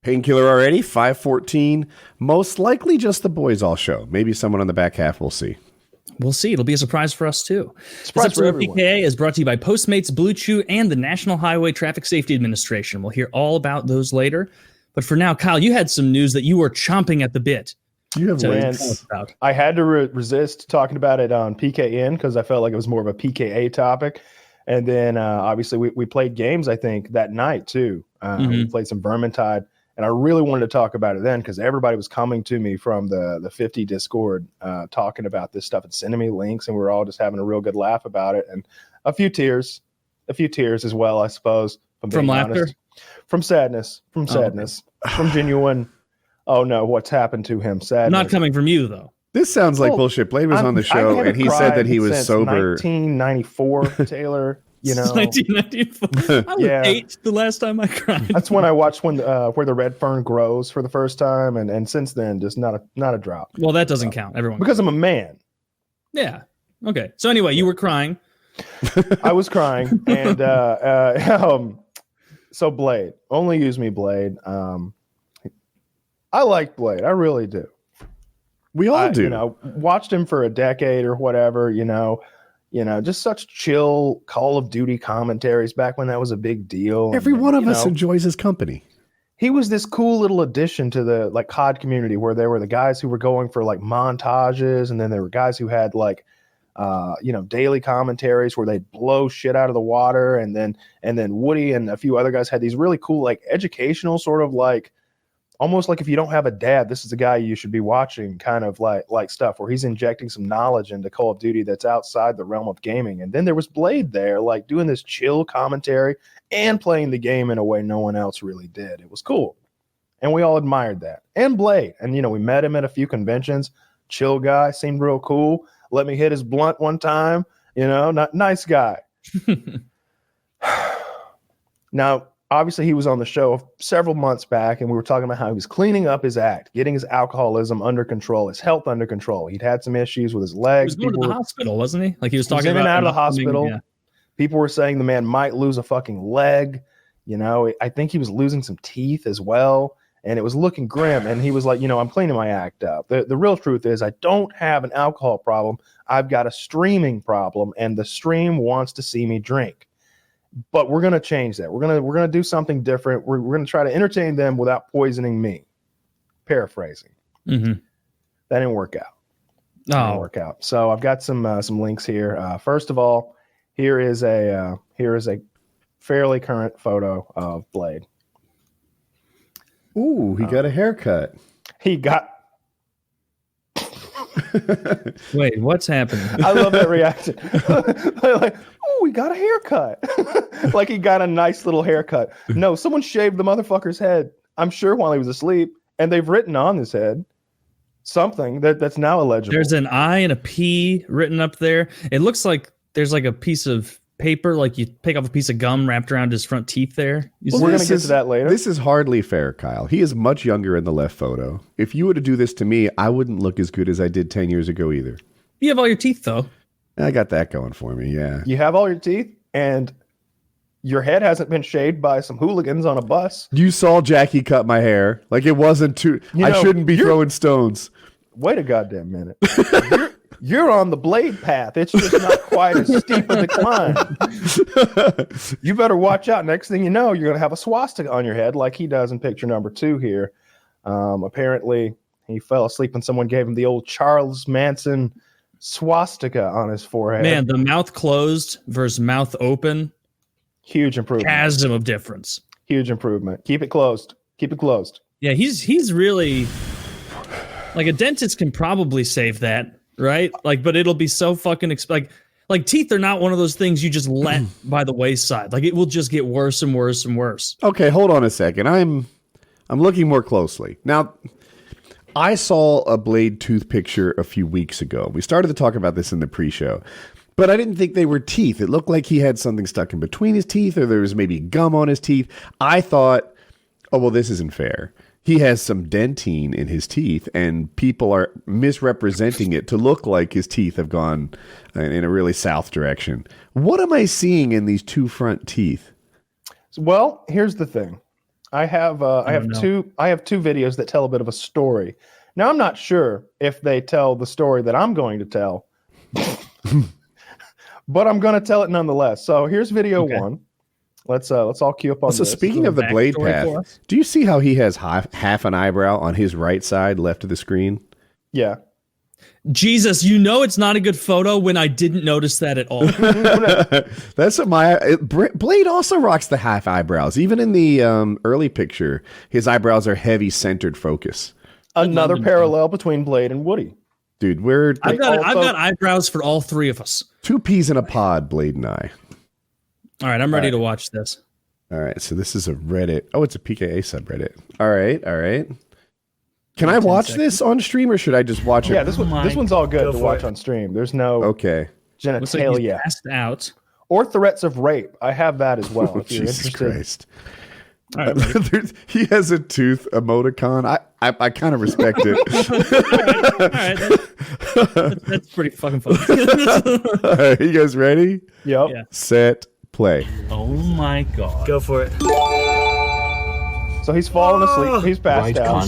Painkiller already, 514. Most likely just the boys all show. Maybe someone on the back half, we'll see. We'll see. It'll be a surprise for us, too. Surprise for everyone. PKA is brought to you by Postmates, Blue Chew, and the National Highway Traffic Safety Administration. We'll hear all about those later. But for now, Kyle, you had some news that you were chomping at the bit. You have rants. I had to resist talking about it on PKN because I felt like it was more of a PKA topic. And then obviously we played games, I think, that night, too. We played some Vermintide. And I really wanted to talk about it then because everybody was coming to me from the 50 Discord talking about this stuff and sending me links. And we were all just having a real good laugh about it. And a few tears as well, I suppose. From laughter? Honest. From sadness, from genuine, oh no, what's happened to him? Sadness. Not coming from you, though. This sounds like bullshit. Blade was on the show and he said that he was sober. 1994, Taylor. You know, 1994. I was 8 the last time I cried. That's when I watched Where the Red Fern Grows for the first time, and since then, just not a drop. Well, that doesn't count. Everyone because I'm a man. Yeah. Okay. So anyway, you were crying. I was crying, and so Blade, OnlyUseMeBlade. I like Blade. I really do. We all do. You know, watched him for a decade or whatever. You know, just such chill Call of Duty commentaries back when that was a big deal. Every one of us enjoys his company. He was this cool little addition to the like COD community where there were the guys who were going for like montages, and then there were guys who had like daily commentaries where they'd blow shit out of the water, and then Woody and a few other guys had these really cool like educational sort of like almost like if you don't have a dad, this is the guy you should be watching kind of like stuff where he's injecting some knowledge into Call of Duty that's outside the realm of gaming. And then there was Blade there, like doing this chill commentary and playing the game in a way no one else really did. It was cool. And we all admired that. And Blade. And, we met him at a few conventions. Chill guy, seemed real cool. Let me hit his blunt one time. Not nice guy. Now, obviously, he was on the show several months back, and we were talking about how he was cleaning up his act, getting his alcoholism under control, his health under control. He'd had some issues with his legs. He was going to the hospital, wasn't he? Like he was talking in about and out of the hospital. Yeah. People were saying the man might lose a fucking leg. I think he was losing some teeth as well, and it was looking grim. And he was like, I'm cleaning my act up. The real truth is I don't have an alcohol problem. I've got a streaming problem, and the stream wants to see me drink. But we're going to change that. We're going to do something different. We're going to try to entertain them without poisoning me. Paraphrasing. Mm-hmm. That didn't work out. Didn't work out. So I've got some links here. First of all, here is a fairly current photo of Blade. Ooh, he got a haircut. He got. Wait, what's happening? I love that reaction. Like, oh, he got a haircut. Like he got a nice little haircut. No, someone shaved the motherfucker's head, I'm sure, while he was asleep, and they've written on his head something that's now illegible. There's an I and a P written up there. It looks like there's like a piece of paper, like you pick off a piece of gum wrapped around his front teeth there. We're going to get to that later. This is hardly fair, Kyle. He is much younger in the left photo. If you were to do this to me, I wouldn't look as good as I did 10 years ago either. You have all your teeth, though. I got that going for me, yeah. You have all your teeth, and your head hasn't been shaved by some hooligans on a bus. You saw Jackie cut my hair. Like, it wasn't too... I shouldn't be throwing stones. Wait a goddamn minute. You're on the Blade path. It's just not quite as steep a decline. You better watch out. Next thing you know, you're going to have a swastika on your head like he does in picture number 2 here. Apparently, he fell asleep and someone gave him the old Charles Manson swastika on his forehead. Man, the mouth closed versus mouth open. Huge improvement. Chasm of difference. Huge improvement. Keep it closed. Keep it closed. Yeah, he's really... Like, a dentist can probably save that. Right? Like, but it'll be so fucking like teeth are not one of those things you just let by the wayside. Like, it will just get worse and worse and worse. Okay, hold on a second. I'm looking more closely. Now, I saw a Blade tooth picture a few weeks ago. We started to talk about this in the pre-show, but I didn't think they were teeth. It looked like he had something stuck in between his teeth, or there was maybe gum on his teeth. I thought, oh, well, this isn't fair. He has some dentine in his teeth, and people are misrepresenting it to look like his teeth have gone in a really south direction. What am I seeing in these 2 front teeth? Well, here's the thing. I have two videos that tell a bit of a story. Now I'm not sure if they tell the story that I'm going to tell, but I'm going to tell it nonetheless. So here's video one. Let's all queue up on So this. speaking of the blade path, do you see how he has half an eyebrow on his right side, left of the screen? Yeah. Jesus, you know it's not a good photo when I didn't notice that at all. That's what Blade also rocks the half eyebrows. Even in the early picture, his eyebrows are heavy centered focus. Another parallel between Blade and Woody. Dude, I've got eyebrows for all three of us. 2 peas in a pod, Blade and I. All right, I'm ready to watch this. All right, so this is a Reddit. Oh, it's a PKA subreddit. All right. Can I watch this on stream, or should I just watch it? Yeah, this one's all good to watch on stream. There's no genitalia passed out or threats of rape. I have that as well. If you're Jesus interested. Christ. All right, he has a tooth emoticon. I kind of respect it. all right. That's pretty fucking funny. All right, you guys ready? Yep. Yeah. Set, play. Oh my god. Go for it. So he's fallen asleep. He's passed out.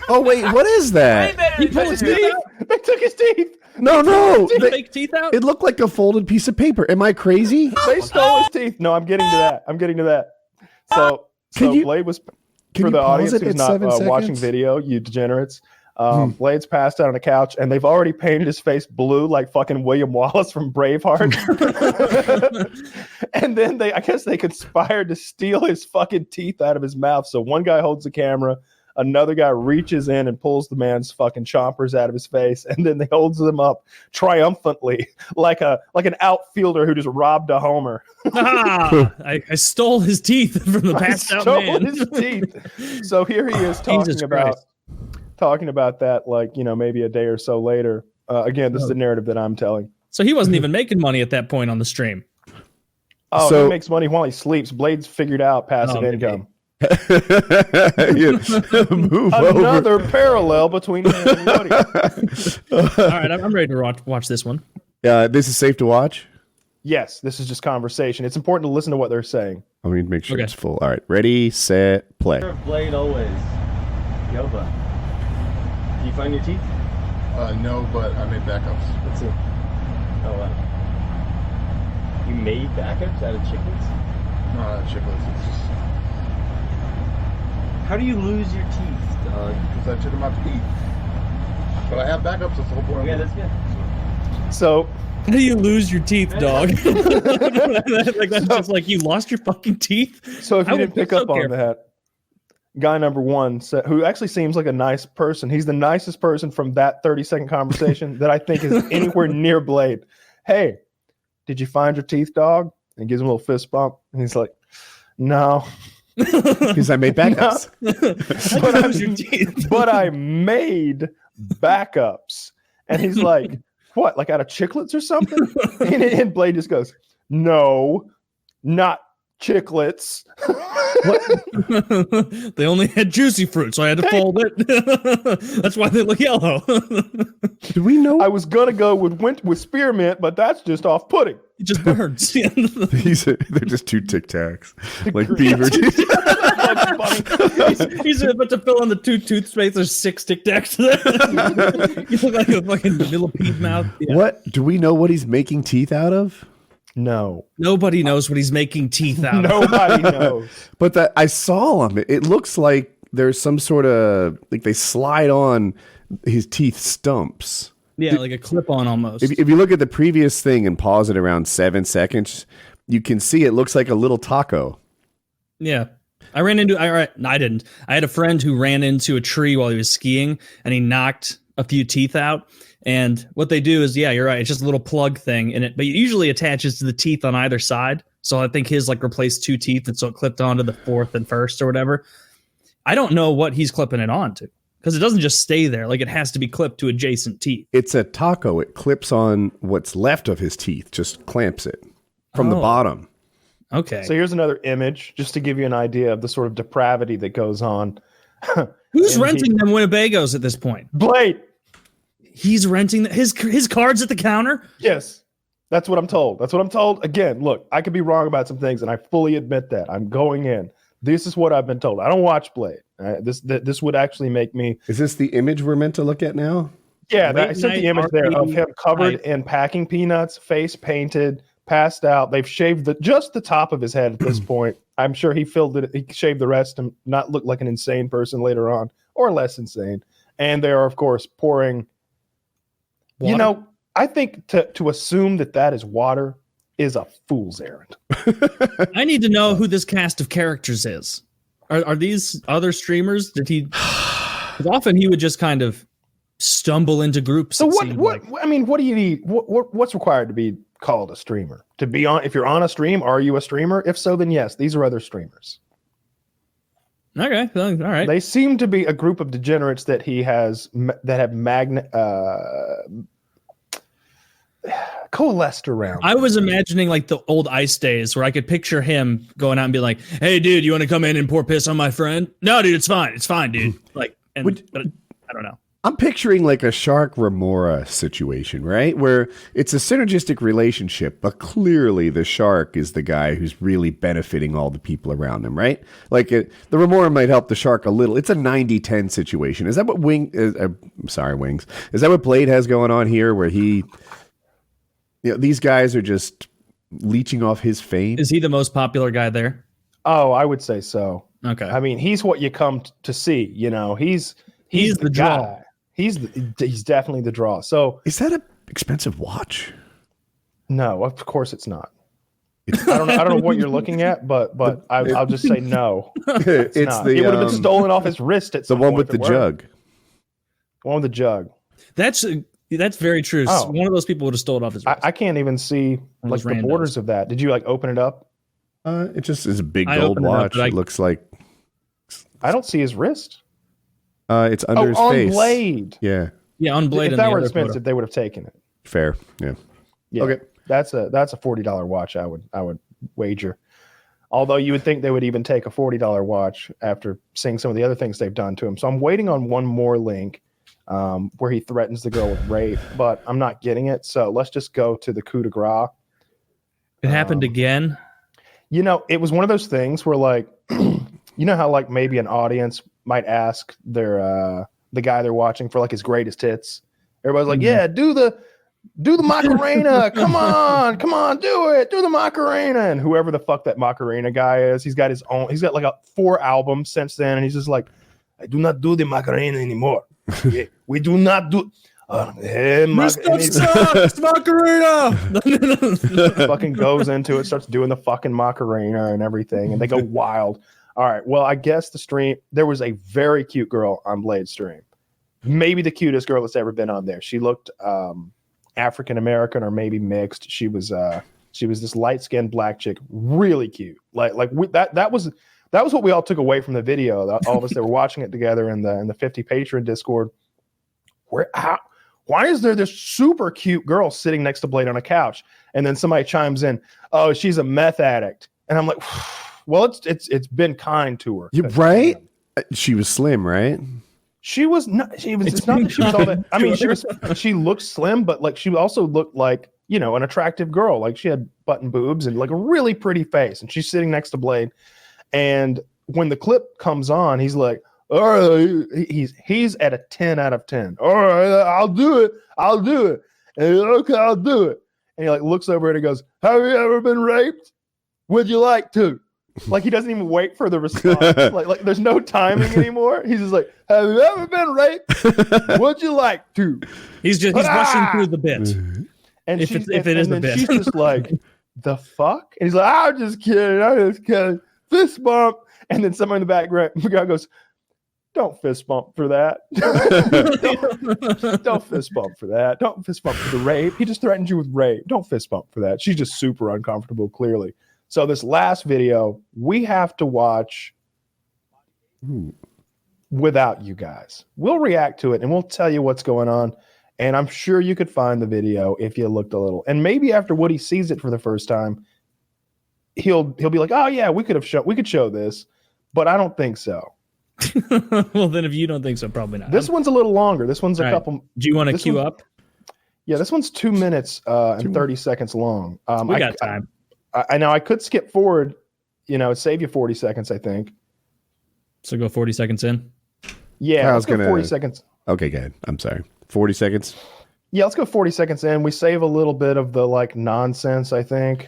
Oh wait, what is that? He pulled his teeth out? They took his teeth. No. Fake teeth out? It looked like a folded piece of paper. Am I crazy? They stole his teeth. No, I'm getting to that. So Blade was, for the audience who's not watching video, you degenerates. Blade's passed out on a couch, and they've already painted his face blue like fucking William Wallace from Braveheart. And then I guess they conspired to steal his fucking teeth out of his mouth. So one guy holds the camera, another guy reaches in and pulls the man's fucking chompers out of his face, and then they holds them up triumphantly like an outfielder who just robbed a homer. I stole his teeth from the passed out man. His teeth. So here he is talking about that, like, maybe a day or so later. Again, this is the narrative that I'm telling. So he wasn't even making money at that point on the stream. Oh, he makes money while he sleeps. Blade's figured out passive income. Another parallel between him and Woody. All right, I'm ready to watch this one. This is safe to watch? Yes, this is just conversation. It's important to listen to what they're saying. I mean, make sure it's full. All right, ready, set, play. Blade always. Yo, bud. Do you find your teeth? No, but I made backups. Let's see. Oh, wow. You made backups out of chickens? No, not chiclets. It's just How do you lose your teeth, dog? because I took them out to eat. But I have backups. That's the whole point. Yeah, that's good. So How do you lose your teeth, dog? That's just like you lost your fucking teeth. So if you didn't pick up on that, guy number one, who actually seems like a nice person, he's the nicest person from that 30-second conversation that I think is anywhere near Blade. Hey, did you find your teeth, dog? And gives him a little fist bump. And he's like, no. Because I made backups. But I made backups. And he's like, what, like out of chiclets or something? And Blade just goes, no, not chiclets. They only had juicy fruit, so I had to fold it. That's why they look yellow. Do we know? I was gonna go with spearmint, but that's just off-putting. It just burns. They're just 2 Tic Tacs, like beaver teeth. He's about to fill in the 2 toothpaste. There's 6 Tic Tacs. You look like a fucking millipede mouth. Yeah. What? Do we know what he's making teeth out of? No. Nobody knows what he's making teeth out of. Nobody knows. But that I saw him. It looks like there's some sort of like they slide on his teeth stumps. Yeah, like a clip-on almost. If you look at the previous thing and pause it around 7 seconds, you can see it looks like a little taco. Yeah. I didn't. I had a friend who ran into a tree while he was skiing, and he knocked a few teeth out. And what they do is, yeah, you're right. It's just a little plug thing in it, but it usually attaches to the teeth on either side. So I think his like replaced 2 teeth, and so it clipped onto the 4th and 1st or whatever. I don't know what he's clipping it onto because it doesn't just stay there. Like it has to be clipped to adjacent teeth. It's a taco. It clips on what's left of his teeth, just clamps it from the bottom. Okay. So here's another image just to give you an idea of the sort of depravity that goes on. Who's renting them Winnebagos at this point? Blade. He's renting his cards at the counter. Yes. That's what I'm told. That's what I'm told. Again, look, I could be wrong about some things, and I fully admit that. I'm going in. This is what I've been told. I don't watch Blade. This would actually make me. Is this the image we're meant to look at now? Yeah, I sent the image there of him covered in packing peanuts, face painted, passed out. They've shaved just the top of his head at this point. I'm sure he filled it. He shaved the rest and not look like an insane person later on, or less insane. And they are, of course, pouring. Water. You know, I think to assume that is water is a fool's errand. I need to know who this cast of characters is. Are these other streamers? Did he? Because often he would just kind of stumble into groups. So what? I mean, what do you need? What's required to be called a streamer? To be on? If you're on a stream, are you a streamer? If so, then yes, these are other streamers. Okay, all right. They seem to be a group of degenerates that he has that have coalesced around. I was imagining like the old Ice days where I could picture him going out and be like, "Hey, dude, you want to come in and pour piss on my friend?" No, dude, it's fine, dude. Like, but I don't know. I'm picturing like a Shark Remora situation, right? Where it's a synergistic relationship, but clearly the shark is the guy who's really benefiting all the people around him, right? Like the Remora might help the shark a little. It's a 90-10 situation. Is that what Wings? Is that what Blade has going on here where he, these guys are just leeching off his fame? Is he the most popular guy there? Oh, I would say so. Okay. I mean, he's what you come to see, he's the draw. guy. He's definitely the draw. So is that an expensive watch? No, of course it's not. I don't know what you're looking at, but I'll just say no. It's not. It would have been stolen off his wrist at some point. The one with with the jug. The one with the jug. That's very true. Oh. One of those people would have stolen off his wrist. I can't even see like the borders of that. Did you like open it up? It just is a big gold watch. It looks like. I don't see his wrist. It's under his face. On Blade. Yeah. Yeah, on Blade. If that were expensive, they would have taken it. Fair. Yeah. Okay. That's a $40 watch. I would wager. Although you would think they would even take a $40 watch after seeing some of the other things they've done to him. So I'm waiting on one more link where he threatens the girl with rape, but I'm not getting it. So let's just go to the coup de grace. It happened again. It was one of those things where like, how like maybe an audience might ask the guy they're watching for like his greatest hits. Everybody's like, yeah, do the Macarena. Come on, do it. Do the Macarena. And whoever the fuck that Macarena guy is, he's got like 4 albums since then. And he's just like, I do not do the Macarena anymore. Yeah, we do not do. Sucks, Macarena. Fucking goes into it, starts doing the fucking Macarena and everything. And they go wild. All right. Well, I guess the stream, there was a very cute girl on Blade's stream. Maybe the cutest girl that's ever been on there. She looked African American or maybe mixed. She was this light-skinned black chick, really cute. That was what we all took away from the video. All of us that were watching it together in the 50 patron Discord. Why is there this super cute girl sitting next to Blade on a couch? And then somebody chimes in, "Oh, she's a meth addict." And I'm like, well, it's been kind to her. You're right. She was slim, right? She was not. It's not that she was all that. I mean, she looked slim, but like she also looked like an attractive girl. Like she had button boobs and like a really pretty face. And she's sitting next to Blade. And when the clip comes on, he's like, "All right," he's at a 10 out of 10. "All right, I'll do it. And okay, I'll do it." And he like looks over and he goes, "Have you ever been raped? Would you like to?" Like he doesn't even wait for the response. like there's no timing anymore. He's just like, "Have you ever been raped? Would you like to?" He's rushing through the bit. And if it is the bit, she's just like, "The fuck?" And he's like, I'm just kidding. Fist bump. And then someone in the background goes, "Don't fist bump for that. Don't fist bump for that. Don't fist bump for the rape. He just threatened you with rape. Don't fist bump for that." She's just super uncomfortable, clearly. So this last video, we have to watch without you guys. We'll react to it and we'll tell you what's going on. And I'm sure you could find the video if you looked a little. And maybe after Woody sees it for the first time, he'll be like, "Oh yeah, we could show this," but I don't think so. Well, then if you don't think so, probably not. This one's a little longer. This one's a couple. Do you want to queue up? Yeah, this one's 2 minutes and 30 seconds long. We got time. I know I could skip forward, save you 40 seconds, I think. So go 40 seconds in. Yeah, let's go 40 seconds. Okay, go ahead. I'm sorry. 40 seconds? Yeah, let's go 40 seconds in. We save a little bit of the nonsense, I think.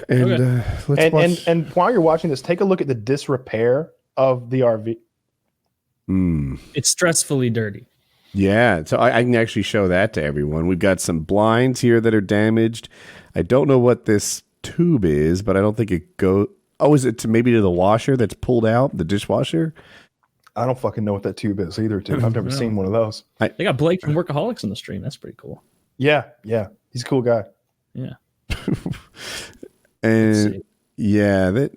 And Okay. let's watch. And while you're watching this, take a look at the disrepair of the RV. It's stressfully dirty. Yeah, so I can actually show that to everyone. We've got some blinds here that are damaged. I don't know what this tube is, but I don't think it goes. Oh, is it maybe to the washer that's pulled out, the dishwasher? I don't fucking know what that tube is either, dude. I've never seen one of those. They got Blake from Workaholics in the stream. That's pretty cool. Yeah. He's a cool guy. Yeah. And yeah,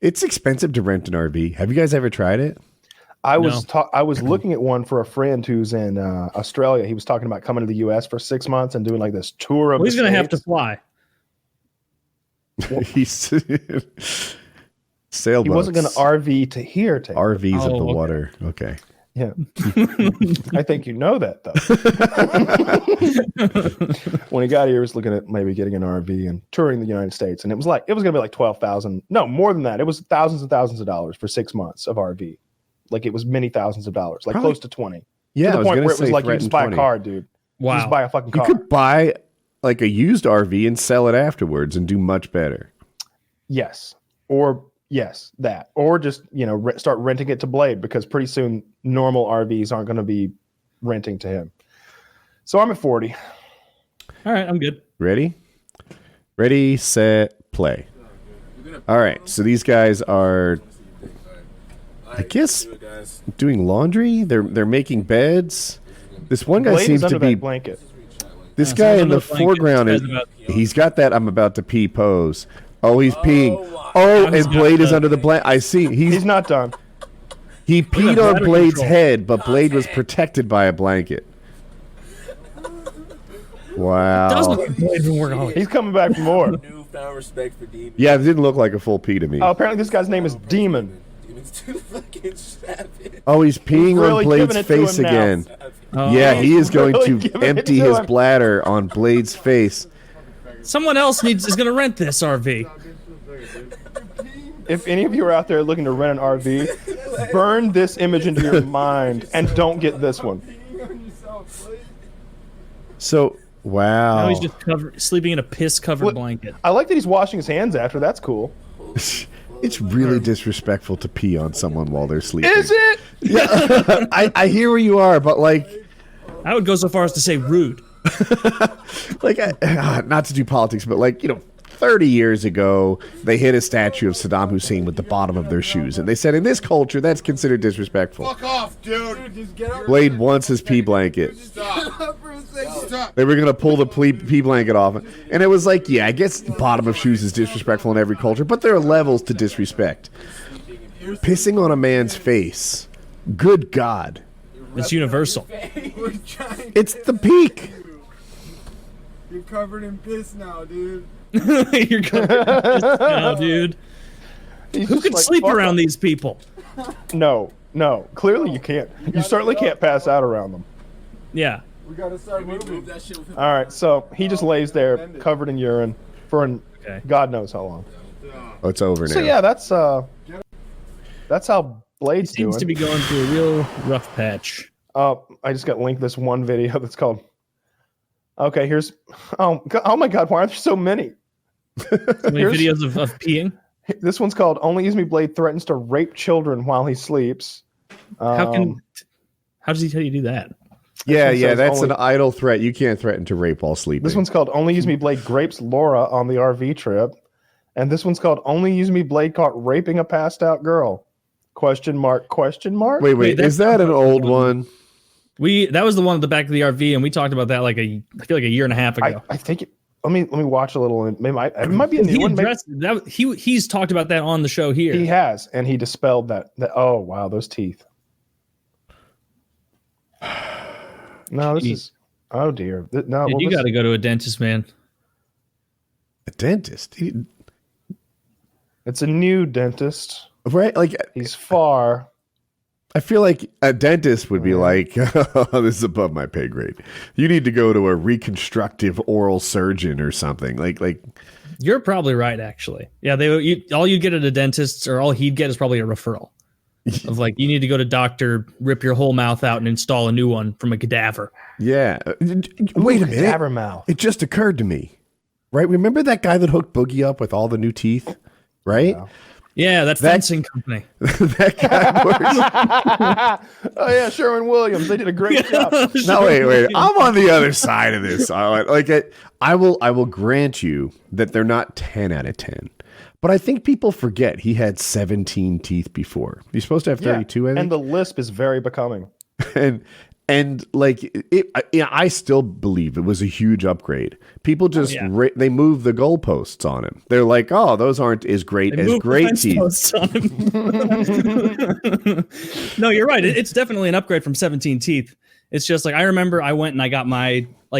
it's expensive to rent an RV. Have you guys ever tried it? I was looking at one for a friend who's in Australia. He was talking about coming to the U.S. for 6 months and doing this tour of. Well, he's going to have to fly. He's sailboats. He wasn't going to RV to here. RVs at the water. Okay. Yeah. I think you know that, though. When he got here, he was looking at maybe getting an RV and touring the United States. And it was going to be like 12,000. No, more than that. It was thousands and thousands of dollars for 6 months of RV. Like it was many thousands of dollars, like close to 20. Yeah. To the point where it was like, you threatened just buy 20. a car, dude. Wow. You just buy a fucking car. You could buy like a used RV and sell it afterwards and do much better. Yes. Or that. Or just, start renting it to Blade, because pretty soon normal RVs aren't going to be renting to him. So I'm at 40. All right, I'm good. Ready, set, play. All right. So these guys are, I guess, doing laundry. They're making beds. This one guy Blade seems is to under be that blanket. This guy in the blanket. foreground This is. guy's He's got that I'm about to pee pose. Oh, he's peeing. Oh, He's and Blade got is the- under the blanket. I see. He's not done. He peed on bladder Blade's control. head, but Blade was protected by a blanket. Wow. Does look like Blade from Workaholics. He's coming back for more. Newfound respect for demons. Yeah, it didn't look like a full pee to me. Apparently this guy's name is Demon. Demons too fucking savage. Oh, he's peeing really on Blade's giving it to face him now. again. Oh. Yeah, he is going really to giving it empty to his him. bladder on Blade's face. Someone else is going to rent this RV. If any of you are out there looking to rent an RV, burn this image into your mind and don't get this one. So, wow. Now he's just sleeping in a piss-covered What- blanket. I like that he's washing his hands after. That's cool. It's really disrespectful to pee on someone while they're sleeping. Is it? Yeah, I hear where you are, but like, I would go so far as to say rude. not to do politics, but 30 years ago, they hit a statue of Saddam Hussein with the bottom of their shoes, and they said in this culture that's considered disrespectful. Fuck off, dude. Just get up. Blade wants his pee blanket. Stop. Stop. They were gonna pull the pee blanket off, and it was like, yeah, I guess the bottom of shoes is disrespectful in every culture, but there are levels to disrespect. Pissing on a man's face, good God, It's universal. it's the peak. You're covered in piss now, dude. You're covered in piss now, dude. He's Who just can like, sleep fuck around it. these people? No. Clearly you can't. You certainly can't pass out around them. Yeah. We gotta start moving. All right, so he just lays there covered in urine for Okay. God knows how long. Oh, it's over now. So yeah, that's how Blade's doing. Seems to be going through a real rough patch. I just got linked this one video that's called. Okay, here's. Oh my God! Why are there so many? So many Here's- videos of peeing. This one's called "OnlyUseMeBlade threatens to rape children while he sleeps." How does he tell you to do that? Yeah, one says that's only- an idle threat. You can't threaten to rape while sleeping. This one's called "OnlyUseMeBlade grapes Laura on the RV trip," and this one's called "OnlyUseMeBlade caught raping a passed out girl?" Question mark? Question mark? Wait, that's is that an not old one. one? That was the one at the back of the RV, and we talked about that I feel like a year and a half ago. I think. Let me watch a little. It might be a new He one. Maybe- addressed that. He's talked about that on the show here. He has, and he dispelled that. Oh wow, those teeth. No, this Jeez. is. Oh dear. No, Dude, well, you this- got to go to a dentist, man. A dentist, It's a new dentist. right? Like, He's far. I feel like a dentist would be like, oh, this is above my pay grade. You need to go to a reconstructive oral surgeon or something. Like You're probably right, actually. Yeah, all you get at a dentist, or all he'd get, is probably a referral of like, you need to go to doctor, rip your whole mouth out, and install a new one from a cadaver. Yeah. Wait a minute. Cadaver mouth. It just occurred to me. Right? Remember that guy that hooked Boogie up with all the new teeth? Right? Yeah, that fencing company. That guy works. Oh yeah, Sherwin Williams. They did a great job. No, wait. I'm on the other side of this. I will grant you that they're not 10 out of 10. But I think people forget he had 17 teeth before. He's supposed to have 32, I think. And the lisp is very becoming. And like I still believe it was a huge upgrade. People just they move the goalposts on him. They're like, oh, those aren't as great as great teeth. No, you're right. It's definitely an upgrade from 17 teeth. It's just like, I remember I went and I got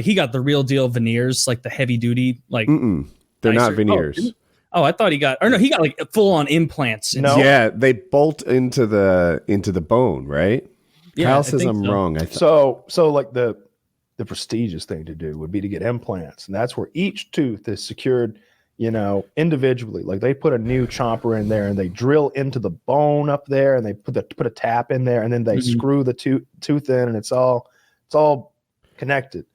he got the real deal veneers, like the heavy duty, like they're not veneers. Oh, I thought he got like full on implants. No. Yeah, they bolt into the bone, right? Yeah, Kyle says I'm wrong. So like the prestigious thing to do would be to get implants, and that's where each tooth is secured, individually. Like they put a new chomper in there, and they drill into the bone up there, and they put a tap in there, and then they screw the tooth in, and it's all connected.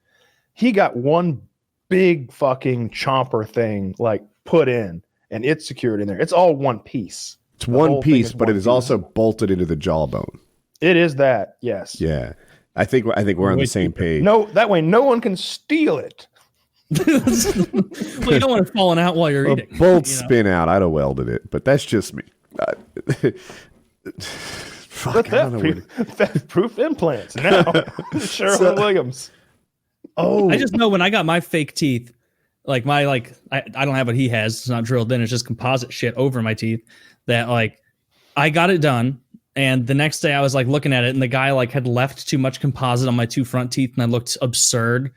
He got one big fucking chomper thing like put in, and it's secured in there. It's all one piece. It's one piece, but it is also bolted into the jawbone. It is that, yes. Yeah. I think we're on the same page. No, that way no one can steal it. Well, you don't want it falling out while you're eating. Bolts spin out. I'd have welded it, but that's just me. Fuck, I don't know theft-proof implants now. Sherwin Williams. Oh, I just know when I got my fake teeth, like I don't have what he has. It's not drilled in. It's just composite shit over my teeth. That like I got it done. And the next day I was like looking at it, and the guy like had left too much composite on my two front teeth, and I looked absurd.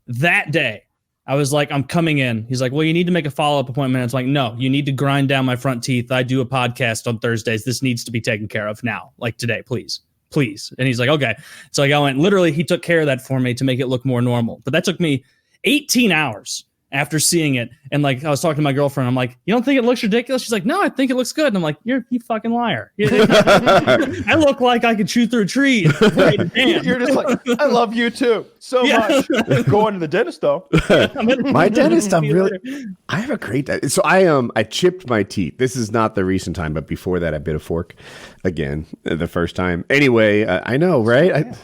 That day I was like, I'm coming in. He's like, well, you need to make a follow-up appointment. It's like, no, you need to grind down my front teeth. I do a podcast on Thursdays. This needs to be taken care of now, like today, please. And he's like, okay. So like I went, literally, he took care of that for me to make it look more normal. But that took me 18 hours after seeing it. And like, I was talking to my girlfriend. I'm like, you don't think it looks ridiculous? She's like, no, I think it looks good. And I'm like, you fucking liar. I look like I could shoot through a tree. You're just like, I love you too so much. Going to the dentist though. My dentist, I have a great dentist. So I chipped my teeth. This is not the recent time, but before that I bit a fork again, the first time. Anyway, I know, right?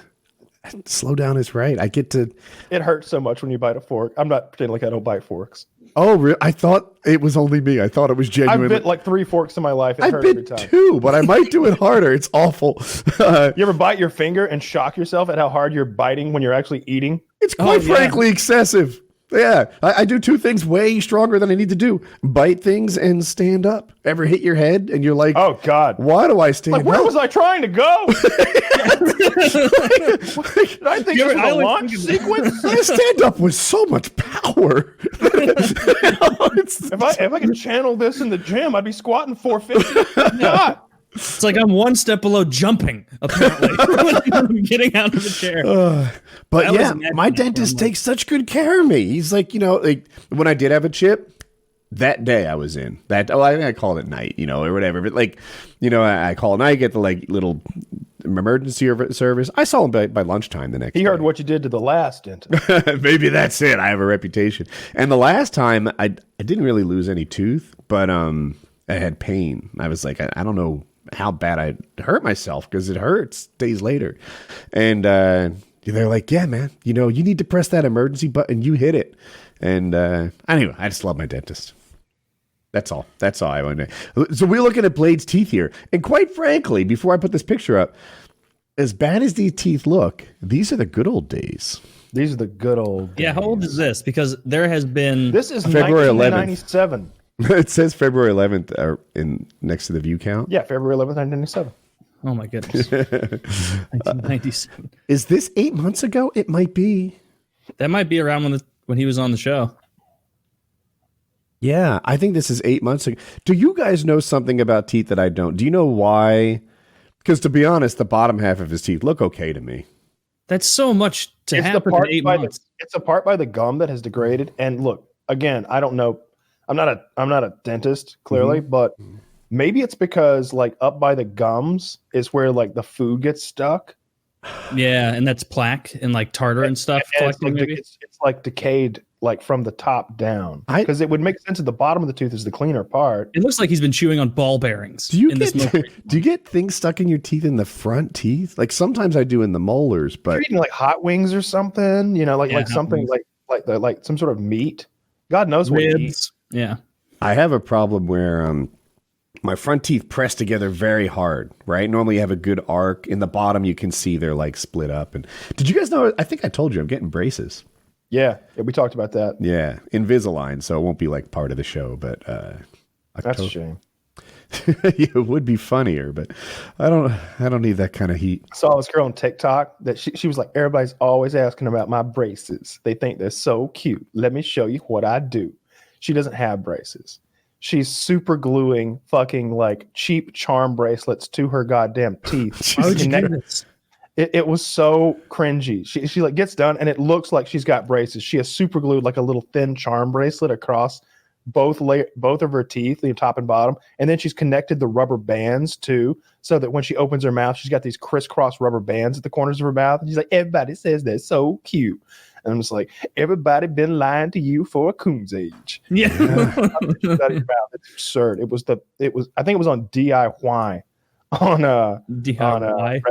Slow down is right. I get to. It hurts so much when you bite a fork. I'm not pretending like I don't bite forks. Oh, really? I thought it was only me. I thought it was genuine. I've bit like 3 forks in my life. It hurt every time. I bit 2, but I might do it harder. It's awful. You ever bite your finger and shock yourself at how hard you're biting when you're actually eating? It's quite frankly excessive. Yeah, I do 2 things way stronger than I need to do: bite things and stand up. Ever hit your head and you're like, "Oh God, why do I stand like, up? Where was I trying to go? Did I think this was a launch sequence? My stand up was so much power. If I could channel this in the gym, I'd be squatting 450. God. It's like I'm one step below jumping, apparently, getting out of the chair. But yeah, my dentist takes such good care of me. He's like, like when I did have a chip, that day I was in. I called it night, or whatever. But like, I call at night, get the like little emergency service. I saw him by lunchtime the next day. He heard what you did to the last dentist. Maybe that's it. I have a reputation. And the last time I didn't really lose any tooth, but I had pain. I was like, I don't know how bad I hurt myself, because it hurts days later. And they're like, yeah, man, you need to press that emergency button. You hit it. And anyway, I just love my dentist. That's all I want to know. So we're looking at Blade's teeth here. And quite frankly, before I put this picture up, as bad as these teeth look, these are the good old days. These are the good old days. Yeah, how old is this? Because there has been... This is February 1997. It says February 11th in next to the view count. Yeah, February 11th, 1997. Oh my goodness. 1997. Is this 8 months ago? It might be. That might be around when he was on the show. Yeah, I think this is 8 months ago. Do you guys know something about teeth that I don't? Do you know why? Because to be honest, the bottom half of his teeth look okay to me. That's so much to It's the happen part in 8 by months. it's a part by the gum that has degraded. And look, again, I don't know. I'm not a dentist, clearly, but maybe it's because like up by the gums is where like the food gets stuck. Yeah, and that's plaque and like tartar and stuff. And it's, collecting like, maybe. it's like decayed like from the top down. I- Because it would make sense that the bottom of the tooth is the cleaner part. It looks like he's been chewing on ball bearings. Do you in this get movie. do you get things stuck in your teeth in the front teeth? Like sometimes I do in the molars, but You're eating like hot wings or something, you know, like Yeah, like hot something wings. like some sort of meat. God knows what you eat. Ribs? Yeah. I have a problem where my front teeth press together very hard, right? Normally you have a good arc. In the bottom you can see they're like split up. And did you guys know, I think I told you I'm getting braces. Yeah, we talked about that. Yeah, Invisalign, so it won't be like part of the show, but That's a shame. it would be funnier, but I don't need that kind of heat. I saw this girl on TikTok that she was like, everybody's always asking about my braces. They think they're so cute. Let me show you what I do. She doesn't have braces. She's super gluing fucking like cheap charm bracelets to her goddamn teeth. Why would you do this? It was so cringy. She like gets done and it looks like she's got braces. She has super glued like a little thin charm bracelet across both of her teeth, the top and bottom, and then she's connected the rubber bands too, so that when she opens her mouth, she's got these crisscross rubber bands at the corners of her mouth. And she's like, everybody says they're so cute. And I'm just like, everybody been lying to you for a coon's age. Yeah. It's absurd. It was I think it was on DIY on DIY. Reddit.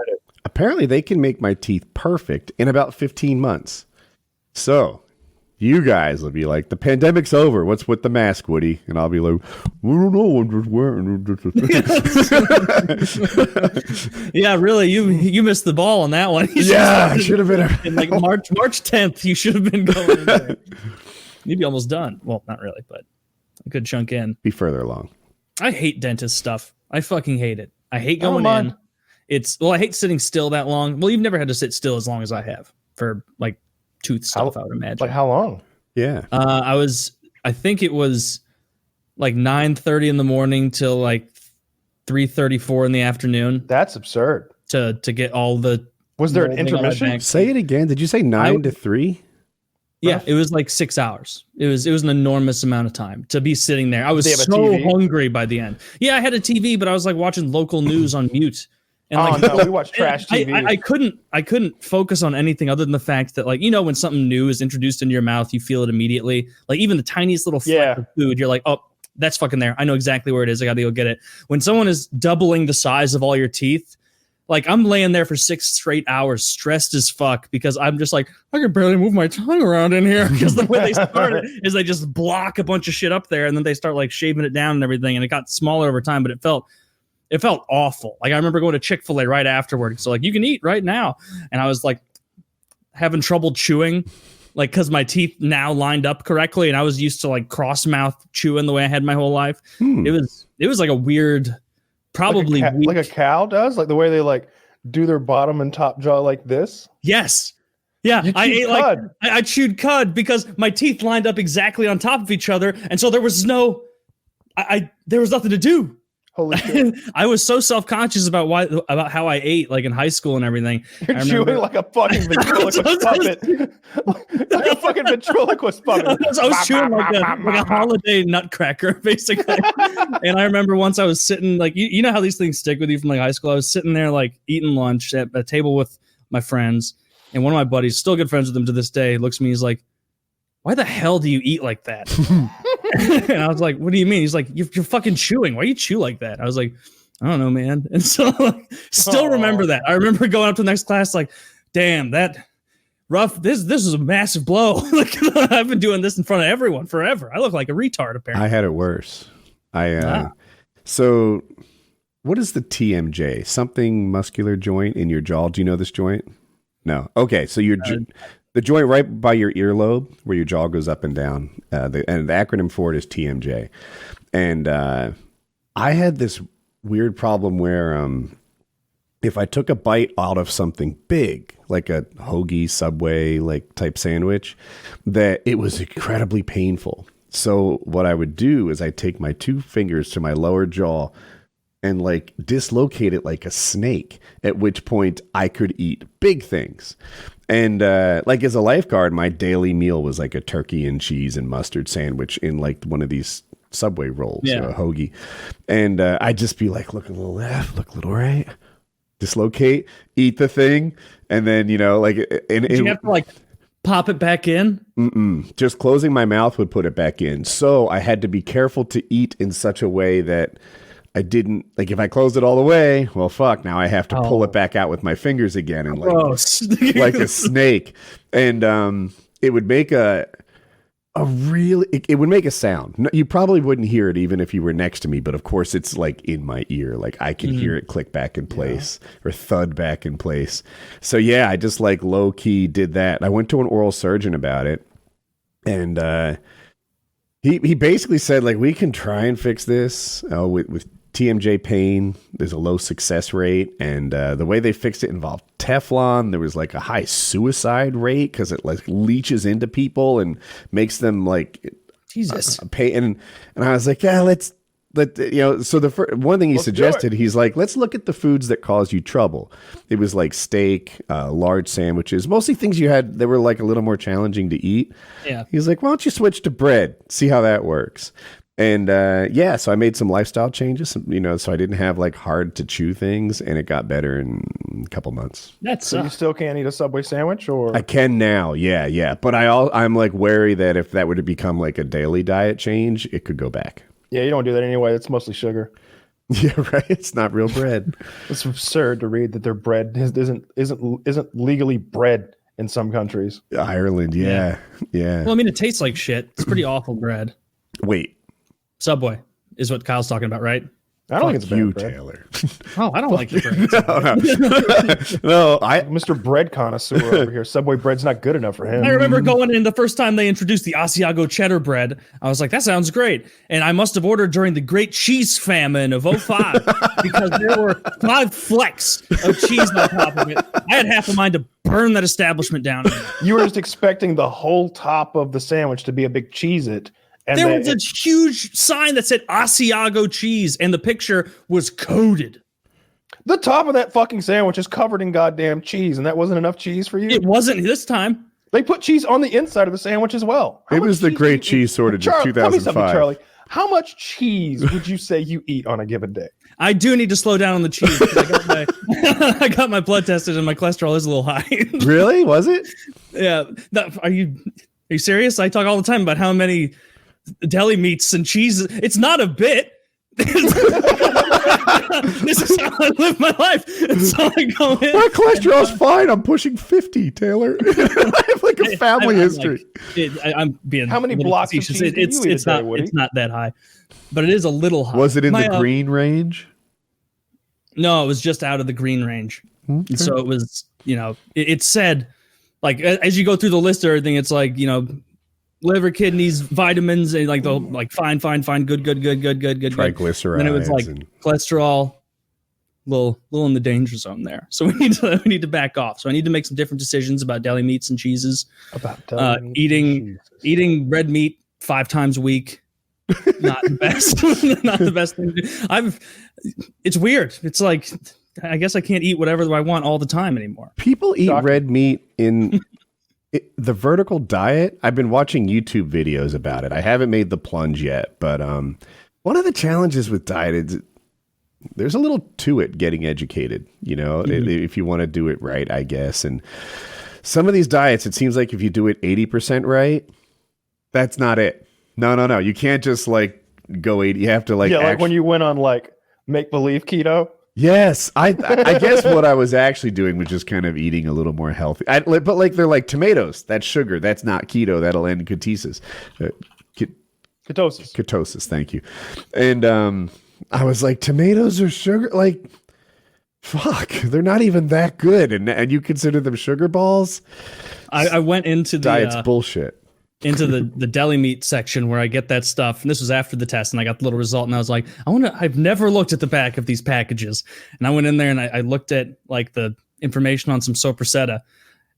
Apparently they can make my teeth perfect in about 15 months. So you guys will be like, the pandemic's over. What's with the mask, Woody? And I'll be like, I don't know. I'm just wearing it. Yeah, really, you missed the ball on that one. You Yeah, I should have been. in like March 10th. You should have been going in there. Maybe almost done. Well, not really, but a good chunk in. Be further along. I hate dentist stuff. I fucking hate it. I hate going mind. in. I hate sitting still that long. Well, you've never had to sit still as long as I have for like tooth stuff, I would imagine. Like how long? Yeah. I think it was like 9:30 in the morning till like 3:34 in the afternoon That's absurd. to get all the. Was there an molding on my intermission? back. Say it again. Did you say 9 to 3? Yeah, it was like 6 hours. It was an enormous amount of time to be sitting there. I was They have a so TV? hungry by the end. Yeah, I had a TV, but I was like watching local news on mute. And Oh like, no, we watch trash TV. I couldn't focus on anything other than the fact that, like, you know, when something new is introduced into your mouth, you feel it immediately. Like even the tiniest little fleck of food, you're like, oh, that's fucking there. I know exactly where it is. I got to go get it. When someone is doubling the size of all your teeth, like I'm laying there for 6 straight hours, stressed as fuck, because I'm just like, I can barely move my tongue around in here. Because the way they start it is they just block a bunch of shit up there, and then they start like shaving it down and everything, and it got smaller over time, but it felt awful. Like I remember going to Chick-fil-A right afterward. So like, you can eat right now. And I was like having trouble chewing, like, cause my teeth now lined up correctly. And I was used to like cross mouth chewing the way I had my whole life. It was like a weird, probably like a cow does, like the way they like do their bottom and top jaw like this. Yes. Yeah. You I chewed ate cud. like, I chewed cud because my teeth lined up exactly on top of each other. And so there was there was nothing to do. Holy shit. I was so self-conscious about how I ate, like in high school and everything. You're chewing like a fucking ventriloquist puppet. Like a fucking ventriloquist puppet. I was chewing like a holiday nutcracker, basically. And I remember once I was sitting, like, you know how these things stick with you from like high school. I was sitting there like eating lunch at a table with my friends, and one of my buddies, still good friends with him to this day, looks at me, he's like, why the hell do you eat like that? And I was like, what do you mean? He's like, you're fucking chewing. Why do you chew like that? I was like, I don't know, man. And so like, still remember that. I remember going up to the next class like, damn, that rough. This is a massive blow. Like, I've been doing this in front of everyone forever. I look like a retard, apparently. I had it worse. So what is the TMJ? Something muscular joint in your jaw. Do you know this joint? No. Okay. So the joint right by your earlobe where your jaw goes up and down. And the acronym for it is TMJ. And I had this weird problem where if I took a bite out of something big, like a hoagie, Subway, like type sandwich, that it was incredibly painful. So what I would do is I'd take my 2 fingers to my lower jaw, and like dislocate it like a snake, at which point I could eat big things. And like as a lifeguard, my daily meal was like a turkey and cheese and mustard sandwich in like one of these Subway rolls, a hoagie. And I'd just be like, look a little left, look a little right, dislocate, eat the thing. And then, you know, like, and you have to like pop it back in? Just closing my mouth would put it back in. So I had to be careful to eat in such a way that I didn't, like, if I closed it all the way, well, fuck, now I have to pull it back out with my fingers again and like, like a snake. And it would make it would make a sound. You probably wouldn't hear it even if you were next to me, but of course it's like in my ear. Like I can hear it click back in place or thud back in place. So yeah, I just like low key did that. I went to an oral surgeon about it, and he basically said like, we can try and fix this with TMJ pain. There's a low success rate, and the way they fixed it involved Teflon. There was like a high suicide rate because it like leaches into people and makes them like Jesus pain. And I was like, yeah, let you know. So the one thing he suggested, he's like, let's look at the foods that cause you trouble. It was like steak, large sandwiches, mostly things you had that were like a little more challenging to eat. Yeah, he's like, why don't you switch to bread? See how that works. And so I made some lifestyle changes, you know, so I didn't have like hard to chew things, and it got better in a couple months. So you still can't eat a Subway sandwich, or I can now, yeah. But I'm like wary that if that were to become like a daily diet change, it could go back. Yeah, you don't do that anyway. It's mostly sugar. Yeah, right. It's not real bread. It's absurd to read that their bread isn't legally bread in some countries. Ireland, yeah. Well, I mean, it tastes like shit. It's pretty awful bread. Wait. Subway is what Kyle's talking about, right? I don't think it's you, bad bread. Taylor. Oh, I don't like your bread. No, Mr. Bread connoisseur over here. Subway bread's not good enough for him. I remember going in the first time they introduced the Asiago cheddar bread. I was like, that sounds great. And I must have ordered during the Great Cheese Famine of 05 because there were 5 flecks of cheese on top of it. I had half a mind to burn that establishment down. You were just expecting the whole top of the sandwich to be a big Cheez-It. And there was a huge sign that said Asiago cheese, and the picture was coded. The top of that fucking sandwich is covered in goddamn cheese, and that wasn't enough cheese for you? It wasn't this time. They put cheese on the inside of the sandwich as well. It was the Great Cheese shortage of 2005. Tell me something, Charlie. How much cheese would you say you eat on a given day? I do need to slow down on the cheese. I got my blood tested, and my cholesterol is a little high. Really? Was it? Yeah. Are you serious? I talk all the time about how many deli meats and cheeses. It's not a bit. This is how I live my life. It's how I go in. My cholesterol's fine. I'm pushing 50, Taylor. I have like a family history. I'm being how many blocks of cheese it's not that high, but it is a little high. Was it in the green range? No, it was just out of the green range. Okay. So it was, you know, it said like as you go through the list of everything, it's like, you know, liver, kidneys, vitamins, and like the like fine, good. Triglycerides. And it was like cholesterol, little in the danger zone there. So we need to back off. So I need to make some different decisions about deli meats and cheeses. About eating red meat 5 times a week. Not the best. Not the best thing to do. It's weird. It's like I guess I can't eat whatever I want all the time anymore. People eat red meat in the vertical diet. I've been watching YouTube videos about it. I haven't made the plunge yet, but one of the challenges with diet is there's a little to it getting educated, you know, if you want to do it right, I guess. And some of these diets, it seems like if you do it 80% right, that's not it. No. You can't just like go 80. You have to like, like when you went on like make-believe keto. Yes, I guess what I was actually doing was just kind of eating a little more healthy. But like they're like tomatoes, that's sugar, that's not keto, that'll end ketosis. Ketosis, thank you. And I was like, tomatoes are sugar, like fuck, they're not even that good, and you consider them sugar balls? I went into the diet's bullshit. Into the deli meat section where I get that stuff. And this was after the test, and I got the little result, and I was like, I've never looked at the back of these packages. And I went in there and I looked at like the information on some sopressata,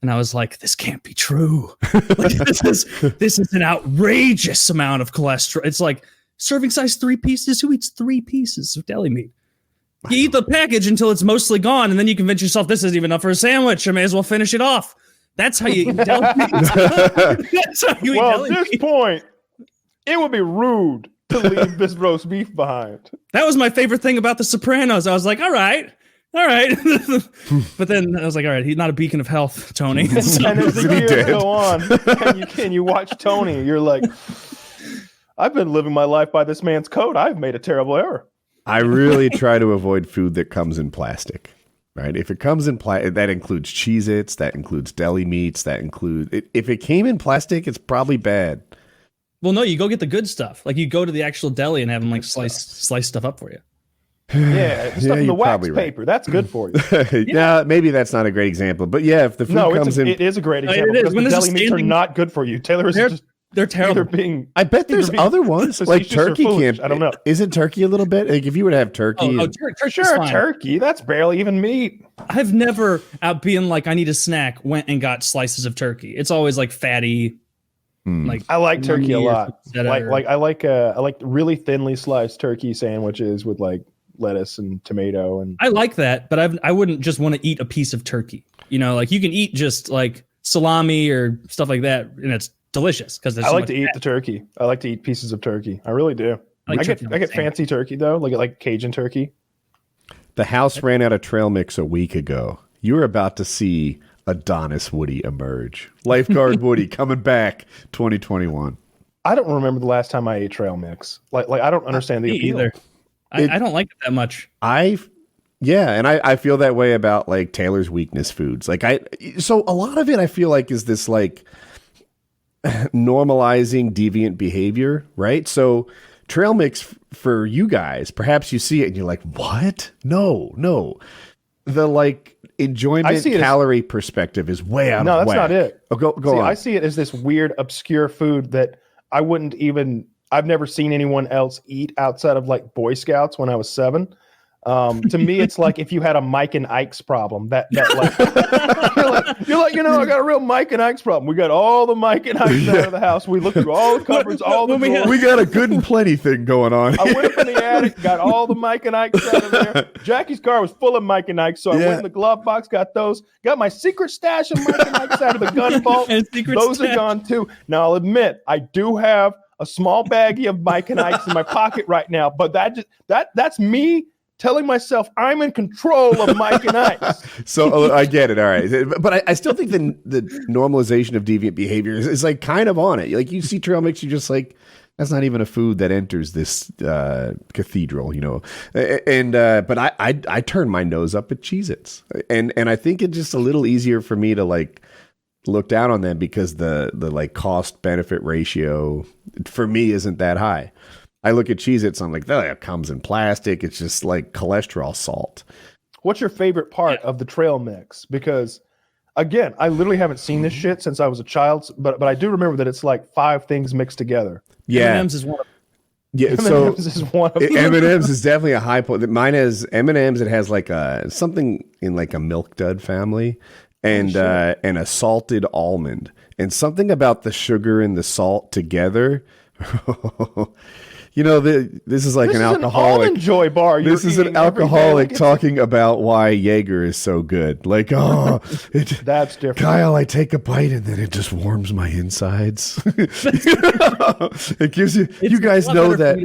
and I was like, this can't be true. Like, this is an outrageous amount of cholesterol. It's like serving size 3 pieces. Who eats 3 pieces of deli meat? You eat the package until it's mostly gone, and then you convince yourself this isn't even enough for a sandwich. I may as well finish it off. That's how you eat deli meat. That's how you eat Well, deli at this meat. point, it would be rude to leave this roast beef behind. That was my favorite thing about The Sopranos. I was like, all right. But then I was like, all right, he's not a beacon of health, Tony. So- And as the Isn't he years dead? go on, and you watch Tony, you're like, I've been living my life by this man's code. I've made a terrible error. I really try to avoid food that comes in plastic. Right? If it comes in plastic, that includes Cheez-Its, that includes deli meats, that includes... If it came in plastic, it's probably bad. well, no, you go get the good stuff. Like you go to the actual deli and have them like slice stuff up for you. Yeah, the stuff in the you're wax probably right. paper. That's good for you. Yeah, maybe that's not a great example. But yeah, if the food No, comes in... it is a great it example is. because When the there's a deli meats are standing- not good for you. Taylor is They're just they're either terrible. being... I bet there's being other ones. Like facetious or turkey foolish. can't... I don't know. Isn't turkey a little bit? Like if you would have turkey... Oh, and- turkey's Sure, fine. turkey. That's barely even meat. I've never, out being like, I need a snack, went and got slices of turkey. It's always like fatty, like I like turkey a Or lot. feta I like really thinly sliced turkey sandwiches with like lettuce and tomato and I like that, but I wouldn't just want to eat a piece of turkey. You know, like you can eat just like salami or stuff like that, and it's delicious because I like to eat the turkey. I like to eat pieces of turkey. I really do. I like I turkey get on the fancy turkey though, like Cajun turkey. The house ran out of trail mix a week ago. You were about to see Adonis Woody emerge. Lifeguard Woody coming back 2021. I don't remember the last time I ate trail mix. Like I don't understand the Me appeal. either. I don't like it that much. And I feel that way about like Taylor's weakness foods. So a lot of it I feel like is this like normalizing deviant behavior, right? So trail mix for you guys, perhaps you see it and you're like, what? No. The like enjoyment see it as- calorie perspective is way out No, of that's whack. not it. Oh, go See, on. I see it as this weird, obscure food that I've never seen anyone else eat outside of like Boy Scouts when I was 7. To me, it's like if you had a Mike and Ike's problem. That like you're like, I got a real Mike and Ike's problem. We got all the Mike and Ike's out of the house. We looked through all the cupboards, all the drawers. We got a good and plenty thing going on. I went up in the attic, got all the Mike and Ike's out of there. Jackie's car was full of Mike and Ike's, so I went in the glove box, got those, got my secret stash of Mike and Ike's out of the gun vault. And secret Those stash. are gone too. Now I'll admit, I do have a small baggie of Mike and Ike's in my pocket right now, but that's me telling myself I'm in control of Mike and Ike's. So I get it. All right. But I still think the normalization of deviant behavior is like kind of on it. Like you see trail mix, you're just like, that's not even a food that enters this cathedral, but I turn my nose up at Cheez-Its. And I think it's just a little easier for me to like look down on them because the like cost benefit ratio for me isn't that high. I look at Cheez-Its, I'm like, that comes in plastic. It's just like cholesterol salt. What's your favorite part of the trail mix? Because again, I literally haven't seen this shit since I was a child, but I do remember that it's like 5 things mixed together. Yeah. M&M's is one of Yeah. So M&M's is one of them. M&M's is definitely a high point. Mine has M&M's. It has like something in like a milk dud family and a salted almond and something about the sugar and the salt together. This is like This an is alcoholic. an almond joy bar. This is an alcoholic talking about why Jaeger is so good. Like, That's different. Kyle, I take a bite and then it just warms my insides. It gives you. You guys know that.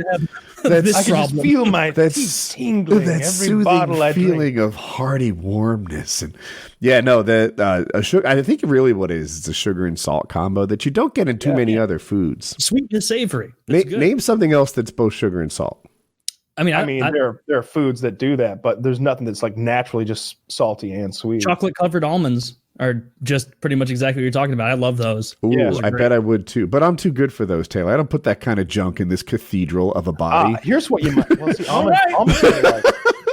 this I can just problem. feel my That's teeth tingling that every soothing bottle I drink. feeling of hearty warmness and a sugar. I think really what it is, it's a sugar and salt combo that you don't get in too many other foods. Sweet and savory. It's good. Name something else that's both sugar and salt. I mean, there are foods that do that, but there's nothing that's like naturally just salty and sweet. chocolate covered almonds are just pretty much exactly what you're talking about. I love those. Ooh, Yeah, those are I great. bet I would too. But I'm too good for those, Taylor. I don't put that kind of junk in this cathedral of a body. Here's what you might. Well, see, almonds, right. almonds are like,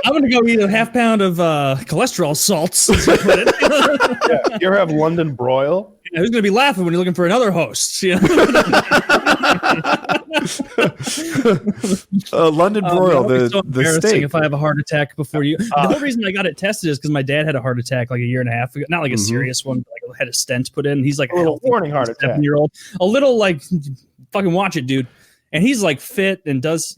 I'm gonna go eat a half pound of cholesterol salts. As you put it. yeah, you ever have London broil? Who's gonna be laughing when you're looking for another host? You know? London Oh, broil, man, it'll be so the embarrassing steak. if I have a heart attack before you. The whole reason I got it tested is because my dad had a heart attack like a year and a half ago. Not like a serious one, but like had a stent put in. He's like A little warning heart attack. 7-year-old, a little like fucking watch it, dude. And he's like fit and does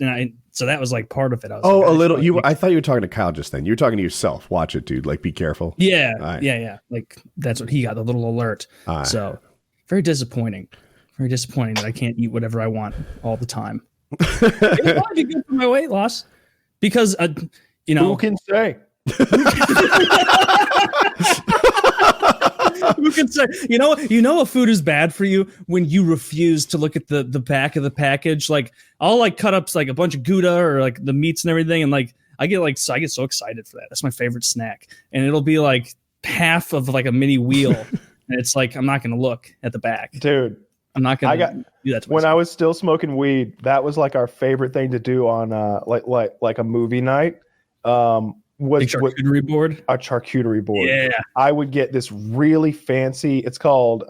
So that was like part of it. I was Oh, like, a I just little. wanna I thought you were talking to Kyle just then. You were talking to yourself. Watch it, dude. Like, be careful. Yeah, Right. yeah. Like that's what he got, the little alert. Right. So very disappointing. Very disappointing that I can't eat whatever I want all the time. It would probably be good for my weight loss because, Who can say? who can say, a food is bad for you when you refuse to look at the back of the package. Like I'll like cut up like a bunch of Gouda or like the meats and everything. And like, I get so excited for that. That's my favorite snack. And it'll be like half of like a mini wheel. And it's like, I'm not going to look at the back. Dude, I'm not going to do that to when myself. I was still smoking weed, that was like our favorite thing to do on like a movie night. Was Big charcuterie board. a charcuterie board. Yeah. I would get this really fancy. It's called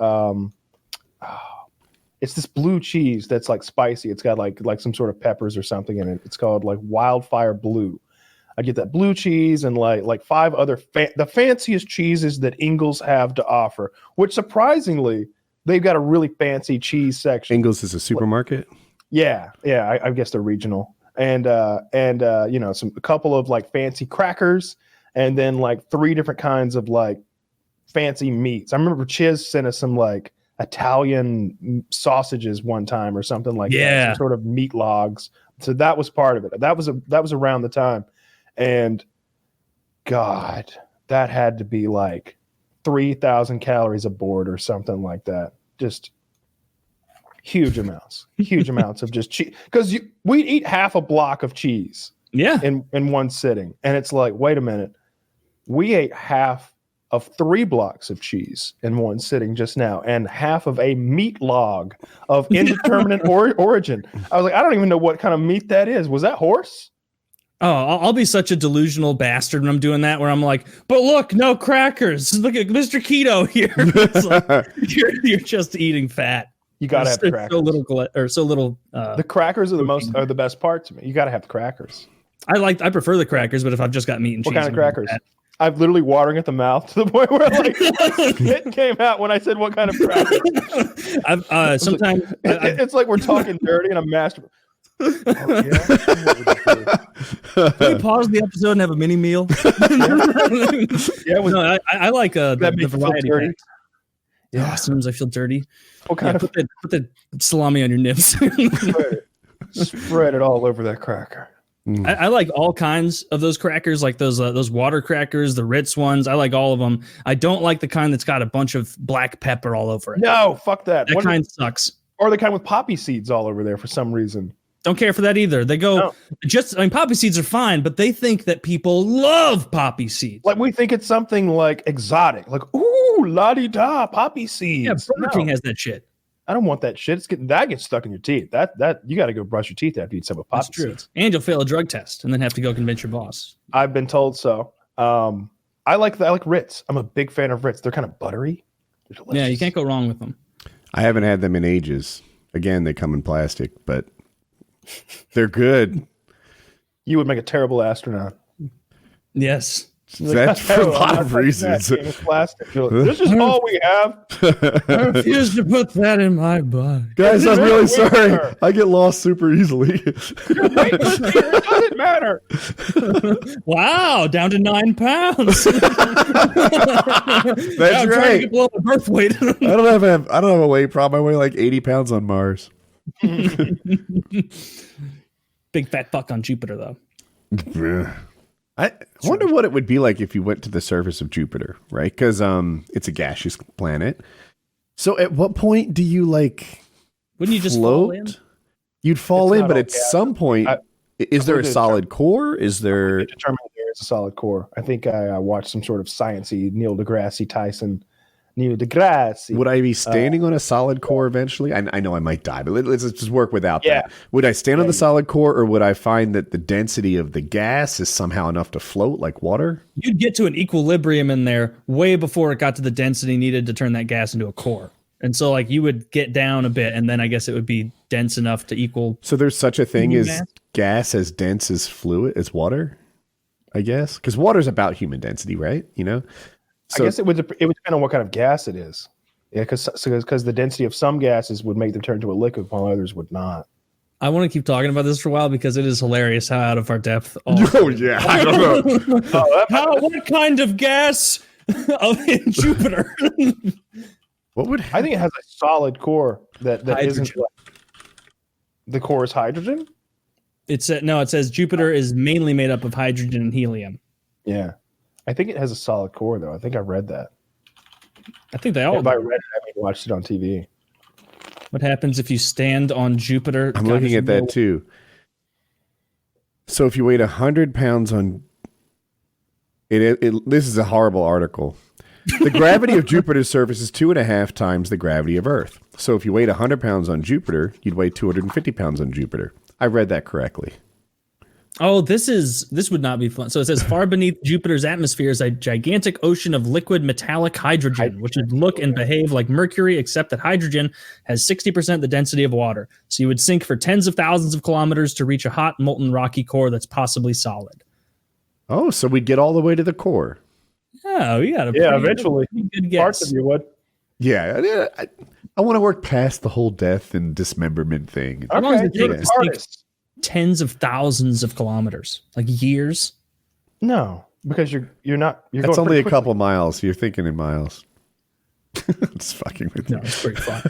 it's this blue cheese that's like spicy. It's got like some sort of peppers or something in it. It's called like Wildfire Blue. I get that blue cheese and like 5 other the fanciest cheeses that Ingles have to offer, which surprisingly they've got a really fancy cheese section. Ingles is a supermarket. Yeah. I guess they're regional. And a couple of like fancy crackers, and then like 3 different kinds of like fancy meats. I remember Chiz sent us some like Italian sausages one time or something like that, some sort of meat logs. So that was part of it. That was around the time, and God, that had to be like 3,000 calories a board or something like that. Just huge amounts of just cheese, because we'd eat half a block of cheese in one sitting, and it's like, wait a minute, we ate half of 3 blocks of cheese in one sitting just now, and half of a meat log of indeterminate origin. I was like, I don't even know what kind of meat that is. Was that horse? Oh, I'll be such a delusional bastard when I'm doing that, where I'm like, but look, no crackers. Look at Mr. Keto here. It's like, you're just eating fat. You gotta have crackers. So little. The crackers are the best part to me. You gotta have the crackers. I prefer the crackers, but if I've just got meat and cheese, What kind of crackers? I'm literally watering at the mouth to the point where like it came out when I said what kind of crackers. It's like we're talking dirty and I'm masturbating. Can we pause the episode and have a mini meal? I like the variety pack. Yeah, sometimes I feel dirty. What kind of put the salami on your nips. Spread it all over that cracker. I like all kinds of those crackers, like those water crackers, the Ritz ones. I like all of them. I don't like the kind that's got a bunch of black pepper all over it. No, fuck that. That kind sucks. Or the kind with poppy seeds all over there for some reason. Don't care for that either. They go poppy seeds are fine, but they think that people love poppy seeds. Like we think it's something like exotic, like ooh, la-di-da, poppy seeds. Yeah, Burger King has that shit. I don't want that shit. That gets stuck in your teeth. That you got to go brush your teeth after you eat some of poppy seeds. And you'll fail a drug test and then have to go convince your boss. I've been told so. I like Ritz. I'm a big fan of Ritz. They're kind of buttery. They're delicious. Yeah, you can't go wrong with them. I haven't had them in ages. Again, they come in plastic, but they're good. You would make a terrible astronaut. Yes. That's for a lot of reasons. This is all we have. I refuse to put that in my body. Guys, I'm really sorry. I get lost super easily. It doesn't matter. Wow, down to 9 pounds. That's I'm trying to right. get below the birth weight. I don't have a weight problem. I weigh like 80 pounds on Mars. Big fat fuck on Jupiter, though. I wonder what it would be like if you went to the surface of Jupiter, right? Because it's a gaseous planet. So at what point do you like Wouldn't you just float? fall in? You'd fall It's in, not but all at gas. some point, is there a solid core? Is there? Determined there is a solid core. I think I watched some sort of sciencey Neil deGrasse Tyson. Neil deGrasse. Would I be standing on a solid core eventually? I know I might die, but let's just work without that. Would I stand on the solid core, or would I find that the density of the gas is somehow enough to float like water? You'd get to an equilibrium in there way before it got to the density needed to turn that gas into a core. And so like you would get down a bit, and then I guess it would be dense enough to equal. So there's such a thing as mass? gas as dense as fluid as water, I guess, because water's about human density, right? You know. I guess it would depend on what kind of gas it is. Yeah, because the density of some gases would make them turn to a liquid, while others would not. I want to keep talking about this for a while because it is hilarious how out of our depth. All Oh yeah, I don't know. what kind of gas in Jupiter? What would I think it has a solid core that isn't. Hydrogen. The core is hydrogen. It says Jupiter is mainly made up of hydrogen and helium. Yeah, I think it has a solid core though. I think I read that. I think they all. If I read it, I mean, watched it on TV. What happens if you stand on Jupiter? I'm looking at that too. So if you weighed 100 pounds on it, this is a horrible article. The gravity of Jupiter's surface is 2.5 times the gravity of Earth. So if you weighed 100 pounds on Jupiter, you'd weigh 250 pounds on Jupiter. I read that correctly. Oh, this would not be fun. So it says far beneath Jupiter's atmosphere is a gigantic ocean of liquid metallic hydrogen, which would look and behave like Mercury, except that hydrogen has 60% the density of water. So you would sink for tens of thousands of kilometers to reach a hot, molten, rocky core that's possibly solid. Oh, so we'd get all the way to the core. Oh, you got a Eventually, good guess. parts of you would. Yeah, I want to work past the whole death and dismemberment thing. How long does it take you're to an sink artist. tens of thousands of kilometers? Like years? No, because you're not. You're That's going only a pretty couple miles. You're thinking in miles. Just fucking with you. No, it's pretty fun.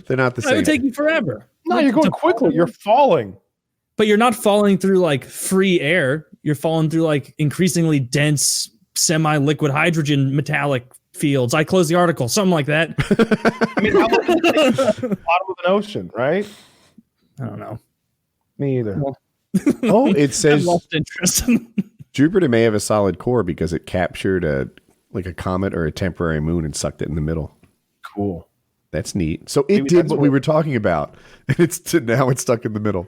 They're not the It same. would take you forever. No, you're going quickly. You're falling. But you're not falling through like free air. You're falling through like increasingly dense, semi-liquid hydrogen metallic fields. I close the article, something like that. I mean, how long does it take to the bottom of an ocean, right? I don't know. Me either. Well, Oh, it I've says lost interest. Jupiter may have a solid core because it captured a comet or a temporary moon and sucked it in the middle. Cool. That's neat. So it Maybe did that's what we were talking about. And now it's stuck in the middle.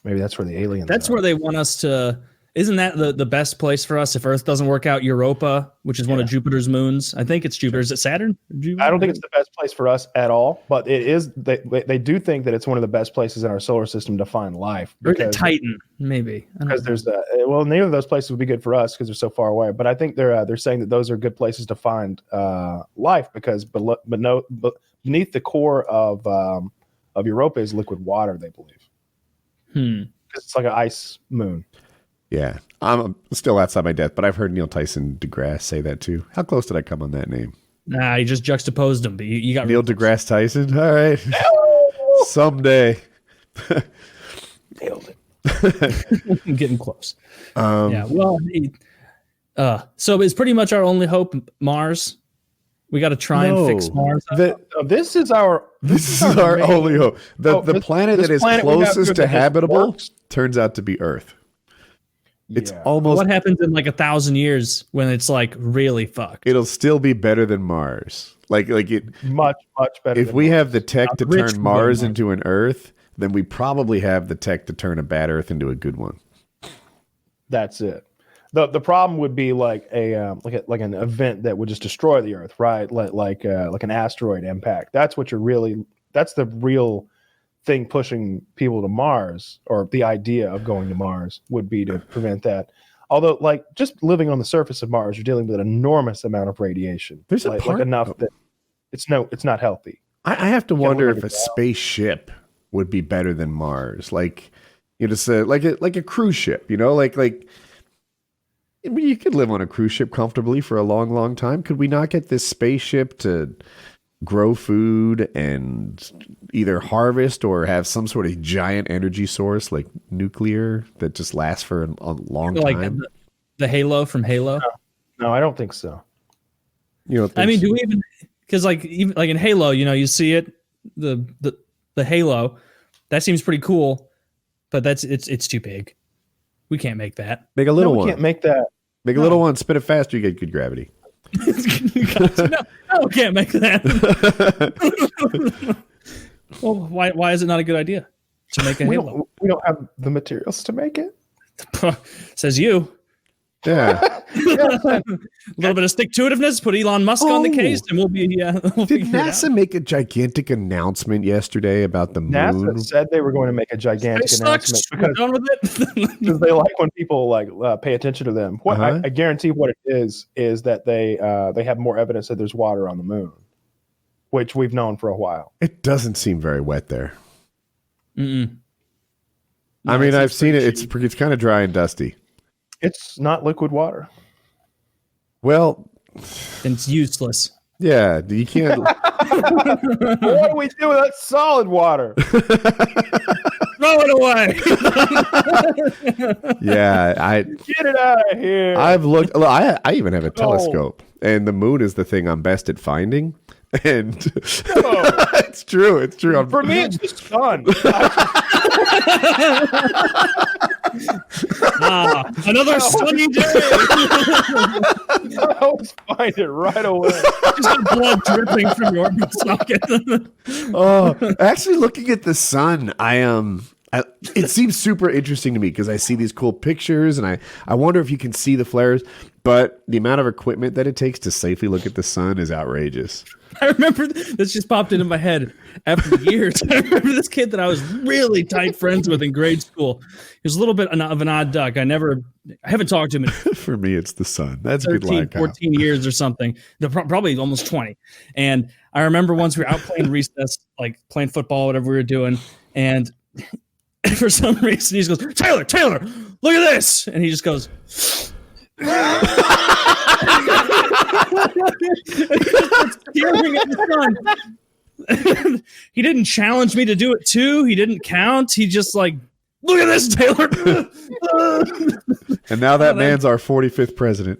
Maybe that's where the aliens. That's are. where they want us to. Isn't that the best place for us if Earth doesn't work out? Europa, which is one of Jupiter's moons. I think it's Jupiter. Is it Saturn? I don't think it's the best place for us at all, but it is. They do think that it's one of the best places in our solar system to find life. Or is it Titan, maybe. I don't Because know. there's neither of those places would be good for us because they're so far away. But I think they're saying that those are good places to find life because beneath the core of Europa is liquid water. They believe. It's like an ice moon. Yeah. I'm still outside my depth, but I've heard Neil Tyson deGrasse say that too. How close did I come on that name? Nah, you just juxtaposed them, but you got Neil deGrasse Tyson? All right. Someday. Nailed it. I'm getting close. Yeah. Well, so is pretty much our only hope Mars. We got to try and fix Mars. This is our our only hope. The this planet this that is planet we have closest here to that just habitable works. turns out to be Earth. It's Yeah. almost. What happens in like 1,000 years when it's like really fucked? It'll still be better than Mars. Like it. much better. If than we Mars. have the tech to rich turn Mars one. into an Earth, then we probably have the tech to turn a bad Earth into a good one. That's it. The problem would be like like an event that would just destroy the Earth, right? Like an asteroid impact. That's the real thing pushing people to Mars, or the idea of going to Mars would be to prevent that. Although, like, just living on the surface of Mars, you're dealing with an enormous amount of radiation. There's a like part- enough that it's not healthy. I have to wonder look if at a it now. spaceship would be better than Mars. Like, you know, so like a cruise ship. You know, like. I mean, you could live on a cruise ship comfortably for a long, long time. Could we not get this spaceship to grow food and either harvest or have some sort of giant energy source like nuclear that just lasts for a long Like time? the Halo from Halo. No, I don't think so. You know, I mean, do we even? Because like even like in Halo, you know, you see it the Halo. That seems pretty cool, but it's too big. We can't make that. make a little we one. can't make that. Make a little one. Spin it faster. You get good gravity. No, we can't make that. Well, why is it not a good idea to make a Halo? We don't have the materials to make it. Says you. Yeah. A little bit of stick-to-itiveness. Put Elon Musk on the Oh. case, and we'll Did figure it out. NASA make a gigantic announcement yesterday about the moon? NASA said they were going to make a gigantic Space announcement sucks. We're done with it. because they like when people pay attention to them. What Uh-huh. I guarantee what it is that they have more evidence that there's water on the moon, which we've known for a while. It doesn't seem very wet there. Mm-mm. I mean, I've seen it. It's kind of dry and dusty. It's not liquid water. Well, It's useless. yeah, you can't. What do we do with that solid water? Throw it away. Yeah, Get it out of here. I've looked. Look, I even have a telescope, and the moon is the thing I'm best at finding. And it's true. It's true. For me, it's the sun. Another sunny day. I always find it right away. Just got blood dripping from your socket. Actually, looking at the sun, it seems super interesting to me because I see these cool pictures, and I wonder if you can see the flares. But the amount of equipment that it takes to safely look at the sun is outrageous. I remember this just popped into my head after years. I remember this kid that I was really tight friends with in grade school. He was a little bit of an odd duck. I haven't talked to him in For me, it's the sun. That's 13, a good line, Kyle. 14 years or something. Probably almost 20. And I remember once we were out playing recess, like playing football, whatever we were doing. And for some reason, he just goes, Taylor, look at this. And he just goes, staring at the sun. He didn't challenge me to do it too. He didn't count. He just like, look at this, Taylor. And now that man's our 45th president.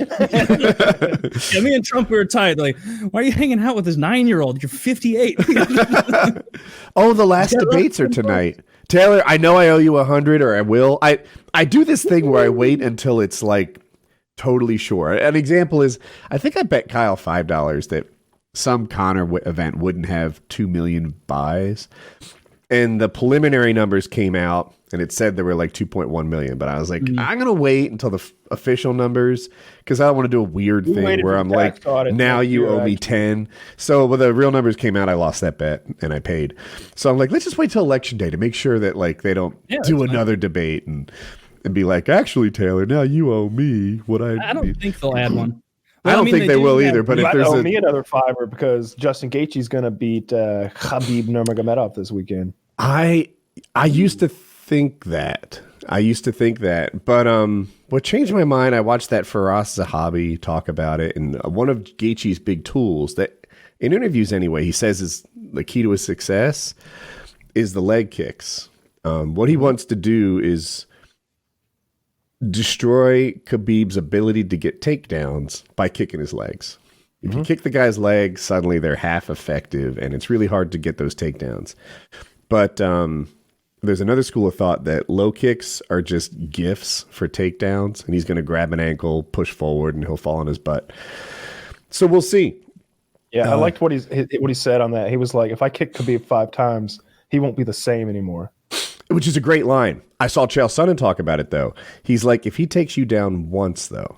Yeah, me and Trump, we were tight. Like, why are you hanging out with this 9-year-old? You're 58. Oh, the last debates are tonight. Taylor, I know I owe you 100, or I will. I do this thing where I wait until it's like totally sure. An example is, I think I bet Kyle $5 that some Connor event wouldn't have 2 million buys. And the preliminary numbers came out, and it said there were like 2.1 million. But I was like, I'm going to wait until the official numbers, because I don't want to do a weird thing where I'm like, now you owe me 10. So when the real numbers came out, I lost that bet, and I paid. So I'm like, let's just wait till election day to make sure that like they don't do another debate and be like, actually, Taylor, now you owe me what I don't think they'll add one. I don't think they will either. But if there's me another $5 because Justin Gaethje's going to beat Khabib Nurmagomedov this weekend. I used to think that. But what changed my mind, I watched that Faraz Zahabi talk about it, and one of Gaethje's big tools that, in interviews anyway, he says is the key to his success is the leg kicks. What he wants to do is destroy Khabib's ability to get takedowns by kicking his legs. If you kick the guy's legs, suddenly they're half effective, and it's really hard to get those takedowns. But there's another school of thought that low kicks are just gifts for takedowns, and he's going to grab an ankle, push forward, and he'll fall on his butt. So we'll see. Yeah, I liked what he said on that. He was like, if I kick Khabib 5 times, he won't be the same anymore. Which is a great line. I saw Chael Sonnen talk about it, though. He's like, if he takes you down once, though,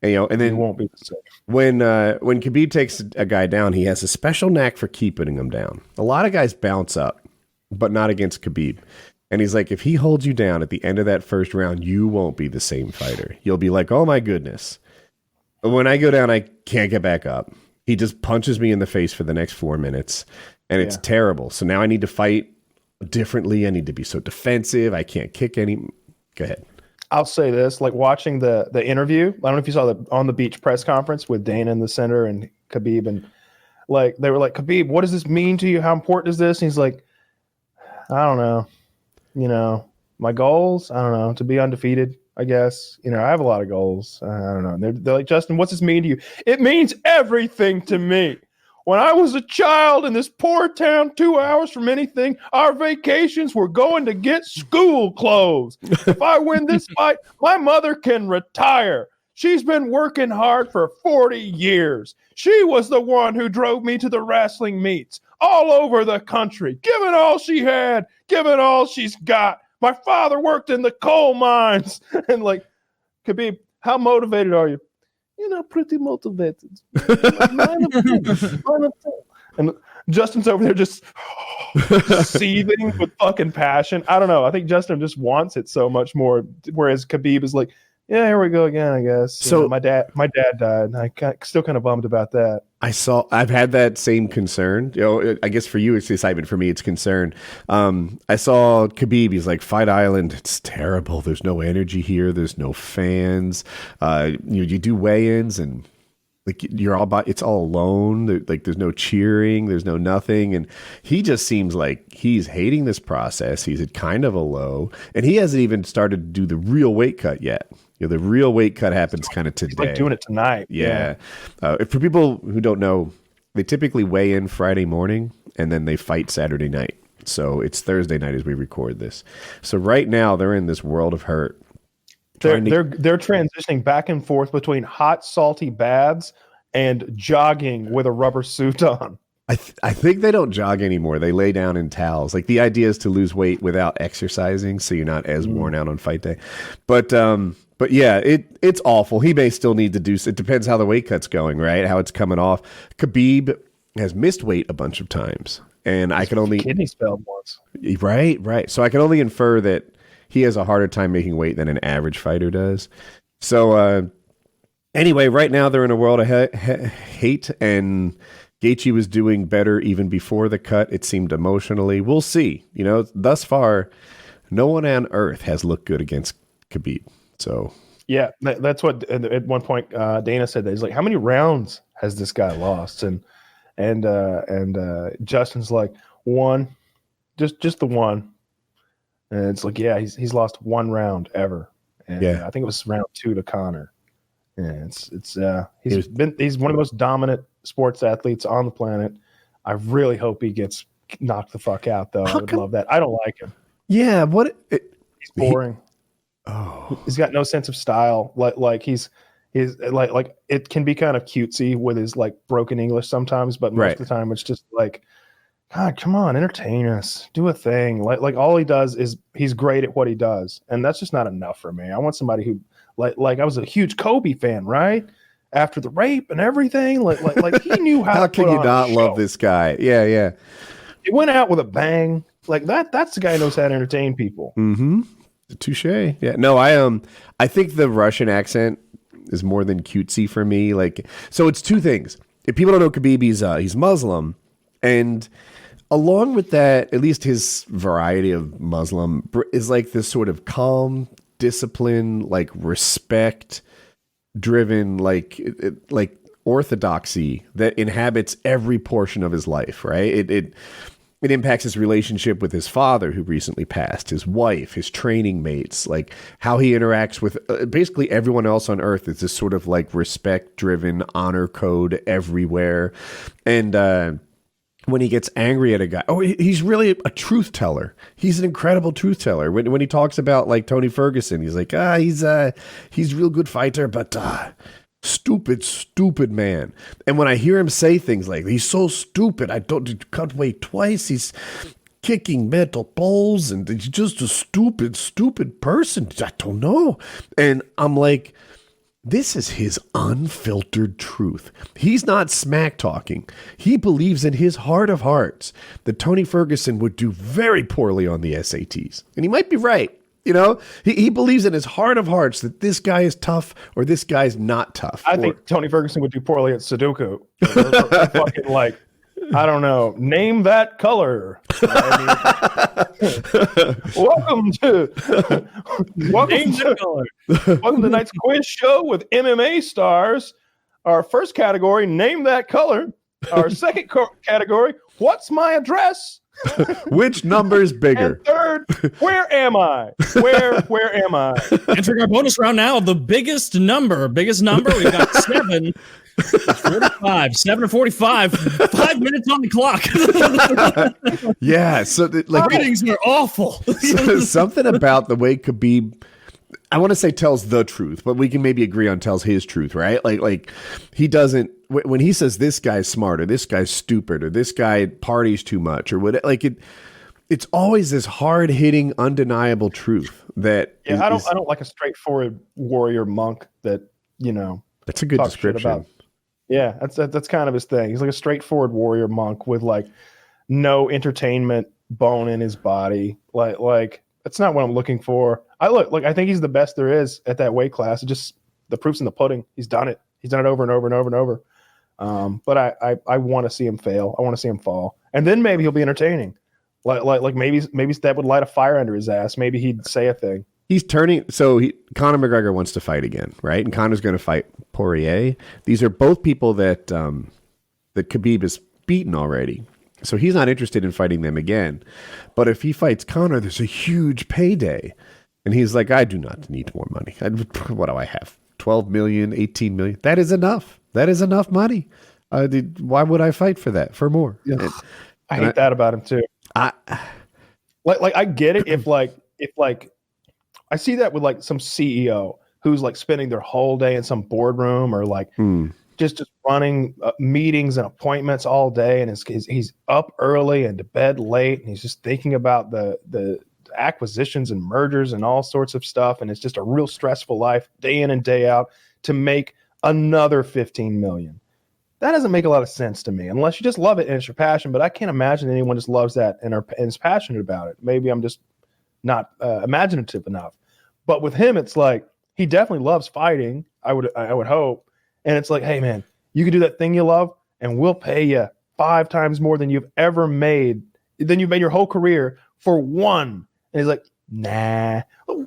and then he won't be the same. When Khabib takes a guy down, he has a special knack for keeping him down. A lot of guys bounce up, but not against Khabib. And he's like, if he holds you down at the end of that first round, you won't be the same fighter. You'll be like, oh my goodness. But when I go down, I can't get back up. He just punches me in the face for the next 4 minutes, and it's terrible. So now I need to fight differently. I need to be so defensive. I can't kick any. Go ahead. I'll say this, like watching the interview. I don't know if you saw the On the Beach press conference with Dana in the center and Khabib, and like they were like, Khabib, what does this mean to you? How important is this? And he's like, I don't know. You know, my goals, I don't know, to be undefeated, I guess. You know, I have a lot of goals. I don't know. And they're like, Justin, what's this mean to you? It means everything to me. When I was a child in this poor town 2 hours from anything, our vacations were going to get school clothes. If I win this fight, my mother can retire. She's been working hard for 40 years. She was the one who drove me to the wrestling meets all over the country, giving all she had, giving all she's got. My father worked in the coal mines. And like, Khabib, how motivated are you? You know, pretty motivated. 9 of 10. And Justin's over there just seething with fucking passion. I don't know. I think Justin just wants it so much more. Whereas Khabib is like, yeah, here we go again, I guess. So my dad died. And still kind of bummed about that. I've had that same concern. I guess for you it's excitement. For me, it's concern. I saw Khabib. He's like, Fight Island. It's terrible. There's no energy here. There's no fans. You do weigh-ins and like it's all alone. There's no cheering. There's no nothing. And he just seems like he's hating this process. He's at kind of a low, and he hasn't even started to do the real weight cut yet. The real weight cut happens kind of today. He's like doing it tonight. Yeah. For people who don't know, they typically weigh in Friday morning and then they fight Saturday night. So it's Thursday night as we record this. So right now they're in this world of hurt. They're transitioning back and forth between hot, salty baths and jogging with a rubber suit on. I think they don't jog anymore. They lay down in towels. Like the idea is to lose weight without exercising, so you're not as worn out on fight day. But yeah, it's awful. He may still need to do. It depends how the weight cut's going, right? How it's coming off. Khabib has missed weight a bunch of times, and I can only kidney spelled once. Right. So I can only infer that he has a harder time making weight than an average fighter does. So anyway, right now they're in a world of hate, and Gaethje was doing better even before the cut. It seemed emotionally. We'll see. Thus far, no one on earth has looked good against Khabib. So yeah, that's what at one point Dana said that he's like, how many rounds has this guy lost? And Justin's like, one, just the one. And it's like, yeah, he's lost one round ever. And yeah, I think it was round 2 to Connor. And he's one of the most dominant sports athletes on the planet. I really hope he gets knocked the fuck out, though. I would love that. I don't like him. Yeah, he's boring. He's got no sense of style. Like he's like it can be kind of cutesy with his like broken English sometimes, but most of the time it's just like, God, come on, entertain us, do a thing. Like all he does is he's great at what he does, and that's just not enough for me. I want somebody who like I was a huge Kobe fan, right? After the rape and everything, like he knew how. How to can put you on not a love show. this guy? Yeah. He went out with a bang. Like that's the guy who knows how to entertain people. Mm-hmm. Touche. Yeah. No, I think the Russian accent is more than cutesy for me. Like, so it's two things. If people don't know Khabib, he's Muslim, and along with that, at least his variety of Muslim is like this sort of calm, discipline, like respect driven, like orthodoxy that inhabits every portion of his life. Right. It impacts his relationship with his father, who recently passed, his wife, his training mates, like how he interacts with basically everyone else on earth. Is this sort of like respect-driven honor code everywhere. And when he gets angry at a guy, he's really a truth teller. He's an incredible truth teller. When he talks about like Tony Ferguson, he's like, he's a real good fighter, but stupid man. And when I hear him say things like, he's so stupid, I don't cut weight twice, he's kicking metal bowls, and he's just a stupid person, I don't know. And I'm like, this is his unfiltered truth. He's not smack talking. He believes in his heart of hearts that Tony Ferguson would do very poorly on the SATs. And he might be right. He believes in his heart of hearts that this guy is tough or this guy's not tough. I think Tony Ferguson would do poorly at Sudoku. Fucking like, I don't know, name that color. Welcome to tonight's quiz show with MMA stars. Our first category, name that color. Our second category, what's my address? Which number's bigger? And third, where am I? Where am I? Entering our bonus round now of the biggest number. We've got 7. 45, 7 to 45, 5 minutes on the clock. Yeah, so ratings are awful. So something about the way Khabib, I want to say tells the truth, but we can maybe agree on tells his truth, right? Like he doesn't, when he says this guy's smart or this guy's stupid or this guy parties too much or what, like it's always this hard hitting, undeniable truth that. Yeah, I don't like a straightforward warrior monk that That's a good description. Yeah, that's kind of his thing. He's like a straightforward warrior monk with like no entertainment bone in his body. Like That's not what I'm looking for. I think he's the best there is at that weight class. It just the proof's in the pudding. He's done it. He's done it over and over and over and over. But I want to see him fail. I want to see him fall, and then maybe he'll be entertaining. Like maybe that would light a fire under his ass. Maybe he'd say a thing. He's turning. So Conor McGregor wants to fight again, right? And Conor's going to fight Poirier. These are both people that Khabib has beaten already. So he's not interested in fighting them again. But if he fights Conor, there's a huge payday. And he's like, I do not need more money. What do I have? 12 million, 18 million. That is enough. That is enough money. Why would I fight for that? For more? Yeah. I hate that about him too. I get it if I see that with like some CEO who's like spending their whole day in some boardroom or like just running meetings and appointments all day, and he's up early and to bed late, and he's just thinking about the acquisitions and mergers and all sorts of stuff, and it's just a real stressful life day in and day out to make another 15 million. That doesn't make a lot of sense to me unless you just love it and it's your passion. But I can't imagine anyone just loves that and is passionate about it. Maybe I'm just not imaginative enough. But with him, it's like he definitely loves fighting. I would hope. And it's like, hey man, you can do that thing you love, and we'll pay you 5 times more than you've made your whole career for one. And he's like, nah,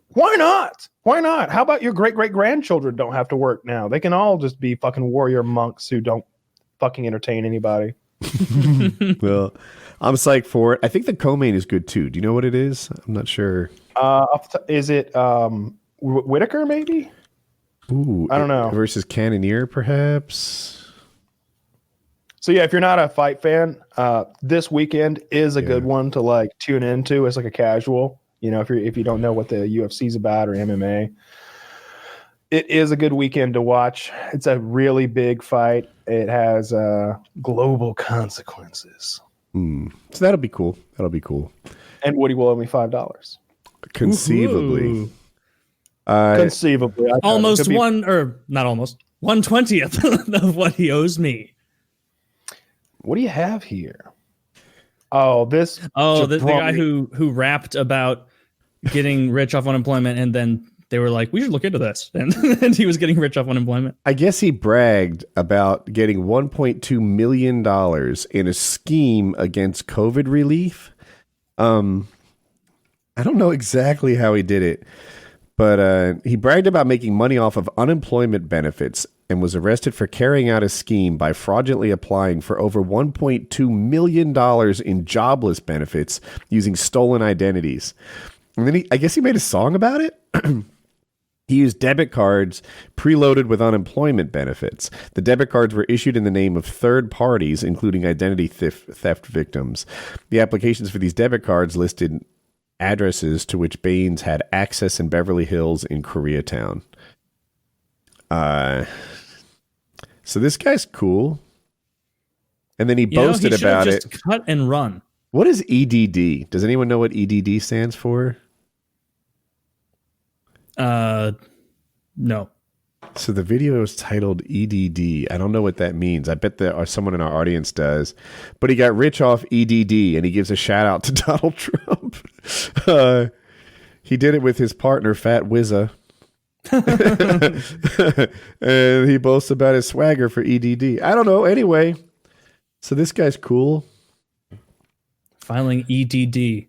why not? Why not? How about your great-great-grandchildren don't have to work now? They can all just be fucking warrior monks who don't fucking entertain anybody. Well, I'm psyched for it. I think the co-main is good too. Do you know what it is? I'm not sure. Is it Whitaker maybe? Ooh, I don't know. Versus Cannonier, perhaps. So yeah, if you're not a fight fan, this weekend is a good one to like tune into as like a casual. You know, if you don't know what the UFC's about or MMA, it is a good weekend to watch. It's a really big fight. It has global consequences. So that'll be cool. That'll be cool. And Woody will owe me $5. Conceivably. Conceivably. Almost one, or not almost, 1/20th of what he owes me. What do you have here? Oh, the guy who rapped about getting rich off unemployment, and then they were like, we should look into this. And he was getting rich off unemployment. I guess he bragged about getting $1.2 million in a scheme against COVID relief. I don't know exactly how he did it, but he bragged about making money off of unemployment benefits and was arrested for carrying out a scheme by fraudulently applying for over $1.2 million in jobless benefits using stolen identities. And then I guess he made a song about it. He used debit cards preloaded with unemployment benefits. The debit cards were issued in the name of third parties, including identity theft victims. The applications for these debit cards listed addresses to which Baines had access in Beverly Hills in Koreatown. So this guy's cool. And then he boasted about it. Cut and run. What is EDD? Does anyone know what EDD stands for? No. So the video is titled EDD. I don't know what that means. I bet someone in our audience does. But he got rich off EDD, and he gives a shout out to Donald Trump. He did it with his partner, Fat Wizza. And he boasts about his swagger for EDD. I don't know. Anyway, so this guy's cool. Filing EDD.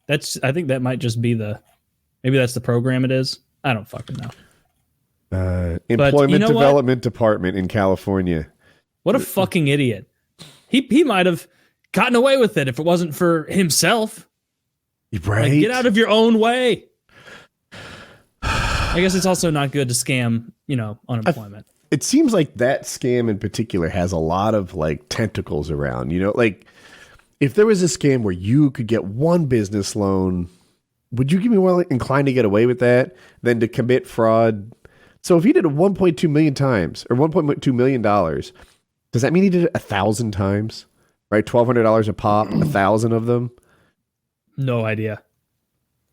I think that might just be maybe that's the program it is. I don't fucking know. Employment Development Department in California. What a fucking idiot. He might have gotten away with it if it wasn't for himself. Right? Like, get out of your own way. I guess it's also not good to scam, unemployment. It seems like that scam in particular has a lot of like tentacles around, like if there was a scam where you could get one business loan, would you be more inclined to get away with that than to commit fraud? So if he did it 1.2 million times or $1.2 million, does that mean he did it 1,000 times? Right? $1,200 a pop, 1,000 of them? No idea.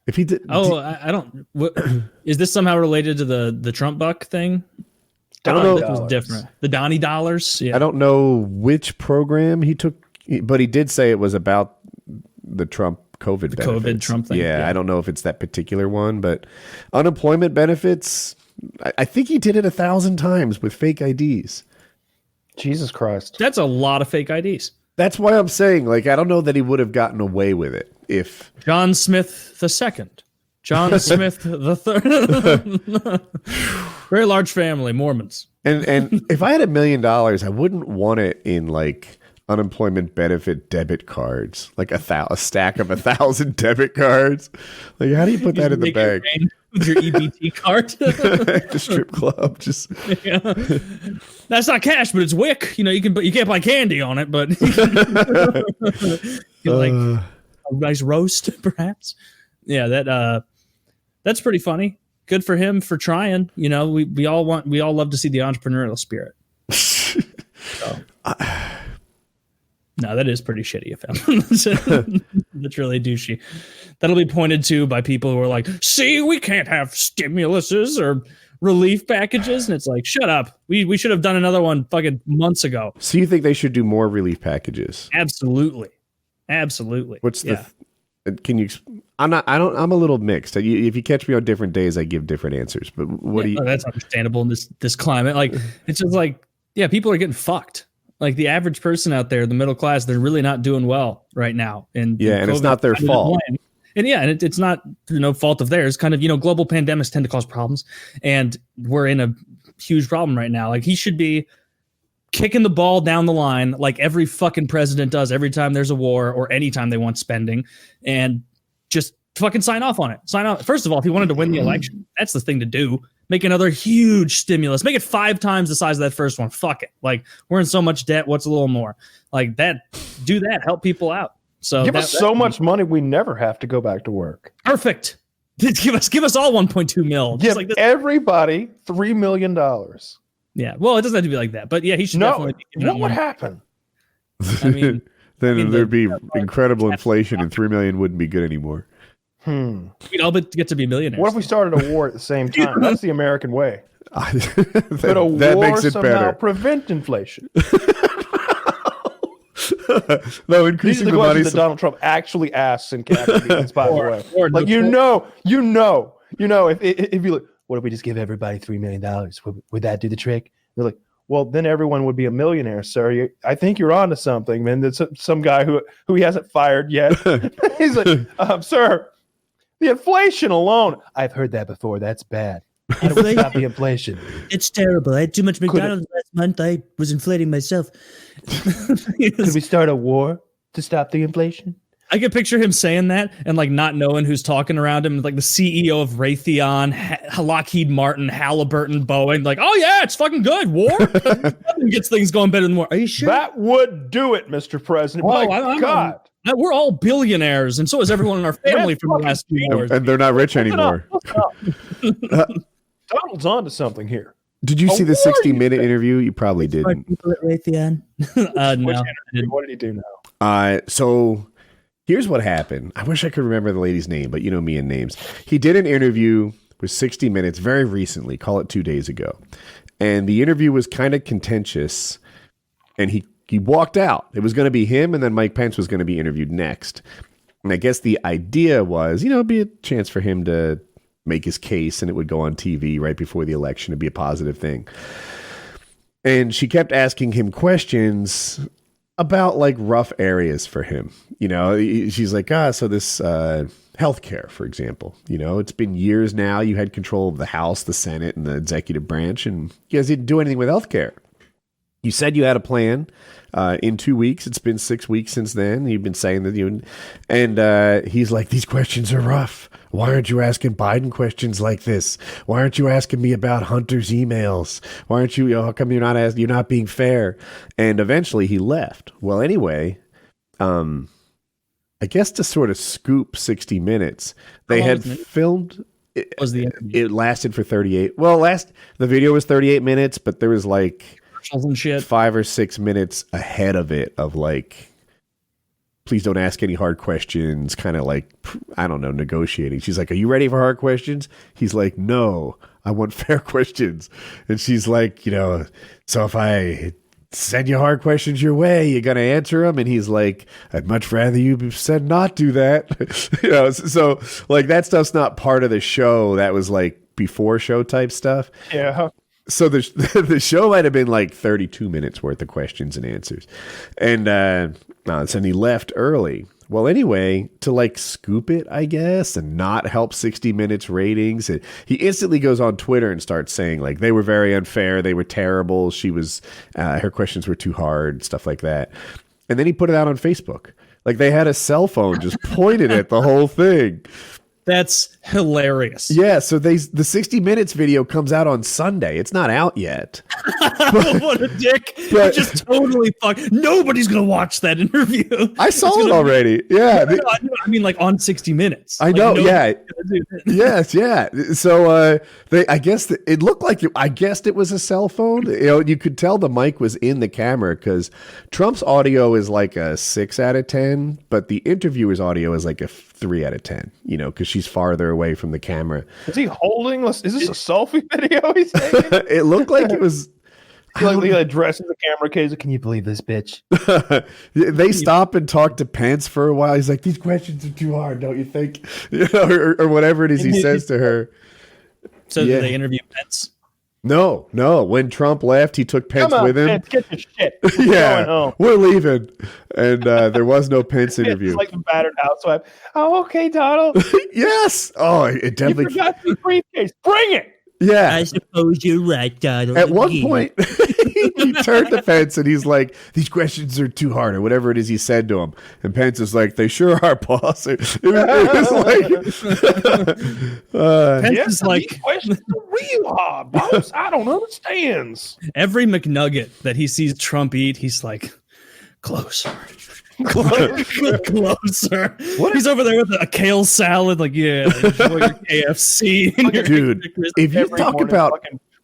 If he did, I don't. Is this somehow related to the Trump buck thing? I don't know. It was different. The Donnie dollars. Yeah. I don't know which program he took, but he did say it was about the Trump COVID benefits. COVID Trump thing. Yeah, I don't know if it's that particular one, but unemployment benefits, I think he did it 1,000 times with fake IDs. Jesus Christ. That's a lot of fake IDs. That's why I'm saying, like, I don't know that he would have gotten away with it if John Smith II. John Smith III. Very large family, Mormons. and if I had $1 million, I wouldn't want it in like unemployment benefit debit cards, like a stack of 1,000 debit cards. Like, how do you put that in the bank? With your EBT card. The strip club, just Yeah. That's not cash, but it's wick. You know, you can't buy candy on it, but like a nice roast, perhaps. Yeah, that's pretty funny. Good for him for trying. You know, we all love to see the entrepreneurial spirit. So. No, that is pretty shitty of him. That's really douchey. That'll be pointed to by people who are like, see, we can't have stimuluses or relief packages. And it's like, shut up. We should have done another one fucking months ago. So you think they should do more relief packages? Absolutely. What's the can you I'm a little mixed. If you catch me on different days, I give different answers. But what do you that's understandable in this climate. Like, it's just like, yeah, people are getting fucked. Like the average person out there, the middle class, they're really not doing well right now. And it's not their fault. And it's not no fault of theirs. Kind of, global pandemics tend to cause problems, and we're in a huge problem right now. Like, he should be kicking the ball down the line like every fucking president does every time there's a war or anytime they want spending, and just fucking sign off on it. Sign off. First of all, if he wanted to win the election, that's the thing to do. Make another huge stimulus. Make it 5 times the size of that first one. Fuck it. Like, we're in so much debt. What's a little more? Like that. Do that. Help people out. So give us so much money, we never have to go back to work. Perfect. Give us all 1.2 mil. Give like this. Everybody $3 million. Yeah. Well, it doesn't have to be like that, but yeah, he should definitely. What would happen? I mean, then there'd be incredible inflation, and 3 million wouldn't be good anymore. We'd all get to be millionaires. What if we started a war at the same time? That's the American way. But a war makes it somehow better. Prevent inflation. No, These are increasing the the money. questions that Donald Trump actually asks in cabinet meetings, by the way. Like, if you look, what if we just give everybody $3 million? Would that do the trick? They're like, well, then everyone would be a millionaire, sir. I think you're onto something, man. There's some guy who he hasn't fired yet. He's like, sir, the inflation alone. I've heard that before. That's bad. How do we stop the inflation? It's terrible. I had too much McDonald's last month. I was inflating myself. Could we start a war to stop the inflation? I can picture him saying that and like not knowing who's talking around him, like the CEO of Raytheon, Lockheed Martin, Halliburton, Boeing. Like, oh yeah, it's fucking good. War nothing gets things going better than war. Are you sure? That would do it, Mr. President. My God. We're all billionaires, and so is everyone in our family from the last few years. And they're not rich anymore. Donald's on to something here. Did you see the 60-minute interview? You probably didn't. People at Raytheon. No. What did he do now? So here's what happened. I wish I could remember the lady's name, but you know me and names. He did an interview with 60 Minutes very recently, call it 2 days ago. And the interview was kind of contentious, and he walked out. It was going to be him, and then Mike Pence was going to be interviewed next. And I guess the idea was, it'd be a chance for him to make his case, and it would go on TV right before the election. It'd be a positive thing. And she kept asking him questions about like rough areas for him. She's like, so this healthcare, for example, it's been years now. You had control of the House, the Senate, and the executive branch, and you guys didn't do anything with healthcare. You said you had a plan in 2 weeks. It's been 6 weeks since then. You've been saying that and he's like, these questions are rough. Why aren't you asking Biden questions like this? Why aren't you asking me about Hunter's emails? Why aren't you, how come you're not being fair? And eventually he left. Well, anyway, I guess to sort of scoop 60 Minutes, they had filmed. It lasted for 38. Well, the video was 38 minutes, but there was like and shit. 5 or 6 minutes ahead of it of like, please don't ask any hard questions, kind of like, I don't know, negotiating. She's like, are you ready for hard questions? He's like, no, I want fair questions. And she's like, so if I send you hard questions your way. You gonna answer them? And he's like, I'd much rather you said not do that. So like that stuff's not part of the show. That was like before show type stuff. Yeah. So the show might have been like 32 minutes worth of questions and answers. And he left early. Well, anyway, to like scoop it, I guess, and not help 60 Minutes ratings, he instantly goes on Twitter and starts saying like they were very unfair, they were terrible, she was, her questions were too hard, stuff like that. And then he put it out on Facebook. Like they had a cell phone just pointed at the whole thing. That's hilarious. Yeah, so the 60 Minutes video comes out on Sunday. It's not out yet. What a dick. But- Just totally fucked. Nobody's going to watch that interview. I saw it already. Yeah. I mean, like on 60 Minutes. I know, yeah. Do that. Yes, yeah. So I guess it looked like I guessed it was a cell phone. You could tell the mic was in the camera because Trump's audio is like a 6 out of 10, but the interviewer's audio is like a 3 out of 10, because she's farther away from the camera. Is he holding? Is this a selfie video he's taking? It looked like it was. He addresses the camera case. Can you believe this bitch? They stop and talk to Pence for a while. He's like, these questions are too hard, don't you think? Or whatever it is he says to her. So did they interview Pence? No. When Trump left, he took Pence with him. Pence, get your shit. We're going home. We're leaving. And there was no Pence interview. It's like a battered housewife. Oh, okay, Donald. Yes. Oh, it definitely. You forgot the briefcase. Bring it. Yeah. I suppose you're right, Donald. At one point, he turned to Pence and he's like, these questions are too hard, or whatever it is he said to him. And Pence is like, they sure are, boss. It was like, Pence is like, these questions are real hard, boss. I don't understand. every McNugget that he sees Trump eat, he's like, closer. Closer. He's over there with a kale salad, like, yeah, enjoy your KFC. and your dude, if you Every talk morning, about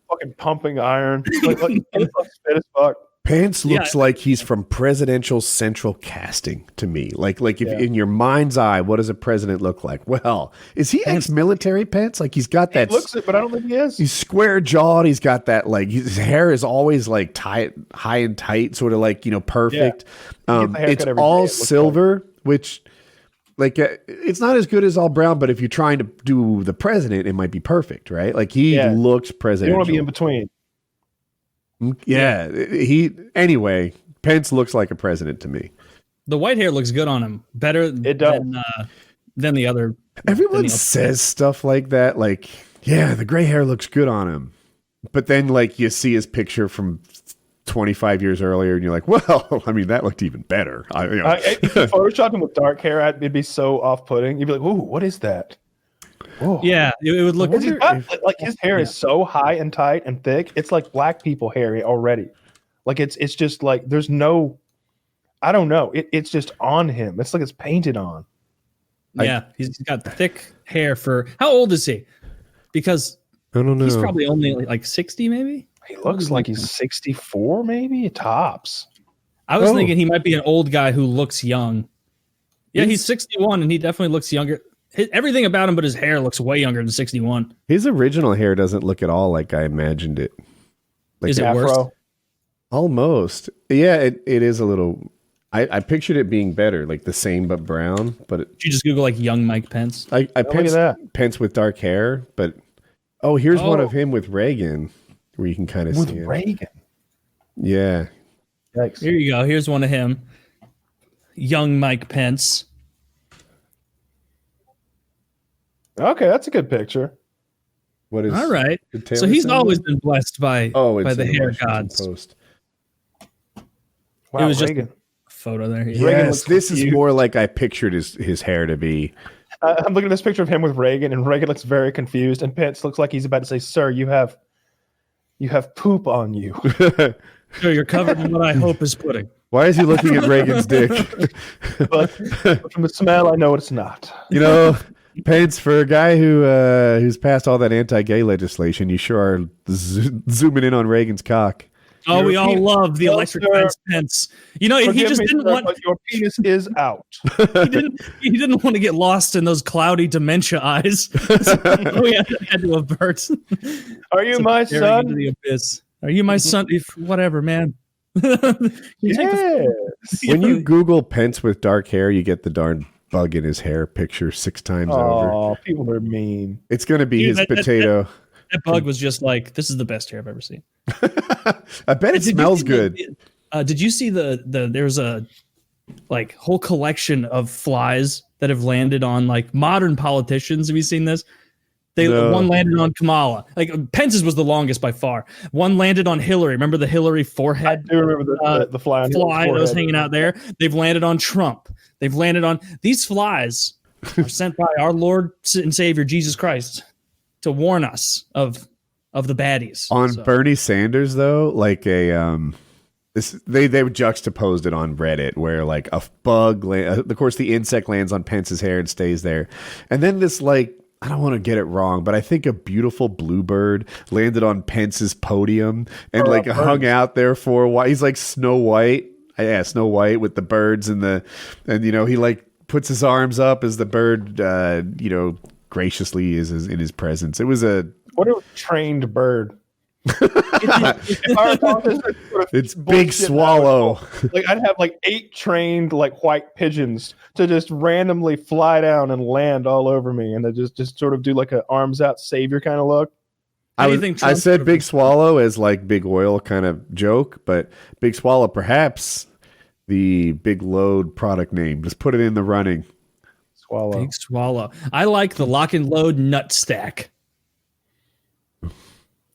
fucking pumping iron, like it's fit as fuck. Pence looks like he's from presidential central casting to me. Like if in your mind's eye, what does a president look like? Well, is he ex-military Pence? Like he's got that. He looks it, but I don't think he is. He's square jawed. He's got that his hair is always like tight, high and tight, sort of like perfect. It's all silver, which like it's not as good as all brown. But if you're trying to do the president, it might be perfect, right? Like he looks presidential. You want to be in between. Yeah, anyway, Pence looks like a president to me. The white hair looks good on him. Better than the other. Everyone says stuff like that, like, yeah, the gray hair looks good on him. But then like you see his picture from 25 years earlier and you're like, well, I mean, that looked even better. If you photoshopped him with dark hair, it'd be so off-putting. You'd be like, ooh, what is that? Whoa. Yeah, it would look like his hair is so high and tight and thick. It's like black people hair already. Like it's just like there's no, I don't know. It's just on him. It's like it's painted on. Yeah, he's got thick hair for how old is he? Because I don't know. He's probably only like 60, maybe. He looks like he's 64, maybe tops. I was thinking he might be an old guy who looks young. Yeah, he's 61 and he definitely looks younger. Everything about him but his hair looks way younger than 61. His original hair doesn't look at all like I imagined it. Like is it worse? Almost. Yeah, it is a little. I pictured it being better, like the same but brown. But Did you just Google like young Mike Pence? I Pence with dark hair, but here's one of him with Reagan, where you can kind of see him. Reagan. Yeah. Yikes. Here you go. Here's one of him. Young Mike Pence. Okay, that's a good picture. What is all right? So he's always been blessed by the hair Washington gods. Post. Wow, It was Reagan. just a photo there. Yes, this is more like I pictured his hair to be. I'm looking at this picture of him with Reagan, and Reagan looks very confused, and Pence looks like he's about to say, "Sir, you have poop on you." So you're covered in what I hope is pudding. Why is he looking at Reagan's dick? but from the smell, I know it's not. Pence, for a guy who's passed all that anti-gay legislation, you sure are zooming in on Reagan's cock. Oh, we all love the electric fence Pence. He just didn't want. But your penis is out. He didn't want to get lost in those cloudy dementia eyes. So we had to avert. Are you my son? Into the abyss. Are you my son? Whatever, man. Can you take the Yeah. When you Google Pence with dark hair, you get the darn bug in his hair picture 6 times over. Oh, people are mean. It's going to be Dude, his potato. that bug was just like, this is the best hair I've ever seen. I bet it Did you smells see good. Did you see there's a like whole collection of flies that have landed on like modern politicians? Have you seen this? No. One landed on Kamala. Like Pence's was the longest by far. One landed on Hillary. Remember the Hillary forehead? I do remember the fly on Fly that was forehead. hanging out there. They've landed on Trump. They've landed on these flies are sent by our Lord and Savior Jesus Christ to warn us of the baddies. On So, Bernie Sanders, though, like they juxtaposed it on Reddit where like a bug, of course, the insect lands on Pence's hair and stays there, and then this like. I don't want to get it wrong, but I think a beautiful bluebird landed on Pence's podium and like hung out there for a while. He's like Snow White. Yeah, Snow White with the birds and you know, he like puts his arms up as the bird, you know, graciously is in his presence. It was What a trained bird. it's Big Swallow. Like I'd have like 8 trained like white pigeons to just randomly fly down and land all over me, and they just sort of do like a arms out savior kind of look. How do you think I Trump said would've- Big Swallow as like Big Oil kind of joke, but Big Swallow perhaps the Big Load product name. Just put it in the running. Swallow. Big Swallow. I like the lock and load nut stack.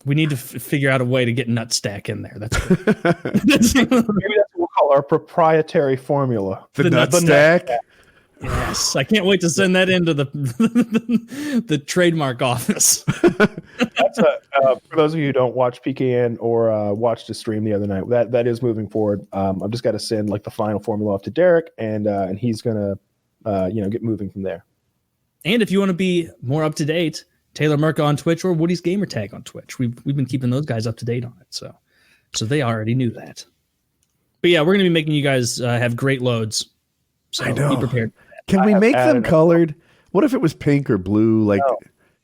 We need to figure out a way to get nut stack in there. That's Maybe that's what we'll call our proprietary formula. The nut nut stack. yes. I can't wait to send that into the trademark office. That's for those of you who don't watch PKN or watched the stream the other night, that is moving forward. I've just got to send like the final formula off to Derek, and he's gonna get moving from there. And if you want to be more up to date, Taylor Merca on Twitch or Woody's Gamertag on Twitch. We've been keeping those guys up to date on it, so they already knew that. But yeah, we're gonna be making you guys have great loads. So I know. be prepared. Can we have make them added- colored? What if it was pink or blue? Like No.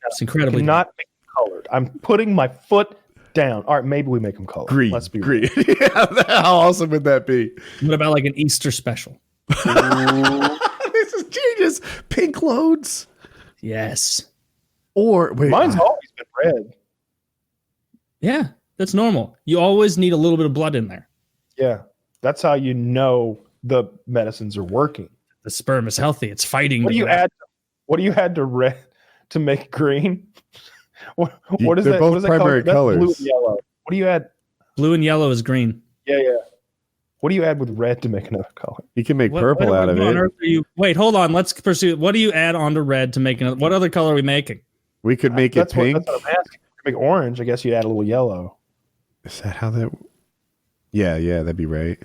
It's incredibly Not colored. I'm putting my foot down. All right, maybe we make them colored. green. Let's be green. Yeah, how awesome would that be? What about like an Easter special? This is genius. Pink loads. Yes. Or wait, Mine's always been red. Yeah, that's normal. You always need a little bit of blood in there. Yeah, that's how you know the medicines are working. The sperm is healthy. It's fighting. What do you the- add? What do you add to red to make green? What is They're that? both What is that primary called? That's colors. Blue and yellow. What do you add? Blue and yellow is green. Yeah. What do you add with red to make another color? you can make What- purple what out of on it. earth are you? Wait, hold on. Let's pursue. What do you add onto red to make another? What other color are we making? We could make it That's pink. That's what I'm asking. Make orange. I guess you add a little yellow. Is that how that? Yeah, that'd be right.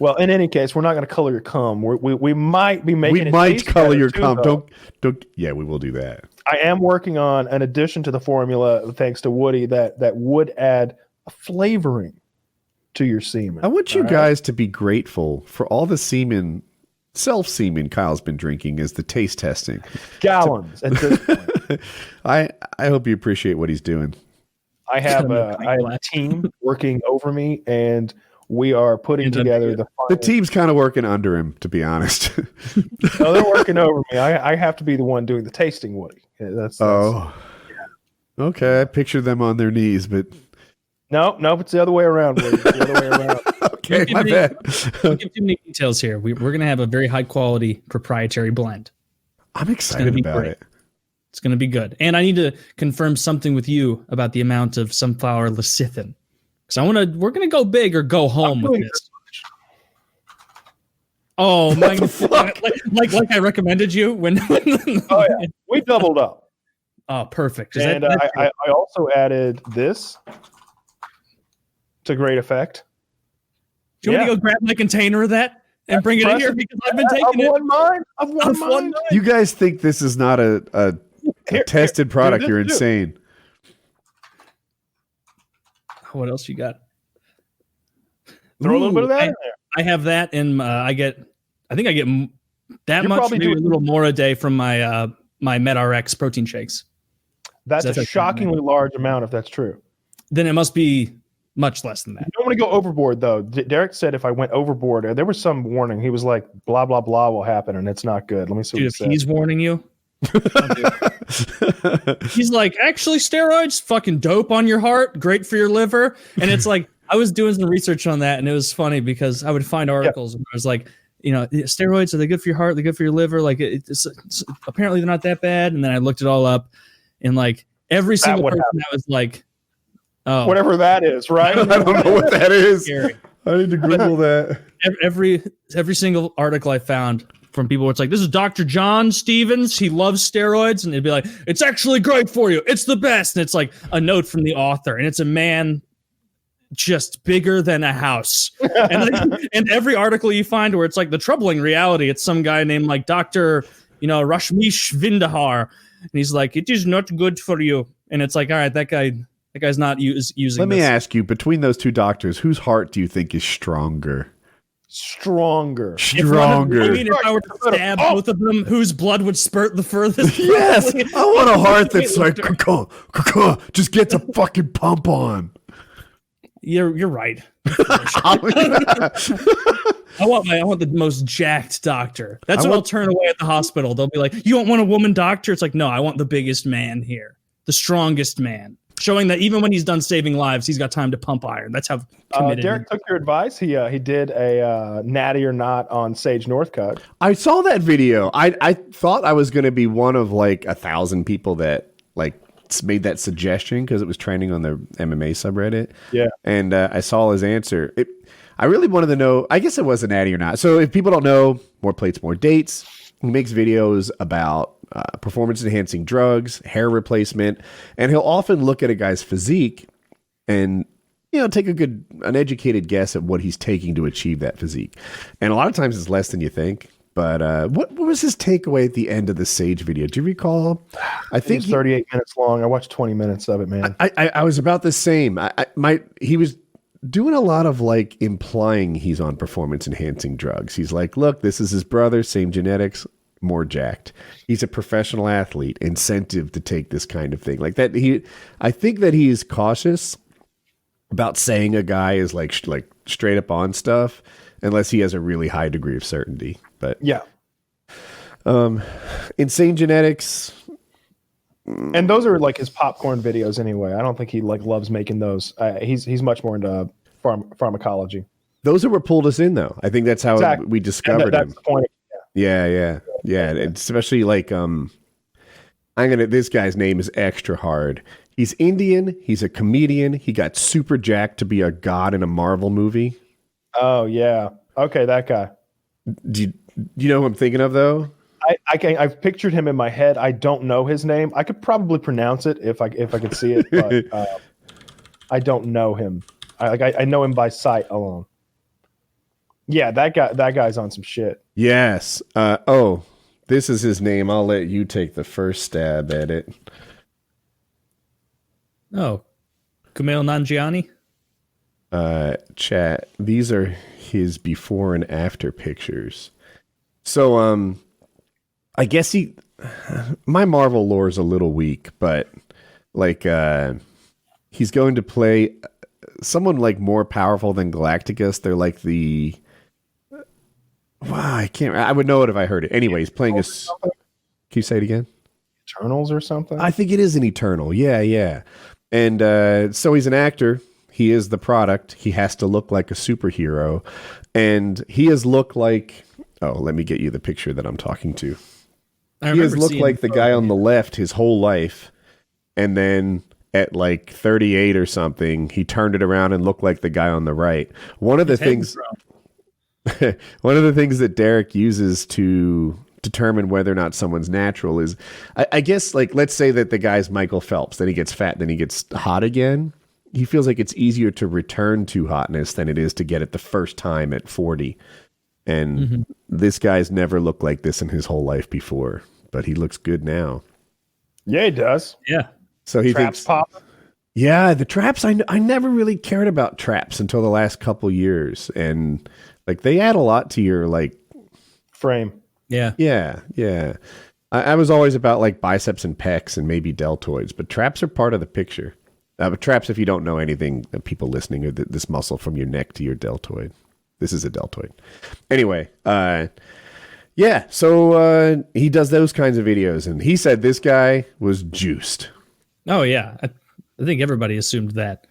Well, in any case, we're not going to color your cum. We might be making. We it might taste color better your too, cum. though. Don't. Yeah, we will do that. I am working on an addition to the formula, thanks to Woody, that would add a flavoring to your semen. I want you All right? guys to be grateful for all the self-semen Kyle's been drinking as the taste testing. Gallons at this point. I hope you appreciate what he's doing. I have a team working over me, and we are putting together the The final. team's kind of working under him, to be honest. No, they're working over me. I have to be the one doing the tasting, Woody. That's Okay. I picture them on their knees, but no, it's the other way around. Woody. It's the other way around. okay, my bad. Don't give too many details here. We're going to have a very high quality proprietary blend. I'm excited be about great. it. It's going to be good. And I need to confirm something with you about the amount of sunflower lecithin. Because we're going to go big or go home with this. Oh my! Like I recommended you when. Oh yeah, we doubled up, Oh, perfect. and I also added this to great effect. do you want me to go grab my container of that and bring it in here because I've been taking it. I've won mine. You guys think this is not a tested product? this You're too. insane. What else you got? Throw a little bit of that in there. I have that, and I think I get that You're much, probably maybe a doing- little more a day from my my MedRx protein shakes. That's That's a actually shockingly large amount if that's true. Then it must be Much less than that. You don't want to go overboard, though. Derek said if I went overboard, there was some warning. He was like, blah, blah, blah will happen, and it's not good. Let me see Dude, what if he said. he's warning you. He's like, actually, steroids, fucking dope on your heart, great for your liver. And it's like, I was doing some research on that, and it was funny because I would find articles and I was like, steroids, are they good for your heart? They're good for your liver? Like, it's apparently they're not that bad. And then I looked it all up, and like every single person that was like, oh, whatever that is, right? I don't know what that is. Scary. I need to Google that. Every single article I found from people where it's like, this is Dr. John Stevens. He loves steroids. And it'd be like, it's actually great for you. It's the best. And it's like a note from the author. And it's a man just bigger than a house. And every article you find where it's like the troubling reality, it's some guy named like Dr. Rashmish Vindahar. And he's like, it is not good for you. And it's like, all right, that guy's not using. Let me ask you, between those two doctors, whose heart do you think is stronger? Stronger. If I were to stab both of them, whose blood would spurt the furthest? Yes, I want a heart that's like, just get the fucking pump on. You're right. I want the most jacked doctor. That's what I'll turn away at the hospital. They'll be like, you don't want a woman doctor? It's like, no, I want the biggest man here, the strongest man. Showing that even when he's done saving lives, he's got time to pump iron. That's how committed. Derek took your advice. He did a natty or not on Sage Northcutt. I saw that video. I thought I was going to be one of like 1,000 people that like made that suggestion because it was trending on the MMA subreddit. Yeah, and I saw his answer. I really wanted to know. I guess it was a natty or not. So if people don't know, More Plates, More Dates. He makes videos about performance-enhancing drugs, hair replacement, and he'll often look at a guy's physique and take an educated guess at what he's taking to achieve that physique. And a lot of times it's less than you think. But what was his takeaway at the end of the Sage video? Do you recall? I think it's 38 minutes long. I watched 20 minutes of it, man. I was about the same. He was doing a lot of like implying he's on performance-enhancing drugs. He's like, look, this is his brother, same genetics, more jacked. He's a professional athlete, incentive to take this kind of thing like that. I think that he is cautious about saying a guy is like straight up on stuff unless he has a really high degree of certainty. But yeah, insane genetics. And those are like his popcorn videos anyway. I don't think he like loves making those. He's much more into pharmacology. Those are what pulled us in, though. I think that's how we discovered that's him. The point. Yeah. And especially like this guy's name is extra hard. He's Indian. He's a comedian. He got super jacked to be a god in a Marvel movie. Oh yeah. Okay, that guy. Do you know who I'm thinking of though? I've pictured him in my head. I don't know his name. I could probably pronounce it if I could see it, but I don't know him. I know him by sight alone. Yeah, that guy's on some shit. Yes. This is his name. I'll let you take the first stab at it. Oh, Kumail Nanjiani. Chat. These are his before and after pictures. So, I guess my Marvel lore is a little weak, but like, he's going to play someone like more powerful than Galacticus. They're like I would know it if I heard it. Anyway, he's playing can you say it again? Eternals or something? I think it is an Eternal. Yeah. And, so he's an actor. He is the product. He has to look like a superhero, and he has looked like, let me get you the picture that I'm talking to. He has looked like the guy on the left his whole life, and then at like 38 or something, he turned it around and looked like the guy on the right. One of the things that Derek uses to determine whether or not someone's natural is, I guess, like, let's say that the guy's Michael Phelps, then he gets fat, then he gets hot again. He feels like it's easier to return to hotness than it is to get it the first time at 40. And this guy's never looked like this in his whole life before, but he looks good now. Yeah, he does. Yeah. So he traps thinks, pop. Yeah, the traps. I never really cared about traps until the last couple years, and like they add a lot to your like frame. Yeah. I was always about like biceps and pecs and maybe deltoids, but traps are part of the picture. But traps, if you don't know anything, people listening, this muscle from your neck to your deltoid. This is a deltoid. Anyway, yeah, so he does those kinds of videos, and he said this guy was juiced. Oh, yeah. I think everybody assumed that.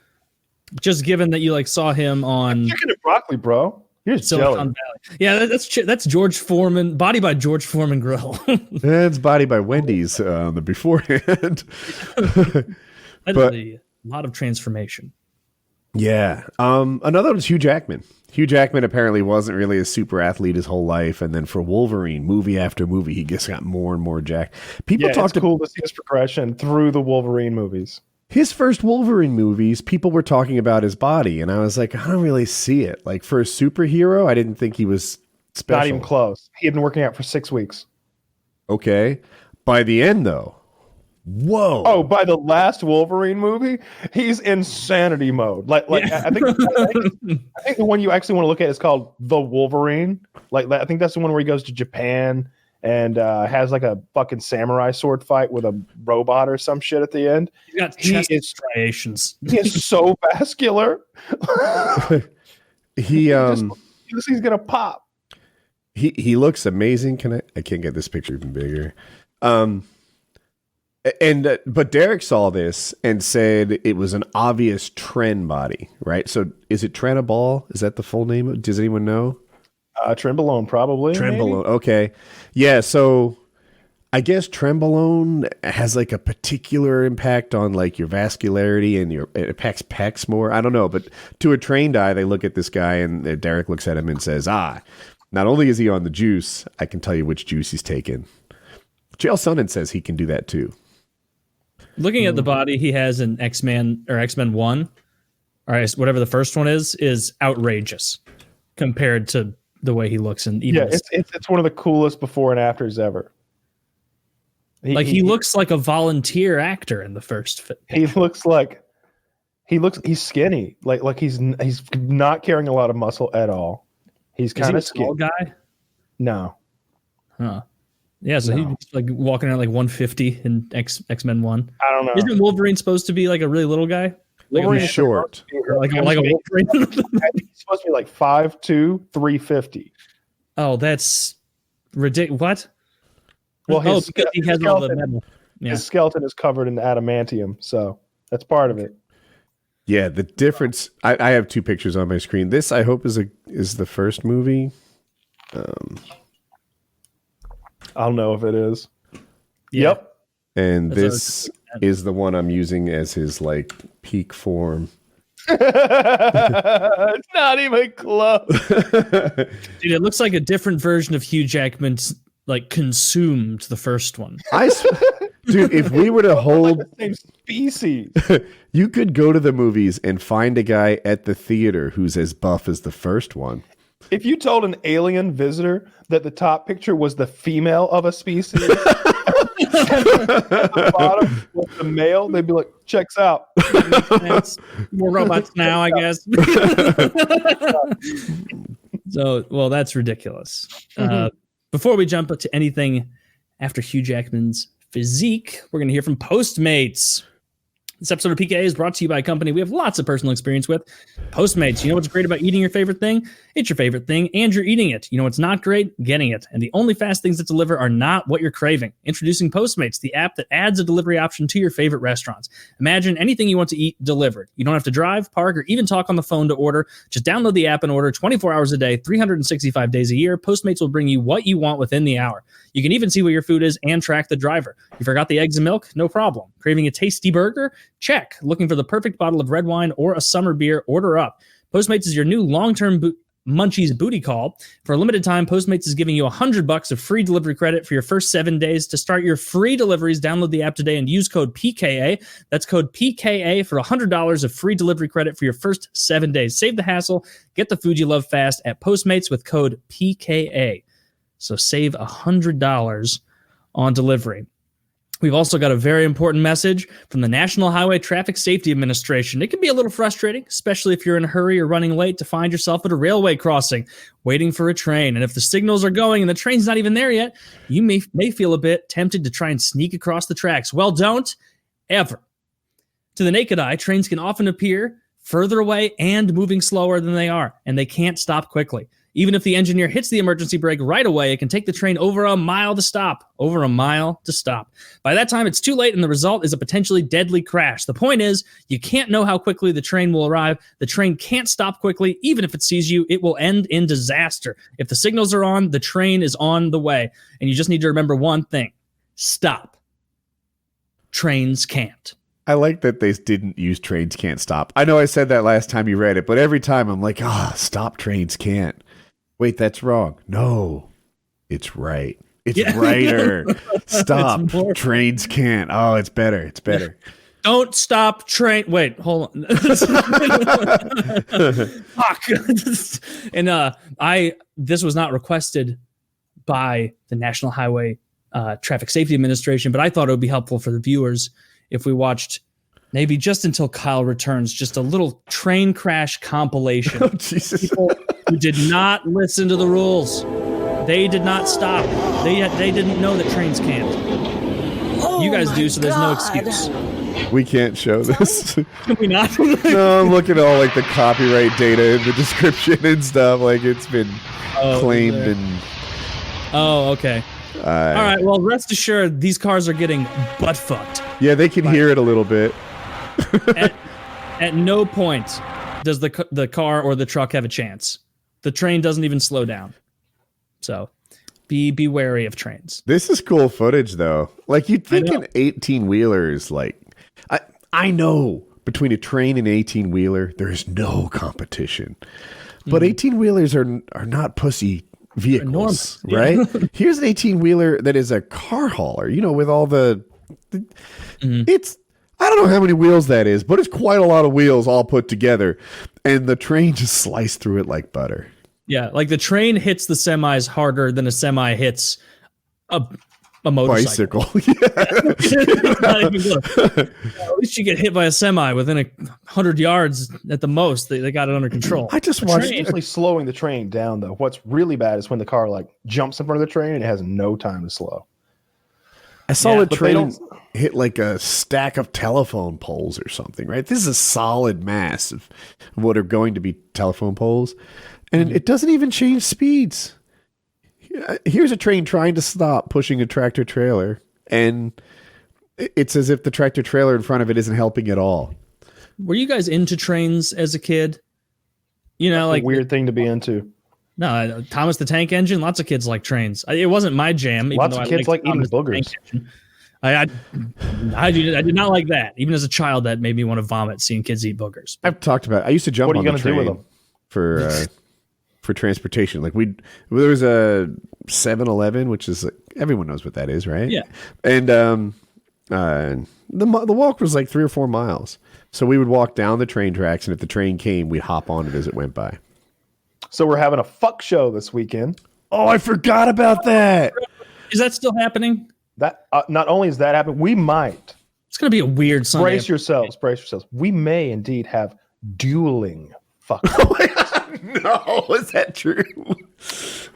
Just given that you saw him on Chicken and broccoli, bro. You're just jelly. Silicon Valley. Yeah, that's George Foreman, Body by George Foreman Grill. That's Body by Wendy's on the beforehand. That's a lot of transformation. Yeah. Another one was Hugh Jackman. Hugh Jackman apparently wasn't really a super athlete his whole life, and then for Wolverine, movie after movie, he just got more and more jacked. It's cool to see his progression through the Wolverine movies. His first Wolverine movies, people were talking about his body, and I was like, I don't really see it. Like, for a superhero, I didn't think he was special. Not even close. He had been working out for 6 weeks. Okay. By the end, though, whoa. Oh, by the last Wolverine movie, he's insanity mode. I think the one you actually want to look at is called The Wolverine. I think that's the one where he goes to Japan and has a fucking samurai sword fight with a robot or some shit at the end. He's got chest striations. He is so vascular. He's gonna pop. He looks amazing. I can't get this picture even bigger. But Derek saw this and said it was an obvious trend body, right? So is it Cannibal? Is that the full name? Does anyone know? Trenbolone, probably. Trenbolone. Okay. Yeah. So I guess Trenbolone has a particular impact on your vascularity and it impacts pecs more. I don't know. But to a trained eye, they look at this guy and Derek looks at him and says, not only is he on the juice, I can tell you which juice he's taken. Chael Sonnen says he can do that too. Looking at the body he has in X-Men or X-Men 1, or whatever the first one is outrageous compared to the way he looks in even it's one of the coolest before and afters ever. He looks like a volunteer actor in the first film. He's skinny. He's not carrying a lot of muscle at all. He's kind of skinny. Tall guy? No. Huh. Yeah, so he's walking around 150 in X-Men 1. I don't know. Isn't Wolverine supposed to be a really little guy? Wolverine's short. Like a Wolverine? He's supposed to be 5'2", 350. Oh, that's ridiculous. What? Well, because he has all the metal. Yeah. His skeleton is covered in adamantium, so that's part of it. Yeah, the difference. I have two pictures on my screen. This I hope is the first movie. I'll know if it is. Yeah. Yep. And this is the one I'm using as his peak form. It's not even close. Dude, it looks like a different version of Hugh Jackman's consumed the first one. Dude, if we were to hold the same species, you could go to the movies and find a guy at the theater who's as buff as the first one. If you told an alien visitor that the top picture was the female of a species and the bottom was the male, they'd be like, checks out. More robots now, I guess. So, well, that's ridiculous. Before we jump to anything after Hugh Jackman's physique, we're going to hear from Postmates. This episode of PKA is brought to you by a company we have lots of personal experience with, Postmates. You know what's great about eating your favorite thing? It's your favorite thing, and you're eating it. You know what's not great? Getting it. And the only fast things that deliver are not what you're craving. Introducing Postmates, the app that adds a delivery option to your favorite restaurants. Imagine anything you want to eat delivered. You don't have to drive, park, or even talk on the phone to order. Just download the app and order 24 hours a day, 365 days a year. Postmates will bring you what you want within the hour. You can even see where your food is and track the driver. You forgot the eggs and milk? No problem. Craving a tasty burger? Check. Looking for the perfect bottle of red wine or a summer beer? Order up. Postmates is your new long-term Munchies booty call. For a limited time, Postmates is giving you $100 of free delivery credit for your first 7 days. To start your free deliveries, download the app today and use code PKA. That's code PKA for $100 of free delivery credit for your first 7 days. Save the hassle. Get the food you love fast at Postmates with code PKA. So save $100 on delivery. We've also got a very important message from the National Highway Traffic Safety Administration. It can be a little frustrating, especially if you're in a hurry or running late, to find yourself at a railway crossing waiting for a train. And if the signals are going and the train's not even there yet, you may feel a bit tempted to try and sneak across the tracks. Well, don't ever. To the naked eye, trains can often appear further away and moving slower than they are, and they can't stop quickly. Even if the engineer hits the emergency brake right away, it can take the train over a mile to stop. Over a mile to stop. By that time, it's too late, and the result is a potentially deadly crash. The point is, you can't know how quickly the train will arrive. The train can't stop quickly. Even if it sees you, it will end in disaster. If the signals are on, the train is on the way. And you just need to remember one thing. Stop. Trains can't. I like that they didn't use trains can't stop. I know I said that last time you read it, but every time I'm like, stop, trains can't. Wait, that's wrong. No, it's right. It's righter. Stop, trains can't. Oh, it's better. It's better. Don't stop train. Wait, hold on. Fuck. And this was not requested by the National Highway Traffic Safety Administration, but I thought it would be helpful for the viewers if we watched maybe just until Kyle returns, just a little train crash compilation. Oh, Jesus. People who did not listen to the rules. They did not stop. They didn't know that trains can't. You guys do, so there's no excuse. We can't show this. Can we not? No, I'm looking at all like the copyright data in the description and stuff. Like it's been claimed and. Oh, okay. All right. Well, rest assured, these cars are getting butt fucked. Yeah, they can hear it a little bit. At no point does the car or the truck have a chance. The train doesn't even slow down. So be wary of trains. This is cool footage, though. Like you'd think an 18-wheeler like I know between a train and 18-wheeler, there is no competition. But 18-wheelers are not pussy vehicles, right? Here's an 18-wheeler that is a car hauler, with all the it's I don't know how many wheels that is, but it's quite a lot of wheels all put together, and the train just sliced through it like butter. Yeah, like the train hits the semis harder than a semi hits a motorcycle. Bicycle. Yeah. At least you get hit by a semi within 100 yards at the most. They got it under control. I just watched Actually slowing the train down, though. What's really bad is when the car jumps in front of the train and it has no time to slow. I saw a train hit like a stack of telephone poles or something, right? This is a solid mass of what are going to be telephone poles, and it doesn't even change speeds. Here's a train trying to stop pushing a tractor trailer, and it's as if the tractor trailer in front of it isn't helping at all. Were you guys into trains as a kid? That's like a weird thing to be into. No, Thomas the Tank Engine. Lots of kids like trains. It wasn't my jam. Lots of kids like eating boogers. I did not like that. Even as a child, that made me want to vomit seeing kids eat boogers. I've talked about it. I used to jump on the train. What are you going to do with them? For transportation. Like there was a 7-Eleven, which is like, everyone knows what that is, right? Yeah. And the walk was like 3 or 4 miles. So we would walk down the train tracks, and if the train came, we'd hop on it as it went by. So we're having a fuck show this weekend. Oh, I forgot about that. Is that still happening? That not only is that happening, we might. It's going to be a weird Sunday. Brace yourselves. We may indeed have dueling fuck. No, is that true?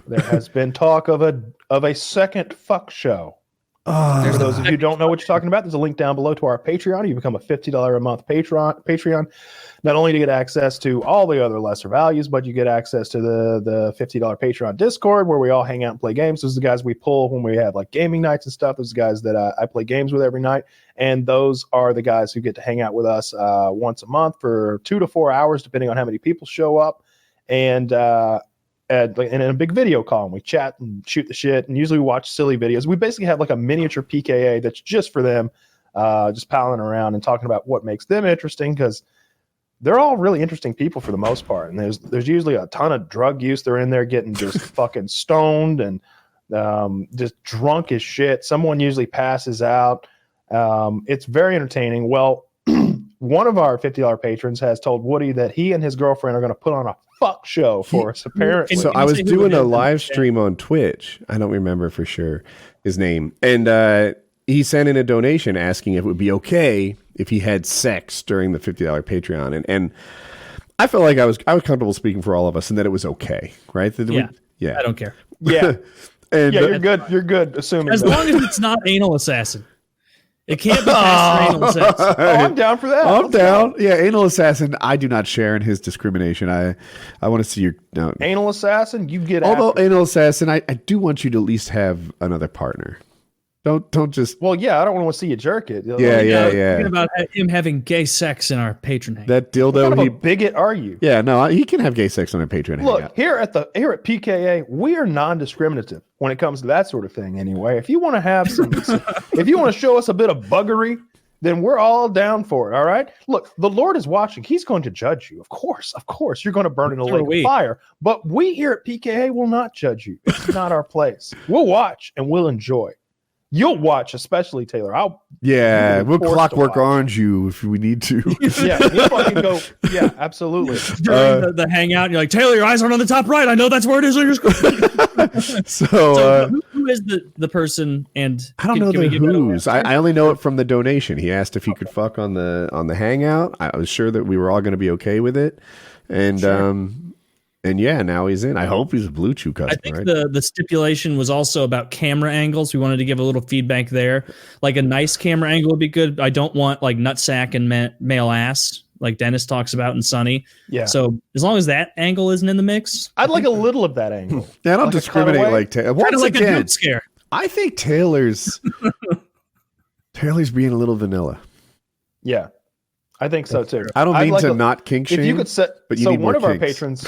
There has been talk of a second fuck show. For those of you who don't know what you're talking about, there's a link down below to our Patreon. You become a $50 a month Patreon, not only to get access to all the other lesser values, but you get access to the $50 Patreon Discord where we all hang out and play games. Those are the guys we pull when we have like gaming nights and stuff. Those are the guys that I play games with every night. And those are the guys who get to hang out with us once a month for 2 to 4 hours, depending on how many people show up. And in a big video call, and we chat and shoot the shit, and usually we watch silly videos. We basically have like a miniature PKA that's just for them, just palling around and talking about what makes them interesting, because they're all really interesting people for the most part. And there's usually a ton of drug use. They're in there getting just fucking stoned and just drunk as shit. Someone usually passes out. It's very entertaining. Well, one of our $50 patrons has told Woody that he and his girlfriend are going to put on a fuck show for us, apparently. So I was doing a live stream on Twitch. I don't remember for sure his name. And he sent in a donation asking if it would be okay if he had sex during the $50 Patreon. And I felt like I was comfortable speaking for all of us and that it was okay, right? Yeah. I don't care. Yeah. And, you're good. You're good. Assuming as long as it's not anal assassin. It can't be past anal sex. Oh, I'm down for that. I'm Let's down. go. Yeah, anal assassin. I do not share in his discrimination. I want to see your. No. Anal assassin, you get Although after. anal assassin, I do want you to at least have another partner. Don't just. Well, yeah, I don't want to see you jerk it. Yeah. Thinking about him having gay sex in our patron hangout. That What dildo. kind of a bigot are you? Yeah, no, he can have gay sex on a Patreon. Look, hangout. here at PKA, we are non-discriminative when it comes to that sort of thing. Anyway, if you want to have some, if you want to show us a bit of buggery, then we're all down for it. All right. Look, the Lord is watching. He's going to judge you. Of course, you're going to burn in a lake of fire. But we here at PKA will not judge you. It's not our place. We'll watch and we'll enjoy. You'll watch, especially Taylor. We'll forced clockwork to watch. orange you if we need to. Yeah, you fucking go. Yeah, absolutely. During the hangout, you're like, Taylor, your eyes aren't on the top right. I know that's where it is on your screen. So who is the person? And I don't know the who's. I only know it from the donation. He asked if he could fuck on the hangout. I was sure that we were all going to be okay with it, and and yeah, now he's in. I hope he's a Blue Chew customer. I think right? the stipulation was also about camera angles. We wanted to give a little feedback there. Like a nice camera angle would be good. I don't want like nutsack and male ass like Dennis talks about in Sunny. Yeah. So as long as that angle isn't in the mix, I'd like a little of that angle. Yeah, I don't Like a discriminate cutaway? like Taylor. kind Once of like a again, dude scare. I think Taylor's being a little vanilla. Yeah, I think so too. I don't I'd mean like to a- not kink shame. If you could set, but you so need one more of our kinks. patrons,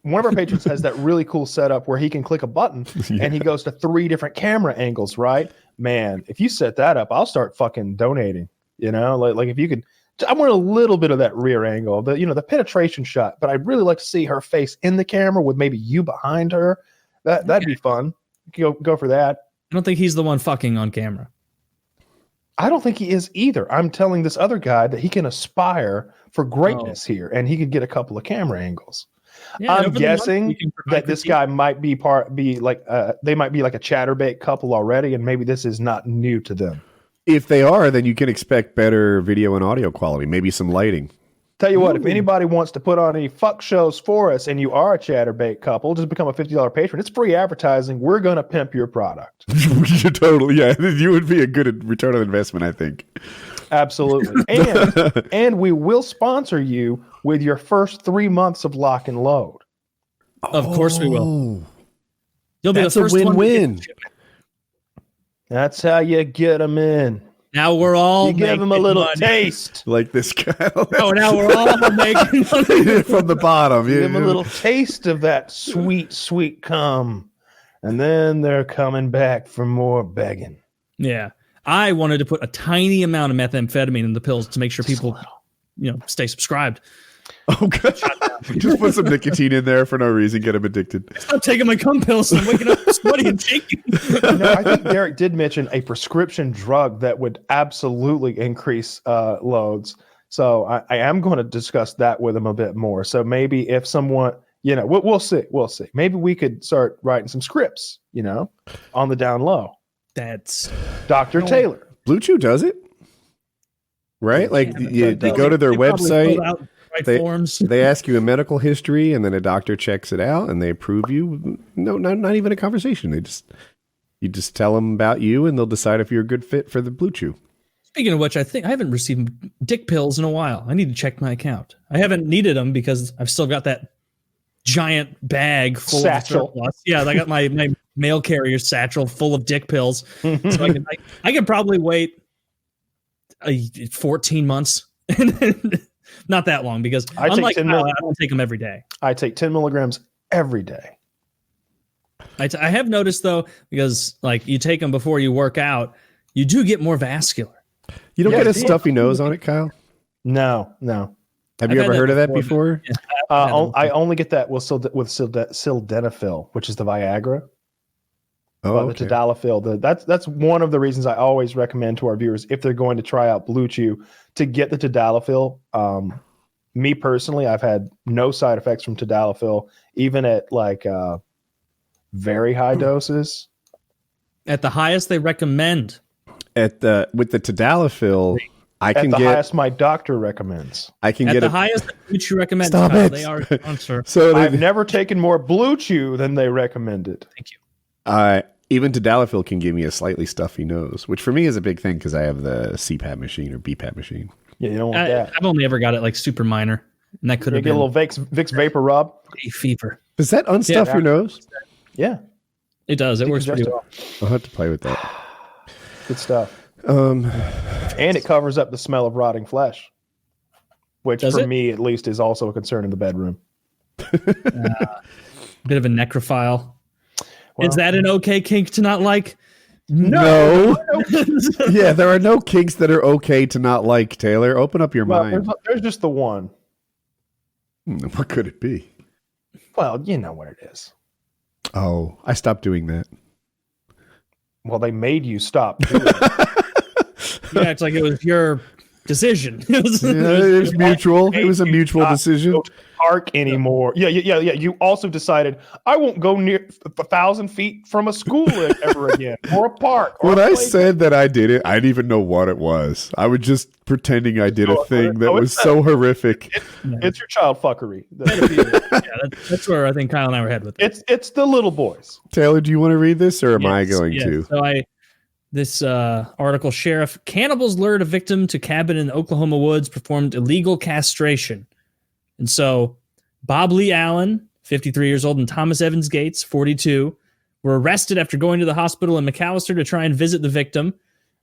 one of our patrons has that really cool setup where he can click a button and he goes to 3 different camera angles. Right, man. If you set that up, I'll start fucking donating. You know, like if you could, I want a little bit of that rear angle, the penetration shot. But I'd really like to see her face in the camera with maybe you behind her. That'd be fun. Go for that. I don't think he's the one fucking on camera. I don't think he is either. I'm telling this other guy that he can aspire for greatness here, and he could get a couple of camera angles. Yeah, I'm over the month, guessing we can provide that this critique. guy might be they might be like a chatterbait couple already, and maybe this is not new to them. If they are, then you can expect better video and audio quality, maybe some lighting. Tell you what, if anybody wants to put on any fuck shows for us and you are a chatterbait couple, just become a $50 patron. It's free advertising. We're going to pimp your product. Totally, yeah. You would be a good return on investment, I think. Absolutely. And we will sponsor you with your first 3 months of lock and load. Of course we will. You'll be That's the a first one to win-win. get- That's how you get them in. Now we're all You give them a making little money. taste. Like this guy. Oh, now we're all making money. From the bottom. Give them a little taste of that sweet, sweet cum. And then they're coming back for more begging. Yeah. I wanted to put a tiny amount of methamphetamine in the pills to make sure people, stay subscribed. Oh, God. Just put some nicotine in there for no reason. Get them addicted. Stop taking my cum pills. I'm waking up sweaty and shaking. No, I think Derek did mention a prescription drug that would absolutely increase loads. So I am going to discuss that with him a bit more. So maybe if someone, we'll see. We'll see. Maybe we could start writing some scripts, on the down low. That's Dr. Taylor. Blue Chew does it. Right? Like you go to their They probably website. filled out the right They, forms. they ask you a medical history, and then a doctor checks it out, and they approve you. No, not even a conversation. You just tell them about you, and they'll decide if you're a good fit for the Blue Chew. Speaking of which, I think I haven't received dick pills in a while. I need to check my account. I haven't needed them because I've still got that giant bag full Satchel. of surplus. Yeah, I got my mail carrier satchel full of dick pills. So I can probably wait 14 months. Not that long because I take unlike 10 Kyle, mil- I don't take them every day. I take 10 milligrams every day. I have noticed though, because like you take them before you work out, you do get more vascular. You don't Yeah, get a see? stuffy nose on it, Kyle? No. Have I've you had ever that heard of that before, before? Yeah. I only get that with sildenafil, which is the Viagra. Oh, The okay. tadalafil. That's one of the reasons I always recommend to our viewers if they're going to try out Blue Chew to get the tadalafil. Me personally, I've had no side effects from tadalafil, even at like very high doses. At the highest they recommend. With the tadalafil, I At can the get highest my doctor recommends. I can At get the a, highest which you recommend. Stop Kyle, it. They are a sponsor. so I've never taken more Blue Chew than they recommended. Thank you. Even tadalafil can give me a slightly stuffy nose, which for me is a big thing because I have the CPAP machine or BPAP machine. Yeah, you don't want that. I've only ever got it like super minor, and that could You have get been a little Vicks Vapor Rub. a fever. Does that unstuff your nose? Yeah, It does. It works pretty well. I'll have to play with that. good stuff. And it covers up the smell of rotting flesh, which Does for it? me at least is also a concern in the bedroom. Bit of a necrophile. Well- Is that an okay kink to not like? No. Yeah, there are no kinks that are okay to not like, Taylor. Open up your Well, mind. there's just the one. What could it be? Well, you know what it is. Oh, I stopped doing that. Well, they made you stop doing it. Yeah, it's like it was your decision. Yeah, it was mutual. It was a mutual decision. Go to the park anymore. Yeah. You also decided I won't go near 1,000 feet from a school ever again, or a park. Or When a I playground. said that I did it, I didn't even know what it was. I was just pretending I did a thing that was so horrific. It's your child fuckery. That's where I think Kyle and I were headed with it. It's the little boys. Taylor, do you want to read this, or am I Yes, going yes. to? So this article, Sheriff, cannibals lured a victim to cabin in the Oklahoma woods, performed illegal castration. And so Bob Lee Allen, 53 years old, and Thomas Evans Gates, 42, were arrested after going to the hospital in McAllister to try and visit the victim.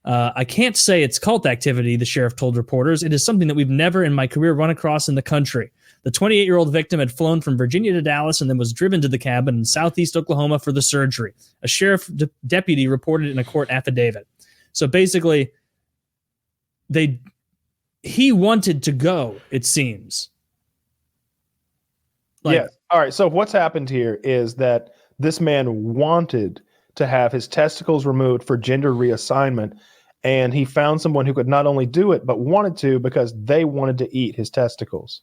I can't say it's cult activity, the sheriff told reporters. It is something that we've never in my career run across in the country. The 28-year-old victim had flown from Virginia to Dallas and then was driven to the cabin in southeast Oklahoma for the surgery. A sheriff deputy reported in a court affidavit. So basically, he wanted to go, it seems. Yes. All right. So what's happened here is that this man wanted to have his testicles removed for gender reassignment, and he found someone who could not only do it but wanted to because they wanted to eat his testicles.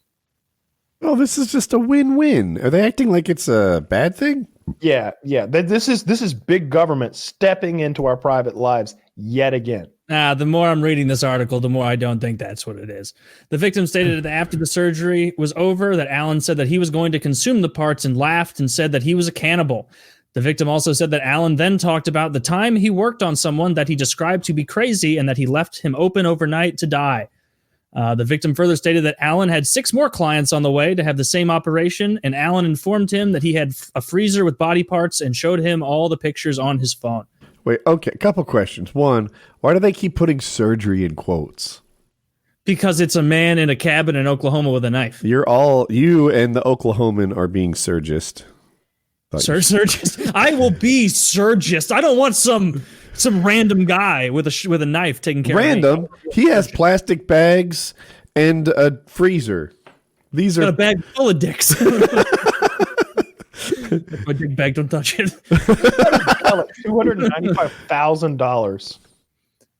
Oh, this is just a win-win. Are they acting like it's a bad thing? Yeah. This is big government stepping into our private lives yet again. The more I'm reading this article, the more I don't think that's what it is. The victim stated that after the surgery was over, that Allen said that he was going to consume the parts and laughed and said that he was a cannibal. The victim also said that Allen then talked about the time he worked on someone that he described to be crazy and that he left him open overnight to die. The victim further stated that Allen had 6 more clients on the way to have the same operation, and Allen informed him that he had a freezer with body parts and showed him all the pictures on his phone. Wait, okay, a couple questions. One, why do they keep putting surgery in quotes? Because it's a man in a cabin in Oklahoma with a knife. You and the Oklahoman are being surgist. Surgist? I will be surgist. I don't want some random guy with a knife taking care of me. Random. He has plastic bags and a freezer. These Got a are bag full of dicks. My dick bag, don't touch it. $295,000.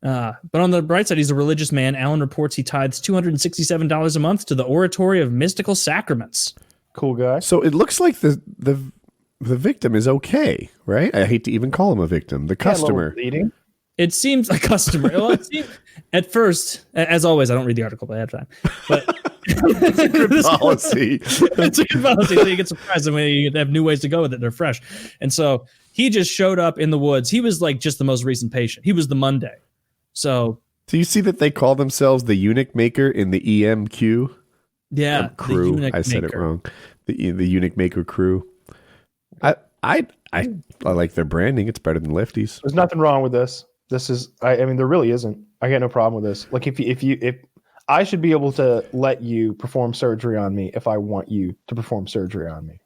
But on the bright side, he's a religious man. Allen reports he tithes $267 a month to the Oratory of Mystical Sacraments. Cool guy. so it looks like the victim is okay, right? I hate to even call him a victim. The customer. Bleeding. It seems a customer. Well, it seems, at first, as always, I don't read the article ahead of time. But It's a good policy. it's a good policy. So you get surprised when you have new ways to go with it. They're fresh. And so he just showed up in the woods. He was like just the most recent patient. He was the Monday. So Do you see that they call themselves the eunuch maker in the EMQ yeah, crew? the eunuch I said maker. it wrong. The eunuch maker crew. I like their branding. It's better than Lefties. There's nothing wrong with this. This is, I mean, there really isn't. I got no problem with this. Like if I should be able to let you perform surgery on me if I want you to perform surgery on me.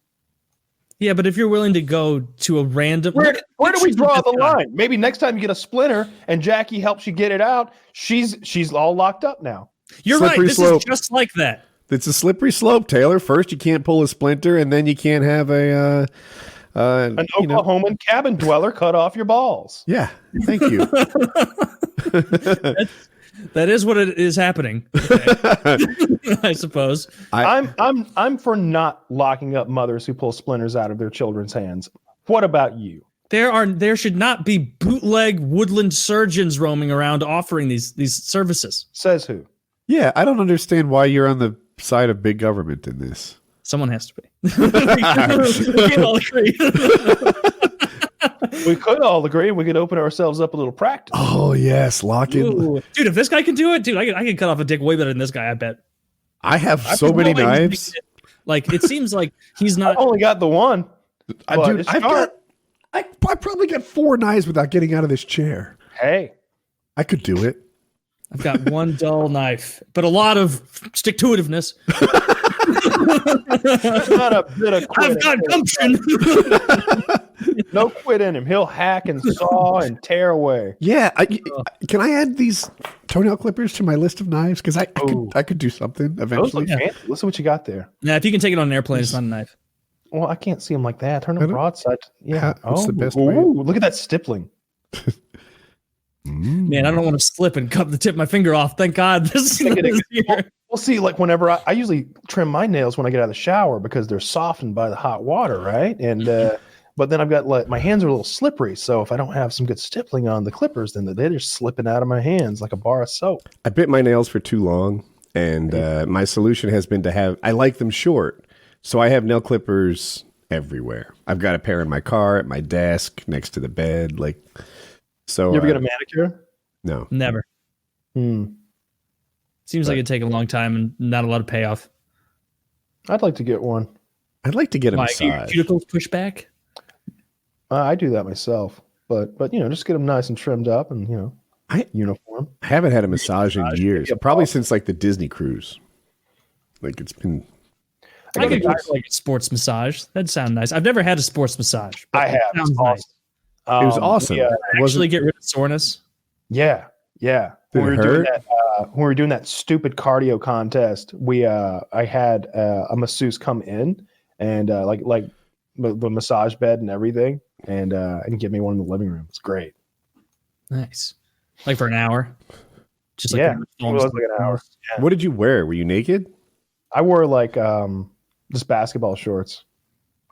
Yeah, but if you're willing to go to a random, Where do we draw the line? Maybe next time you get a splinter and Jackie helps you get it out, she's all locked up now. You're right. Slippery This slope. is just like that. It's a slippery slope, Taylor. First, you can't pull a splinter, and then you can't have An Oklahoman cabin dweller cut off your balls. Yeah, thank you. That is what it is happening. Okay. I suppose. I'm for not locking up mothers who pull splinters out of their children's hands. What about you? There should not be bootleg woodland surgeons roaming around offering these services. Says who? Yeah, I don't understand why you're on the side of big government in this. Someone has to be. We can all agree. We could all agree we could open ourselves up a little practice. Oh yes, lock in. Ooh. Dude, if this guy can do it, dude, I can cut off a dick way better than this guy, I bet. I have so many knives. Like, it seems like he's not. I only got the one. Dude, I probably got 4 knives without getting out of this chair. Hey. I could do it. I've got one dull knife, but a lot of stick-to-itiveness. There's not a bit of quit. I've got gumption. No quit in him. He'll hack and saw and tear away. Yeah. Can I add these toenail clippers to my list of knives? Because I could do something Those eventually. look fancy. Listen what you got there. Yeah, if you can take it on an airplane, it's not a knife. Well, I can't see him like that. Turn him broadside. Yeah. What's the best way? Ooh, look at that stippling. Man, I don't want to slip and cut the tip of my finger off. Thank God this is here. We'll see, like whenever I usually trim my nails when I get out of the shower because they're softened by the hot water, right? And but then I've got like my hands are a little slippery, so if I don't have some good stippling on the clippers, then they're just slipping out of my hands like a bar of soap. I bit my nails for too long, and my solution has been to have. I like them short, so I have nail clippers everywhere. I've got a pair in my car, at my desk, next to the bed, like. So you ever get a manicure? No, never. Seems like it'd take a long time and not a lot of payoff. I'd like to get one. I'd like to get a Your massage. cuticles push back? I do that myself, but just get them nice and trimmed up and uniform. I haven't had a massage in years, probably since like the Disney cruise. Like it's been. I could go for like a sports massage. That'd sound nice. I've never had a sports massage. I have. Sounds nice. It was awesome. Yeah, Actually, get rid of soreness. Yeah. Did it hurt? When we were doing that stupid cardio contest, I had a masseuse come in and like the massage bed and everything, and give me one in the living room. It's great. Nice. Like for an hour. Just It was like an hour. Yeah. What did you wear? Were you naked? I wore like just basketball shorts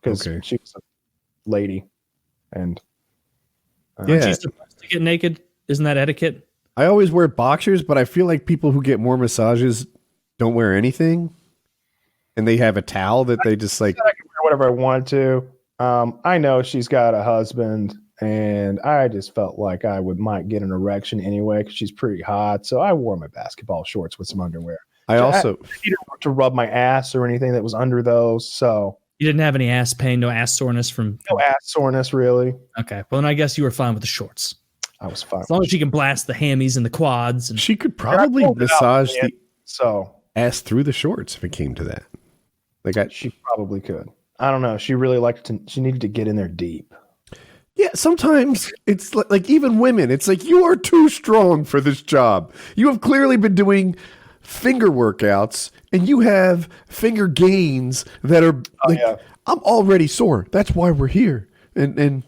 because Okay. she was a lady, and Aren't you supposed to get naked? Isn't that etiquette? I always wear boxers, but I feel like people who get more massages don't wear anything, and they have a towel that they just like. I can wear whatever I want to. I know she's got a husband, and I just felt like I might get an erection anyway because she's pretty hot. So I wore my basketball shorts with some underwear. I also I didn't want to rub my ass or anything that was under those. So You didn't have any ass pain, no ass soreness from. no ass soreness really. Okay. Well, then I guess you were fine with the shorts. I was fine. As long as you can blast the hammies and the quads. And she could probably pulled it out, massage man. the So ass through the shorts if it came to that. Like she probably could. I don't know. She really she needed to get in there deep. yeah, sometimes it's like even women, it's like you are too strong for this job. You have clearly been doing finger workouts and you have finger gains that are I'm already sore. That's why we're here. And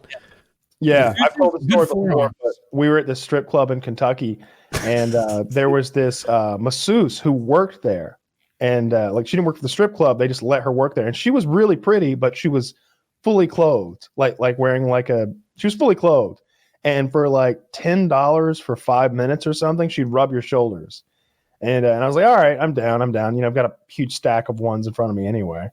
Yeah, I've told the story before, but we were at this strip club in Kentucky, and there was this masseuse who worked there, and she didn't work for the strip club; they just let her work there, and she was really pretty, but she was fully clothed, like wearing she was fully clothed, and for like $10 for 5 minutes or something, she'd rub your shoulders, and I was like, all right, I'm down, I've got a huge stack of ones in front of me anyway,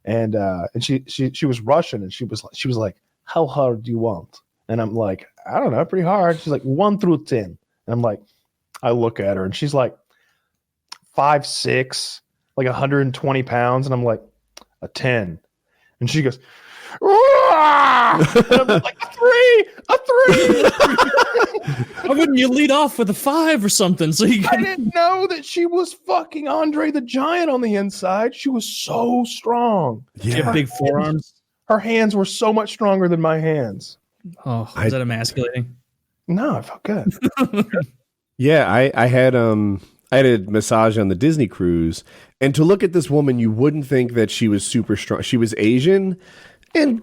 and she was Russian, and she was like, how hard do you want? And I'm like, I don't know, pretty hard. She's like 1 through 10. And I'm like, I look at her and she's like 5'6", like 120 pounds. And I'm like, a 10. And she goes, and I'm like, a 3. Why wouldn't you lead off with a 5 or something? So you I didn't know that she was fucking Andre the Giant on the inside. She was so strong. you have big forearms. Her hands were so much stronger than my hands. Oh, is that emasculating? No, I felt good. yeah, I had a massage on the Disney cruise, and to look at this woman, you wouldn't think that she was super strong. She was Asian and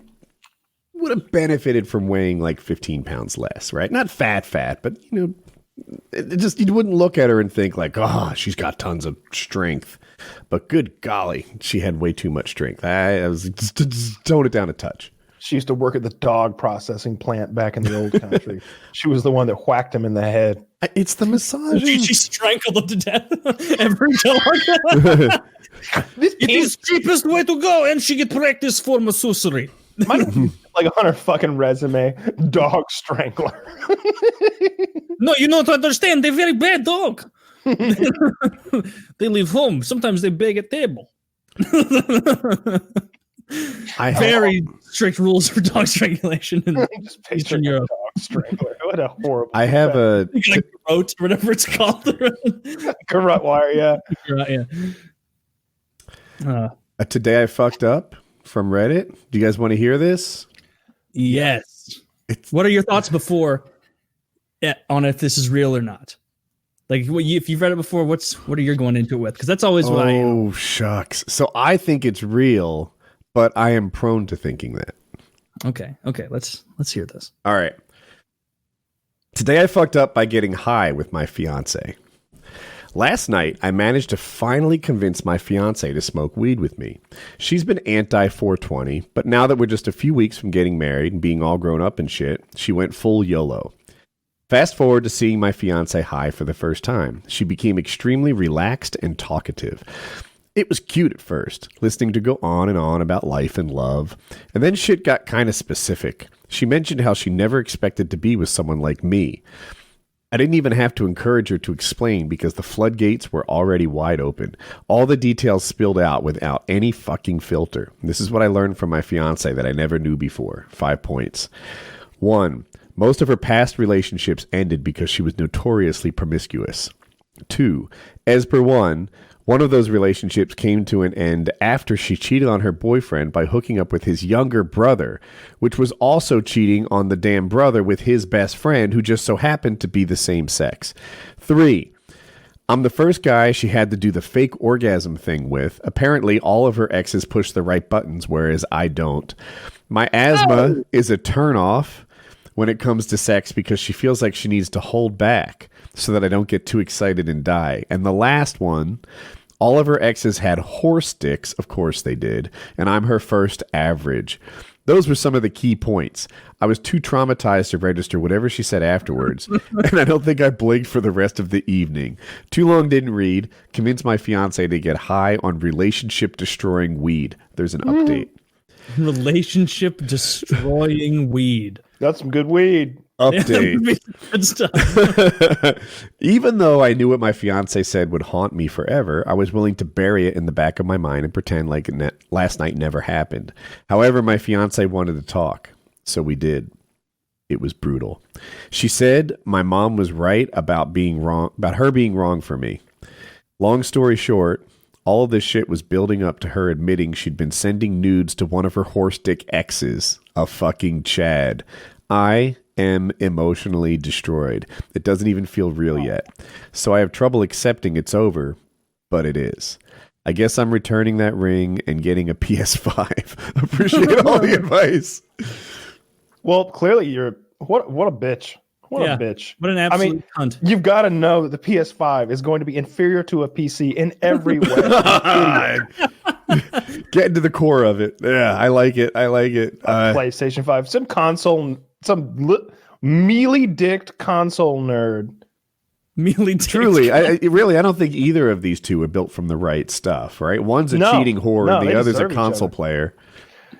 would have benefited from weighing like 15 pounds less, right? Not fat, but it just you wouldn't look at her and think like, oh, she's got tons of strength. But good golly, she had way too much strength. I was just tone it down a touch. She used to work at the dog processing plant back in the old country. She was the one that whacked him in the head. It's the massage. She strangled him to death. Every dog. It is cheapest way to go, and she get practice for masseuse. Might be like on her fucking resume, dog strangler. No, you don't understand. They're very bad dog. They leave home. Sometimes they beg at table. Very strict rules for dog strangulation in Just picture Eastern a Europe. dog strangler. What a horrible. I have a Like garrote or whatever it's called. garrote wire. Yeah. Yeah. a Today I Fucked Up from Reddit. Do you guys want to hear this? Yes. What are your thoughts before on if this is real or not? Like, if you've read it before, what are you going into it with? Because that's always what I am. Oh, shucks. So I think it's real, but I am prone to thinking that. Okay. Let's hear this. All right. Today I fucked up by getting high with my fiance. Last night, I managed to finally convince my fiance to smoke weed with me. She's been anti-420, but now that we're just a few weeks from getting married and being all grown up and shit, she went full YOLO. Fast forward to seeing my fiance high for the first time. She became extremely relaxed and talkative. It was cute at first, listening to go on and on about life and love, and then shit got kind of specific. She mentioned how she never expected to be with someone like me. I didn't even have to encourage her to explain because the floodgates were already wide open. All the details spilled out without any fucking filter. This is what I learned from my fiance that I never knew before. 5 points. 1. Most of her past relationships ended because she was notoriously promiscuous. 2. As per one of those relationships came to an end after she cheated on her boyfriend by hooking up with his younger brother, which was also cheating on the damn brother with his best friend who just so happened to be the same sex. 3. I'm the first guy she had to do the fake orgasm thing with. Apparently, all of her exes push the right buttons, whereas I don't. My asthma is a turnoff when it comes to sex because she feels like she needs to hold back so that I don't get too excited and die. And the last one, all of her exes had horse dicks. Of course they did. And I'm her first average. Those were some of the key points. I was too traumatized to register whatever she said afterwards, and I don't think I blinked for the rest of the evening. Too long didn't read. Convinced my fiance to get high on relationship-destroying weed. There's an update. Relationship destroying weed. That's some good weed. Update. Good stuff. Even though I knew what my fiance said would haunt me forever, I was willing to bury it in the back of my mind and pretend like last night never happened. However, my fiance wanted to talk, so we did. It was brutal. She said my mom was right about her being wrong for me. Long story short, all of this shit was building up to her admitting she'd been sending nudes to one of her horse dick exes, a fucking Chad. I am emotionally destroyed. It doesn't even feel real yet. So I have trouble accepting it's over, but it is. I guess I'm returning that ring and getting a PS5. Appreciate all the advice. Well, clearly you're what a bitch. What a bitch. What an absolute cunt. You've got to know that the PS5 is going to be inferior to a PC in every way. Get into the core of it. Yeah, I like it. PlayStation 5. Some console, mealy-dicked console nerd. Truly, I don't think either of these two are built from the right stuff, right? One's a cheating whore and the other's a console player.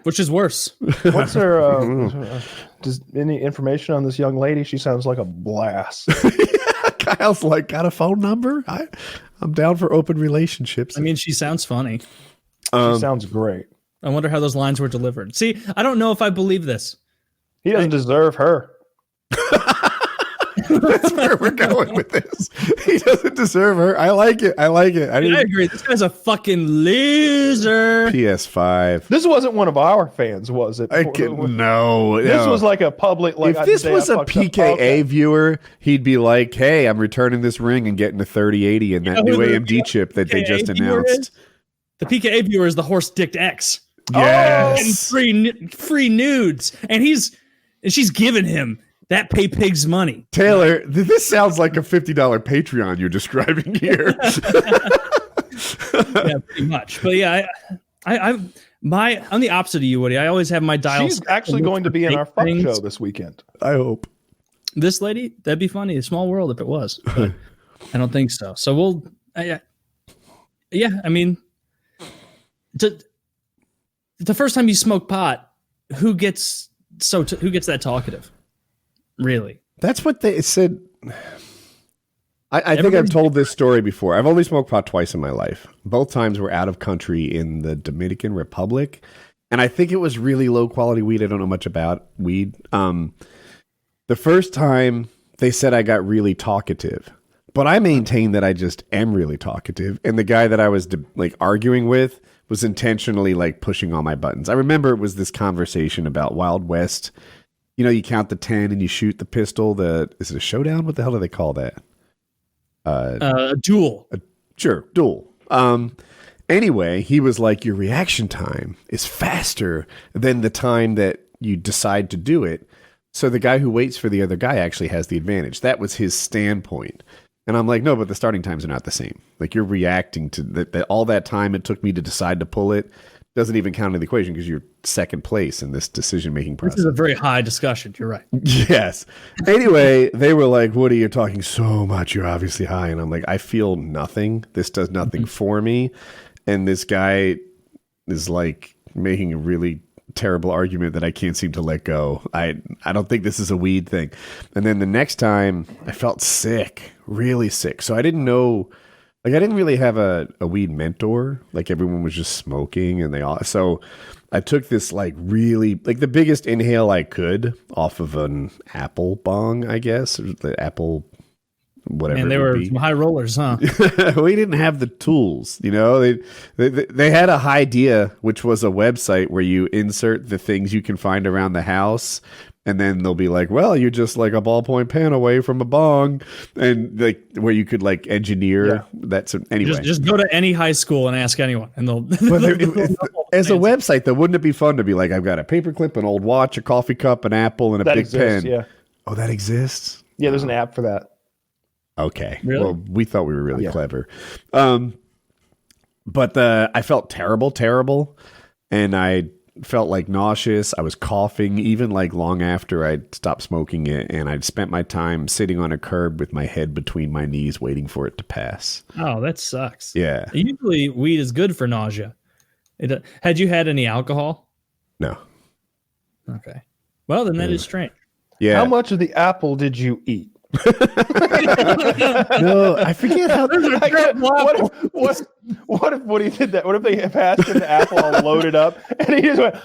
Which is worse? What's her... does any information on this young lady? She sounds like a blast. Kyle's like, got a phone number? I'm down for open relationships. I mean, she sounds funny. She sounds great. I wonder how those lines were delivered. See, I don't know if I believe this. He doesn't deserve her. That's where we're going with this. He doesn't deserve her. I like it. I agree. This guy's a fucking loser. PS5. This wasn't one of our fans, was it? No. This was like a public. Like, if this was a PKA viewer, he'd be like, "Hey, I'm returning this ring and getting a 3080 and that new AMD chip that they just announced." The PKA viewer is the horse-dicked X. Yes. And free nudes, and she's giving him that pay pig's money. Taylor, this sounds like a $50 Patreon you're describing here. Yeah, pretty much. But yeah, I'm the opposite of you, Woody. I always have my dial. She's actually going to be in our fuck show this weekend. I hope. This lady? That'd be funny. A small world if it was. But I don't think so. So we'll. Yeah, I mean, the first time you smoke pot, who gets that talkative? Really? That's what they said. I think I've Everybody's told this story before. I've only smoked pot twice in my life. Both times were out of country in the Dominican Republic. And I think it was really low quality weed. I don't know much about weed. The first time they said I got really talkative, but I maintain that I just am really talkative. And the guy that I was arguing with was intentionally like pushing all my buttons. I remember it was this conversation about Wild West. You know, you count the 10 and you shoot the pistol. Is it a showdown? What the hell do they call that? A duel. Sure, duel. Anyway, he was like, your reaction time is faster than the time that you decide to do it. So the guy who waits for the other guy actually has the advantage. That was his standpoint. And I'm like, no, but the starting times are not the same. Like, you're reacting to that all that time it took me to decide to pull it doesn't even count in the equation because you're second place in this decision-making process. This is a very high discussion. You're right. Yes. Anyway, they were like, Woody, you're talking so much. You're obviously high. And I'm like, I feel nothing. This does nothing for me. And this guy is like making a really terrible argument that I can't seem to let go. I don't think this is a weed thing. And then the next time I felt sick, really sick. So I didn't know, like, I didn't really have a weed mentor. Like, everyone was just smoking and so I took this like really, like the biggest inhale I could off of an apple bong, I guess, the apple, whatever. And they were some high rollers, huh? We didn't have the tools, you know. They had a idea, which was a website where you insert the things you can find around the house, and then they'll be like, "Well, you're just like a ballpoint pen away from a bong," and like where you could like engineer that. So anyway, just go to any high school and ask anyone, and they'll. As a website, though, wouldn't it be fun to be like, I've got a paperclip, an old watch, a coffee cup, an apple, and a big pen? Yeah. Oh, that exists. Yeah, there's an app for that. Okay. Really? Well, we thought we were really clever. But I felt terrible. And I felt like nauseous. I was coughing even like long after I'd stopped smoking it. And I'd spent my time sitting on a curb with my head between my knees waiting for it to pass. Oh, that sucks. Yeah. Usually weed is good for nausea. Had you had any alcohol? No. Okay. Well, then that is strange. Yeah. How much of the apple did you eat? No, I forget how. What if Woody did that? What if they passed him the apple all loaded up and he just went,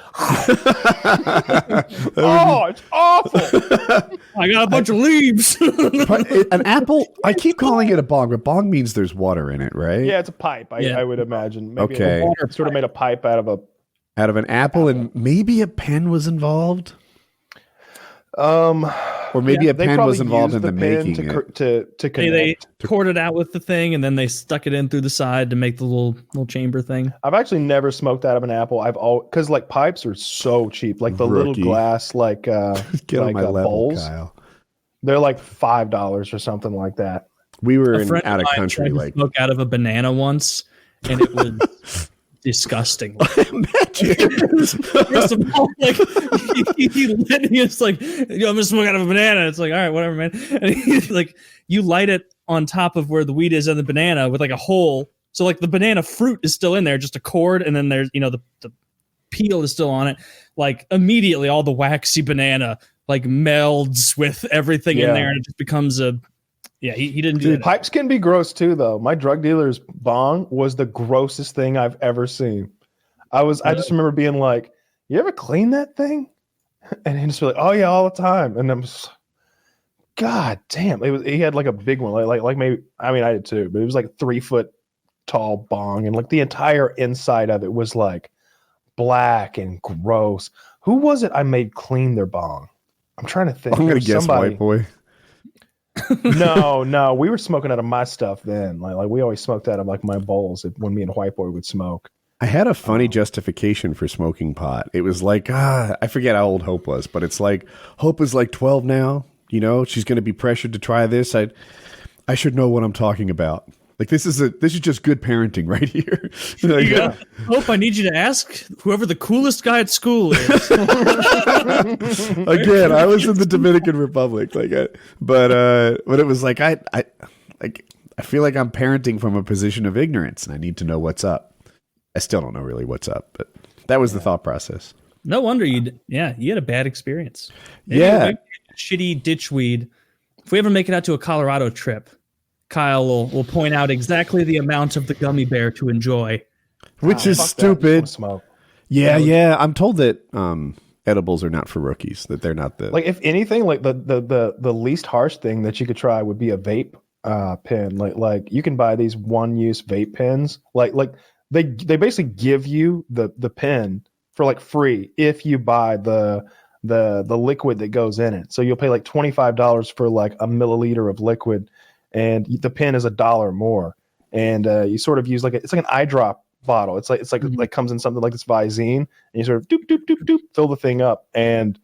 "Oh, it's awful." I got a bunch of leaves. An apple, I keep calling it a bong, but bong means there's water in it, right? Yeah, it's a pipe. I would imagine. Maybe Okay. Water sort of made a pipe out of an apple, and maybe a pen was involved. Or maybe a they pen probably was involved in used the pen making it. to they connect. poured it out with the thing, and then they stuck it in through the side to make the little chamber thing. I've actually never smoked out of an apple. Because like pipes are so cheap, like the little glass like Get on like my level, bowls. Kyle. They're like $5 or something like that. We were A friend out of mine country, tried to like smoke out of a banana once, and it was disgusting. First of all, like he was like, "Yo, I'm gonna smoke out of a banana." It's like, all right, whatever, man. And he's like, you light it on top of where the weed is in the banana with like a hole, so like the banana fruit is still in there, just a cord, and then there's the peel is still on it. Like immediately, all the waxy banana like melds with everything in there, and it just becomes a. Yeah, he didn't do that. Pipes can be gross too, though. My drug dealer's bong was the grossest thing I've ever seen. I just remember being like, "You ever clean that thing?" And he just be like, "Oh yeah, all the time." And I'm just, God damn! He had like a big one, like maybe I did too, but it was like 3 foot tall bong, and like the entire inside of it was like black and gross. Who was it I made clean their bong? I'm trying to think. I'm gonna guess White Boy. No, we were smoking out of my stuff then. Like we always smoked out of like my bowls when me and White Boy would smoke. I had a funny justification for smoking pot. It was like, I forget how old Hope was, but it's like Hope is like 12 now. You know, she's going to be pressured to try this. I should know what I'm talking about. Like this is just good parenting right here. Like, Hope, I need you to ask whoever the coolest guy at school is. Again, I was in the Dominican Republic, but it was like I feel like I'm parenting from a position of ignorance, and I need to know what's up. I still don't know really what's up, but that was the thought process. No wonder you had a bad experience. Maybe shitty ditchweed. If we ever make it out to a Colorado trip, Kyle will point out exactly the amount of the gummy bear to enjoy. Which is Fuck that. stupid. Smoke. Yeah. I'm told that edibles are not for rookies, that they're not the... Like, if anything, like the least harsh thing that you could try would be a vape pen. Like you can buy these one-use vape pens. Like they basically give you the pen for like free if you buy the liquid that goes in it. So you'll pay like $25 for like a milliliter of liquid, and the pen is $1 more. And you sort of use it's like an eye drop bottle. It's like comes in something like this Visine, and you sort of doop doop doop doop fill the thing up, and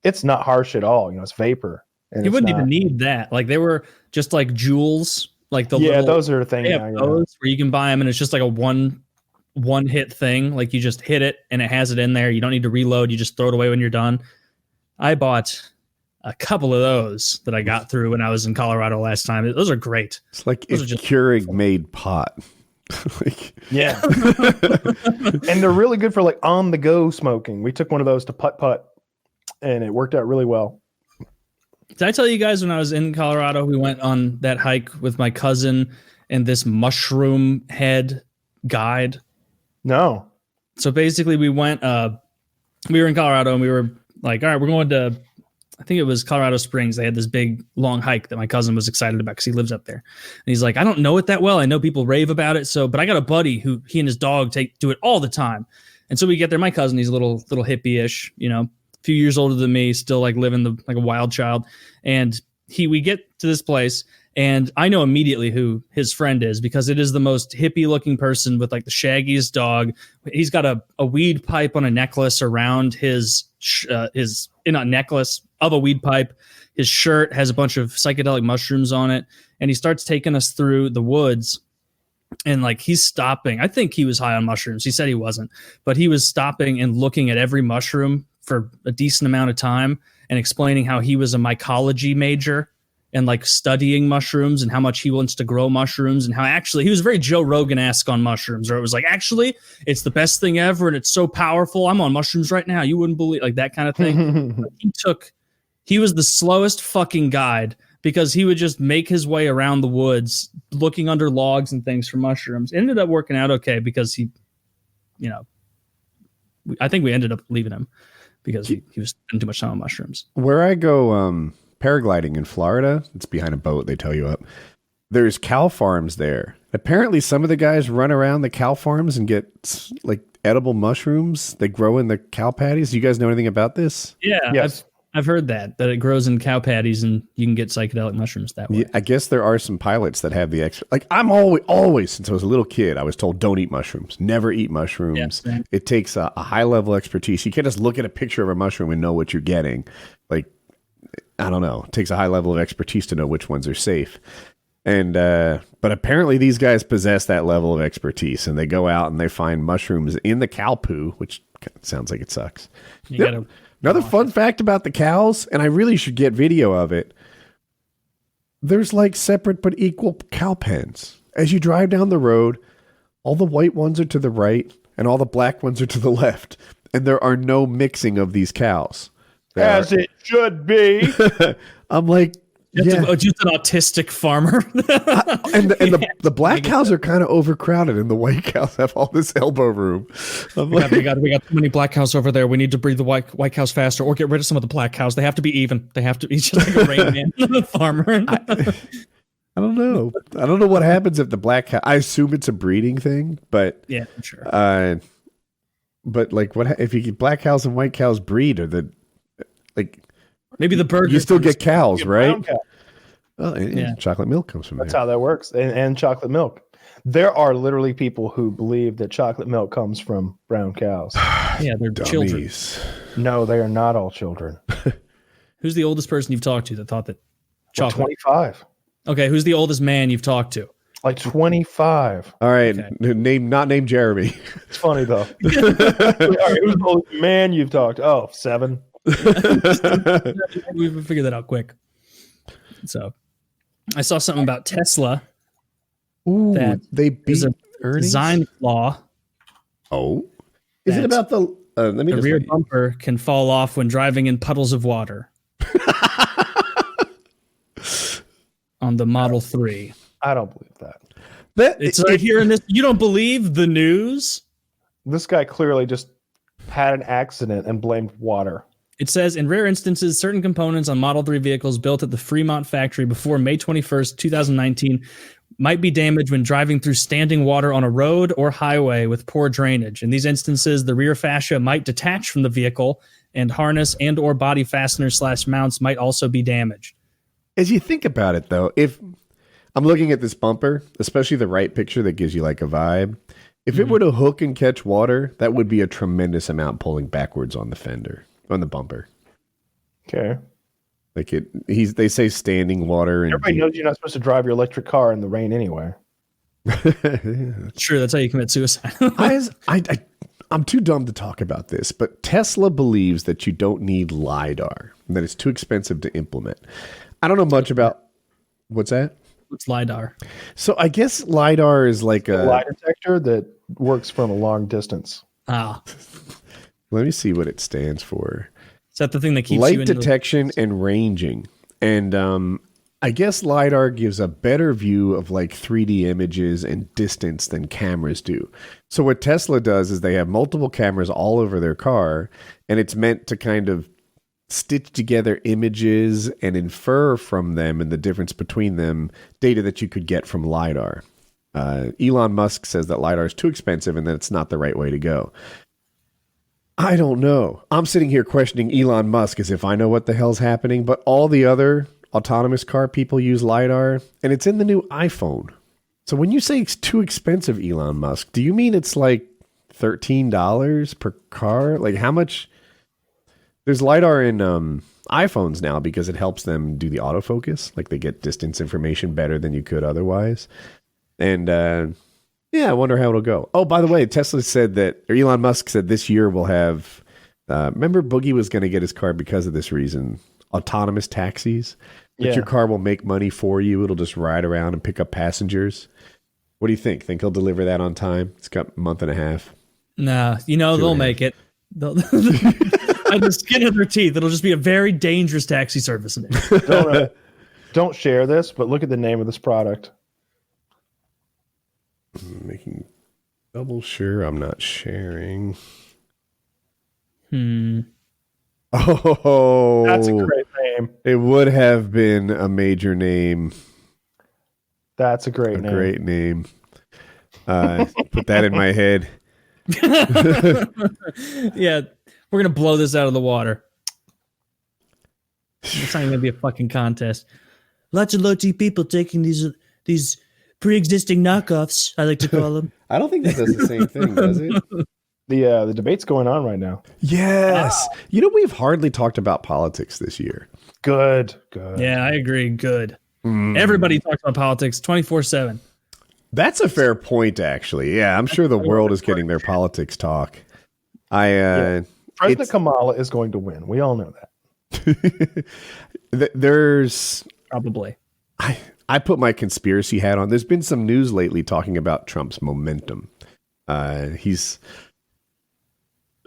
it's not harsh at all. It's vapor. And You wouldn't even need that. Like they were just like jewels, like the little, those are the thing. they have those where you can buy them, and it's just like a one hit thing. Like you just hit it, and it has it in there. You don't need to reload. You just throw it away when you're done. I bought a couple of those that I got through when I was in Colorado last time. Those are great. It's like Those a are just Keurig made pot. Yeah. And they're really good for like on the go smoking. We took one of those to putt, and it worked out really well. Did I tell you guys when I was in Colorado, we went on that hike with my cousin and this mushroom head guide? No. So basically we went, we were in Colorado and we were like, all right, we're going to, I think it was Colorado Springs. They had this big long hike that my cousin was excited about because he lives up there. And he's like, I don't know it that well. I know people rave about it. But I got a buddy who he and his dog do it all the time. And so we get there. My cousin, he's a little hippie-ish, a few years older than me, still like living like a wild child. And we get to this place, and I know immediately who his friend is because it is the most hippie looking person with like the shaggiest dog. He's got a weed pipe on a necklace around his in a necklace of a weed pipe. His shirt has a bunch of psychedelic mushrooms on it, and he starts taking us through the woods. And like he's stopping. I think he was high on mushrooms. He said he wasn't, but he was stopping and looking at every mushroom for a decent amount of time and explaining how he was a mycology major and like studying mushrooms and how much he wants to grow mushrooms, and how actually he was very Joe Rogan-esque on mushrooms, or it was like, actually it's the best thing ever and it's so powerful. I'm on mushrooms right now. You wouldn't believe, like that kind of thing. He was the slowest fucking guide because he would just make his way around the woods looking under logs and things for mushrooms. It ended up working out okay because he, I think we ended up leaving him because he was spending too much time on mushrooms. Where I go paragliding in Florida, it's behind a boat, they tow you up. There's cow farms there. Apparently some of the guys run around the cow farms and get like edible mushrooms. They grow in the cow patties. Do you guys know anything about this? Yeah. Yes. I've heard that it grows in cow patties and you can get psychedelic mushrooms that way. Yeah, I guess there are some pilots that have the extra. Like I'm always since I was a little kid, I was told don't eat mushrooms, never eat mushrooms. Yeah, it takes a high level expertise. You can't just look at a picture of a mushroom and know what you're getting. Like I don't know, it takes a high level of expertise to know which ones are safe. And but apparently these guys possess that level of expertise, and they go out and they find mushrooms in the cow poo, which sounds like it sucks. Another fun fact about the cows, and I really should get video of it. There's like separate but equal cow pens. As you drive down the road, all the white ones are to the right and all the black ones are to the left. And there are no mixing of these cows. As it should be. I'm like, just an autistic farmer. and the black cows are kind of overcrowded, and the white cows have all this elbow room. We got too many black cows over there. We need to breed the white cows faster, or get rid of some of the black cows. They have to be even. They have to be just like a Rain Man farmer. I don't know. I don't know what happens if the black cow. I assume it's a breeding thing, but yeah, I'm sure. But like, what if you get black cows and white cows breed, or the like? Maybe the burger. You still get cows, right? Cow. Oh, and chocolate milk comes from That's there. how that works. And chocolate milk. There are literally people who believe that chocolate milk comes from brown cows. Yeah, they're children. Dummies. No, they are not all children. Who's the oldest person you've talked to that thought that chocolate? 25. Okay, who's the oldest man you've talked to? Like 25. All right, Okay. not named Jeremy. It's funny though. All right, who's the oldest man you've talked to? Oh, 7. We figured that out quick. So I saw something about Tesla. Ooh, That they beat there's a earnings? design flaw. Oh, is it That's- about the let me The just rear let you- bumper can fall off when driving in puddles of water. On the Model 3. I don't believe that. It's right here in this. You don't believe the news? This guy clearly just had an accident and blamed water. It says, in rare instances, certain components on Model 3 vehicles built at the Fremont factory before May 21st, 2019 might be damaged when driving through standing water on a road or highway with poor drainage. In these instances, the rear fascia might detach from the vehicle and harness and or body fasteners / mounts might also be damaged. As you think about it, though, if I'm looking at this bumper, especially the right picture that gives you like a vibe, if it were to hook and catch water, that would be a tremendous amount pulling backwards on the fender, on the bumper. Okay. Like they say standing water. And Everybody knows you're not supposed to drive your electric car in the rain anyway. Sure, that's how you commit suicide. I'm too dumb to talk about this, but Tesla believes that you don't need LiDAR, and that it's too expensive to implement. I don't know much about what's that? What's LiDAR? So I guess LiDAR is like a lie detector that works from a long distance. Ah, let me see what it stands for. is that the thing that keeps Light you in detection and ranging. And I guess LiDAR gives a better view of like 3D images and distance than cameras do. So what Tesla does is they have multiple cameras all over their car, and it's meant to kind of stitch together images and infer from them and the difference between them data that you could get from LiDAR. Elon Musk says that LiDAR is too expensive and that it's not the right way to go. I don't know. I'm sitting here questioning Elon Musk as if I know what the hell's happening, but all the other autonomous car people use LiDAR, and it's in the new iPhone. So when you say it's too expensive, Elon Musk, do you mean it's like $13 per car? Like how much? There's LiDAR in iPhones now because it helps them do the autofocus. Like they get distance information better than you could otherwise. And yeah, I wonder how it'll go. Oh, by the way, Tesla said that, or Elon Musk said this year we'll have, remember Boogie was going to get his car because of this reason, autonomous taxis. That your car will make money for you. It'll just ride around and pick up passengers. What do you think? Think he'll deliver that on time? It's got a month and a half. Nah, they'll make it. They'll by the skin of their teeth, it'll just be a very dangerous taxi service. Don't share this, but look at the name of this product. I'm making double sure I'm not sharing. Oh, That's a great name. It would have been a major name. That's a great name. Great name. Put that in my head. Yeah, we're gonna blow this out of the water. It's not even gonna be a fucking contest. Lots of low T people taking these pre-existing knockoffs, I like to call them. I don't think that does the same thing, does it? The debate's going on right now. Yes. We've hardly talked about politics this year. Good. Yeah, I agree. Good. Everybody talks about politics 24/7. That's a fair point, actually. Yeah, I'm sure the world is getting their politics talk. President Kamala is going to win. We all know that. There's probably. I put my conspiracy hat on. There's been some news lately talking about Trump's momentum. I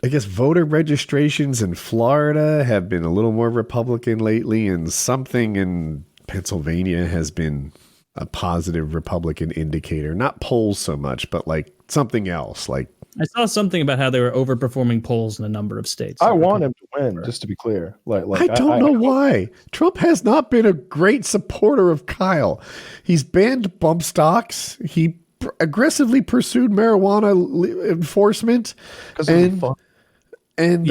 guess voter registrations in Florida have been a little more Republican lately, and something in Pennsylvania has been a positive Republican indicator. Not polls so much, but like something else. Like I saw something about how they were overperforming polls in a number of states. I want him to win, just to be clear. I don't know why. Trump has not been a great supporter of Kyle. He's banned bump stocks. He aggressively pursued marijuana enforcement. And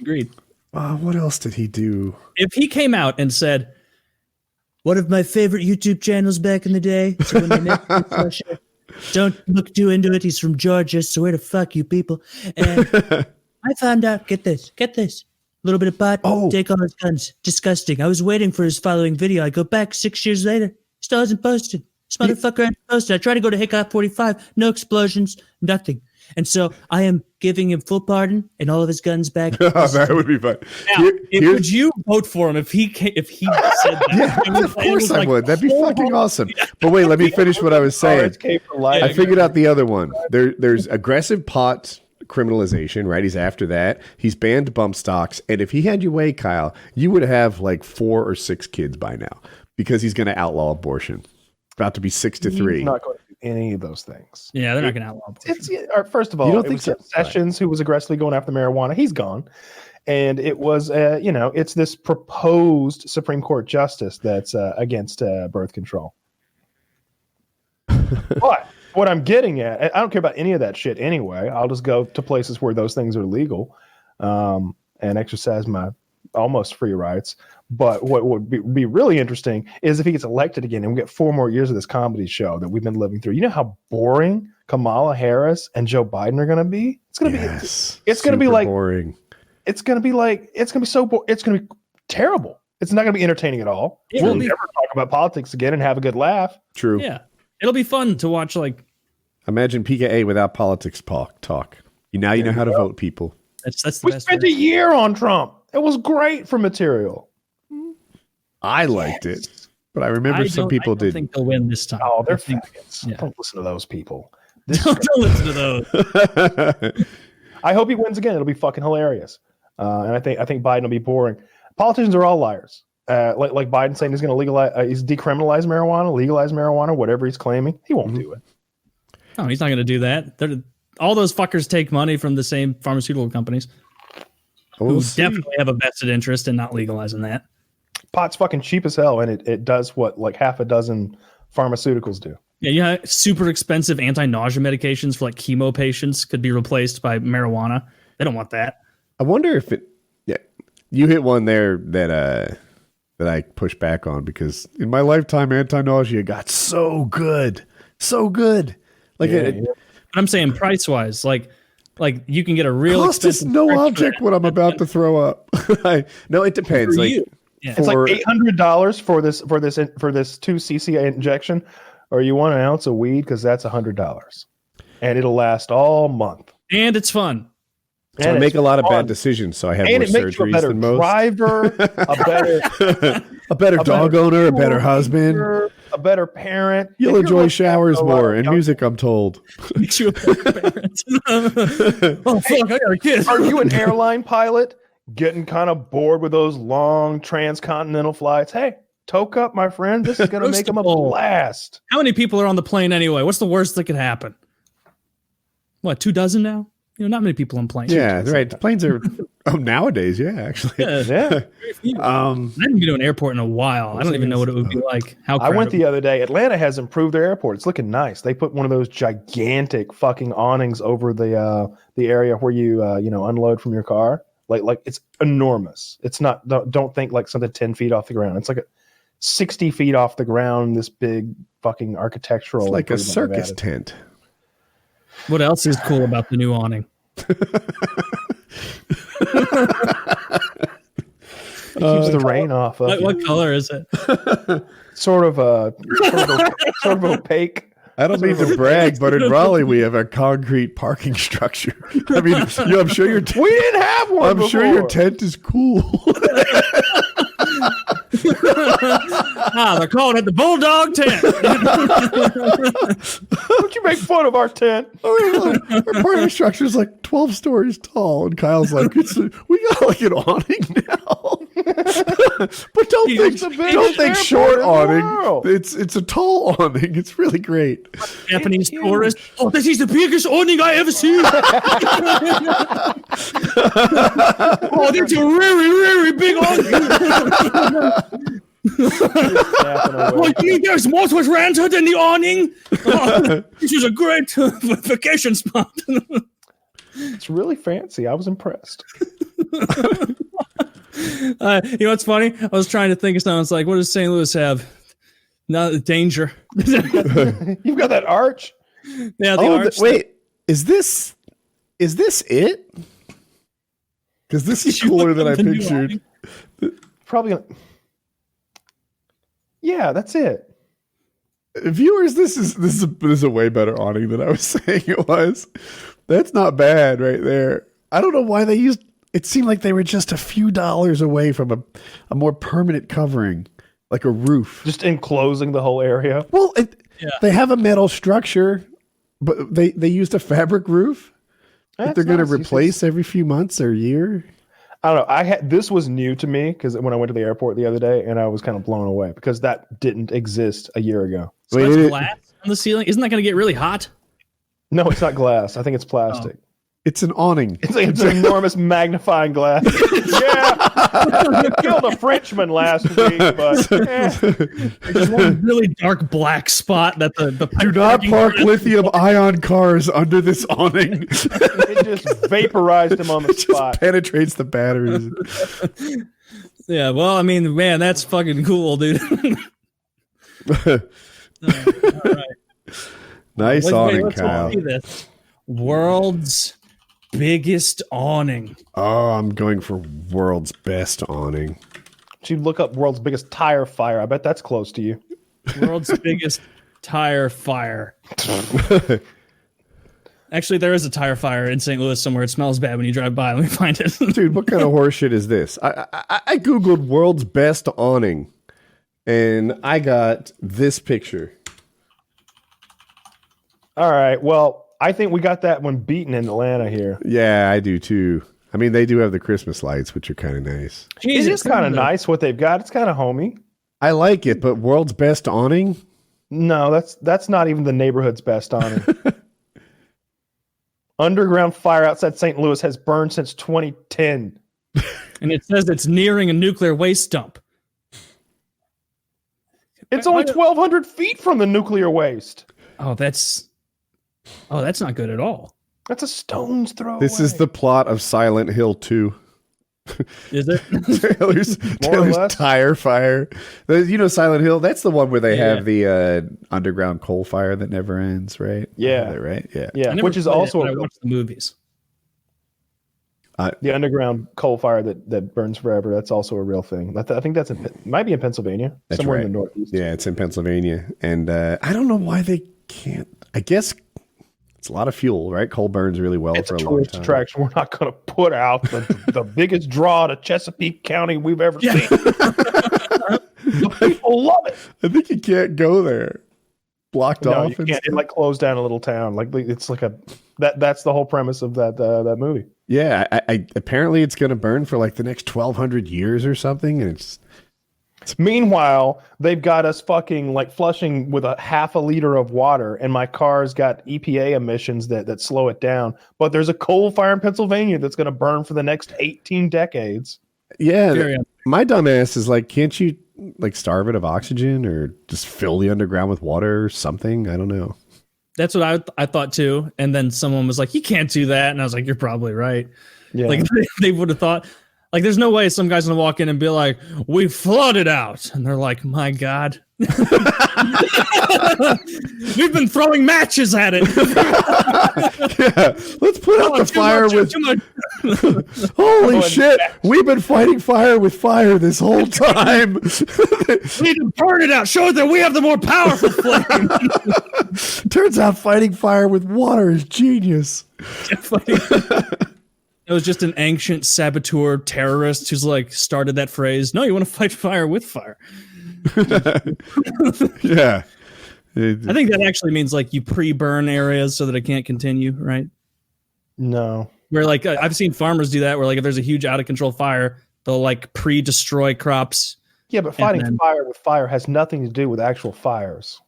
agreed. What else did he do? If he came out and said, one of my favorite YouTube channels back in the day, so when they make pressure, don't look too into it. He's from Georgia, so where the fuck you people? And I found out, get this, a little bit of pot, take all his guns. Disgusting. I was waiting for his following video. I go back 6 years later, still hasn't posted. This motherfucker hasn't posted. I tried to go to Hiccup 45, no explosions, nothing. And so I am giving him full pardon and all of his guns back. That would be fun. Now, would you vote for him if he said that? Yeah, of course I would. That'd be fucking awesome. But wait, let me finish what I was saying. I figured out the other one. There's aggressive pot criminalization, right? He's after that. He's banned bump stocks. And if he had your way, Kyle, you would have like 4 or 6 kids by now because he's going to outlaw abortion. About to be 6-3. He's not going to do any of those things. Yeah, they're not going to outlaw abortion. First of all, You don't it think was so? Sessions who was aggressively going after marijuana. He's gone. And it was, it's this proposed Supreme Court justice that's against birth control. But what I'm getting at, I don't care about any of that shit anyway. I'll just go to places where those things are legal and exercise my almost free rights. But what would be really interesting is if he gets elected again and we get 4 more years of this comedy show that we've been living through. You know how boring Kamala Harris and Joe Biden are going to be? It's going to be. It's going to be like boring. It's going to be like it's going to be so it's going to be terrible. It's not going to be entertaining at all. Yeah, We'll never talk about politics again and have a good laugh. True. Yeah, it'll be fun to watch. Like, Imagine PKA without politics talk. Now you know how to vote, people. that's the We best. spent way. a year on Trump. It was great for material. I liked it, but I remember some people I don't did. think they'll win this time. Oh, they're I think- faggots. yeah. Don't listen to those people. Don't listen to those. I hope he wins again. It'll be fucking hilarious. And I think Biden will be boring. Politicians are all liars. Like Biden saying he's going to legalize, he's decriminalize marijuana, whatever he's claiming. He won't do it. No, he's not going to do that. All those fuckers take money from the same pharmaceutical companies who definitely have a vested interest in not legalizing that. Pot's fucking cheap as hell, and it does what like half a dozen pharmaceuticals do. Yeah, super expensive anti-nausea medications for like chemo patients could be replaced by marijuana. They don't want that. I wonder if it. Yeah, you hit one there that I push back on because in my lifetime, anti-nausea got so good. Like But I'm saying price-wise, like you can get a real cost is expensive no prescription. object when I'm about to throw up. No, it depends. For Like you. Yeah. It's like for- $800 for this 2cc injection, or you want an ounce of weed because that's $100, and it'll last all month. And it's fun. So I And make it's a lot of fun. bad decisions, so I have And more it makes you a surgeries better than most. driver, a better dog owner, a better husband. a better parent. You'll If you're enjoy looking showers at more and young- music, I'm told. Makes you a better parent. Oh fuck! I got a kid. Are you an airline pilot getting kind of bored with those long transcontinental flights? Hey, toke up, my friend. This is going to make them a Roastable. blast. How many people are on the plane anyway? What's the worst that could happen? What, 24 now? Not many people on planes. Yeah, right. The planes are nowadays, yeah, actually. Yeah. I haven't been to an airport in a while. I don't even know what it would be like. How I went crowded- the other day. Atlanta has improved their airport. It's looking nice. They put one of those gigantic fucking awnings over the area where you unload from your car. Like it's enormous. It's not. Don't think like something 10 feet off the ground. It's like 60 feet off the ground. This big fucking architectural. It's like a improvement they've circus added. tent. What else is cool about the new awning? It keeps the rain off of you. What color is it? Sort of opaque. I don't mean to brag, but in Raleigh we have a concrete parking structure. I mean, I'm sure your We didn't have one. I'm sure your before. tent is cool. They're calling it the Bulldog tent. Don't you make fun of our tent? Our parking structure is like 12 stories tall, and Kyle's like, we got like an awning now. But don't It's the biggest think airport short in the awning. world. It's a tall awning. It's really great. Japanese tourist. Oh, this is the biggest awning I ever seen. Oh, that's a very, very big awning. Oh, you mean there's more to rented than the awning? Oh, this is a great vacation spot. It's really fancy. I was impressed. You know what's funny? I was trying to think of something. It's like, what does St. Louis have? No, danger. You've got that arch. Yeah, the arch. Wait, is this it? Because this is cooler than I The new pictured. awning. Probably. Yeah, that's it. Viewers, this is a way better awning than I was saying it was. That's not bad right there. I don't know why they used. It seemed like they were just a few dollars away from a more permanent covering, like a roof. Just enclosing the whole area. Well, Yeah. they have a metal structure, but they used a fabric roof. That they're going to replace every few months or year? I don't know. This was new to me because when I went to the airport the other day, and I was kind of blown away because that didn't exist a year ago. So that's glass on the ceiling. Isn't that going to get really hot? No, it's not glass. I think it's plastic. It's an awning. It's an enormous magnifying glass. Yeah, you killed a Frenchman last week, but There's one really dark black spot that the do not park lithium-ion cars under this awning. it just vaporized him on the spot. Penetrates the batteries. Yeah, well, I mean, man, that's fucking cool, dude. All right. Nice awning, let's Kyle. see this. World's biggest awning. Oh, I'm going for world's best awning. You look up world's biggest tire fire. I bet that's close to you. World's biggest tire fire. Actually, there is a tire fire in St. Louis somewhere. It smells bad when you drive by. Let me find it. Dude, what kind of horseshit is this? I Googled world's best awning, and I got this picture. All right. Well, I think we got that one beaten in Atlanta here. Yeah, I do too. I mean, they do have the Christmas lights, which are kind of nice. It is kind of nice what they've got. It's kind of homey. I like it, but world's best awning? No, that's not even the neighborhood's best awning. Underground fire outside St. Louis has burned since 2010. And it says it's nearing a nuclear waste dump. It's only 1,200 feet from the nuclear waste. Oh, that's not good at all. That's a stone's throw. This is the plot of Silent Hill 2. Is it? Taylor's tire fire. You know Silent Hill? That's the one where they have the underground coal fire that never ends, right? Yeah. Right? Yeah. Yeah, which is also I watched the movies. The underground coal fire that burns forever. That's also a real thing. I think that's might be in Pennsylvania, That's somewhere right. in the Northeast. Yeah, it's in Pennsylvania. And I don't know why they can't. I guess it's a lot of fuel, right? Coal burns really well It's for a a long tourist time. attraction. We're not going to put out the biggest draw to Chesapeake County we've ever seen. The people love it. I think you can't go there. Blocked No, off. you and can't. It stuff. like closed down a little town. Like it's like that's the whole premise of that movie. Yeah, I apparently it's going to burn for like the next 1,200 years or something, and it's Meanwhile, they've got us fucking like flushing with a half a liter of water, and my car's got EPA emissions that slow it down. But there's a coal fire in Pennsylvania that's going to burn for the next 18 decades. yeah. My dumb ass is like, can't you like starve it of oxygen or just fill the underground with water or something? I don't know. That's what I thought too. And then someone was like, "You can't do that," and I was like, "You're probably right." Yeah. Like they would have thought. Like, there's no way some guy's gonna walk in and be like, "We flooded out," and they're like, "My God, we've been throwing matches at it." Yeah, let's put out the fire with. Holy shit, we've been fighting fire with fire this whole time. We need to burn it out. Show that we have the more powerful flame. Turns out fighting fire with water is genius. It was just an ancient saboteur terrorist who's like started that phrase. No, you want to fight fire with fire. Yeah. I think that actually means like you pre-burn areas so that it can't continue, right? No. Where like I've seen farmers do that where like if there's a huge out of control fire, they'll like pre-destroy crops. Yeah, but fighting fire with fire has nothing to do with actual fires.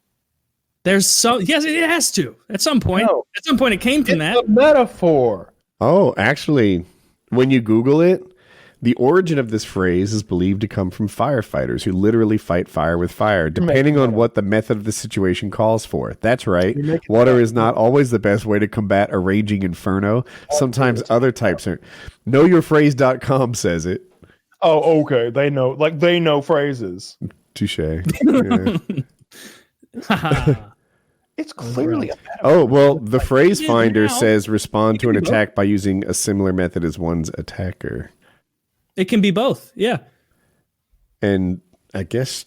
Yes, it has to. At some point. No. At some point it came from that. It's a metaphor. Oh, actually, when you Google it, the origin of this phrase is believed to come from firefighters who literally fight fire with fire, depending on what the method of the situation calls for. That's right. Water is not always the best way to combat a raging inferno. Sometimes other types are. KnowYourPhrase.com says it. Oh, okay. They know phrases. Touche. Yeah. It's clearly a metaphor. Oh, well, the phrase finder says respond to an attack by using a similar method as one's attacker. It can be both. Yeah. And I guess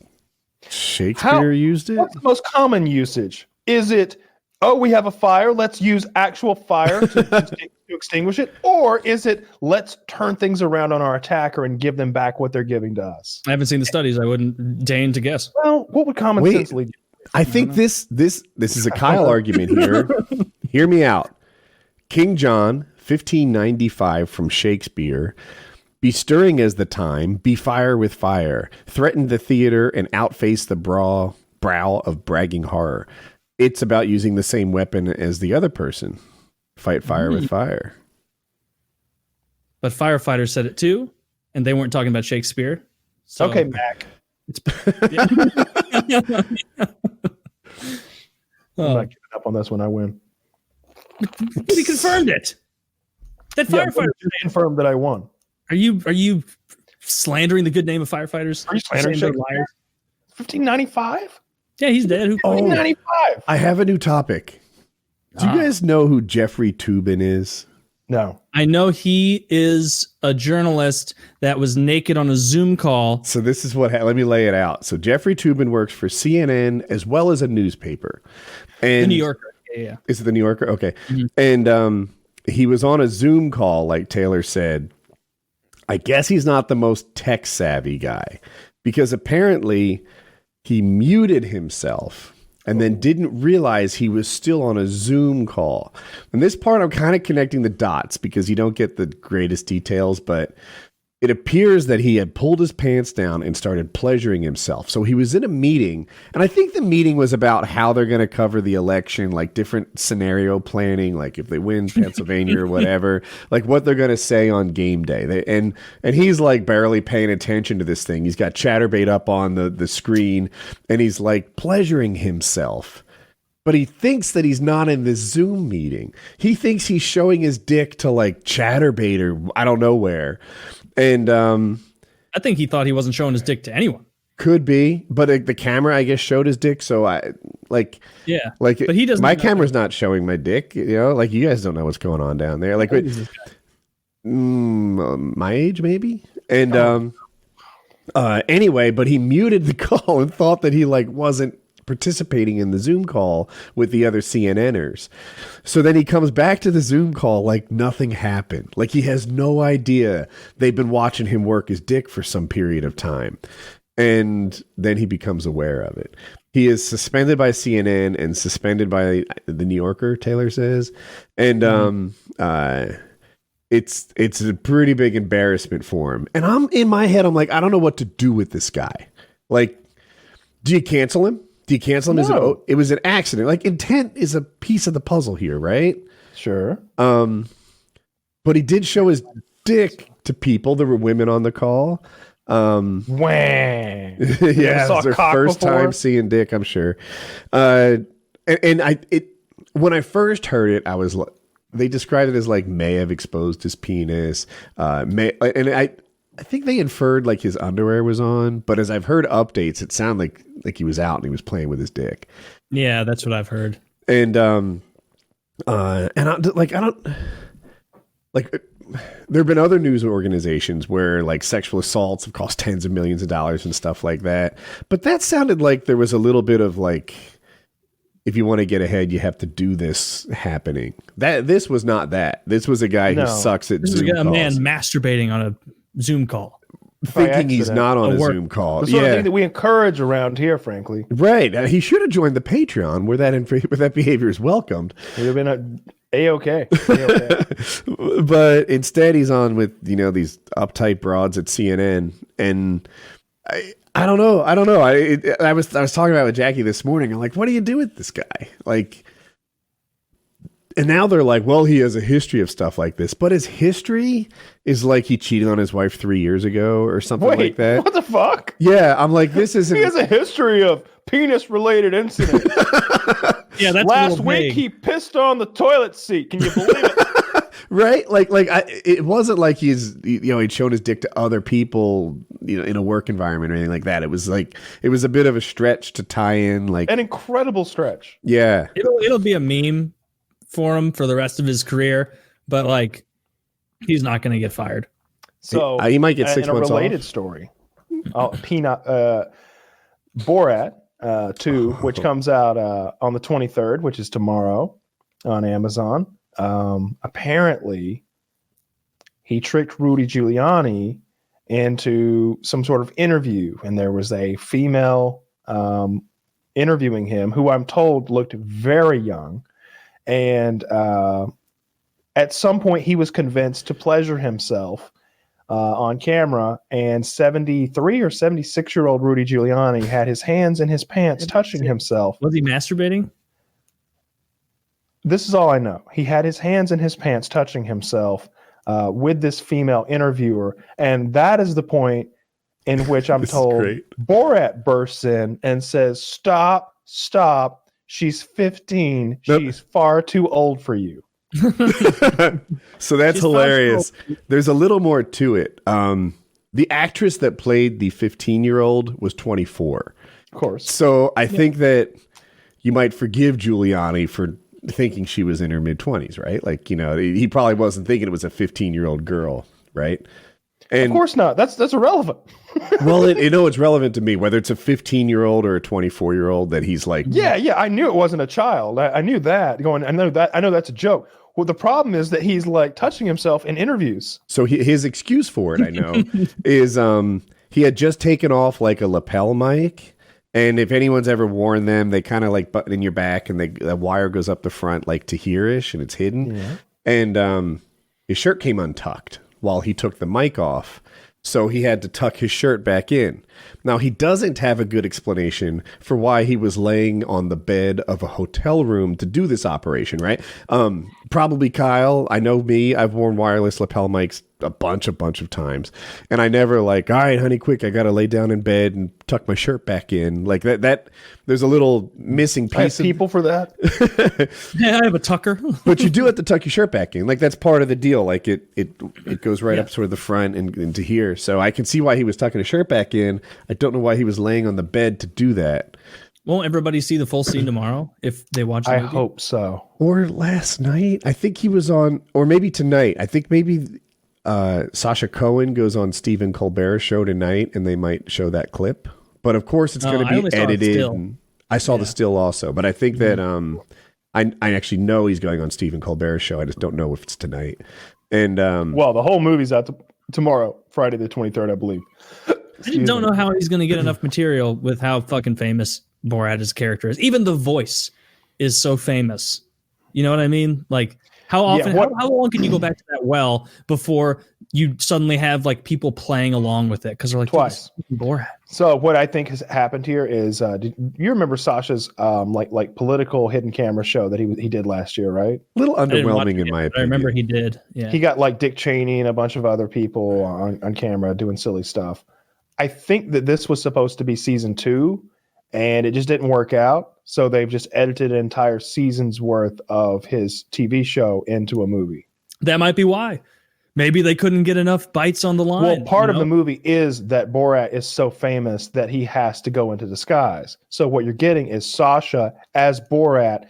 Shakespeare used it? What's the most common usage? Is it, oh, we have a fire, let's use actual fire to extinguish it? Or is it, let's turn things around on our attacker and give them back what they're giving to us? I haven't seen the studies. I wouldn't deign to guess. Well, what would common sense lead you? I think this is a Kyle argument here. Hear me out. King John, 1595 from Shakespeare. Be stirring as the time, be fire with fire, threaten the theater and outface the brow of bragging horror. It's about using the same weapon as the other person. Fight fire with fire. But firefighters said it too, and they weren't talking about Shakespeare. So Okay, Mac. I'm not giving up on this when I win. He confirmed it. That firefighter Confirmed that I won. Are you slandering the good name of firefighters? Are you slandering Saying they're Shakespeare? liars? 1595? Yeah, he's dead. Who? 1595. I have a new topic. Do you guys know who Jeffrey Tobobin is? No. I know he is a journalist that was naked on a Zoom call. So this is what, let me lay it out. So Jeffrey Tobobin works for CNN as well as a newspaper. And The New Yorker. Yeah. Is it the New Yorker? Okay. And he was on a Zoom call, like Taylor said. I guess he's not the most tech savvy guy because apparently he muted himself and then didn't realize he was still on a Zoom call. And this part, I'm kind of connecting the dots because you don't get the greatest details, but it appears that he had pulled his pants down and started pleasuring himself. So he was in a meeting, and I think the meeting was about how they're going to cover the election, like different scenario planning, like if they win Pennsylvania or whatever, like what they're going to say on game day. And he's like barely paying attention to this thing. He's got Chatterbait up on the screen, and he's like pleasuring himself. But he thinks that he's not in this Zoom meeting. He thinks he's showing his dick to like Chatterbait or I don't know where. And I think he thought he wasn't showing his dick to anyone. Could be, but the camera, I guess, showed his dick. So but he doesn't. My camera's not showing my dick. You know, like you guys don't know what's going on down there. Like, my age maybe. And anyway, but he muted the call and thought that he like wasn't participating in the Zoom call with the other CNNers. So then he comes back to the Zoom call like nothing happened. Like he has no idea they've been watching him work his dick for some period of time. And then he becomes aware of it. He is suspended by CNN and suspended by the New Yorker, Taylor says. And it's a pretty big embarrassment for him. And I'm in my head, I'm like, I don't know what to do with this guy. Like, do you cancel him? Do you cancel him? No. It was an accident. Like intent is a piece of the puzzle here, right? Sure. But he did show his dick to people. There were women on the call. Whang. Yeah, it was their first time seeing dick, I'm sure. When I first heard it, I was like, they described it as like may have exposed his penis. I think they inferred like his underwear was on, but as I've heard updates, it sounded like he was out and he was playing with his dick. Yeah, that's what I've heard. And there have been other news organizations where like sexual assaults have cost tens of millions of dollars and stuff like that. But that sounded like there was a little bit of like, if you want to get ahead, you have to do this happening. This was not that. This was a guy who sucks at Zoom calls. A man masturbating on a Zoom call. Thinking he's not on a Zoom call. The sort of thing that we encourage around here, frankly. Right. He should have joined the Patreon where that behavior is welcomed. It would have been A-okay. But instead he's on with, these uptight broads at CNN. And I don't know. I was talking about it with Jackie this morning. I'm like, what do you do with this guy? Like, and now they're like, well, he has a history of stuff like this, but his history is like he cheated on his wife 3 years ago or something like that. What the fuck? Yeah, I'm like, this isn't. He has a history of penis-related incidents. Yeah, that's last week he pissed on the toilet seat. Can you believe it? Right? It wasn't like he'd shown his dick to other people, in a work environment or anything like that. It was like, it was a bit of a stretch to tie in, like an incredible stretch. Yeah, it'll be a meme for him for the rest of his career, but like, he's not going to get fired. So he might get 6 months off. In a related story, Borat 2, which comes out on the 23rd, which is tomorrow on Amazon. Apparently he tricked Rudy Giuliani into some sort of interview, and there was a female interviewing him who I'm told looked very young, and At some point, he was convinced to pleasure himself on camera, and 73 or 76-year-old Rudy Giuliani had his hands in his pants touching himself. Was he masturbating? This is all I know. He had his hands in his pants touching himself with this female interviewer, and that is the point in which I'm told Borat bursts in and says, stop, she's 15, she's far too old for you. So that's hilarious. There's a little more to it. The actress that played the 15-year-old was 24. Of course. So I think that you might forgive Giuliani for thinking she was in her mid-20s, right? Like, you know, he probably wasn't thinking it was a 15-year-old girl, right? And of course not. That's irrelevant. Well, it's relevant to me, whether it's a 15-year-old or a 24-year-old that he's like. Yeah. I knew it wasn't a child. I knew that. I know that's a joke. Well, the problem is that he's like touching himself in interviews. So his excuse for it, I know, is he had just taken off like a lapel mic. And if anyone's ever worn them, they kind of like button in your back and the wire goes up the front like to here-ish and it's hidden. Yeah. And his shirt came untucked while he took the mic off. So he had to tuck his shirt back in. Now, he doesn't have a good explanation for why he was laying on the bed of a hotel room to do this operation, right? Probably Kyle. I know me. I've worn wireless lapel mics a bunch of times. And I never like, all right, honey, quick, I got to lay down in bed and tuck my shirt back in. Like that there's a little missing piece. I have people for that. Yeah, I have a tucker. But you do have to tuck your shirt back in. Like that's part of the deal. Like it goes right up toward the front and into here. So I can see why he was tucking his shirt back in. I don't know why he was laying on the bed to do that. Won't everybody see the full scene tomorrow if they watch the movie? I hope so. Or last night. I think he was on, or maybe tonight. I think maybe Sacha Cohen goes on Stephen Colbert's show tonight and they might show that clip. But of course it's going to be edited. I saw the still also. But I think that I actually know he's going on Stephen Colbert's show. I just don't know if it's tonight. And well, the whole movie's out tomorrow, Friday the 23rd, I believe. I just don't know how he's going to get enough material with how fucking famous Borat's character is. Even the voice is so famous. You know what I mean? Like, how often, how long can you go back to that well before you suddenly have like people playing along with it? Because they're like, twice. Borat. So what I think has happened here is, do you remember Sasha's like political hidden camera show that he did last year, right? A little underwhelming in my opinion. I remember he did. Yeah. He got like Dick Cheney and a bunch of other people on camera doing silly stuff. I think that this was supposed to be season 2 and it just didn't work out. So they've just edited an entire season's worth of his TV show into a movie. That might be why. Maybe they couldn't get enough bites on the line. Well, part of the movie is that Borat is so famous that he has to go into disguise. So what you're getting is Sacha as Borat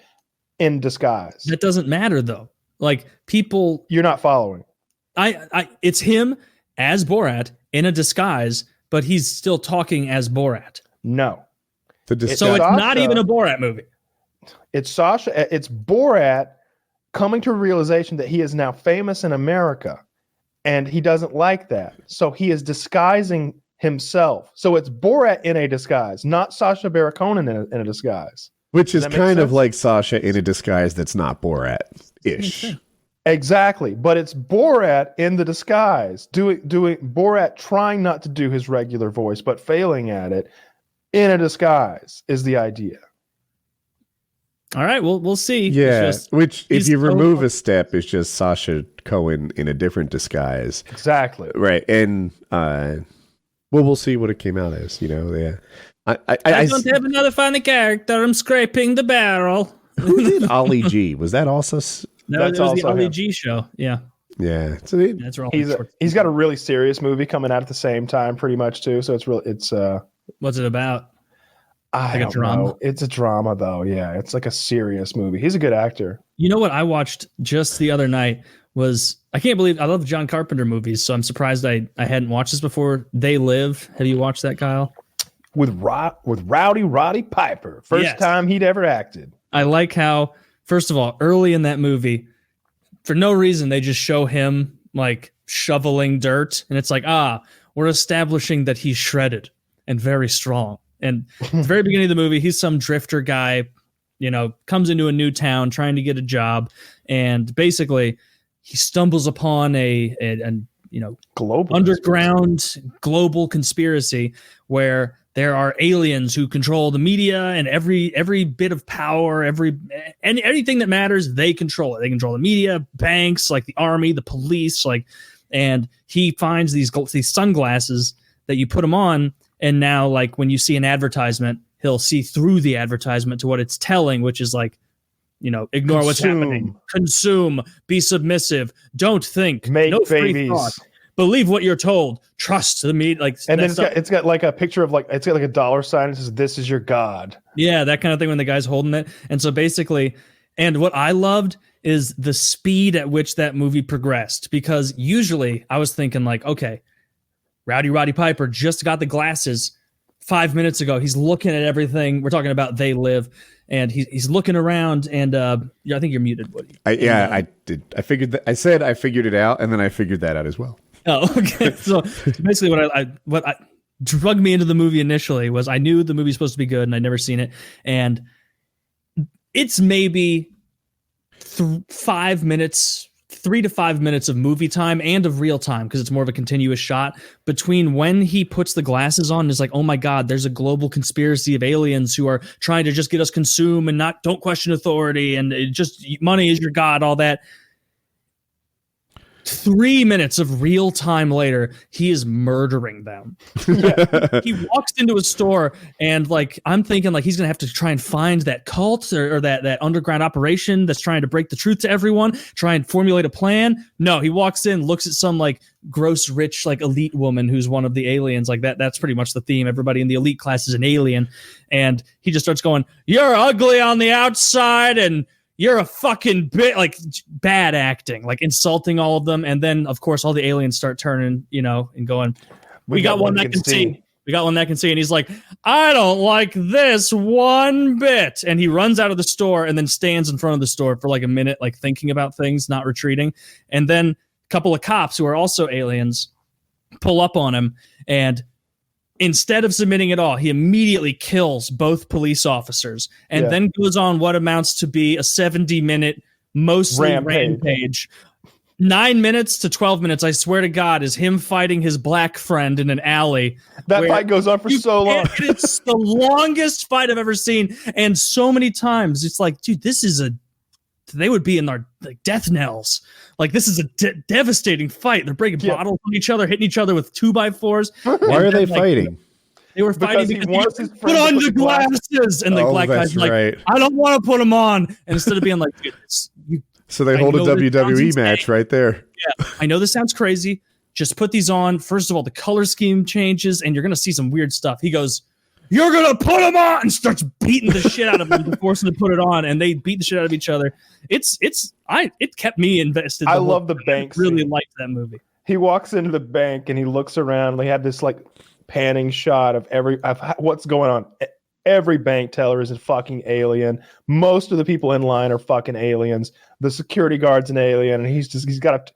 in disguise. That doesn't matter though. Like people, you're not following. It's him as Borat in a disguise, but he's still talking as Borat. No. So it's not even a Borat movie. It's Sacha. It's Borat coming to a realization that he is now famous in America, and he doesn't like that. So he is disguising himself. So it's Borat in a disguise, not Sacha Baron Cohen in a disguise. Which is kind of like Sacha in a disguise that's not Borat-ish. Exactly, but it's Borat in the disguise, doing Borat trying not to do his regular voice, but failing at it in a disguise is the idea. All right, we'll see. Yeah, which if you remove a step, is just Sacha Cohen in a different disguise. Exactly. Right, and we'll see what it came out as. You know, yeah. I don't have another funny character. I'm scraping the barrel. Who did Ollie G? Was that also? That was the Ollie G show. Yeah. Yeah. So that's wrong. He's got a really serious movie coming out at the same time, pretty much too. So it's what's it about? I don't know. It's a drama though. Yeah, it's like a serious movie. He's a good actor. You know what I watched just the other night was, I can't believe, I love John Carpenter movies, so I'm surprised I hadn't watched this before. They Live. Have you watched that, Kyle? With Roddy Piper. First time he'd ever acted. I like how, first of all, early in that movie, for no reason, they just show him like shoveling dirt. And it's like, we're establishing that he's shredded and very strong. And at the very beginning of the movie, he's some drifter guy, comes into a new town trying to get a job. And basically, he stumbles upon a Global underground global conspiracy where there are aliens who control the media and every bit of power, anything that matters, they control it. They control the media, banks, like the army, the police, and he finds these sunglasses that you put them on, and now like when you see an advertisement, he'll see through the advertisement to what it's telling, which is like, ignore what's happening, consume, be submissive, don't think, make no free babies. thought. Believe what you're told. Trust the media. And then it's got like a picture of it's got like a dollar sign that says, "This is your God." Yeah, that kind of thing when the guy's holding it. And so basically, and what I loved is the speed at which that movie progressed, because usually I was thinking like, okay, Roddy Piper just got the glasses 5 minutes ago. He's looking at everything. We're talking about They Live, and he's looking around. And I think you're muted, Woody. I did. I figured that. I said I figured it out, and then I figured that out as well. Oh, okay. So basically, what I drugged me into the movie initially was I knew the movie's supposed to be good, and I'd never seen it, and it's maybe 3 to 5 minutes of movie time and of real time, because it's more of a continuous shot between when he puts the glasses on and is like, oh my God, there's a global conspiracy of aliens who are trying to just get us consume and don't question authority, and just money is your God, all that. 3 minutes of real time later, he is murdering them. He walks into a store, and like I'm thinking like he's gonna have to try and find that cult or that underground operation that's trying to break the truth to everyone, try and formulate a plan. No, he walks in, looks at some like gross rich like elite woman who's one of the aliens. Like that's pretty much the theme. Everybody in the elite class is an alien, and he just starts going, "You're ugly on the outside, and you're a fucking bit," like bad acting, like insulting all of them. And then, of course, all the aliens start turning, and going, we got one that can see. We got one that can see. And he's like, I don't like this one bit. And he runs out of the store and then stands in front of the store for like a minute, like thinking about things, not retreating. And then a couple of cops who are also aliens pull up on him, and instead of submitting at all, he immediately kills both police officers, and then goes on what amounts to be a 70-minute, mostly rampage. 9 minutes to 12 minutes, I swear to God, is him fighting his black friend in an alley. That fight goes on for so long. It's the longest fight I've ever seen, and so many times it's like, dude, they would be in their death knells. Like, this is a devastating fight. They're breaking bottles on each other, hitting each other with 2x4s. Why are they fighting? They were fighting because he wants his put on the glasses. And the black guy's like, I don't want to put them on. And instead of being like, so they hold a WWE match right there. Yeah, I know this sounds crazy. Just put these on. First of all, the color scheme changes, and you're going to see some weird stuff. He goes, you're going to put them on, and starts beating the shit out of them to force them to put it on, and they beat the shit out of each other. It kept me invested. I love the bank scene. I really liked that movie. He walks into the bank and he looks around. They have this like panning shot of what's going on. Every bank teller is a fucking alien. Most of the people in line are fucking aliens. The security guard's an alien, and he's got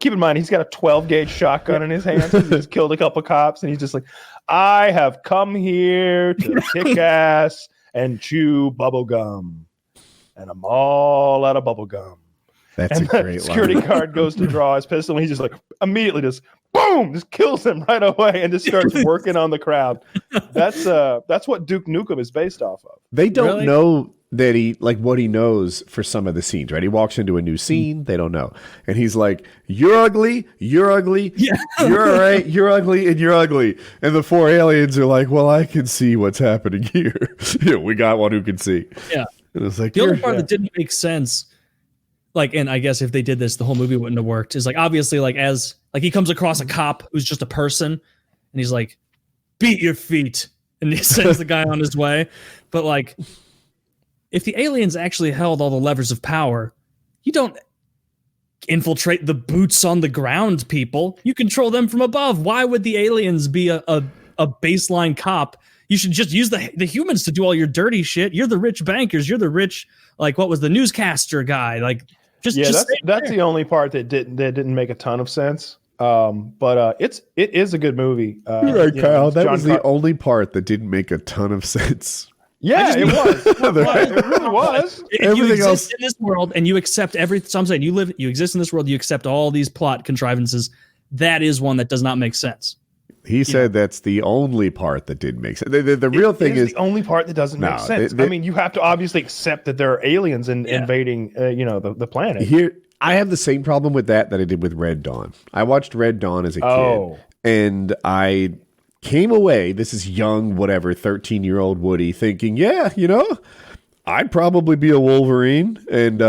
keep in mind, he's got a 12-gauge shotgun in his hands. He just killed a couple cops, and he's just like, I have come here to kick ass and chew bubble gum, and I'm all out of bubble gum. That's a great line. The security guard goes to draw his pistol, and he just like immediately just boom, just kills him right away, and just starts working on the crowd. That's what Duke Nukem is based off of. They don't know that he what he knows for some of the scenes, right? He walks into a new scene, they don't know. And he's like, you're ugly, you're ugly, you're all right, you're ugly, and you're ugly. And the 4 aliens are like, well, I can see what's happening here. We got one who can see. Yeah. And it's like, the only part that didn't make sense, and I guess if they did this, the whole movie wouldn't have worked, is obviously as he comes across a cop who's just a person, and he's like, beat your feet. And he sends the guy on his way. But if the aliens actually held all the levers of power, you don't infiltrate the boots on the ground people. You control them from above. Why would the aliens be a baseline cop? You should just use the humans to do all your dirty shit. You're the rich bankers. You're the rich, what was the newscaster guy? That's the only part that didn't make a ton of sense. But it is a good movie. You're right, Kyle. That was the only part that didn't make a ton of sense. Yeah, it was. It really was. If Everything you exist else- in this world and you accept so I'm saying you exist in this world, you accept all these plot contrivances. That is one that does not make sense. He said that's the only part that didn't make sense. The real thing is the only part that doesn't make sense. I mean, you have to obviously accept that there are aliens invading, the planet. here. I have the same problem with that I did with Red Dawn. I watched Red Dawn as a Oh. kid, and I came away. This is young, 13-year-old Woody thinking, yeah, I'd probably be a Wolverine and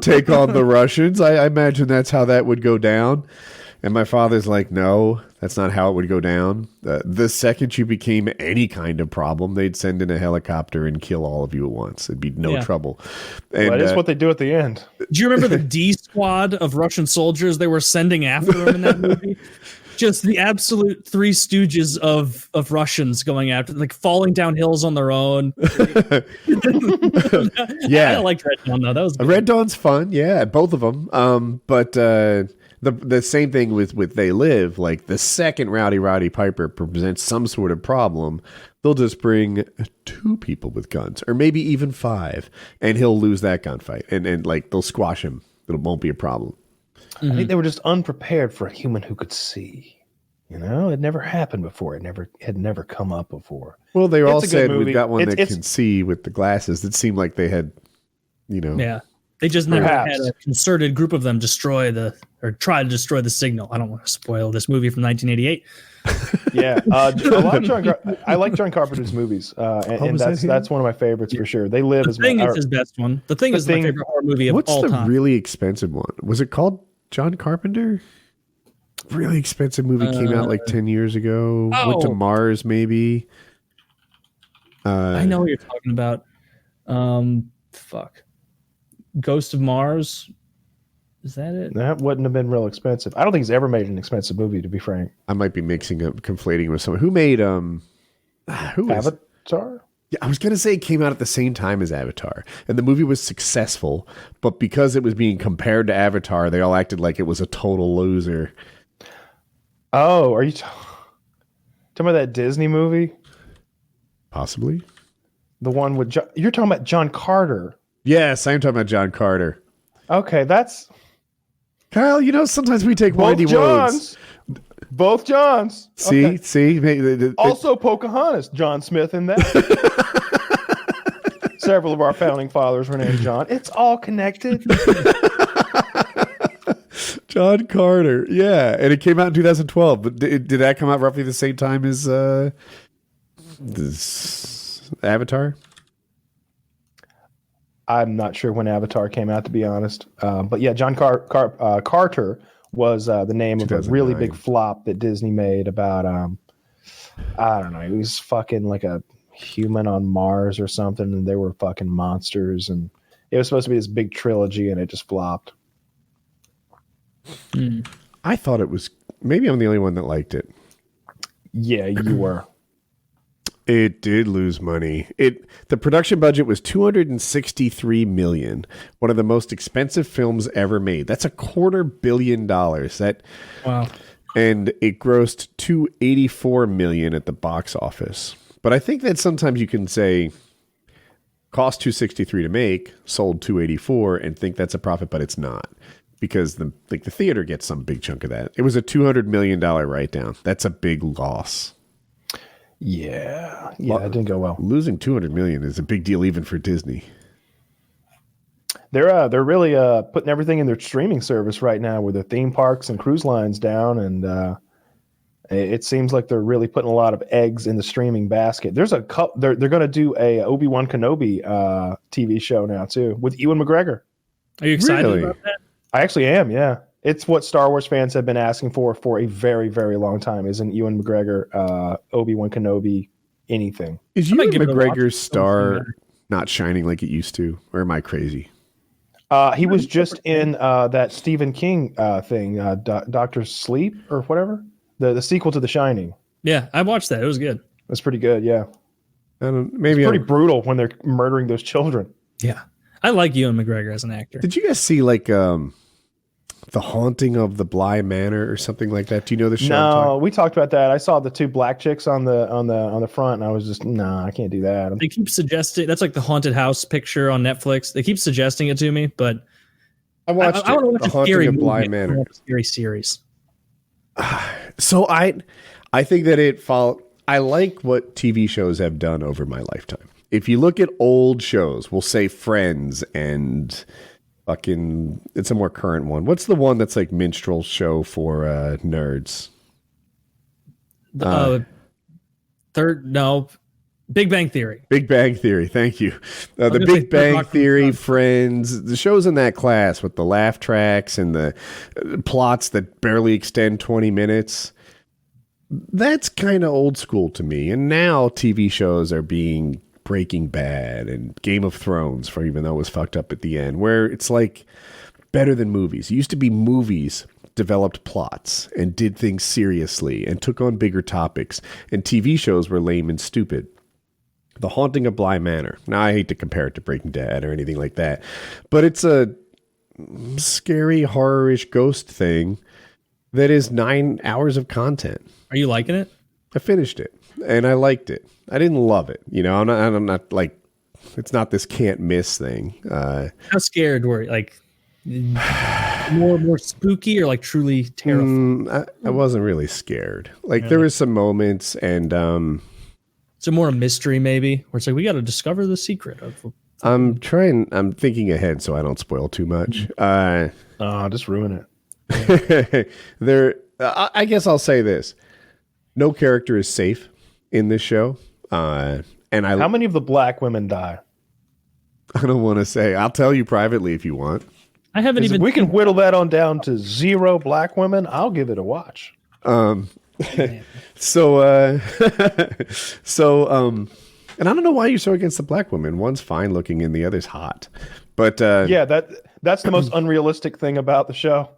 take on the Russians. I imagine that's how that would go down. And my father's like, no, that's not how it would go down. The second you became any kind of problem, they'd send in a helicopter and kill all of you at once. It'd be no trouble. And That is what they do at the end. Do you remember the D squad of Russian soldiers they were sending after him in that movie? Just the absolute Three Stooges of Russians going after, like falling down hills on their own. Yeah. I liked Red Dawn though. That was good. Red Dawn's fun, yeah, both of them. But the same thing with They Live. Like the second Roddy Piper presents some sort of problem, they'll just bring 2 people with guns, or maybe even 5, and he'll lose that gunfight, and like they'll squash him. It won't be a problem. I think they were just unprepared for a human who could see. It never happened before. It had never come up before. Well, they all a good said movie. we've got one that It's- can see with the glasses. It seemed like they had, Yeah. They just never Perhaps. had a concerted group of them try to destroy the signal. I don't want to spoil this movie from 1988. Yeah, I like John Carpenter's movies, and was that him? that's one of my favorites for sure. They Live The is Thing my, is his best one. The Thing is my Thing- favorite horror movie of What's all the time. really expensive one? Was it called John Carpenter? Really expensive movie came out like 10 years ago. Went to Oh. Mars, maybe. I know what you're talking about. Fuck. Ghost of Mars. Is that it? that wouldn't have been real expensive. I don't think he's ever made an expensive movie, to be frank. I might be conflating with someone who made who is Avatar. Yeah, I was gonna say it came out at the same time as Avatar, and the movie was successful, but because it was being compared to Avatar, they all acted like it was a total loser. Oh, are you talking about that Disney movie? Possibly. The one with you're talking about John Carter. Yes, I'm talking about John Carter. Okay, that's Kyle, sometimes we take both windy Johns. roads. Both Johns. See, Okay. see. Also, Pocahontas, John Smith in that. Several of our founding fathers were named John. It's all connected. John Carter, yeah, and it came out in 2012. But did that come out roughly the same time as this Avatar? I'm not sure when Avatar came out, to be honest. But yeah, John Carter was the name of a really 2009. big flop that Disney made about, I don't know, he was fucking like a human on Mars or something, and they were fucking monsters, and it was supposed to be this big trilogy, and it just flopped. I thought it was. Maybe I'm the only one that liked it. Yeah, you were. It did lose money. The production budget was $263 million. One of the most expensive films ever made. That's $250 million. Wow. And it grossed $284 million at the box office. But I think that sometimes you can say cost $263 to make, sold $284, and think that's a profit, but it's not. Because the theater gets some big chunk of that. It was a $200 million write down. That's a big loss. Yeah, it didn't go well. Losing $200 million is a big deal even for Disney. They're really putting everything in their streaming service right now, with their theme parks and cruise lines down, and it seems like they're really putting a lot of eggs in the streaming basket. There's they're going to do a Obi Wan Kenobi TV show now too, with Ewan McGregor. Are you excited Really? about that? I actually am. Yeah, it's what Star Wars fans have been asking for a very, very long time. Is an Ewan McGregor Obi Wan Kenobi anything? Is I might Ewan give it a watch. McGregor's star Don't not shining like it used to? Or am I crazy? He was just in that Stephen King thing, Doctor Sleep or whatever, the sequel to The Shining. Yeah, I watched that. It was good. That's pretty good. Yeah, Maybe pretty brutal when they're murdering those children. Yeah. I like Ewan McGregor as an actor. Did you guys see like The Haunting of the Bly Manor or something like that. Do you know the show? No, we talked about that. I saw the two black chicks on the front, and I was just, I can't do that. They keep suggesting that's like the haunted house picture on Netflix. They keep suggesting it to me, but I watched I want to watch The a Haunting scary of Bly movie. I Manor. want a scary series. So I think that I like what TV shows have done over my lifetime. If you look at old shows, we'll say Friends and fucking, it's a more current one. What's the one that's like minstrel show for nerds? Big Bang Theory. Big Bang Theory. Thank you. The gonna Big say Bang Rock Theory, Rock. Friends, the shows in that class with the laugh tracks and the plots that barely extend 20 minutes. That's kind of old school to me. And now TV shows are being Breaking Bad and Game of Thrones, for even though it was fucked up at the end, where it's like better than movies. It used to be movies developed plots and did things seriously and took on bigger topics, and TV shows were lame and stupid. The Haunting of Bly Manor. Now, I hate to compare it to Breaking Bad or anything like that, but it's a scary, horror-ish ghost thing that is 9 hours of content. Are you liking it? I finished it and I liked it. I didn't love it. You know, I'm not like, it's not this can't miss thing. How scared were you? Like more spooky or like truly terrifying? I wasn't really scared. Like there was some moments and, So more a mystery maybe, where it's like, we got to discover the secret of. I'm thinking ahead so I don't spoil too much. Just ruin it. I guess I'll say this. No character is safe in this show. How many of the black women die? I don't want to say. I'll tell you privately if you want. I haven't If even. we can whittle that on down to 0 black women, I'll give it a watch. And I don't know why you're so against the black women. One's fine looking and the other's hot. But that's the most unrealistic thing about the show.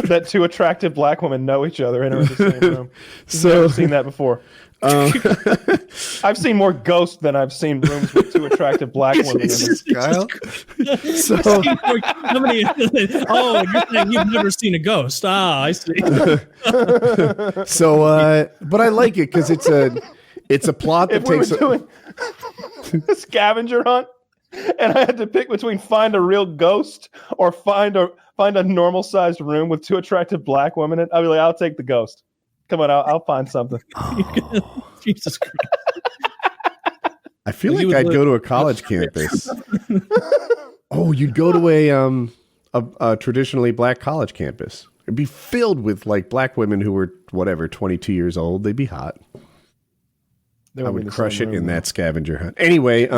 That two attractive black women know each other and are in the same room. Never seen that before. I've seen more ghosts than I've seen rooms with two attractive black women in them. Kyle. So How many? Oh, you're saying you've never seen a ghost? Ah, I see. But I like it because it's a plot that If we were takes. doing a scavenger hunt, and I had to pick between find a real ghost or find a normal sized room with two attractive black women in it, I'd be like, I'll take the ghost. Come on, I'll find something. Jesus Christ. I feel like I'd go to a college campus. Oh, you'd go to a traditionally black college campus. It'd be filled with like black women who were 22 years old. They'd be hot. I would crush it in that scavenger hunt. Anyway,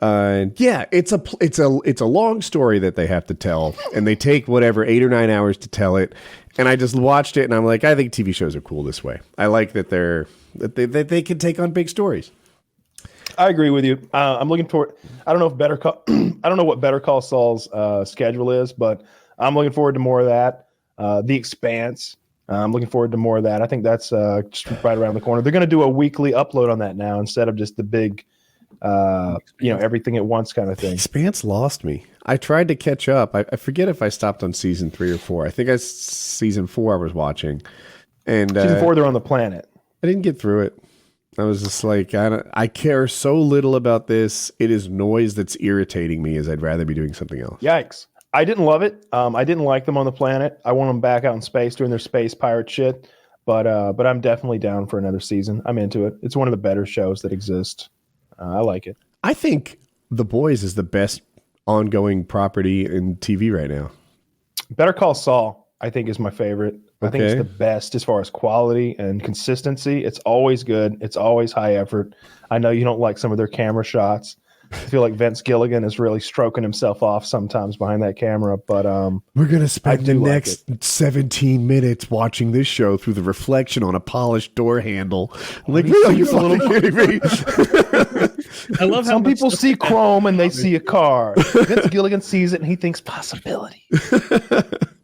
it's a long story that they have to tell, and they take 8 or 9 hours to tell it. And I just watched it, and I'm like, I think TV shows are cool this way. I like that they can take on big stories. I agree with you. I'm looking forward. I don't know what Better Call Saul's schedule is, but I'm looking forward to more of that. The Expanse. I'm looking forward to more of that. I think that's just right around the corner. They're going to do a weekly upload on that now instead of just the big, everything at once kind of thing. Expanse lost me. I tried to catch up. I forget if I stopped on season 3 or 4. I think season 4 I was watching, and Season 4 they're on the planet. I didn't get through it. I was just like, I care so little about this. It is noise that's irritating me, as I'd rather be doing something else. Yikes. I didn't love it. I didn't like them on the planet. I want them back out in space doing their space pirate shit. But I'm definitely down for another season. I'm into it. It's one of the better shows that exist. I like it. I think The Boys is the best ongoing property in TV right now. Better Call Saul, I think, is my favorite. I think it's the best as far as quality and consistency. It's always good. It's always high effort. I know you don't like some of their camera shots. I feel like Vince Gilligan is really stroking himself off sometimes behind that camera. But we're gonna spend the like next 17 minutes watching this show through the reflection on a polished door handle. I'm like, are you fucking kidding me? I love how some people see chrome and they see a car. Vince Gilligan sees it and he thinks possibility.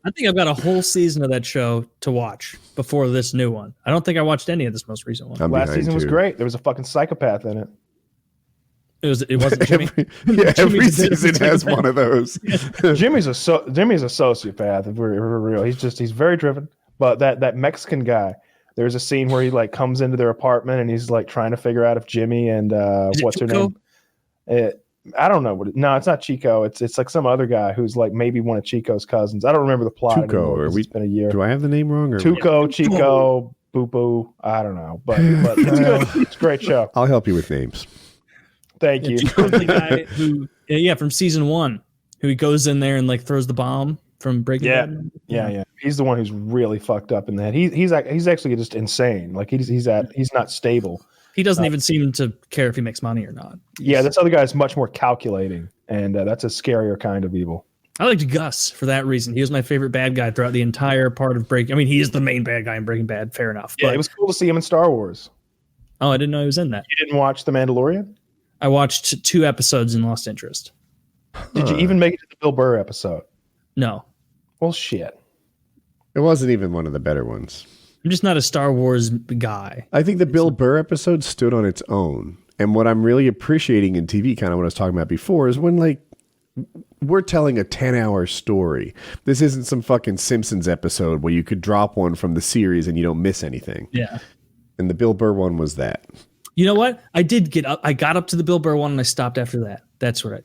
I think I've got a whole season of that show to watch before this new one. I don't think I watched any of this most recent one. Last season was great. There was a fucking psychopath in it. It wasn't Jimmy. Every season has one of those. Jimmy's a sociopath. If we're real, he's very driven. But that Mexican guy, there's a scene where he like comes into their apartment and he's like trying to figure out if Jimmy and what's her name? I don't know no, it's not Chico. It's like some other guy who's like maybe one of Chico's cousins. I don't remember the plot anymore. It's been a year. Do I have the name wrong? Or Tuco, Chico, Boo Boo. I don't know, but it's good. It's a great show. I'll help you with names. Thank you. Chico's the guy who, from season 1, who he goes in there and like throws the bomb from Breaking Bad. Yeah. He's the one who's really fucked up in that. He's actually just insane. Like he's not stable. He doesn't even seem to care if he makes money or not. Yeah, this other guy is much more calculating, and that's a scarier kind of evil. I liked Gus for that reason. He was my favorite bad guy throughout the entire part of Breaking. I mean, he is the main bad guy in Breaking Bad. Fair enough. Yeah, but it was cool to see him in Star Wars. Oh, I didn't know he was in that. You didn't watch The Mandalorian? I watched 2 episodes and lost interest. Did you even make it to the Bill Burr episode? No. Well, shit. It wasn't even one of the better ones. I'm just not a Star Wars guy. I think the Bill Burr episode stood on its own. And what I'm really appreciating in TV, kind of what I was talking about before, is when like we're telling a 10-hour story. This isn't some fucking Simpsons episode where you could drop one from the series and you don't miss anything. Yeah. And the Bill Burr one was that. You know what? I did get up. I got up to the Bill Burr one and I stopped after that. That's right.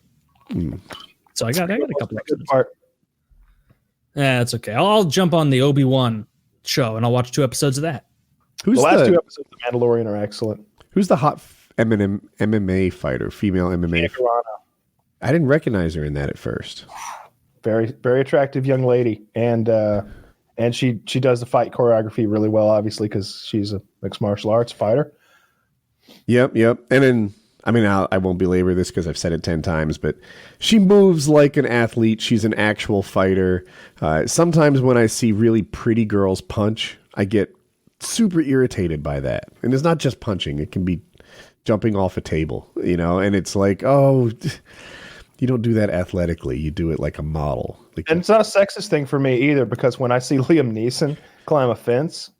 So I got a couple Good episodes. part. Yeah, that's okay. I'll jump on the Obi Wan show and I'll watch 2 episodes of that. The last 2 episodes of The Mandalorian are excellent. Who's the hot MMA fighter, female MMA? I didn't recognize her in that at first. Very, very attractive young lady, and she does the fight choreography really well, obviously, because she's a mixed martial arts fighter. Yep. And then, I mean, I won't belabor this because I've said it 10 times, but she moves like an athlete. She's an actual fighter. Sometimes when I see really pretty girls punch, I get super irritated by that. And it's not just punching. It can be jumping off a table, and it's like, oh, you don't do that athletically. You do it like a model. And it's not a sexist thing for me either, because when I see Liam Neeson climb a fence,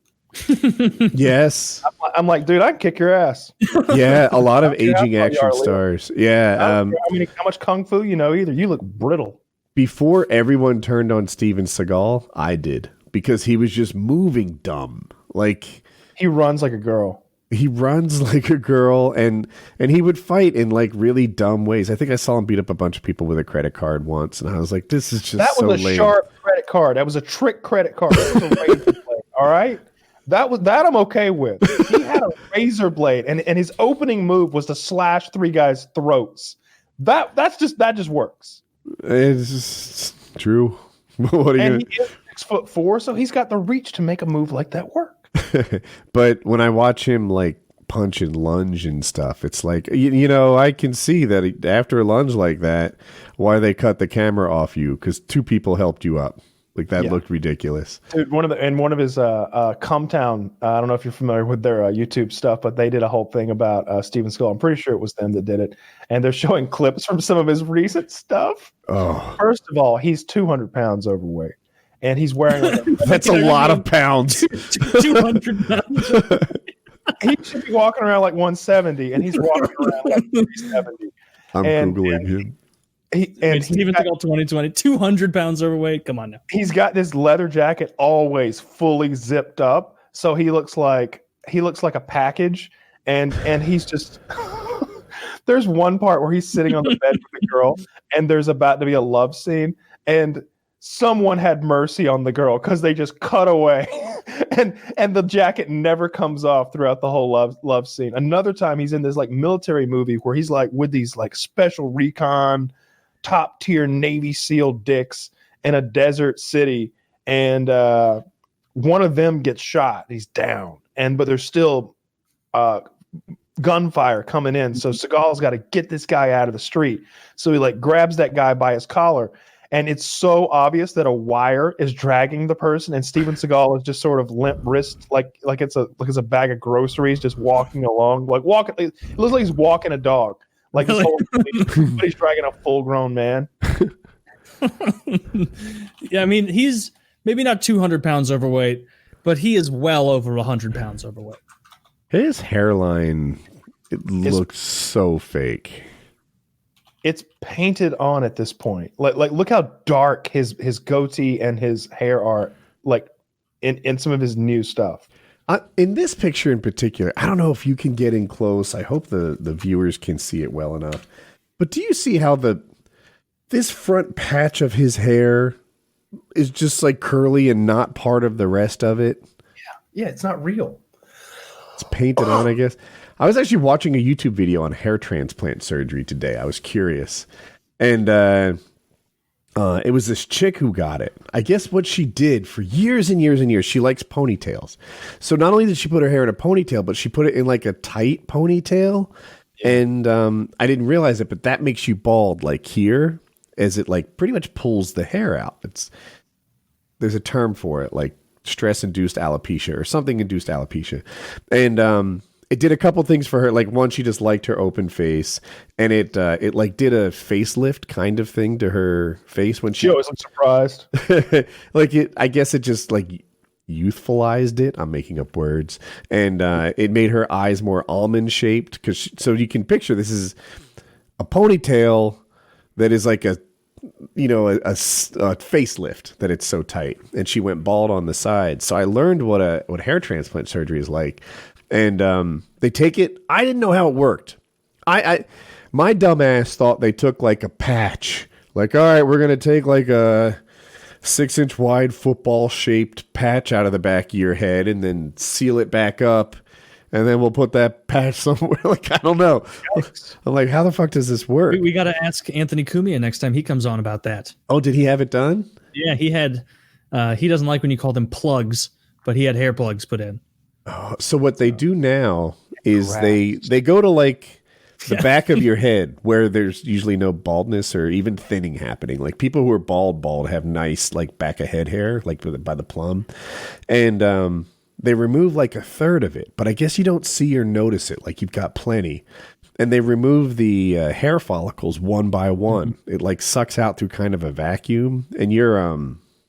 yes, I'm like, dude, I can kick your ass. Yeah, a lot of aging action stars. Yeah. I mean, how much kung fu you know either. You look brittle. Before everyone turned on Steven Seagal, I did, because he was just moving dumb. Like, he runs like a girl. He runs like a girl, and he would fight in like really dumb ways. I think I saw him beat up a bunch of people with a credit card once, and I was like, "This is just that was so a lame." Sharp credit card. That was a trick credit card. That was a razor blade. All right, that I'm okay with. He had a razor blade, and his opening move was to slash 3 guys' throats. That just works. It's just true. What are you? And he is 6'4", so he's got the reach to make a move like that work. But when I watch him like punch and lunge and stuff, it's like, I can see that after a lunge like that, why they cut the camera off you, because 2 people helped you up. Like, that looked ridiculous. Dude, one of his Cumtown, I don't know if you're familiar with their YouTube stuff, but they did a whole thing about Steven Seagal. I'm pretty sure it was them that did it, and they're showing clips from some of his recent stuff. Oh, first of all, he's 200 pounds overweight. And he's wearing that's a lot of pounds. 200 pounds. He should be walking around like 170, and he's walking around like 370. I'm Googling him. Steven Seagal 2020, 200 pounds overweight. Come on now. He's got this leather jacket always fully zipped up, so he looks like a package, and he's just. There's one part where he's sitting on the bed with a girl, and there's about to be a love scene, and someone had mercy on the girl because they just cut away and the jacket never comes off throughout the whole love scene. Another time he's in this like military movie where he's like with these like special recon top tier Navy SEAL dicks in a desert city, and one of them gets shot. He's down, but there's still gunfire coming in. So Seagal's got to get this guy out of the street. So he like grabs that guy by his collar. And it's so obvious that a wire is dragging the person, and Steven Seagal is just sort of limp wrist, like it's a bag of groceries, just walking along, like walking. It looks like he's walking a dog, like this whole but he's dragging a full-grown man. Yeah, I mean, he's maybe not 200 pounds overweight, but he is well over 100 pounds overweight. His hairline looks so fake. it's painted on at this point. Like look how dark his goatee and his hair are, like in some of his new stuff. In this picture in particular, I don't know if you can get in close. I hope the viewers can see it well enough. But do you see how this front patch of his hair is just like curly and not part of the rest of it? Yeah, it's not real. It's painted on, I guess. I was actually watching a YouTube video on hair transplant surgery today. I was curious. And it was this chick who got it. I guess what she did for years and years and years, she likes ponytails. So not only did she put her hair in a ponytail, but she put it in like a tight ponytail. And I didn't realize it, but that makes you bald like here, as it like pretty much pulls the hair out. There's a term for it, like stress-induced alopecia or something induced alopecia. And it did a couple things for her. Like one, she just liked her open face, and it like did a facelift kind of thing to her face when She always looks surprised. like it. I guess it just like youthfulized it. I'm making up words, and it made her eyes more almond shaped. So you can picture this is a ponytail that is like a facelift that it's so tight, and she went bald on the side. So I learned what hair transplant surgery is like. And they take it. I didn't know how it worked. My dumb ass thought they took like a patch. Like, all right, we're gonna take like a 6-inch wide football shaped patch out of the back of your head, and then seal it back up, and then we'll put that patch somewhere. Like, I don't know. I'm like, how the fuck does this work? We got to ask Anthony Cumia next time he comes on about that. Oh, did he have it done? Yeah, he had. He doesn't like when you call them plugs, but he had hair plugs put in. So what they do now is they go to like the back of your head where there's usually no baldness or even thinning happening. Like people who are bald have nice like back of head hair, like by the plum. And they remove like a third of it, but I guess you don't see or notice it. Like you've got plenty. And they remove the hair follicles one by one. Mm-hmm. It like sucks out through kind of a vacuum, and you're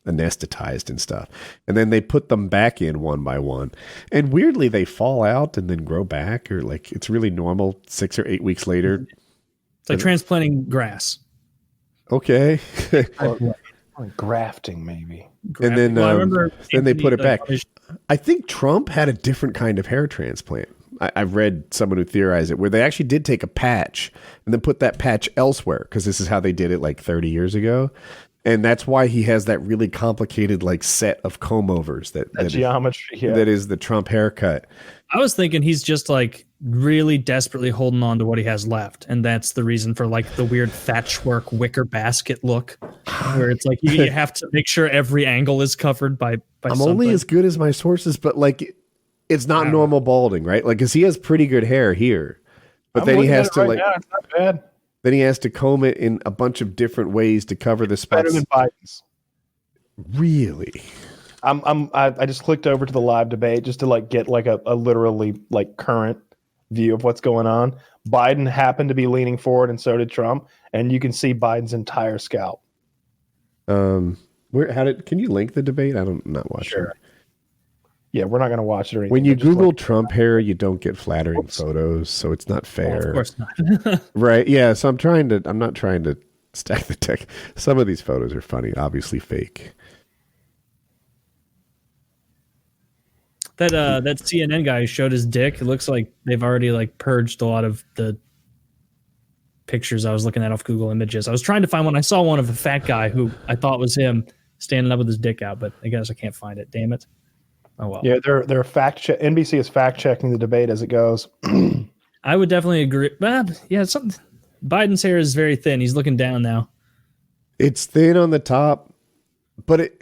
anesthetized and stuff. And then they put them back in one by one. And weirdly, they fall out and then grow back, or like it's really normal 6 or 8 weeks later. It's like transplanting grass. Okay. or grafting, maybe. And then, well, I remember then they put it back. I think Trump had a different kind of hair transplant. I've read someone who theorized it, where they actually did take a patch and then put that patch elsewhere, because this is how they did it like 30 years ago. And that's why he has that really complicated like set of comb overs that geometry. That is the Trump haircut. I was thinking he's just like really desperately holding on to what he has left, and that's the reason for like the weird thatchwork wicker basket look, where it's like you have to make sure every angle is covered by I'm something. only as good as my sources, but like it's not normal balding, right? Like, because he has pretty good hair here, but then he has to like. Now. It's not bad. Then he has to comb it in a bunch of different ways to cover the spots. Better than Biden's. Really? I just clicked over to the live debate just to like get like a literally like current view of what's going on. Biden happened to be leaning forward, and so did Trump, and you can see Biden's entire scalp. Can you link the debate? I'm not watching. Sure. Yeah, we're not going to watch it or anything. When you Google Trump hair, you don't get flattering photos, so it's not fair. Oh, of course not. Right? Yeah. So I'm not trying to stack the deck. Some of these photos are funny, obviously fake. That CNN guy who showed his dick, it looks like they've already like purged a lot of the pictures I was looking at off Google Images. I was trying to find one. I saw one of a fat guy who I thought was him standing up with his dick out, but I guess I can't find it. Damn it. Oh well. Yeah, they're NBC is fact checking the debate as it goes. I would definitely agree. Yeah, Biden's hair is very thin. He's looking down now. It's thin on the top, but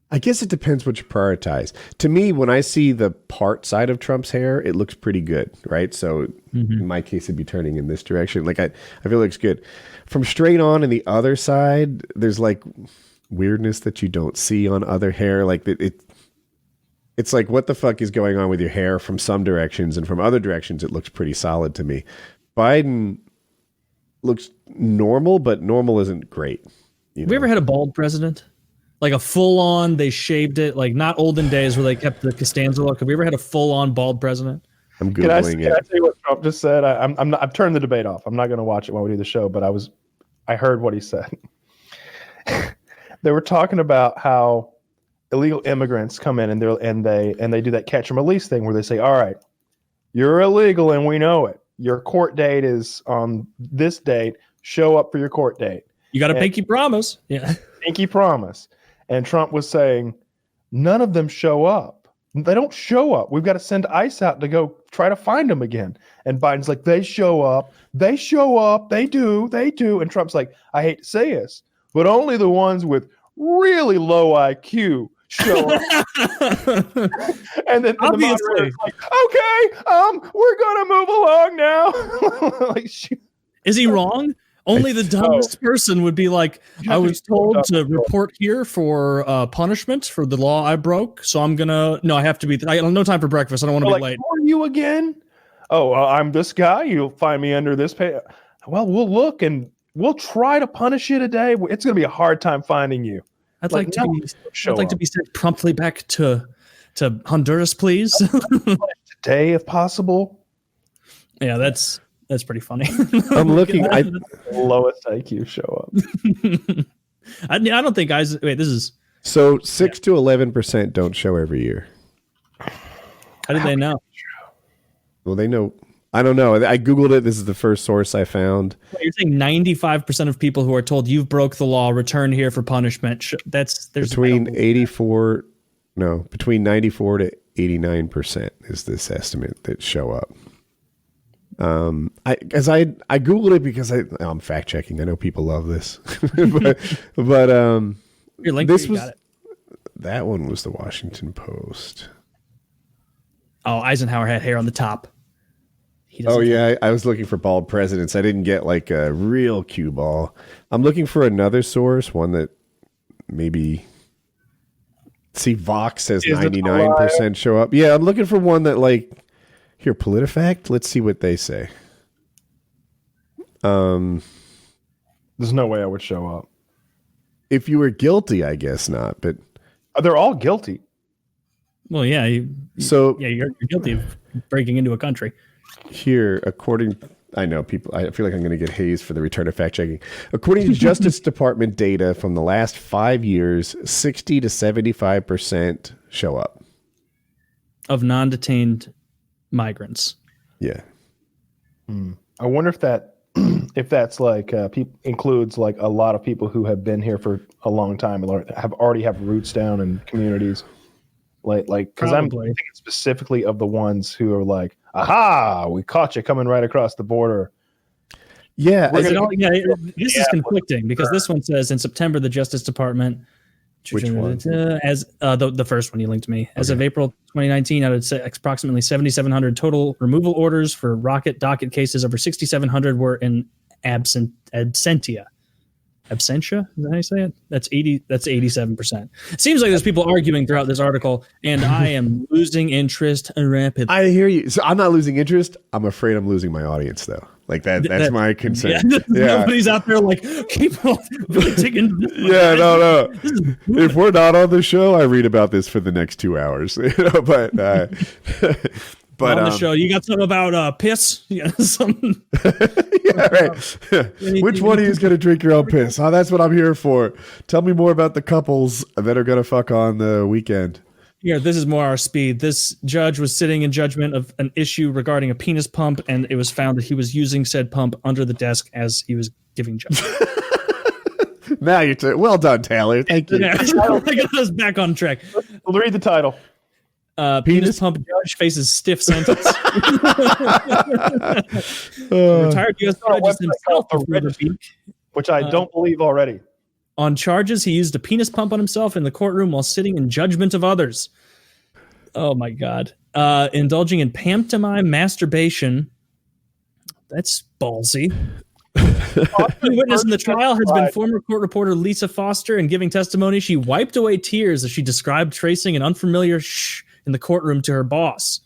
I guess it depends what you prioritize. To me, when I see the part side of Trump's hair, it looks pretty good, right? So in my case, it'd be turning in this direction. Like I feel it looks good. From straight on and the other side, there's like weirdness that you don't see on other hair. Like it's like, what the fuck is going on with your hair from some directions, and from other directions, it looks pretty solid to me. Biden looks normal, but normal isn't great. Have we ever had a bald president? Like a full-on, they shaved it, like not olden days where they kept the Costanza look. Have we ever had a full-on bald president? I'm Can I Googling tell it. you what Trump just said? I've turned the debate off. I'm not going to watch it while we do the show, but I heard what he said. They were talking about how illegal immigrants come in and they do that catch and release thing where they say, all right, you're illegal and we know it. Your court date is on this date. Show up for your court date. You got a pinky promise. Yeah. Pinky promise. And Trump was saying, none of them show up. They don't show up. We've got to send ICE out to go try to find them again. And Biden's like, they show up. They show up. They do. They do. And Trump's like, I hate to say this, but only the ones with really low IQ show up. and then the moderator's like, okay, we're going to move along now. Like, is he wrong? Only the dumbest person would be like, I was told to report here for punishment for the law I broke. So I'm going to, no, I have to be, I have no time for breakfast. I don't want to be late. Who are you again? Oh, I'm this guy. You'll find me under this pay. Well, we'll look and we'll try to punish you today. It's going to be a hard time finding you. I'd like to be sent promptly back to Honduras, please. Today, if possible. Yeah, that's pretty funny. I'm looking. Lowest IQ show up. I don't think guys. Wait, this is So 6 to 11% don't show every year. How did they know? Well, they know. I don't know. I Googled it. This is the first source I found. You're saying 95% of people who are told you've broke the law return here for punishment. There's between 94 to 89% is this estimate that show up. I Googled it because I'm fact checking. I know people love this, but your link. This you was got it. That one was the Washington Post. Oh, Eisenhower had hair on the top. Oh yeah, I was looking for bald presidents. I didn't get like a real cue ball. I'm looking for another source, one that maybe. See, Vox says 99% show up. Yeah, I'm looking for one that like. Here, PolitiFact. Let's see what they say. There's no way I would show up. If you were guilty, I guess not. But they're all guilty. Well, yeah. You're guilty of breaking into a country. Here, I know people. I feel like I'm going to get hazed for the return of fact checking. According to Justice Department data from the last 5 years, 60 to 75% show up of non-detained migrants. Yeah. I wonder if that's like includes like a lot of people who have been here for a long time and already have roots down in communities. Like because I'm thinking specifically of the ones who are like, aha, we caught you coming right across the border. Yeah, this is conflicting because this one says in September the Justice Department. Which one? As the first one you linked to me. As of April 2019, out of approximately 7,700 total removal orders for docket cases, over 6,700 were in absentia. Absentia? Is that how you say it? That's 87%. Seems like there's people arguing throughout this article, and I am losing interest rapidly. I hear you. So I'm not losing interest. I'm afraid I'm losing my audience, though. Like that's my concern. Yeah. Nobody's out there like, keep on digging. Yeah, no. If we're not on the show, I read about this for the next 2 hours. But on the show, you got something about piss? Yeah, something. Yeah, right. Which one of you is going to drink your own piss? Oh, that's what I'm here for. Tell me more about the couples that are going to fuck on the weekend. Yeah, this is more our speed. This judge was sitting in judgment of an issue regarding a penis pump, and it was found that he was using said pump under the desk as he was giving judgment. Now you're well done, Taylor. Thank you. Yeah, I got us back on track. We'll read the title. Penis pump judge faces stiff sentence. Retired U.S. judge himself, which I don't believe already. On charges, he used a penis pump on himself in the courtroom while sitting in judgment of others. Oh my God. Indulging in pantomime masturbation. That's ballsy. The witness in the trial has been former court reporter Lisa Foster, and giving testimony, she wiped away tears as she described tracing an unfamiliar shh in the courtroom to her boss.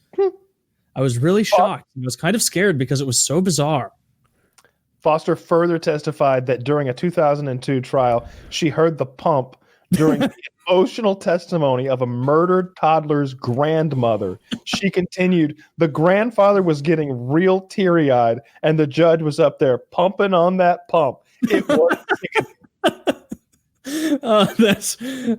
I was really shocked. I was kind of scared because it was so bizarre. Foster further testified that during a 2002 trial, she heard the pump during emotional testimony of a murdered toddler's grandmother. She continued, the grandfather was getting real teary-eyed, and the judge was up there pumping on that pump. It was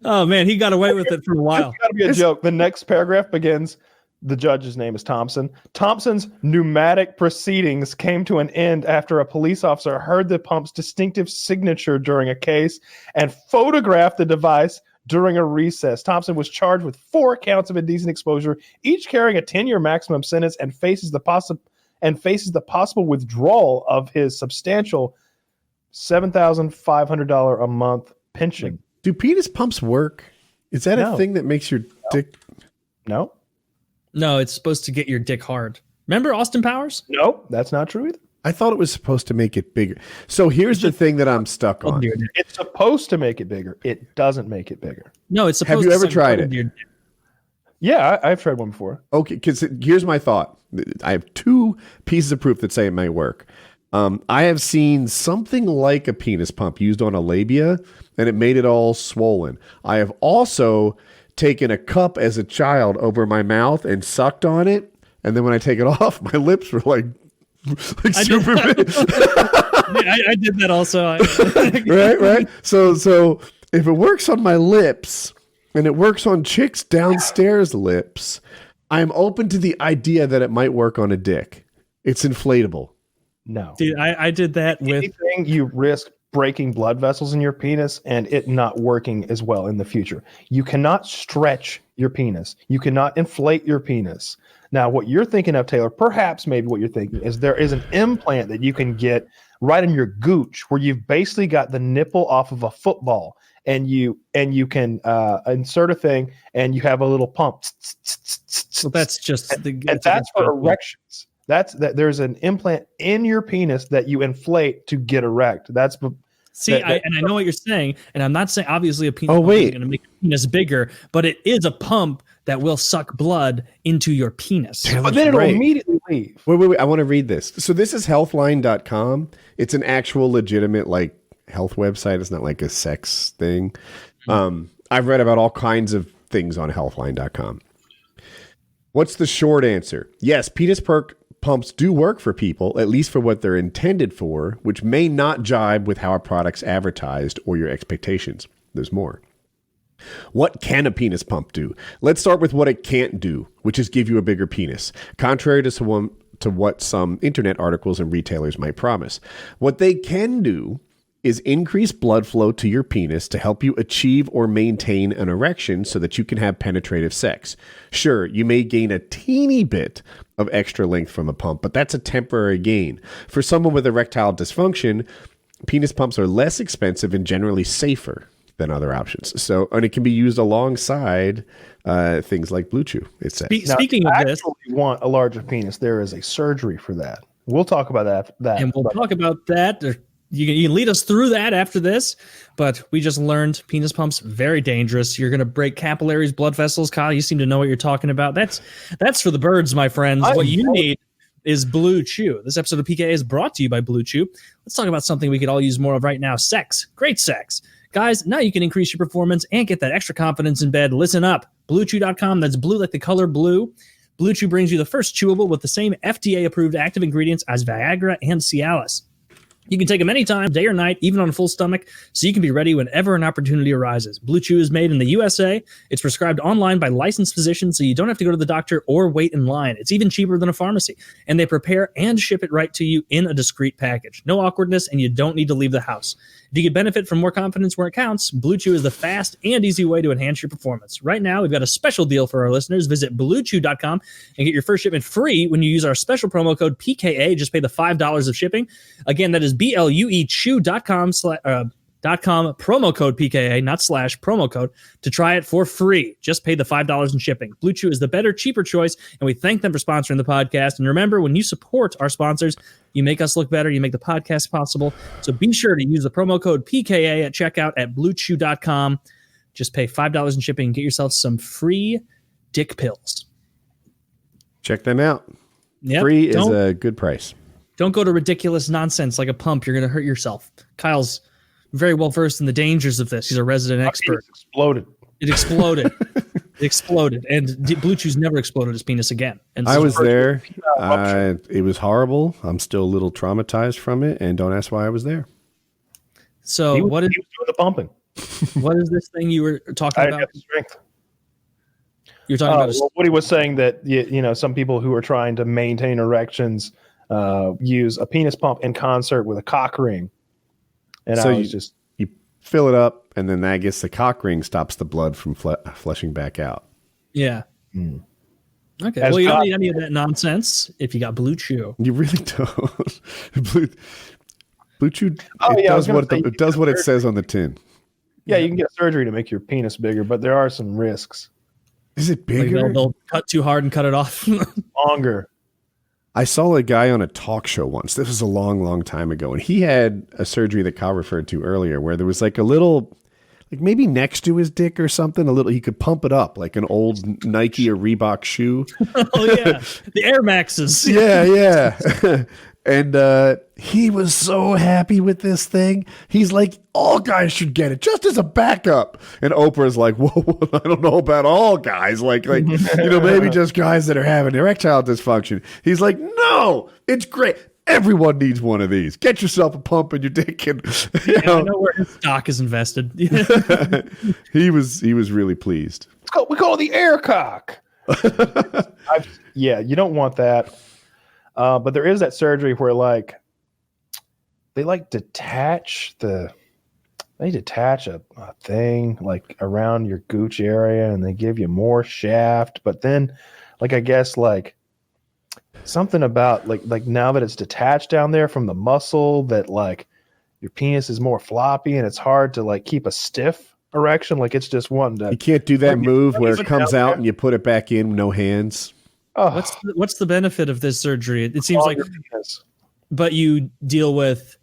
Oh man, he got away with it for a while. It's got to be a joke. The next paragraph begins. The judge's name is Thompson. Thompson's pneumatic proceedings came to an end after a police officer heard the pump's distinctive signature during a case and photographed the device during a recess. Thompson was charged with 4 counts of indecent exposure, each carrying a 10-year maximum sentence, and faces the possible withdrawal of his substantial $7,500 a month pension. Do penis pumps work? Is that a thing that makes your dick? No. No, it's supposed to get your dick hard. Remember Austin Powers? Nope, that's not true either. I thought it was supposed to make it bigger. So here's the thing that I'm stuck on. It's supposed to make it bigger. It doesn't make it bigger. No, it's supposed Have you to ever tried it? Yeah, I've tried one before. Okay, because here's my thought. I have 2 pieces of proof that say it might work. I have seen something like a penis pump used on a labia, and it made it all swollen. I have also taken a cup as a child over my mouth and sucked on it, and then when I take it off, my lips were like super big. I did that also. right. So if it works on my lips and it works on chicks downstairs lips, I'm open to the idea that it might work on a dick. It's inflatable. No. Dude, I did that with anything you risk breaking blood vessels in your penis and it not working as well in the future. You cannot stretch your penis. You cannot inflate your penis. Now, what you're thinking of, Taylor, perhaps maybe what you're thinking is there is an implant that you can get right in your gooch where you've basically got the nipple off of a football and you can insert a thing and you have a little pump. So that's just and that's for erections. There's an implant in your penis that you inflate to get erect. I know what you're saying, and I'm not saying obviously a penis is going to make your penis bigger, but it is a pump that will suck blood into your penis. But then it'll immediately leave. Wait. I want to read this. So this is healthline.com. It's an actual legitimate health website. It's not like a sex thing. I've read about all kinds of things on healthline.com. What's the short answer? Yes, penis pumps do work for people, at least for what they're intended for, which may not jibe with how a product's advertised or your expectations. There's more. What can a penis pump do? Let's start with what it can't do, which is give you a bigger penis, contrary to what some internet articles and retailers might promise. What they can do is increase blood flow to your penis to help you achieve or maintain an erection so that you can have penetrative sex. Sure, you may gain a teeny bit of extra length from a pump, but that's a temporary gain. For someone with erectile dysfunction, penis pumps are less expensive and generally safer than other options. And it can be used alongside things like Blue Chew. Speaking of this, you want a larger penis, there is a surgery for that. We'll talk about that. And we'll talk about that. You can lead us through that after this, but we just learned penis pumps, very dangerous. You're going to break capillaries, blood vessels. Kyle, you seem to know what you're talking about. That's for the birds, my friends. What you need is Blue Chew. This episode of PKA is brought to you by Blue Chew. Let's talk about something we could all use more of right now. Sex. Great sex. Guys, now you can increase your performance and get that extra confidence in bed. Listen up. BlueChew.com. That's blue like the color blue. Blue Chew brings you the first chewable with the same FDA-approved active ingredients as Viagra and Cialis. You can take them anytime, day or night, even on a full stomach, so you can be ready whenever an opportunity arises. Blue Chew is made in the USA. It's prescribed online by licensed physicians, so you don't have to go to the doctor or wait in line. It's even cheaper than a pharmacy. And they prepare and ship it right to you in a discreet package. No awkwardness, and you don't need to leave the house. If you can benefit from more confidence where it counts, Blue Chew is the fast and easy way to enhance your performance. Right now, we've got a special deal for our listeners. Visit BlueChew.com and get your first shipment free when you use our special promo code PKA. Just pay the $5 of shipping. Again, that is BLUEChew.com promo code PKA, not slash, promo code, to try it for free. Just pay the $5 in shipping. Blue Chew is the better, cheaper choice, and we thank them for sponsoring the podcast. And remember, when you support our sponsors, you make us look better, you make the podcast possible. So be sure to use the promo code PKA at checkout at BlueChew.com. Just pay $5 in shipping and get yourself some free dick pills. Check them out. Yep. Free is a good price. Don't go to ridiculous nonsense like a pump. You're going to hurt yourself. Kyle's very well versed in the dangers of this. He's a resident expert. Exploded. It exploded. It exploded, and Blue Chew's never exploded his penis again. And I was there. rupture. It was horrible. I'm still a little traumatized from it, and don't ask why I was there. So He was what is doing the pumping. what is this thing you were talking I didn't about? have the strength. You're talking about. Well, Woody was saying that some people who are trying to maintain erections use a penis pump in concert with a cock ring, and So I was just You fill it up, and then I guess the cock ring stops the blood from flushing back out. Yeah. Okay. As Well, you don't God- need any of that nonsense if you got Blue Chew. You really don't. Blue Chew, Oh, it yeah, I was does what gonna say, it does what it says on the tin. you can get surgery to make your penis bigger, but there are some risks. Is it Like bigger? they'll cut too hard and cut it off. Longer. I saw a guy on a talk show once. This was a long, long time ago, and he had a surgery that Kyle referred to earlier, where there was like a little, like maybe next to his dick or something, a little. He could pump it up like an old Nike or Reebok shoe. Oh yeah, the Air Maxes. Yeah. And he was so happy with this thing. He's like, all guys should get it, just as a backup. And Oprah's like, whoa, I don't know about all guys. Like maybe just guys that are having erectile dysfunction. He's like, no, it's great. Everyone needs one of these. Get yourself a pump in your dick. And, I know where his stock is invested. he was really pleased. We call it the air cock. You don't want that. But there is that surgery where they detach a thing like around your gooch area, and they give you more shaft. But then I guess something about like now that it's detached down there from the muscle, that your penis is more floppy and it's hard to keep a stiff erection. Like it's just one to. You can't do that move where it comes down out there. and you put it back in, no hands. Oh, What's the benefit of this surgery? It seems like, penis. but you deal with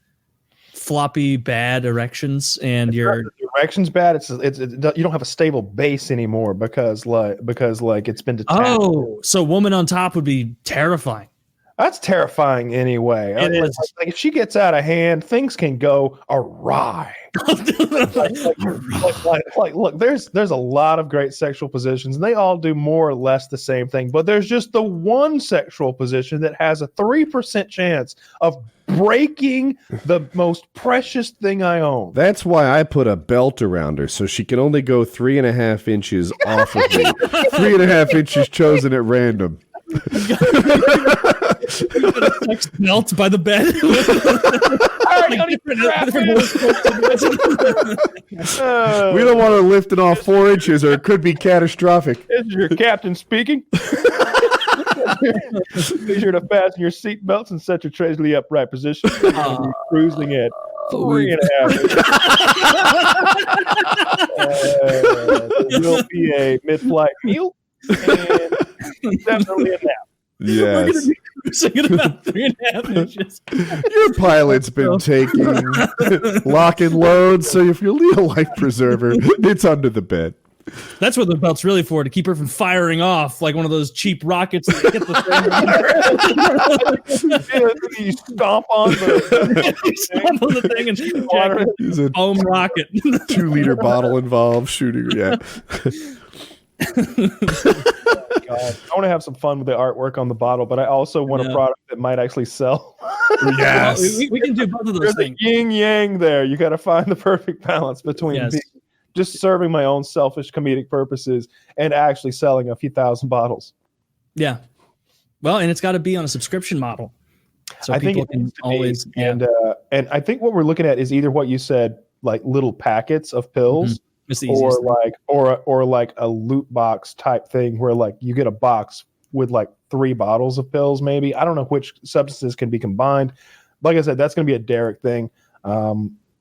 floppy bad erections, and your The erection's bad. It's you don't have a stable base anymore because it's been detached. so woman on top would be terrifying. That's terrifying anyway. It is. Like if she gets out of hand, things can go awry. Look, there's a lot of great sexual positions, and they all do more or less the same thing. But there's just the one sexual position that has a 3% chance of breaking the most precious thing I own. That's why I put a belt around her, so she can only go 3.5 inches off of me. 3.5 inches chosen at random. Sex belt by the bed. We don't want to lift it off 4 inches, or it could be catastrophic. This is your captain speaking. Be sure to fasten your seat belts and set your trays in the upright position. You'll be cruising at 3.5. Will be a mid-flight meal and definitely a nap. Yes. Cruising at about 3.5 inches. Your pilot's been taking lock and load, so if you need a life preserver, it's under the bed. That's what the belt's really for, to keep her from firing off like one of those cheap rockets that hit the You stomp on the thing and shoot jacket. There's a Foam rocket. 2-liter bottle involved shooting. Yeah. God. I want to have some fun with the artwork on the bottle, but I also want a product that might actually sell. Yes. We can do both of those There's a things. yin yang there. You got to find the perfect balance between Yes. being just serving my own selfish comedic purposes and actually selling a few thousand bottles. Yeah. Well, and it's got to be on a subscription model. So I think people it can needs to be, always. and I think what we're looking at is either what you said, like little packets of pills, It's the or easiest thing. or like a loot box type thing where like you get a box with like 3 bottles of pills, maybe. I don't know which substances can be combined. Like I said, that's going to be a Derek thing.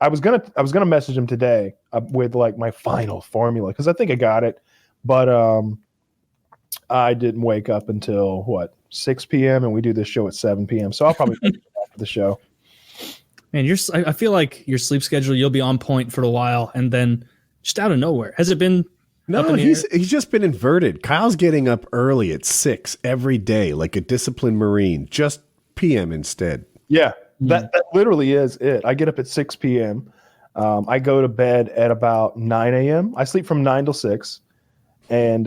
I was gonna message him today with like my final formula because I think I got it, but I didn't wake up until 6 p.m. and we do this show at 7 p.m. So I'll probably after the show. Man, I feel like your sleep schedule, you'll be on point for a while, and then just out of nowhere. Has it been? up No, in the he's air? just been inverted. Kyle's getting up early at 6 every day, like a disciplined Marine, just PM instead. Yeah, that literally is it. I get up at 6 p.m. I go to bed at about 9 a.m. I sleep from 9 till 6, and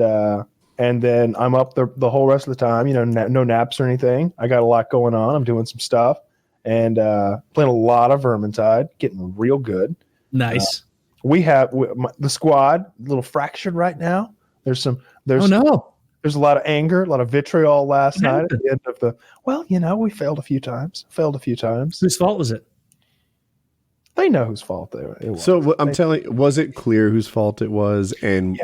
then I'm up the whole rest of the time. No naps or anything. I got a lot going on. I'm doing some stuff and playing a lot of Vermintide, getting real good. Nice. We have the squad a little fractured right now. There's a lot of anger, a lot of vitriol last night at the end of we failed a few times. Whose fault was it? They know whose fault it was. So was it clear whose fault it was? And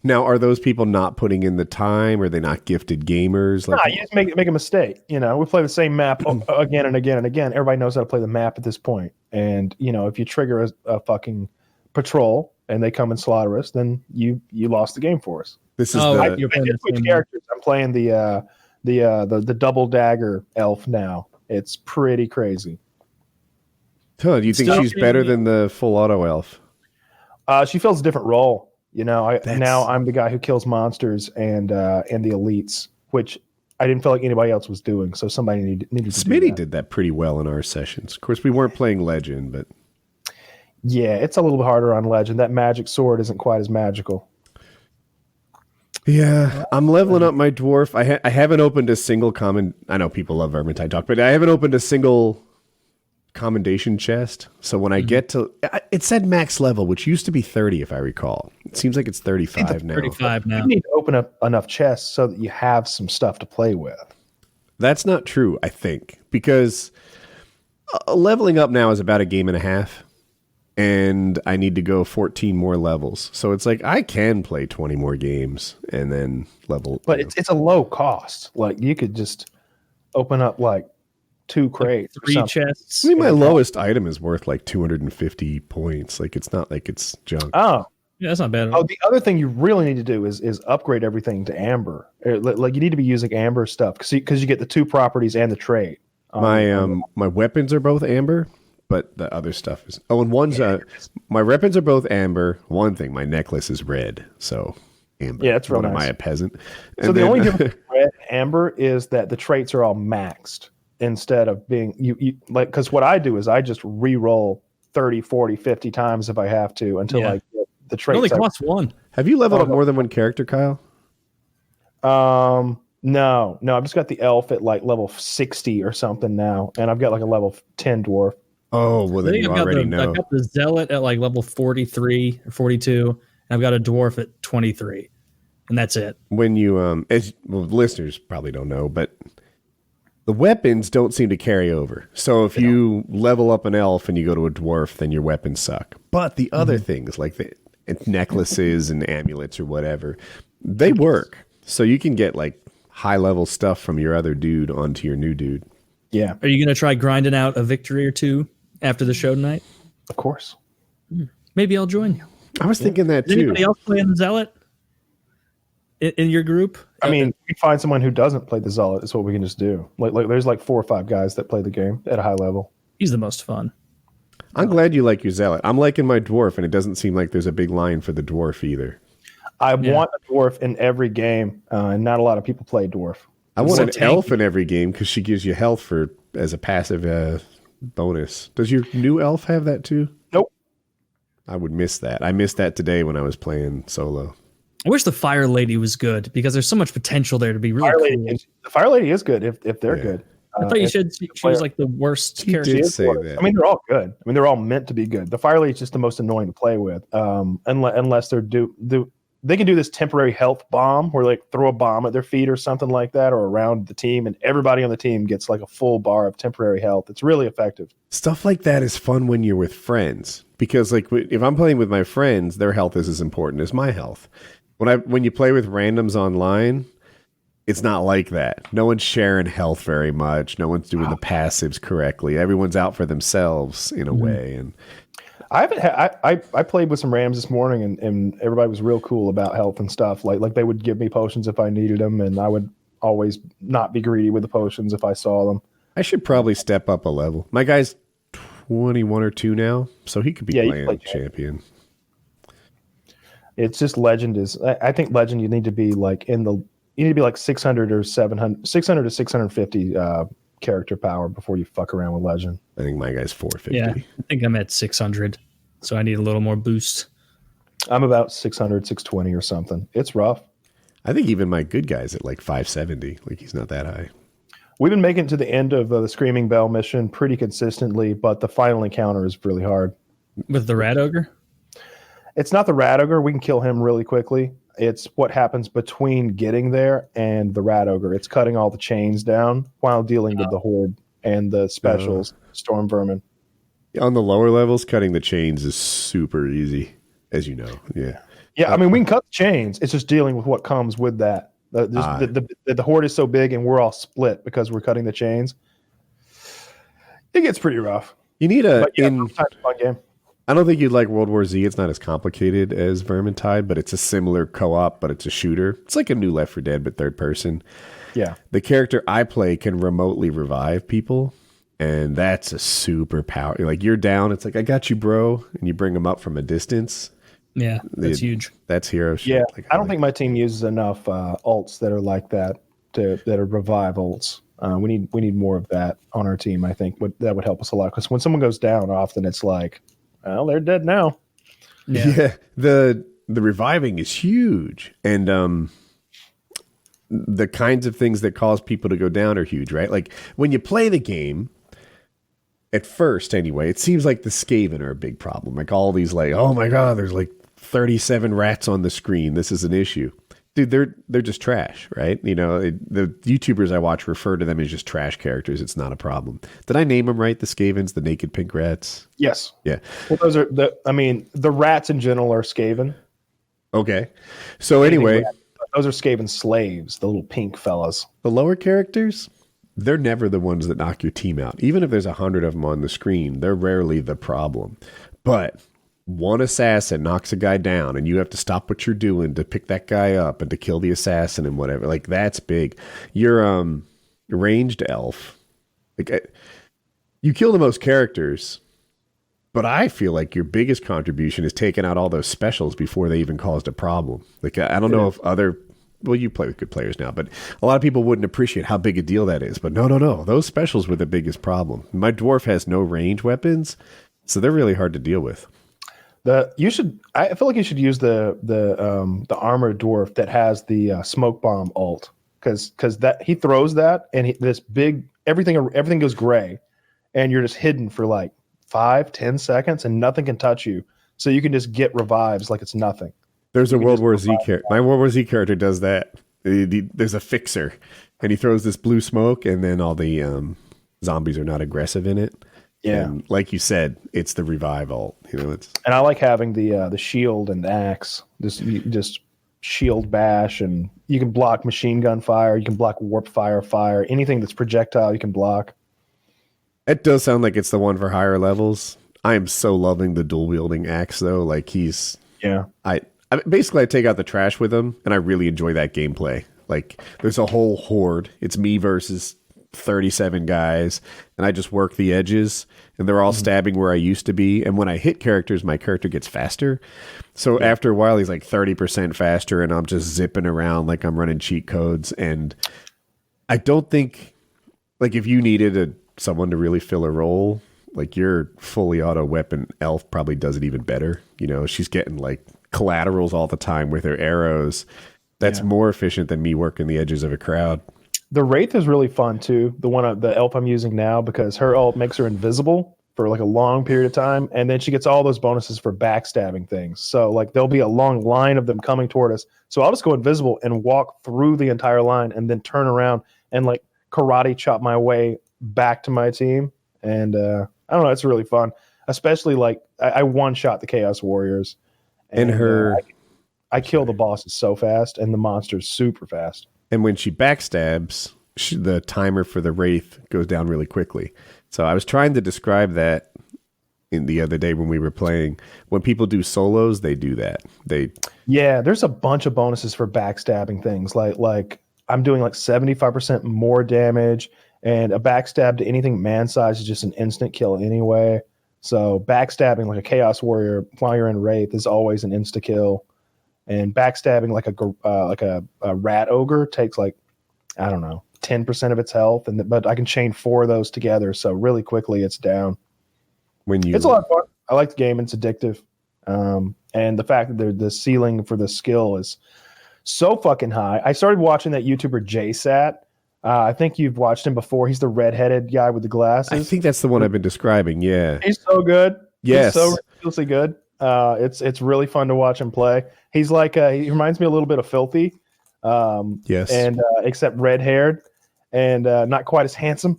now, are those people not putting in the time? Are they not gifted gamers? You just make a mistake. We play the same map again and again and again. Everybody knows how to play the map at this point. And if you trigger a fucking patrol and they come and slaughter us, then you lost the game for us. This is I switch characters. I'm playing the double dagger elf now. It's pretty crazy. Do you think she's better than the full auto elf? She fills a different role. Now I'm the guy who kills monsters and the elites, which I didn't feel like anybody else was doing. So somebody needed to do that. Smitty did that pretty well in our sessions. Of course, we weren't playing Legend, but yeah, it's a little bit harder on Legend. That magic sword isn't quite as magical. Yeah, I'm leveling up my dwarf. I haven't opened a single I know people love Vermintide talk, but I haven't opened a single commendation chest. So when I get to it said max level, which used to be 30 if I recall. It seems like it's 35 now. 35 now. You need to open up enough chests so that you have some stuff to play with. That's not true, I think, because leveling up now is about a game and a half, and I need to go 14 more levels. So it's like I can play 20 more games and then level. But it's a low cost. Like you could just open up like 2 crates, 3 chests. I mean, my lowest item is worth like 250 points. Like it's not like it's junk. Oh, yeah, that's not bad. Oh, the other thing you really need to do is upgrade everything to amber. Like you need to be using amber stuff because you get the 2 properties and the trait. My weapons are both amber, but the other stuff is. Oh, and one's my weapons are both amber. One thing, my necklace is red, so amber. Yeah, that's real nice. Am I a peasant? So the only difference between red and amber is that the traits are all maxed. Instead of being you like, because what I do is I just re-roll 30, 40, 50 times if I have to until I get the traits. It only costs 1. Have you leveled up more than one character, Kyle? No, I've just got the elf at like level 60 or something now, and I've got like a level 10 dwarf. Oh, well then you already know. I've got the zealot at like level 43 or 42, and I've got a dwarf at 23, and that's it. When you listeners probably don't know, but the weapons don't seem to carry over. So if you level up an elf and you go to a dwarf, then your weapons suck. But the other things, like the necklaces and amulets or whatever, they work. So you can get like high-level stuff from your other dude onto your new dude. Yeah. Are you going to try grinding out a victory or 2 after the show tonight? Of course. Maybe I'll join you. I was thinking that too. Is anybody else playing the zealot in your group? I mean, we can find someone who doesn't play the zealot. That's what we can just do. Like there's like 4 or 5 guys that play the game at a high level. He's the most fun. I'm glad you like your zealot. I'm liking my dwarf, and it doesn't seem like there's a big line for the dwarf either. I want a dwarf in every game, and not a lot of people play dwarf. I want an elf in every game because she gives you health as a passive bonus. Does your new elf have that too? Nope. I would miss that. I missed that today when I was playing solo. I wish the Fire Lady was good because there's so much potential there to be really cool. The Fire Lady is good if they're good. I thought you said she was like the worst character. Did say that. I mean, they're all good. I mean, they're all meant to be good. The Fire Lady is just the most annoying to play with, unless they're they can do this temporary health bomb where like throw a bomb at their feet or something like that, or around the team, and everybody on the team gets like a full bar of temporary health. It's really effective. Stuff like that is fun when you're with friends because like if I'm playing with my friends, their health is as important as my health. When you play with randoms online, it's not like that. No one's sharing health very much. No one's doing the passives correctly. Everyone's out for themselves in a way. And I haven't I played with some randoms this morning, and everybody was real cool about health and stuff. Like they would give me potions if I needed them, and I would always not be greedy with the potions if I saw them. I should probably step up a level. My guy's 21 or 2 now, so he could be playing champion. It's just Legend is. I think Legend you need to be like you need to be like 600 or 700, 600 to 650 character power before you fuck around with Legend. I think my guy's 450. Yeah, I think I'm at 600. so I need a little more boost. I'm about 600, 620 or something. It's rough. I think even my good guy's at like 570. Like he's not that high. We've been making it to the end of the Screaming Bell mission pretty consistently, but the final encounter is really hard. With the rat ogre? It's not the rat ogre. We can kill him really quickly. It's what happens between getting there and the rat ogre. It's cutting all the chains down while dealing with the horde and the specials, storm vermin. On the lower levels, cutting the chains is super easy, as you know. Yeah. Yeah, I mean, we can cut the chains. It's just dealing with what comes with that. The horde is so big and we're all split because we're cutting the chains. It gets pretty rough. You need a... fun game. I don't think you'd like World War Z. It's not as complicated as Vermintide, but it's a similar co-op, but it's a shooter. It's like a new Left 4 Dead, but third person. Yeah. The character I play can remotely revive people, and that's a super power. Like, you're down, it's like, I got you, bro, and you bring them up from a distance. Yeah, that's huge. That's hero shit. Yeah, like, I don't think my team uses enough alts that are like that, that are revive alts. We need more of that on our team, I think. That would help us a lot, because when someone goes down, often it's like, well, they're dead now. Yeah. The reviving is huge. And the kinds of things that cause people to go down are huge, right? Like when you play the game, at first anyway, it seems like the Skaven are a big problem. Like all these like, oh my God, there's like 37 rats on the screen. This is an issue. Dude, they're just trash, right? You know, the YouTubers I watch refer to them as just trash characters. It's not a problem. Did I name them right? The Skavens, the naked pink rats? Yes. Yeah. Well, those are the rats in general are Skaven. Okay. So anyway, those are Skaven slaves, the little pink fellas. the lower characters, they're never the ones that knock your team out. Even if there's 100 of them on the screen, they're rarely the problem. But one assassin knocks a guy down and you have to stop what you're doing to pick that guy up and to kill the assassin and whatever. Like that's big. Your ranged elf, like you kill the most characters, but I feel like your biggest contribution is taking out all those specials before they even caused a problem. Like I don't know if you play with good players now, but a lot of people wouldn't appreciate how big a deal that is. But no. Those specials were the biggest problem. My dwarf has no range weapons, so they're really hard to deal with. I feel like you should use the armored dwarf that has the smoke bomb ult, because that he throws that and everything goes gray, and you're just hidden for like 5-10 seconds and nothing can touch you, so you can just get revives like it's nothing. There's a World War Z character. My World War Z character does that. There's a fixer, and he throws this blue smoke, and then all the zombies are not aggressive in it. Yeah, and like you said, it's the revive ult. You know, and I like having the shield and the axe. Just shield bash, and you can block machine gun fire. You can block warp fire. Anything that's projectile, you can block. It does sound like it's the one for higher levels. I am so loving the dual wielding axe though. Like I basically take out the trash with him, and I really enjoy that gameplay. Like there's a whole horde. It's me versus 37 guys, and I just work the edges, and they're all stabbing where I used to be. And when I hit characters, my character gets faster. So after a while, he's like 30% faster, and I'm just zipping around like I'm running cheat codes. And I don't think, like, if you needed someone to really fill a role, like your fully auto weapon elf probably does it even better. You know, she's getting like collaterals all the time with her arrows. That's more efficient than me working the edges of a crowd. The Wraith is really fun too. The elf I'm using now, because her ult makes her invisible for like a long period of time, and then she gets all those bonuses for backstabbing things. So like there'll be a long line of them coming toward us. So I'll just go invisible and walk through the entire line, and then turn around and like karate chop my way back to my team. And I don't know, it's really fun. Especially like I one shot the Chaos Warriors, and I kill the bosses so fast, and the monsters super fast. And when she backstabs, the timer for the Wraith goes down really quickly. So I was trying to describe that in the other day when we were playing. When people do solos, they do that. There's a bunch of bonuses for backstabbing things. Like I'm doing like 75% more damage, and a backstab to anything man size is just an instant kill anyway. So backstabbing like a Chaos Warrior while you're in Wraith is always an insta kill. And backstabbing like a rat ogre takes like, I don't know, 10% of its health, but I can chain 4 of those together, so really quickly it's down. It's a lot of fun. I like the game. It's addictive. And the fact that the ceiling for the skill is so fucking high. I started watching that YouTuber JSat. I think you've watched him before. He's the redheaded guy with the glasses. I think that's the one I've been describing. Yeah. He's so good. Yes. He's so ridiculously good. It's really fun to watch him play. He's like he reminds me a little bit of Filthy. Yes. And except red haired and not quite as handsome.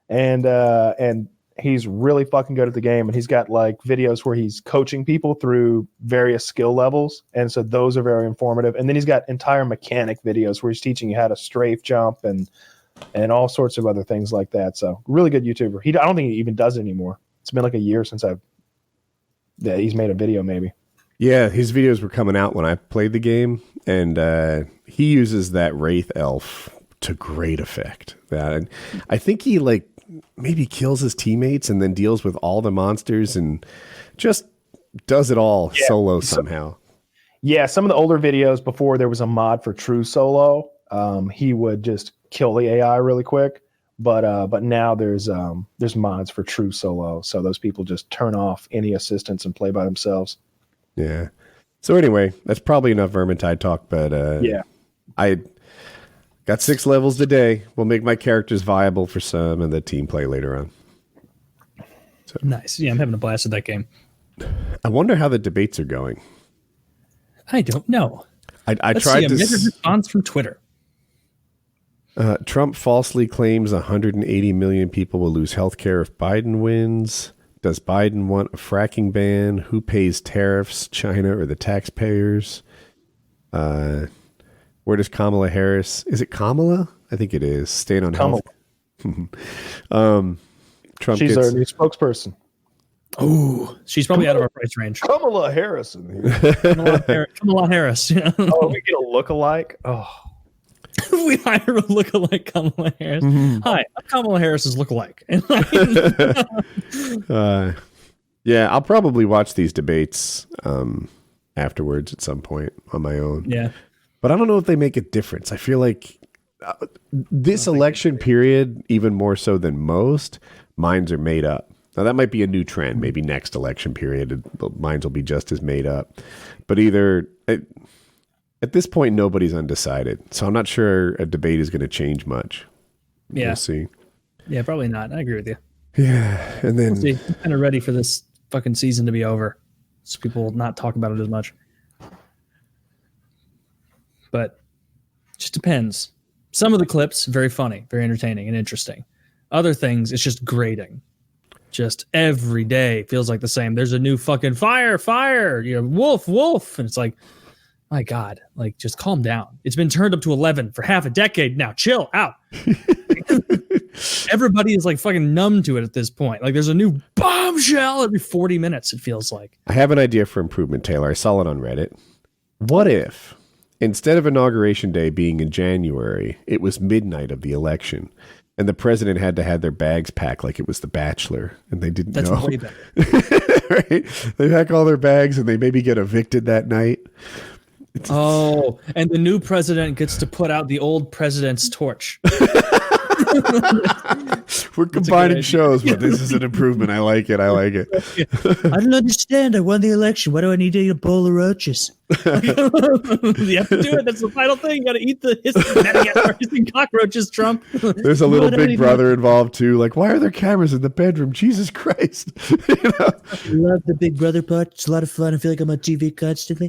And he's really fucking good at the game. And he's got like videos where he's coaching people through various skill levels. And so those are very informative. And then he's got entire mechanic videos where he's teaching you how to strafe jump and all sorts of other things like that. So really good YouTuber. I don't think he even does it anymore. It's been like a year since he's made a video maybe. Yeah, his videos were coming out when I played the game, and he uses that Wraith Elf to great effect. And I think he like maybe kills his teammates and then deals with all the monsters and just does it all solo somehow. Yeah, some of the older videos before there was a mod for true solo, he would just kill the AI really quick. But now there's mods for true solo, so those people just turn off any assistance and play by themselves. Yeah. So anyway, that's probably enough Vermintide talk, but yeah. I got 6 levels today. We'll make my characters viable for some and the team play later on. So Nice. Yeah, I'm having a blast with that game. I wonder how the debates are going. I don't know. I Let's tried see a to measured response from Twitter. Trump falsely claims 180 million people will lose health care if Biden wins. Does Biden want a fracking ban? Who pays tariffs, China or the taxpayers? Where does Kamala Harris? Is it Kamala? I think it is. Stand on Kamala. health. Trump She's gets, our new spokesperson. Oh, she's probably out of our price range. Kamala Harrison here. Kamala Harris. Yeah. Oh, we get a look-alike. Oh, We hire a lookalike Kamala Harris. Hi, I'm Kamala Harris's lookalike. yeah, I'll probably watch these debates afterwards at some point on my own. Yeah. But I don't know if they make a difference. I feel like this election period, even more so than most, minds are made up. Now, that might be a new trend. Maybe next election period, minds will be just as made up. But at this point, nobody's undecided. So I'm not sure a debate is going to change much. Yeah. We'll see. Yeah, probably not. I agree with you. Yeah. And then We'll see. I'm kind of ready for this fucking season to be over so people will not talk about it as much. But it just depends. Some of the clips, very funny, very entertaining and interesting. Other things, it's just grating. Just every day feels like the same. There's a new fucking fire, wolf. And it's like, my God, like, just calm down. It's been turned up to 11 for half a decade now. Chill out. Everybody is like fucking numb to it at this point. Like, there's a new bombshell every 40 minutes, it feels like. I have an idea for improvement, Taylor. I saw it on Reddit. What if, instead of Inauguration Day being in January, it was midnight of the election, and the president had to have their bags packed like it was The Bachelor, and they didn't know? That's way better. Right? They pack all their bags, and they maybe get evicted that night. Oh, and the new president gets to put out the old president's torch. We're combining shows, but this is an improvement. I like it. I don't understand. I won the election. Why do I need to eat a bowl of roaches? You have to do it. That's the final thing. You got to eat the hissing cockroaches, Trump. There's a little Big Brother involved too. Like, why are there cameras in the bedroom? Jesus Christ! You know? I love the Big Brother part. It's a lot of fun. I feel like I'm on TV constantly.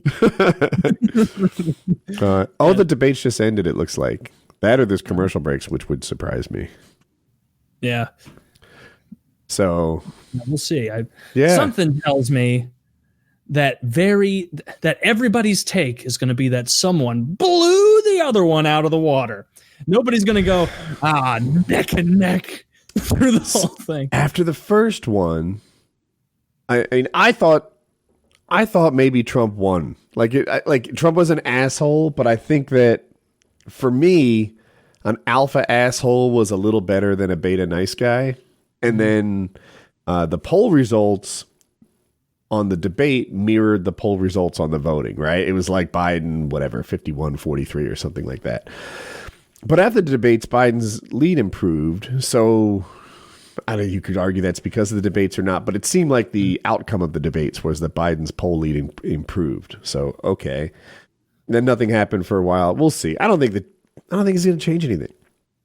The debates just ended. It looks like that, or there's commercial breaks, which would surprise me. Yeah. So We'll see. Yeah. Something tells me that everybody's take is going to be that someone blew the other one out of the water. Nobody's going to go neck and neck through the whole thing. After the first one, I thought maybe Trump won. Like Trump was an asshole, but I think that for me, an alpha asshole was a little better than a beta nice guy. And then the poll results on the debate mirrored the poll results on the voting, right? It was like Biden, 51-43 or something like that. But after the debates, Biden's lead improved. So I don't know, you could argue that's because of the debates or not, but it seemed like the outcome of the debates was that Biden's poll lead improved. So, okay. Then nothing happened for a while. We'll see. I don't think it's going to change anything.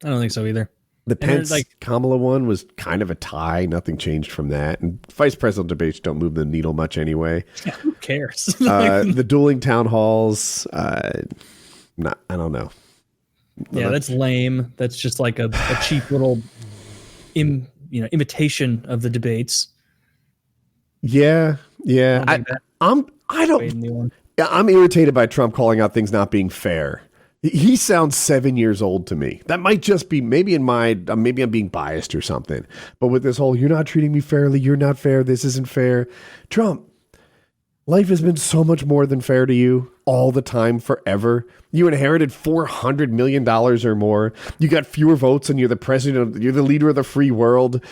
I don't think so either. The Pence Kamala one was kind of a tie. Nothing changed from that. And vice presidential debates don't move the needle much anyway. Yeah, who cares? The dueling town halls, I don't know. Yeah, that's lame. That's just like a cheap little imitation of the debates. Yeah. I'm irritated by Trump calling out things not being fair. He sounds 7 years old to me. That might just be maybe I'm being biased or something. But with this whole, you're not treating me fairly, you're not fair, this isn't fair. Trump, life has been so much more than fair to you all the time, forever. You inherited $400 million or more. You got fewer votes and you're the president, you're the leader of the free world.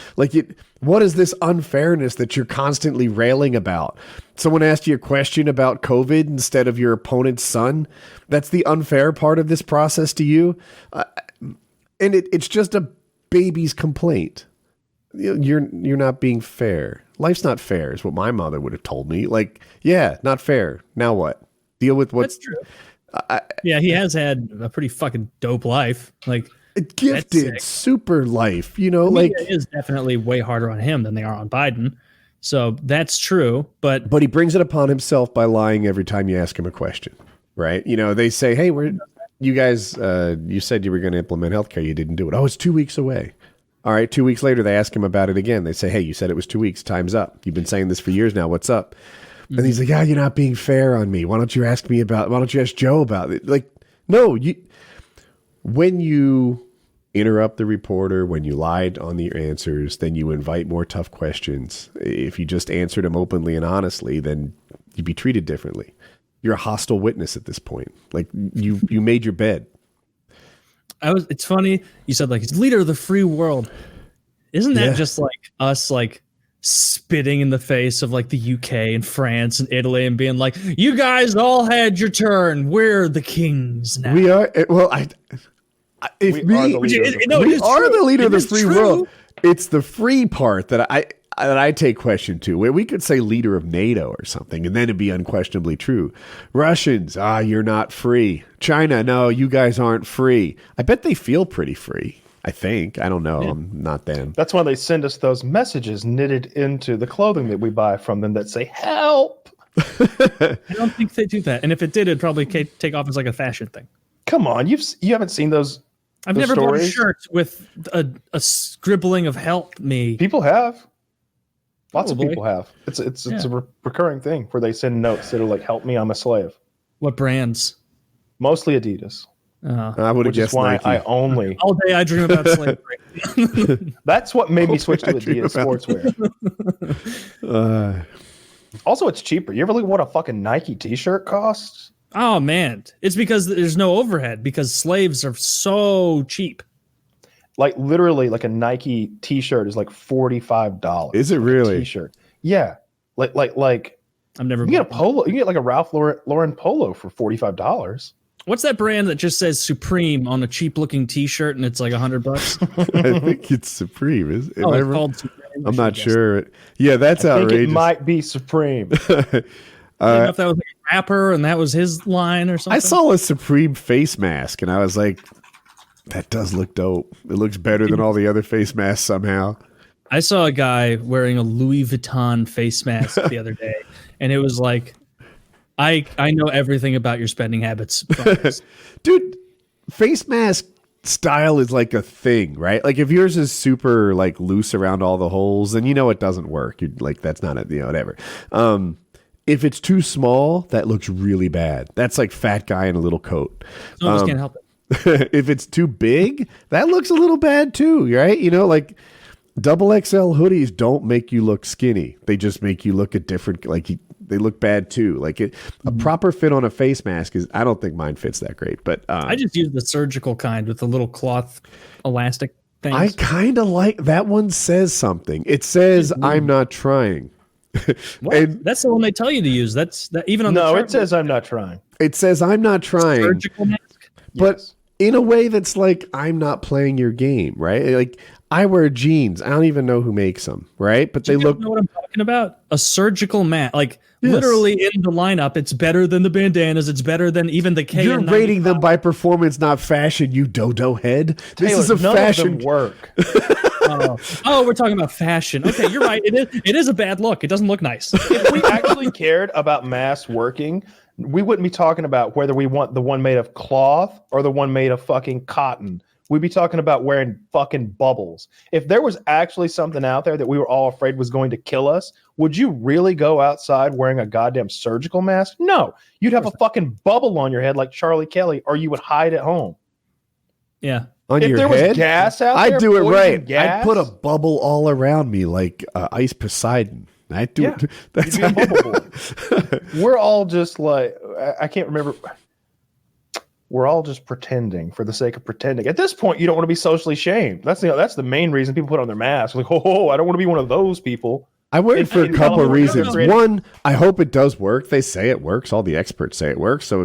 What is this unfairness that you're constantly railing about? Someone asked you a question about COVID instead of your opponent's son. That's the unfair part of this process to you. And it's just a baby's complaint. You're not being fair. Life's not fair is what my mother would have told me. Yeah, not fair. Now what? Deal with what's true. Yeah, he has had a pretty fucking dope life. Gifted, super life. It is definitely way harder on him than they are on Biden. So that's true. But he brings it upon himself by lying every time you ask him a question, right? They say, hey, you guys, you said you were going to implement healthcare. You didn't do it. Oh, it's 2 weeks away. All right, 2 weeks later, they ask him about it again. They say, hey, you said it was 2 weeks. Time's up. You've been saying this for years now. What's up? Mm-hmm. And he's like, you're not being fair on me. Why don't you ask Joe about it? No, when you interrupt the reporter, when you lied on the answers, then you invite more tough questions. If you just answered them openly and honestly, then you'd be treated differently. You're a hostile witness at this point. You made your bed. It's funny you said he's leader of the free world. Isn't that just us spitting in the face of the UK and France and Italy and being like, you guys all had your turn. We're the kings now. We are. Well, we are the leader of the free world. It's the free part that I take question to. Where we could say leader of NATO or something, and then it'd be unquestionably true. Russians, you're not free. China, no, you guys aren't free. I bet they feel pretty free. I think. I don't know. Yeah. I'm not them. That's why they send us those messages knitted into the clothing that we buy from them that say, help. I don't think they do that. And if it did, it'd probably take off as a fashion thing. Come on. You haven't seen those I've never bought a shirt with a scribbling of help me. People have. Lots of people have. It's a recurring thing where they send notes that are help me, I'm a slave. What brands? Mostly Adidas. I would have guessed why Nike. I only all day I dream about slavery. That's what made me switch to Adidas sportswear. Also, it's cheaper. You ever look at what a fucking Nike t-shirt costs? Oh man, it's because there's no overhead because slaves are so cheap. Literally, a Nike t-shirt is $45. Is it really? T-shirt. Yeah. I've never. You get a polo. You get a Ralph Lauren polo for $45. What's that brand that just says Supreme on a cheap looking t-shirt and it's $100? I think it's Supreme. It's called Supreme. I'm not sure. Yeah, that's outrageous. It might be Supreme. I don't know if that was a rapper and that was his line or something. I saw a Supreme face mask and I was like, that does look dope. It looks better than all the other face masks somehow. I saw a guy wearing a Louis Vuitton face mask the other day, and it was I know everything about your spending habits. Dude, face mask style is a thing, right? If yours is super loose around all the holes, then it doesn't work. You're that's not whatever. If it's too small, that looks really bad. That's fat guy in a little coat. Some of us can't help it. If it's too big, that looks a little bad too, right? Double XL hoodies don't make you look skinny. They just make you look a different, they look bad too. A proper fit on a face mask I don't think mine fits that great, but I just use the surgical kind with the little cloth elastic things. I kind of like that one. Says something. It says I'm not trying. And that's the one they tell you to use. That's that even on the chart. It says I'm not trying. It says I'm not trying. Surgical mask? But in a way that's like, I'm not playing your game, right? Like, I wear jeans. I don't even know who makes them, right? But they look. You know what I'm talking about? A surgical mask. Like, Yes. literally in the lineup, it's better than the bandanas. It's better than even the K. You're rating them by performance, not fashion, you dodo head. This is a none fashion. of them work. Oh, we're talking about fashion. Okay, you're right. It is a bad look. It doesn't look nice. If we actually cared about masks working, we wouldn't be talking about whether we want the one made of cloth or the one made of fucking cotton. We'd be talking about wearing fucking bubbles. If there was actually something out there that we were all afraid was going to kill us, would you really go outside wearing a goddamn surgical mask? No. You'd have a fucking bubble on your head like Charlie Kelly, or you would hide at home. Yeah. On If your there was head? gas out I'd there, do it poison right. gas, I'd put a bubble all around me like Ice Poseidon. I'd do it. That's you'd be a bubble boy. We're all just like, I can't remember. We're all just pretending for the sake of pretending. At this point, you don't want to be socially shamed. That's the main reason people put on their masks. Like, oh, I don't want to be one of those people. I wear it for a in couple of California, reasons. they're- One, I hope it does work. They say it works. All the experts say it works. So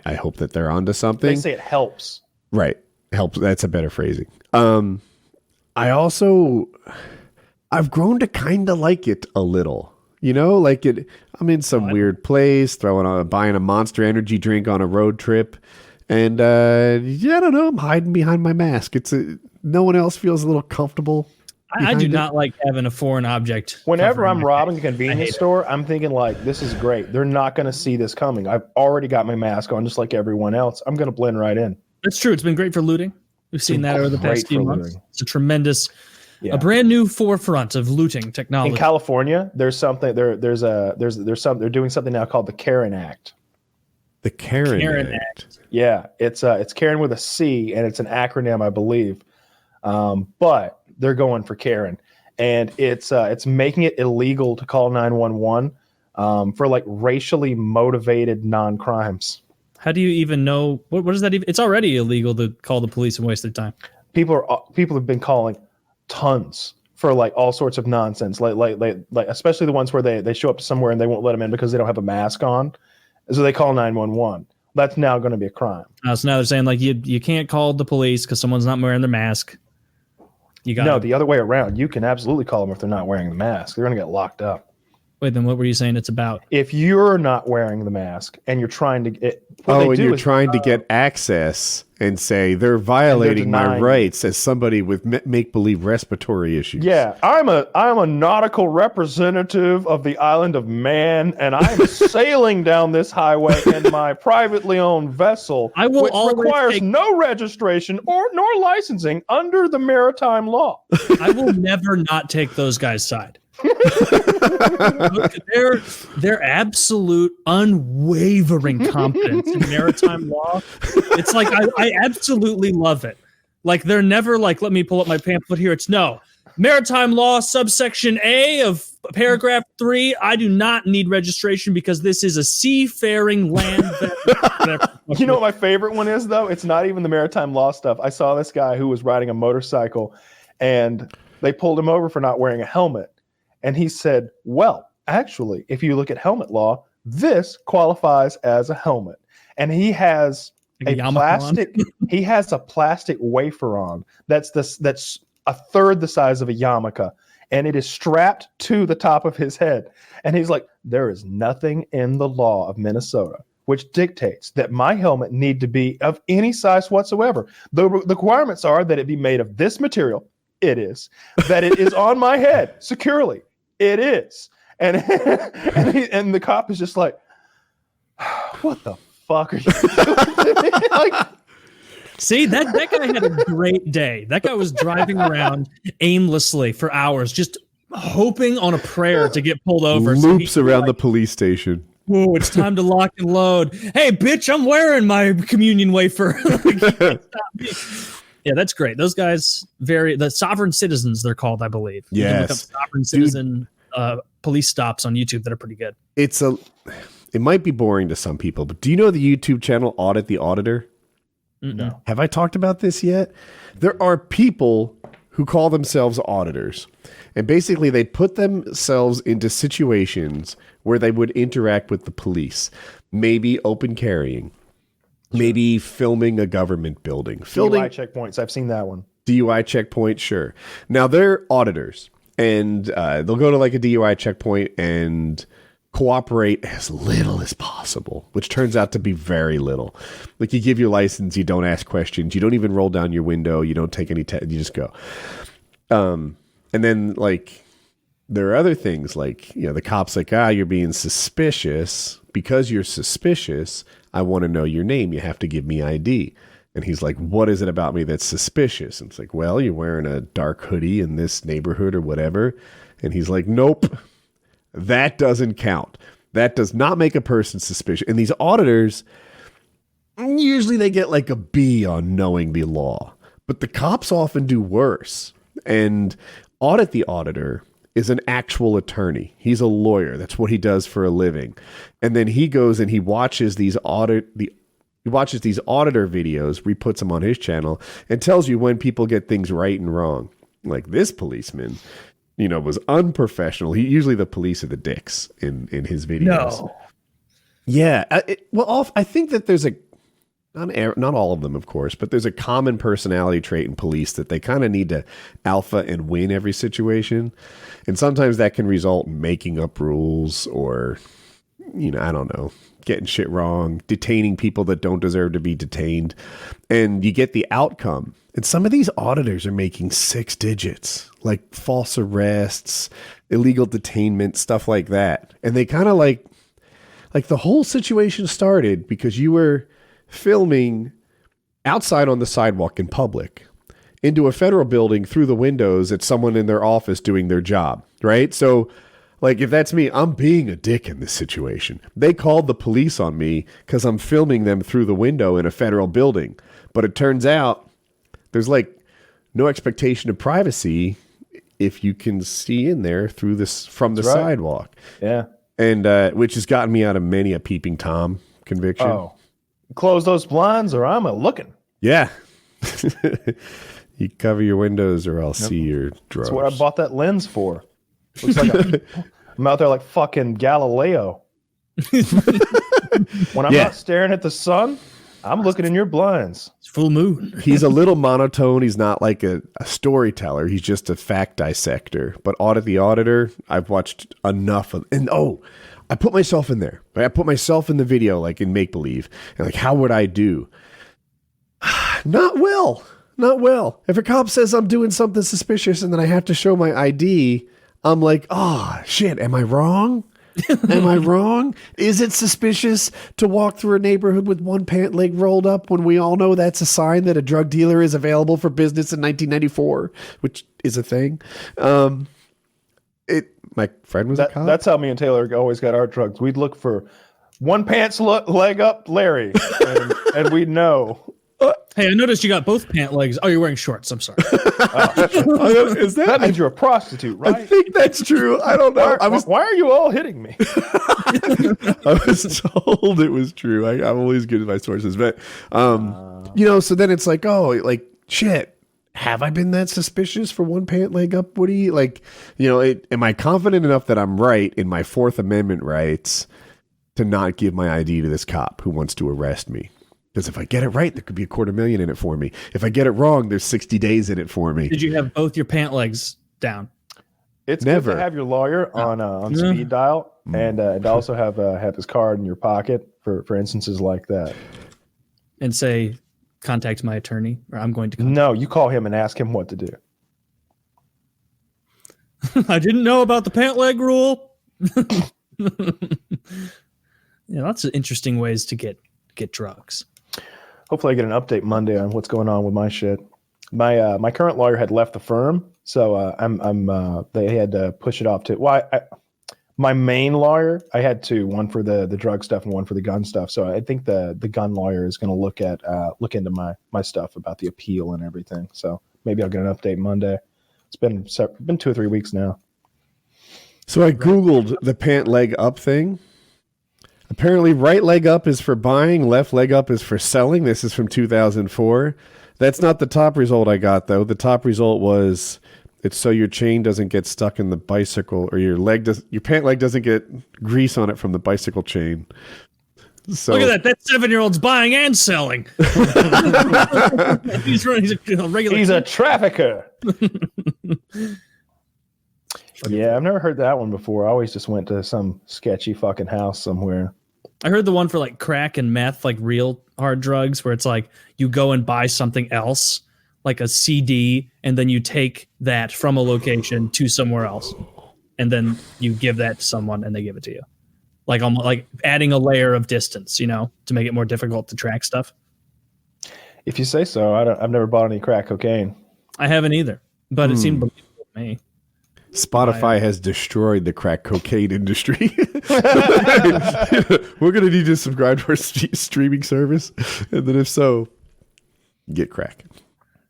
I hope that they're onto something. They say it helps. Right. Helps. That's a better phrasing. I've grown to kind of like it a little. You know, like it. I'm in some weird place, buying a Monster Energy drink on a road trip, and I don't know. I'm hiding behind my mask. No one else feels a little comfortable. I do not like having a foreign object. Whenever covering I'm my robbing a face. I convenience hate it. store, I'm thinking like, this is great. They're not going to see this coming. I've already got my mask on, just like everyone else. I'm going to blend right in. That's true. It's been great for looting. We've seen that over the great past few for months. looting. It's a tremendous, Yeah. a brand new forefront of looting technology. In California, there's something they're doing something now called the Karen Act. The Karen Karen Act. Yeah, it's Karen with a C, and it's an acronym, I believe. But they're going for Karen, and it's making it illegal to call 911 for like racially motivated non-crimes. How do you even know what is that even? It's already illegal to call the police and waste their time. People have been calling tons for like all sorts of nonsense, like especially the ones where they show up somewhere and they won't let them in because they don't have a mask on, so they call 911. That's now going to be a crime. So now they're saying like you can't call the police because someone's not wearing their mask. You got No, the other way around. You can absolutely call them if they're not wearing the mask. They're going to get locked up. Wait, then what were you saying it's about? If you're not wearing the mask and you're trying to get, You're trying to get access and say they're violating my denying- rights as somebody with make-believe respiratory issues. yeah, I'm a nautical representative of the island of Man, and I'm sailing down this highway in my privately owned vessel, I will which always requires take- no registration nor licensing under the maritime law. I will never not take those guys' side. Look, their absolute unwavering competence in maritime law. It's like I absolutely love it. Like they're never like, let me pull up my pamphlet here. It's no maritime law subsection A of paragraph 3. I do not need registration because this is a seafaring land. You know what my favorite one is, though? It's not even the maritime law stuff. I saw this guy who was riding a motorcycle, and they pulled him over for not wearing a helmet. And he said, well, actually, if you look at helmet law, this qualifies as a helmet. And he has Like a Yamaha he has a plastic wafer on that's a third the size of a yarmulke, and it is strapped to the top of his head. And he's like, there is nothing in the law of Minnesota which dictates that my helmet need to be of any size whatsoever. The requirements are that it be made of this material. It is. That it is on my head securely. It is. And and the cop is just like, what the fuck are you doing? Like, See, that guy had a great day. That guy was driving around aimlessly for hours, just hoping on a prayer to get pulled over. So Loops around the police station. oh, it's time to lock and load. Hey, bitch, I'm wearing my communion wafer. You can't stop me. Yeah, that's great. Those guys, the sovereign citizens, they're called, I believe. You can look up Yes. sovereign citizen police stops on YouTube that are pretty good. It might be boring to some people, but do you know the YouTube channel Audit the Auditor? No. Have I talked about this yet? There are people who call themselves auditors, and basically they put themselves into situations where they would interact with the police, maybe open carrying, Maybe filming a government building. DUI checkpoints. I've seen that one. DUI checkpoint, sure. Now they're auditors, and they'll go to like a DUI checkpoint and cooperate as little as possible, which turns out to be very little. Like you give your license, you don't ask questions, you don't even roll down your window, you don't take any you just go. And then like there are other things like, the cop's like, you're being suspicious. Because you're suspicious, I want to know your name. You have to give me ID. And he's like, what is it about me that's suspicious? And it's like, well, you're wearing a dark hoodie in this neighborhood or whatever. And he's like, nope, that doesn't count. That does not make a person suspicious. And these auditors, usually they get like a B on knowing the law. But the cops often do worse. And Audit the Auditor is an actual attorney. He's a lawyer. That's what he does for a living. And then he goes and he watches these auditor videos, reputs them on his channel, and tells you when people get things right and wrong. Like this policeman, was unprofessional. Usually the police are the dicks in his videos. No. Yeah. I think that there's not all of them, of course, but there's a common personality trait in police that they kind of need to alpha and win every situation. And sometimes that can result in making up rules or, I don't know, getting shit wrong, detaining people that don't deserve to be detained. And you get the outcome. And some of these auditors are making 6 digits, like false arrests, illegal detainment, stuff like that. And they kind of like the whole situation started because you were filming outside on the sidewalk in public into a federal building through the windows at someone in their office doing their job, right? So like if that's me, I'm being a dick in this situation. They called the police on me because I'm filming them through the window in a federal building. But it turns out there's like no expectation of privacy if you can see in there through this from the sidewalk. Yeah. And which has gotten me out of many a peeping Tom conviction. Oh. Close those blinds or I'm a-looking. Yeah. You cover your windows or I'll see your drawers. That's what I bought that lens for. Looks like I'm out there like fucking Galileo. When I'm not staring at the sun, I'm looking in your blinds. It's full moon. He's a little monotone. He's not like a storyteller. He's just a fact dissector. But Audit the Auditor, I've watched enough of. And I put myself in there. Right? I put myself in the video, like in make-believe. And like, how would I do? Not well. Not well. If a cop says I'm doing something suspicious and then I have to show my ID, I'm like, shit, am I wrong? Am I wrong? Is it suspicious to walk through a neighborhood with one pant leg rolled up when we all know that's a sign that a drug dealer is available for business in 1994, which is a thing? My friend was a cop. That's how me and Taylor always got our drugs. We'd look for one pants leg up Larry, and we'd know. Hey, I noticed you got both pant legs. Oh, you're wearing shorts. I'm sorry. That means you're a prostitute, right? I think that's true. I don't know. Why are you all hitting me? I was told it was true. I'm always good at my sources, but so then it's like, shit. Have I been that suspicious for one pant leg up, Woody? Am I confident enough that I'm right in my Fourth Amendment rights to not give my ID to this cop who wants to arrest me? Because if I get it right, there could be $250,000 in it for me. If I get it wrong, there's 60 days in it for me. Did you have both your pant legs down? It's Never. good to have your lawyer on speed dial and also have his card in your pocket for instances like that. And say, contact my attorney, or I'm going to contact. No, you call him and ask him what to do. I didn't know about the pant leg rule. Lots of interesting ways to get drugs. Hopefully I get an update Monday on what's going on with my shit. My current lawyer had left the firm, so they had to push it off to my main lawyer. I had two, one for the drug stuff and one for the gun stuff. So I think the gun lawyer is going to look into my stuff about the appeal and everything. So maybe I'll get an update Monday. It's been 2 or 3 weeks now. So I Googled the pant leg up thing. Apparently, right leg up is for buying, left leg up is for selling. This is from 2004. That's not the top result I got, though. The top result was it's so your chain doesn't get stuck in the bicycle, or your pant leg doesn't get grease on it from the bicycle chain. So Look at that. That 7-year-old's buying and selling. He's a regular. He's a trafficker. Yeah, I've never heard that one before. I always just went to some sketchy fucking house somewhere. I heard the one for like crack and meth, like real hard drugs, where it's like you go and buy something else, like a CD, and then you take that from a location to somewhere else, and then you give that to someone, and they give it to you, like almost like adding a layer of distance, you know, to make it more difficult to track stuff. If you say so. I've never bought any crack cocaine. I haven't either, but it seemed believable to me. Spotify has destroyed the crack cocaine industry. We're going to need to subscribe to our streaming service. And then if so, get crack.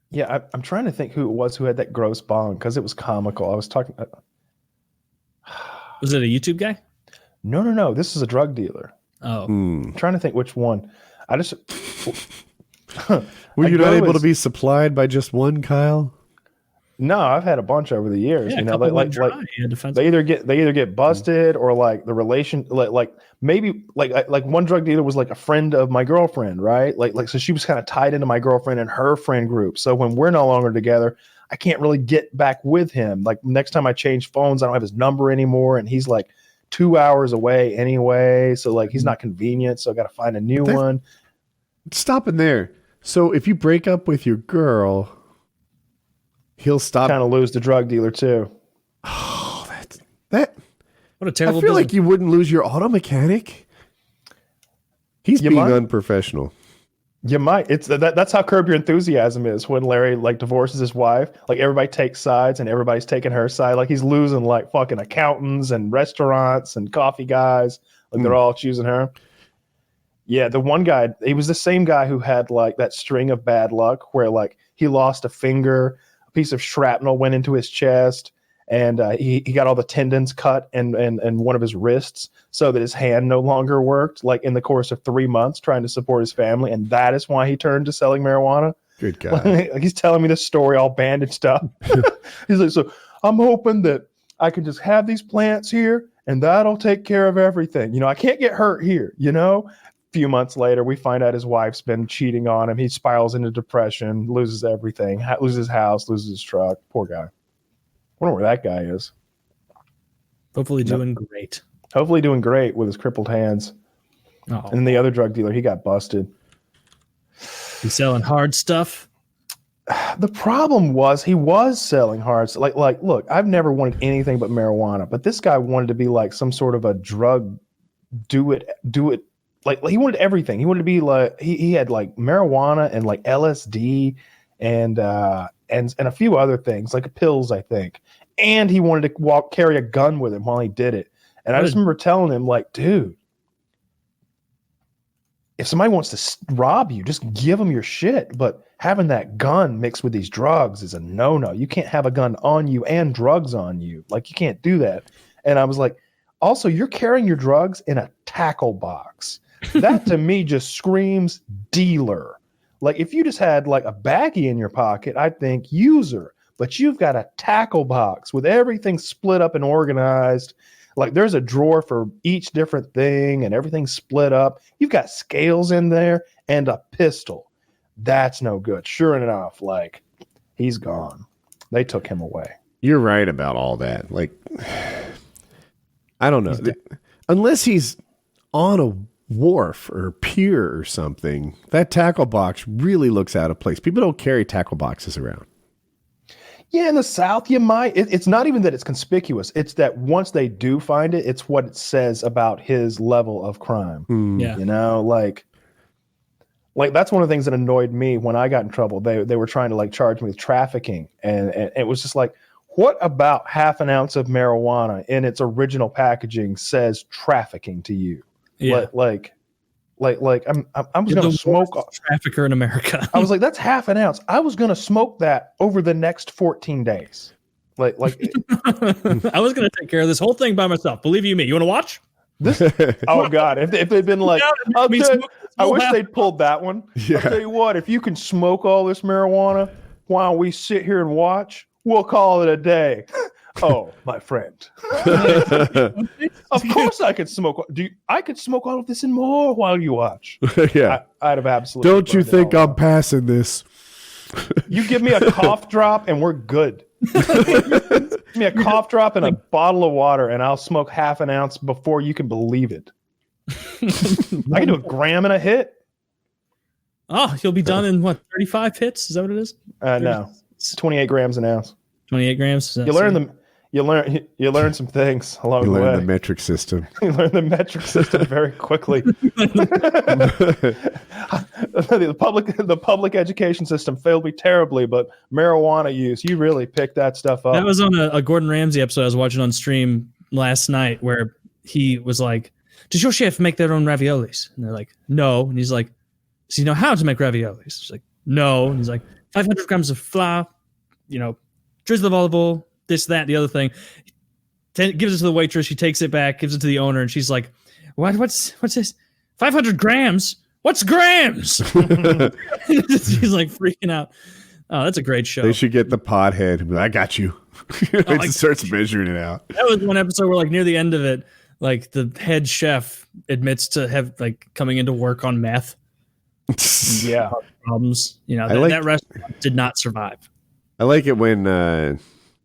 Yeah, I'm trying to think who it was who had that gross bong because it was comical. I was talking. Was it a YouTube guy? No. This is a drug dealer. Oh, I'm trying to think which one. I just. Were you not able to be supplied by just one, Kyle? No, I've had a bunch over the years. yeah, You know, they either get busted or like the relation, like maybe like one drug dealer was like a friend of my girlfriend, right? Like so she was kind of tied into my girlfriend and her friend group. So when we're no longer together, I can't really get back with him. Like next time I change phones, I don't have his number anymore, and he's like 2 hours away anyway. So like he's not convenient. So I got to find a new one. Stopping there. So if you break up with your girl, he'll stop. Kind of lose the drug dealer too. Oh, that. what a terrible. I feel business. like you wouldn't lose your auto mechanic. He's being unprofessional. You might. It's that's how Curb Your Enthusiasm is when Larry like divorces his wife. Like everybody takes sides and everybody's taking her side. Like he's losing like fucking accountants and restaurants and coffee guys. Like they're all choosing her. Yeah, the one guy, he was the same guy who had like that string of bad luck where like he lost a finger, a piece of shrapnel went into his chest, and he got all the tendons cut and one of his wrists so that his hand no longer worked, like in the course of 3 months trying to support his family. And that is why he turned to selling marijuana. Good guy. Like, he's telling me this story all bandaged up. He's like, so I'm hoping that I can just have these plants here and that'll take care of everything. You know, I can't get hurt here, you know? Few months later, we find out his wife's been cheating on him. He spirals into depression, loses everything, loses his house, loses his truck. Poor guy. I wonder where that guy is. Hopefully doing great. Hopefully doing great with his crippled hands. Oh, And then the other drug dealer, he got busted. he's selling hard stuff. The problem was he was selling hard stuff. Like, look, I've never wanted anything but marijuana, but this guy wanted to be like some sort of a drug do it. Like he wanted everything. He wanted to be like he had like marijuana and like LSD and a few other things like pills, I think. And he wanted to carry a gun with him while he did it. And I just remember telling him like, dude, if somebody wants to rob you, just give them your shit. But having that gun mixed with these drugs is a no-no. You can't have a gun on you and drugs on you. Like you can't do that. And I was like, also, you're carrying your drugs in a tackle box. That to me just screams dealer. Like if you just had like a baggie in your pocket, I'd think user, but you've got a tackle box with everything split up and organized. Like there's a drawer for each different thing and everything's split up. You've got scales in there and a pistol. That's no good. Sure enough, like he's gone. They took him away. You're right about all that. Like, I don't know. Unless he's on a wharf or pier or something, that tackle box really looks out of place. People don't carry tackle boxes around. Yeah, in the South, you might. It's not even that it's conspicuous. It's that once they do find it, it's what it says about his level of crime. Yeah. You know, like that's one of the things that annoyed me when I got in trouble. They were trying to like charge me with trafficking, and it was just like, what about half an ounce of marijuana in its original packaging says trafficking to you? Yeah. Like I'm was going to smoke trafficker in America. I was like, that's half an ounce. I was going to smoke that over the next 14 days. Like I was going to take care of this whole thing by myself. Believe you me. You want to watch? this. Oh God. If they'd been like, I wish they'd pulled that one. Yeah. I'll tell you what, if you can smoke all this marijuana while we sit here and watch, we'll call it a day. Oh, my friend. Of course I could smoke. I could smoke all of this and more while you watch. Yeah. I'd have absolutely. Don't you burned it think all I'm up. passing this? You give me a cough drop and we're good. Give me a cough drop and a bottle of water, and I'll smoke half an ounce before you can believe it. I can do a gram and a hit. Oh, you'll be done in what, 35 hits? Is that what it is? No, it's 28 grams an ounce. 28 grams. You learn them. You learn some things along You the learn way. the metric system. You learn the metric system very quickly. the public education system failed me terribly, but marijuana use, you really picked that stuff up. That was on a Gordon Ramsay episode I was watching on stream last night, where he was like, "Does your chef make their own raviolis?" And they're like, "No." And he's like, "So you know how to make raviolis?" She's like, "No." And he's like, 500 grams of flour, drizzle of olive oil, this, that, the other thing. Gives it to the waitress. She takes it back, gives it to the owner, and she's like, What's this? 500 grams? What's grams?" She's like freaking out. Oh, that's a great show. They should get the pothead. And be like, I got you. It just starts measuring it out. That was one episode where, like, near the end of it, like, the head chef admits to have, like, coming into work on meth. Yeah. Problems. That restaurant did not survive. I like it when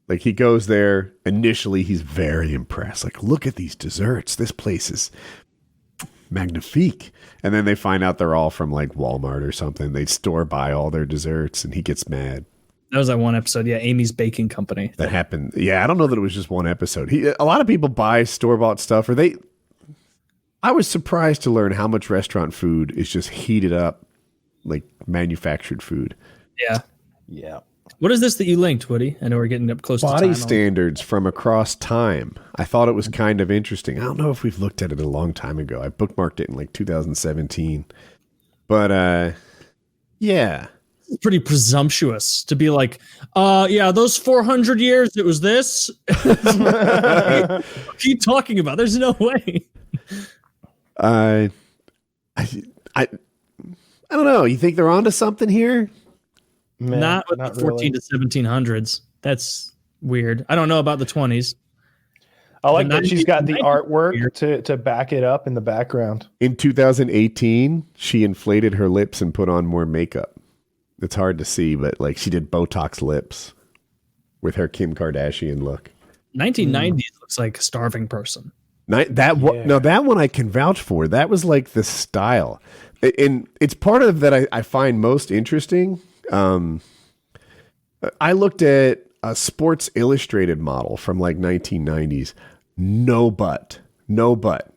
like he goes there. Initially, he's very impressed. Like, look at these desserts. This place is magnifique. And then they find out they're all from like Walmart or something. They store buy all their desserts, and he gets mad. That was that one episode. Yeah, Amy's Baking Company. That happened. Yeah, I don't know that it was just one episode. A lot of people buy store-bought stuff, I was surprised to learn how much restaurant food is just heated up, like manufactured food. Yeah. Yeah. What is this that you linked, Woody? I know we're getting up close to Body time. standards from across time. I thought it was kind of interesting. I don't know if we've looked at it a long time ago. I bookmarked it in like 2017. But yeah. It's pretty presumptuous to be like, yeah, those 400 years, it was this. What keep talking about? There's no way. I don't know. You think they're onto something here? Man, not with the 14 to 1700s. That's weird. I don't know about the 20s. I like that 90s she's got the 90s artwork to back it up in the background. In 2018, she inflated her lips and put on more makeup. It's hard to see, but like she did Botox lips with her Kim Kardashian look. 1990s looks like a starving person. That one I can vouch for. That was like the style, and it's part of that I find most interesting. I looked at a Sports Illustrated model from like 1990s. No butt.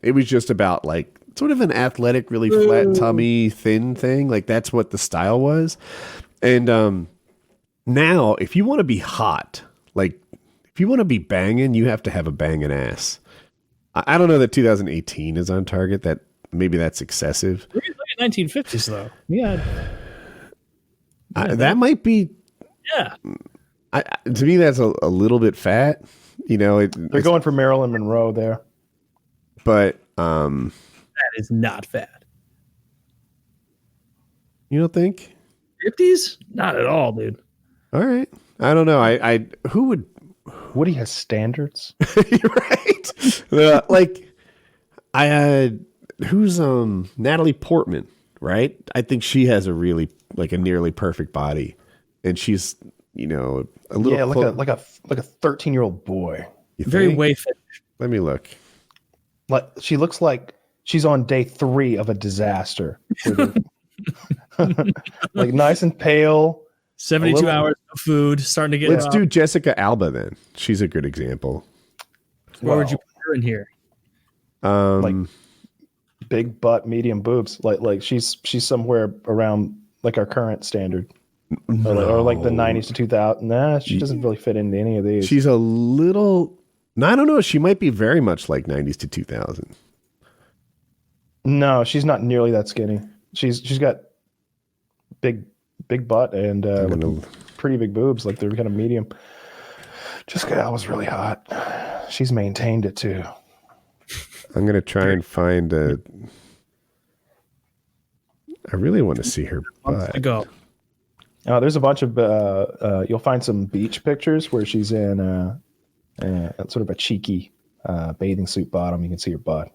It was just about like sort of an athletic, really flat tummy, thin thing. Like that's what the style was. And now, if you want to be hot, like if you want to be banging, you have to have a banging ass. I don't know that 2018 is on target. That maybe that's excessive. Look at 1950s though. Yeah. That might be. Yeah. To me, that's a little bit fat. They're going for Marilyn Monroe there. But that is not fat. You don't think? 50s? Not at all, dude. All right. I don't know. I who would. Woody has standards. Right. Who's Natalie Portman, right? I think she has a really like a nearly perfect body, and she's a little like a 13-year-old boy. Very wayfish. Let me look. Like she looks like she's on day 3 of a disaster. Like nice and pale. 72 hours of food, starting to get. Let's do Jessica Alba then. She's a good example. Where would you put her in here? Like big butt, medium boobs. Like she's somewhere around like our current standard, or like the 90s to 2000. Nah, she doesn't really fit into any of these. She's a little. No, I don't know. She might be very much like 90s to 2000. No, she's not nearly that skinny. She's got big butt and pretty big boobs. Like they're kind of medium. Jessica Alba's really hot. She's maintained it too. I'm gonna try and find a. I really want to see her butt. Go. There's a bunch of. You'll find some beach pictures where she's in Sort of a cheeky bathing suit bottom. You can see her butt.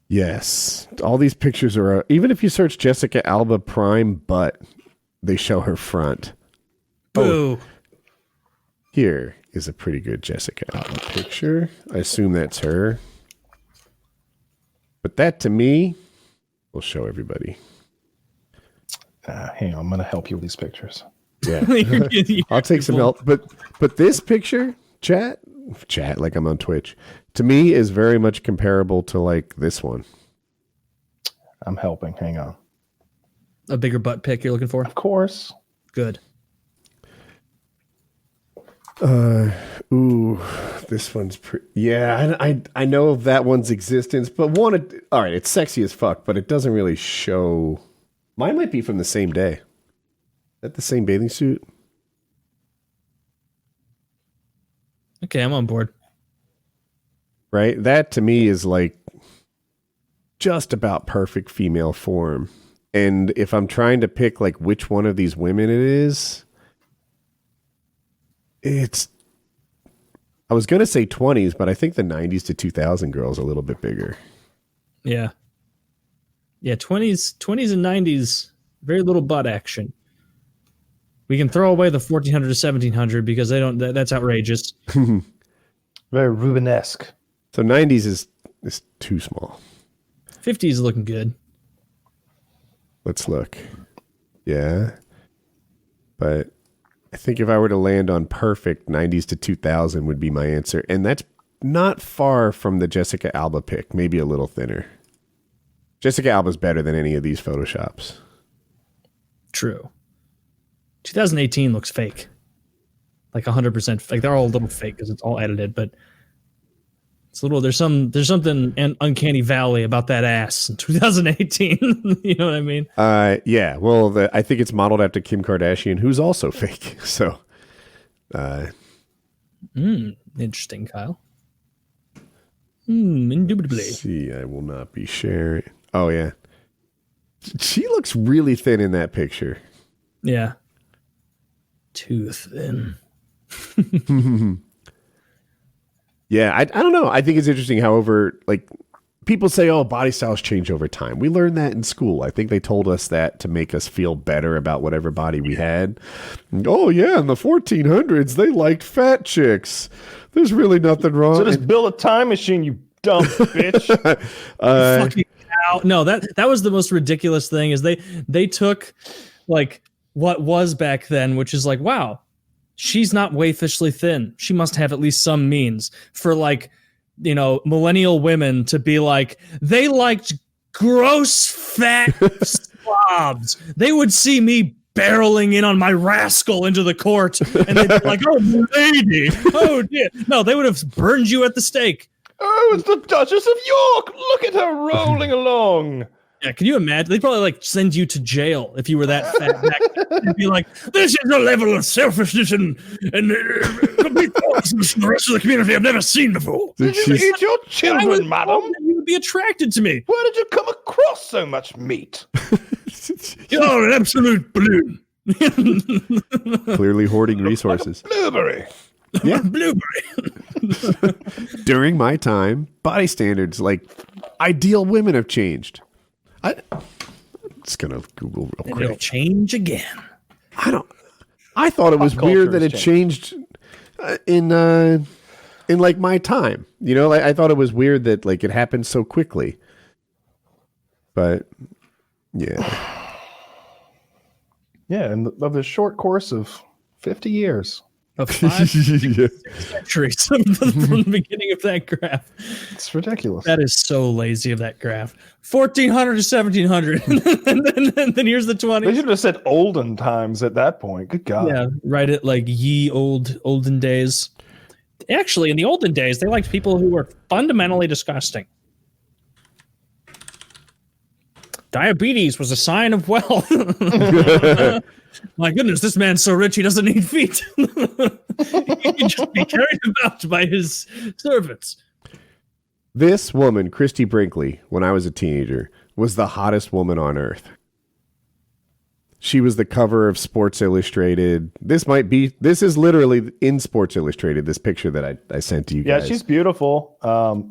Yes. All these pictures are, even if you search Jessica Alba prime butt, they show her front. Boo. Here is a pretty good Jessica Alba picture. I assume that's her. But that, to me, will show everybody. Hang on, I'm going to help you with these pictures. Yeah. I'll take some help. But this picture, chat, like I'm on Twitch, to me is very much comparable to like this one. I'm helping. Hang on. A bigger butt pic you're looking for? Of course. Good. Ooh, this one's pretty. Yeah, I know of that one's existence, but all right, it's sexy as fuck, but it doesn't really show. Mine might be from the same day. Is that the same bathing suit? Okay, I'm on board. Right? That to me is like just about perfect female form. And if I'm trying to pick like which one of these women it is, I was going to say 20s, but I think the 90s to 2000 girl is a little bit bigger. Yeah. Yeah, 20s and 90s, very little butt action. We can throw away the 1400 to 1700 because that's outrageous. Very Rubenesque. So 90s is too small. 50s is looking good. Let's look. Yeah. But I think if I were to land on perfect, 90s to 2000 would be my answer. And that's not far from the Jessica Alba pick, maybe a little thinner. Jessica Alba's better than any of these Photoshops. True. 2018 looks fake. Like 100% fake. They're all a little fake because it's all edited, but it's a little, there's something uncanny valley about that ass in 2018. You know what I mean? Yeah. Well, I think it's modeled after Kim Kardashian, who's also fake. So, interesting, Kyle. Indubitably. See, I will not be sharing. Oh yeah, she looks really thin in that picture. Yeah. Too thin. Yeah, I don't know. I think it's interesting. However, like people say, oh, body styles change over time. We learned that in school. I think they told us that to make us feel better about whatever body we had. And, oh yeah, in the 1400s, they liked fat chicks. There's really nothing wrong. So just build a time machine, you dumb bitch. Fucking cow. No, that was the most ridiculous thing is they took like what was back then, which is like, wow, she's not wayfishly thin. She must have at least some means for like, you know, millennial women to be like, they liked gross fat slobs. They would see me barreling in on my rascal into the court and they'd be like, oh, lady, oh dear. No, they would have burned you at the stake. Oh, it's the Duchess of York. Look at her rolling along. Yeah, can you imagine? They'd probably like send you to jail if you were that fat back then. They'd be like, this is a level of selfishness and complete thoughtlessness from the rest of the community I've never seen before. Did you eat your children, madam? You would be attracted to me. Where did you come across so much meat? You're an absolute balloon. Clearly hoarding resources. Blueberry. Yeah. Blueberry. During my time, body standards, like ideal women have changed. I'm just gonna Google real And quick. it'll change again. I thought it was Pop weird that culture it has changed in like my time. You know, like I thought it was weird that like it happened so quickly. But yeah. Yeah, and of this short course of 50 years. Of 5 centuries from the beginning of that graph. It's ridiculous. That is so lazy of that graph. 1400 to 1700. and then here's the 20s. They should have said olden times at that point. Good God. Yeah, right at like olden days. Actually, in the olden days, they liked people who were fundamentally disgusting. Diabetes was a sign of wealth. My goodness, this man's so rich he doesn't need feet. He can just be carried about by his servants. This woman, Christy Brinkley, when I was a teenager, was the hottest woman on earth. She was the cover of Sports Illustrated. This is literally in Sports Illustrated, this picture that I sent to you guys. Yeah, she's beautiful.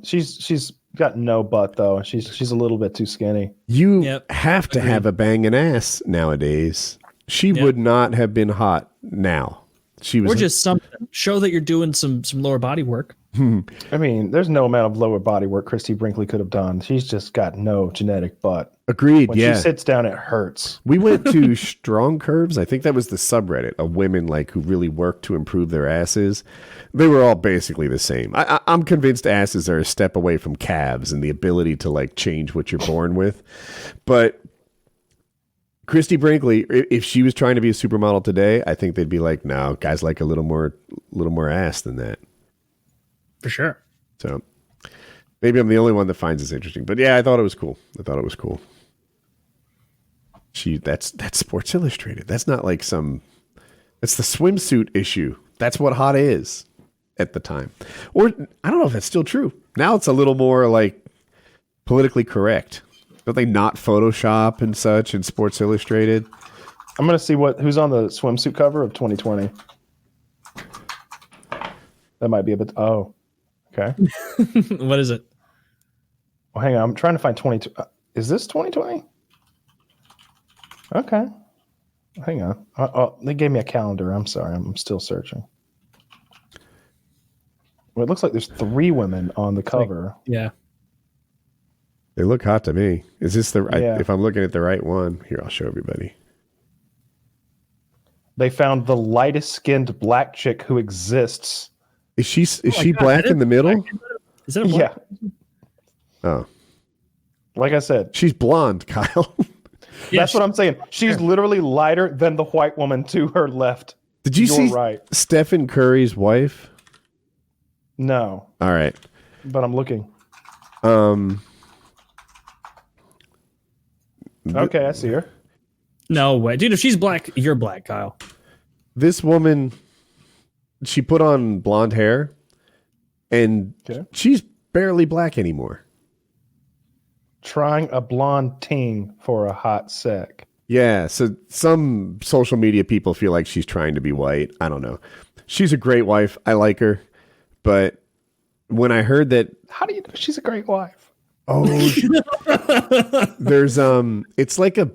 She's got no butt though. She's a little bit too skinny. You have to have a banging ass nowadays. She would not have been hot now. She was or just something. Show that you're doing some lower body work. I mean, there's no amount of lower body work Christy Brinkley could have done. She's just got no genetic butt. Agreed. When she sits down, it hurts. We went to Strong Curves. I think that was the subreddit of women like who really work to improve their asses. They were all basically the same. I'm convinced asses are a step away from calves and the ability to like change what you're born with. But Christy Brinkley, if she was trying to be a supermodel today, I think they'd be like, no, guys like a little more ass than that. For sure. So maybe I'm the only one that finds this interesting. But yeah, I thought it was cool. That's Sports Illustrated. That's not like that's the swimsuit issue. That's what hot is at the time. Or I don't know if that's still true. Now it's a little more like politically correct. Don't they not Photoshop and such in Sports Illustrated? I'm going to see who's on the swimsuit cover of 2020. That might be a bit. Oh, okay. What is it? Well, hang on. I'm trying to find 22. Is this 2020? Okay. Hang on. Oh, they gave me a calendar. I'm sorry. I'm still searching. Well, it looks like there's 3 women on the cover. Yeah. They look hot to me. Is this Yeah. if I'm looking at the right one? Here, I'll show everybody. They found the lightest skinned black chick who exists. Is she black in the middle? Is that a black? Yeah. Oh. Like I said, She's blonde, Kyle. that's what I'm saying. She's literally lighter than the white woman to her left. Did you see right. Stephan Curry's wife? No. All right. But I'm looking. Okay, I see her. No way. Dude, if she's black, you're black, Kyle. This woman, she put on blonde hair, and she's barely black anymore. Trying a blonde ting for a hot sec. Yeah, so some social media people feel like she's trying to be white. I don't know. She's a great wife. I like her. But when I heard that... How do you know she's a great wife? Oh, there's it's like her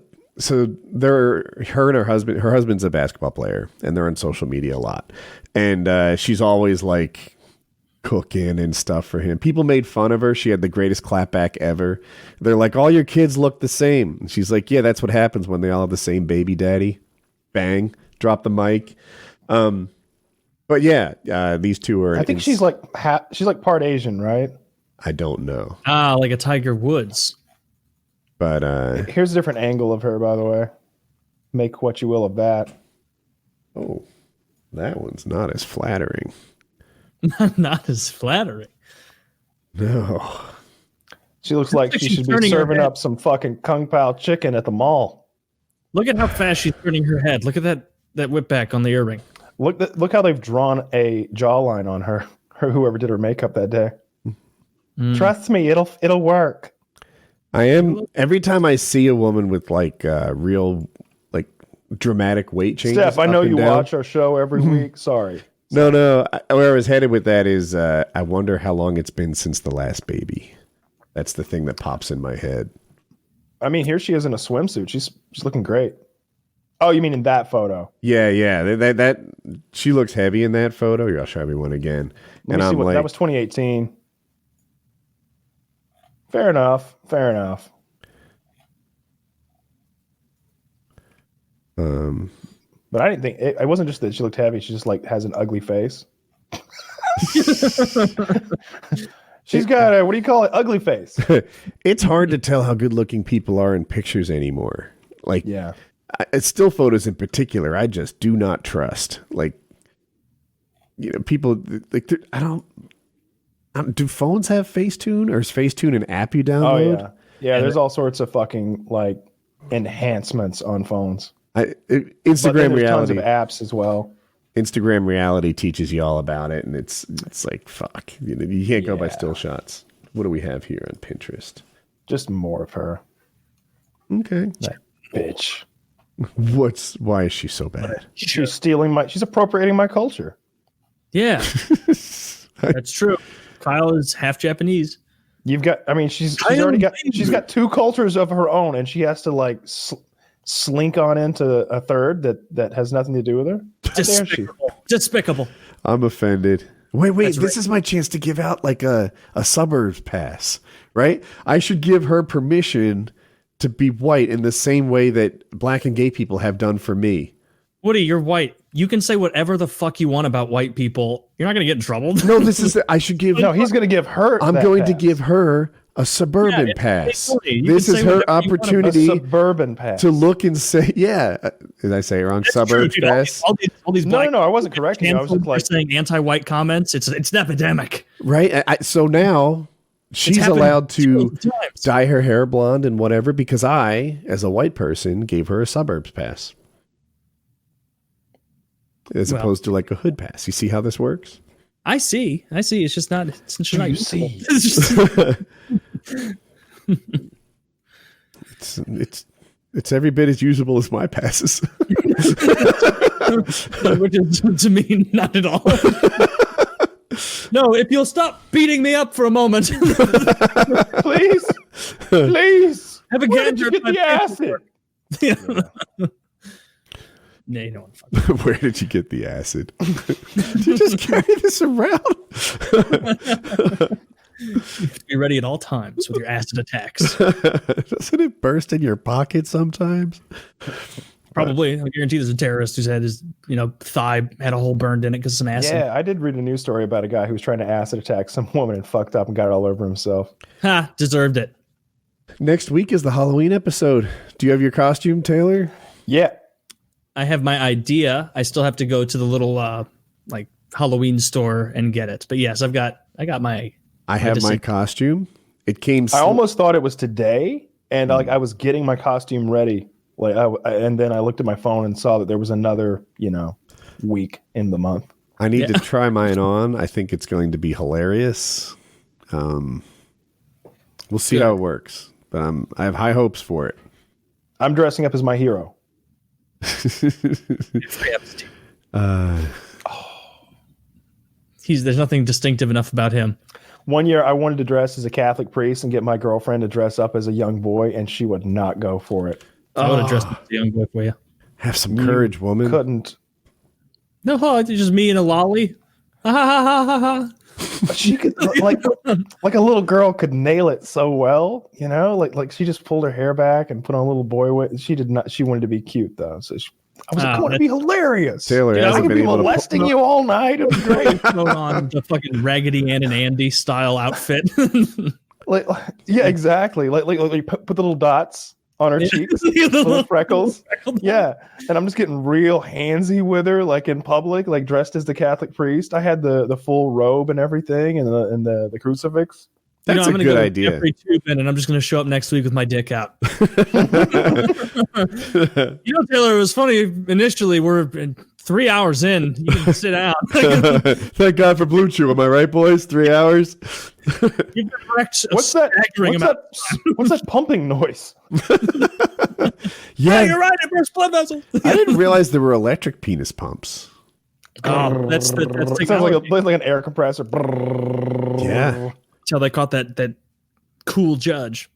and her husband's a basketball player, and they're on social media a lot, and she's always like cooking and stuff for him. People made fun of her. She had the greatest clapback ever. They're like, all your kids look the same. And she's like, yeah, that's what happens when they all have the same baby daddy. Bang, drop the mic. But yeah, these two are. I think she's like part Asian, right? I don't know. Like a Tiger Woods. But here's a different angle of her, by the way. Make what you will of that. Oh, that one's not as flattering. Not as flattering. No. She looks like she should be serving up some fucking Kung Pao chicken at the mall. Look at how fast she's turning her head. Look at that whip back on the earring. Look how they've drawn a jawline on her whoever did her makeup that day. Trust me, it'll work. Every time I see a woman with like real like dramatic weight changes. Steph, I know you watch our show every week. Sorry. No. Where I was headed with that is I wonder how long it's been since the last baby. That's the thing that pops in my head. I mean, here she is in a swimsuit. She's looking great. Oh, you mean in that photo? Yeah. That she looks heavy in that photo. Here, I'll show everyone again. That was 2018. Fair enough. But I didn't think it wasn't just that she looked heavy. She just like has an ugly face. She's got a, what do you call it? Ugly face. It's hard to tell how good looking people are in pictures anymore. Like, yeah, still photos in particular, I just do not trust. Like, people like do phones have Facetune, or is Facetune an app you download? Oh yeah. There's all sorts of fucking like enhancements on phones. Instagram reality, tons of apps as well. Instagram reality teaches you all about it, and it's like fuck. You can't go by still shots. What do we have here on Pinterest? Just more of her. Okay, That bitch. Why is she so bad? She's she's appropriating my culture. Yeah, that's true. Kyle is half Japanese. She's got two cultures of her own, and she has to like slink on into a third that has nothing to do with her. How dare she? Despicable. I'm offended. Wait, That's this is my chance to give out like a suburbs pass, right? I should give her permission to be white in the same way that black and gay people have done for me. Woody, you're white. You can say whatever the fuck you want about white people. You're not going to get in trouble. No, I should give. No, he's going to give her. I'm going to give her a suburban pass. This is her opportunity. A suburban pass to look and say, yeah. Did I say it wrong? Suburbs pass. All these black no, I wasn't correcting you. I was just like saying anti-white comments. It's an epidemic, right? So now she's allowed to dye her hair blonde and whatever because I, as a white person, gave her a suburbs pass. As opposed to like a hood pass. You see how this works? I see. It's just not. It's just not useful. It's every bit as usable as my passes. Which is to me not at all. No, if you'll stop beating me up for a moment, please. Have a Where did you get the acid? Yeah. No, you don't want to Where did you get the acid? Did you just carry this around? You have to be ready at all times with your acid attacks. Doesn't it burst in your pocket sometimes? Probably. I guarantee there's a terrorist who's had his, thigh had a hole burned in it because of some acid. Yeah, I did read a news story about a guy who was trying to acid attack some woman and fucked up and got it all over himself. Ha! Deserved it. Next week is the Halloween episode. Do you have your costume, Taylor? Yeah. I have my idea. I still have to go to the little Halloween store and get it. But yes, I got my. I have my costume. It came. I almost thought it was today, and I was getting my costume ready. And then I looked at my phone and saw that there was another, week in the month. I need to try mine on. I think it's going to be hilarious. We'll see how it works, but I have high hopes for it. I'm dressing up as my hero. There's nothing distinctive enough about him. One year I wanted to dress as a Catholic priest and get my girlfriend to dress up as a young boy, and she would not go for it. I would have dressed up as a young boy for you. Have some courage, woman. Couldn't. No, it's just me and a lolly. Ha ha ha ha ha. She could like a little girl could nail it so well, like she just pulled her hair back and put on a little boy weight. She did not. She wanted to be cute though, so I was going to be hilarious. Taylor, I could be molesting you all night. It was great. Going on the fucking Raggedy Ann and Andy style outfit. Exactly. Like put the little dots on her cheeks, little freckles. Yeah, and I'm just getting real handsy with her, like in public, like dressed as the Catholic priest. I had the full robe and everything, and the crucifix. That's I'm a gonna good go idea. Jeffrey Tobobin, and I'm just going to show up next week with my dick out. Taylor, it was funny. Initially, we're 3 hours in. You can sit down. Thank God for Blue Chew. Am I right, boys? 3 hours. What's that pumping noise? Yeah, you're right. It burst blood vessels. I didn't realize there were electric penis pumps. Oh, that's it sounds like an air compressor. Yeah. That's how they caught that cool judge.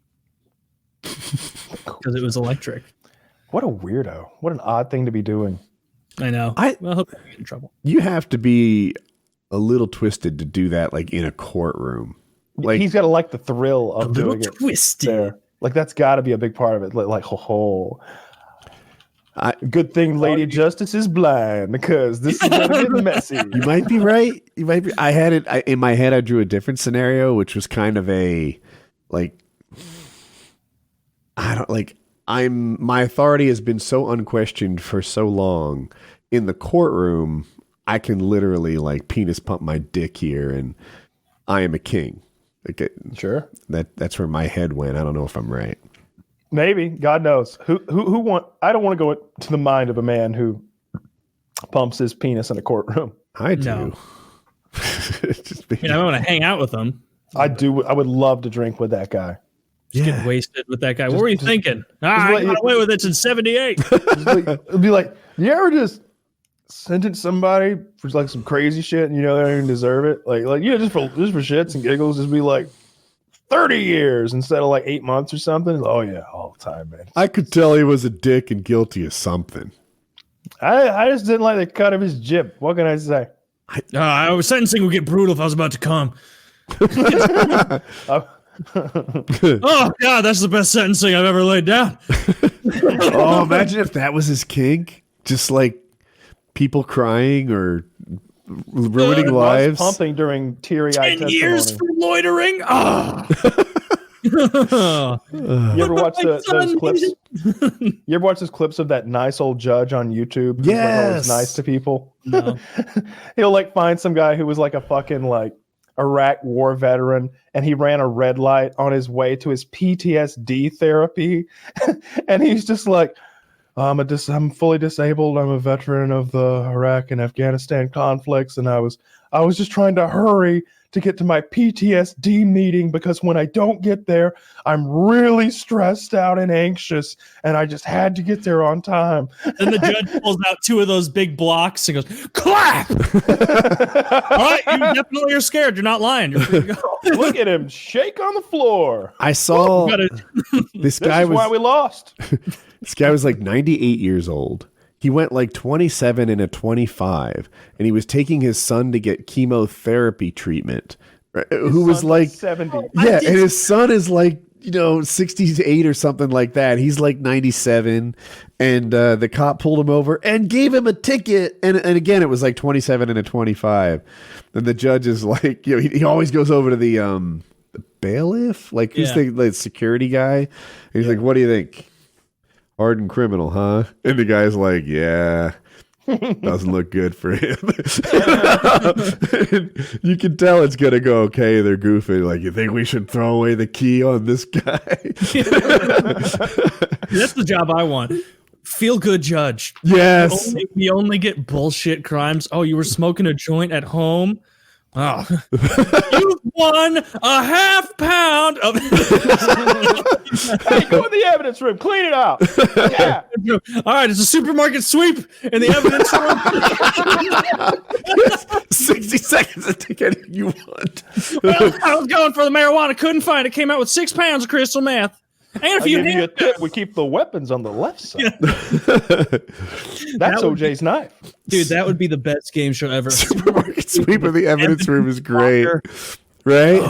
Because it was electric. What a weirdo. What an odd thing to be doing. I know. I hope I get in trouble. You have to be a little twisted to do that, like in a courtroom. Like he's got to like the thrill of doing it. Twisted. There. Like that's got to be a big part of it. Like good thing Lady Justice is blind because this is gonna get messy. You might be right. You might be. I had it in my head. I drew a different scenario, which was kind of a my authority has been so unquestioned for so long in the courtroom. I can literally penis pump my dick here, and I am a king. Sure. That's where my head went. I don't know if I'm right. Maybe. God knows. Who want? I don't want to go to the mind of a man who pumps his penis in a courtroom. I do. No. I want to hang out with him. I do. I would love to drink with that guy. Just get wasted with that guy. What were you thinking? I let got you- away with it in 78. It'd be like, you ever just sentence somebody for like some crazy shit and you know they don't even deserve it? Like just for shits and giggles, just be like 30 years instead of like 8 months or something. Oh yeah, all the time, man. I could tell he was a dick and guilty of something. I just didn't like the cut of his jib. What can I say? Sentencing would get brutal if I was about to come. Oh God, that's the best sentencing I've ever laid down. Oh, imagine if that was his kink. Just like people crying or ruining lives. Pumping during teary-eyed 10 years testimony. for loitering. Oh. You ever watch those clips? You ever watch those clips of that nice old judge on YouTube? Who's, like, always Yes. nice to people. No. He'll like find some guy who was like a fucking like Iraq war veteran, and he ran a red light on his way to his PTSD therapy, and he's just like, I'm fully disabled. I'm a veteran of the Iraq and Afghanistan conflicts, and I was just trying to hurry to get to my PTSD meeting because when I don't get there, I'm really stressed out and anxious, and I just had to get there on time. And the judge pulls out 2 of those big blocks and goes, clap! All right, you definitely are scared. You're not lying. You're free to go. Look at him shake on the floor. I saw Gotta- this This guy is why was we lost. this guy was like 98 years old. He went like 27 and a 25, and he was taking his son to get chemotherapy treatment. Who was Son's like 70. Yeah, and his son is like, 68 or something like that. He's like 97, and the cop pulled him over and gave him a ticket. And again, it was like 27 and a 25. And the judge is like, he always goes over to the bailiff, like who's Yeah. the security guy. And he's like, "What do you think? Hardened criminal, huh?" And the guy's like, "Yeah." Doesn't look good for him. You can tell it's gonna go okay. They're goofing. Like, you think we should throw away the key on this guy? That's the job I want. Feel good judge. Yes. We only get bullshit crimes. Oh, you were smoking a joint at home? Oh. You won a half pound of Hey, go in the evidence room, clean it out. Yeah. All right, it's a supermarket sweep in the evidence room. 60 seconds to take anything you want. Well, I was going for the marijuana, couldn't find it. Came out with 6 pounds of crystal meth. And I'll if you give you a had tip. We keep the weapons on the left side. That's would OJ's knife. dude, that would be the best game show ever. Supermarket sweep of the evidence room is great, right?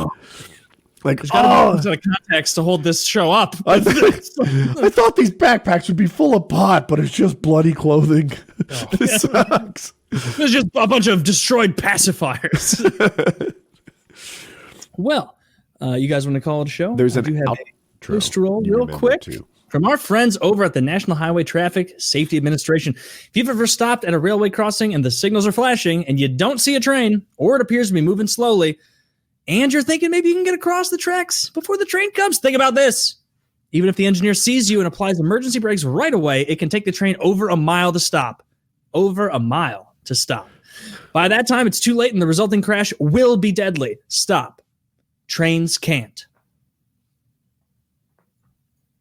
Like, There's gotta be a set of contacts to hold this show up. I thought these backpacks would be full of pot, but it's just bloody clothing. This sucks. There's just a bunch of destroyed pacifiers. Well, you guys want to call it a show? There's I do have an a post roll You real remember quick too. from our friends over at the National Highway Traffic Safety Administration. If you've ever stopped at a railway crossing and the signals are flashing and you don't see a train, or it appears to be moving slowly, and you're thinking maybe you can get across the tracks before the train comes, think about this. Even if the engineer sees you and applies emergency brakes right away, it can take the train over a mile to stop. Over a mile to stop. By that time, it's too late and the resulting crash will be deadly. Stop. Trains can't.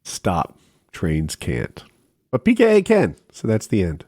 Stop. Trains can't. But PKA can. So that's the end.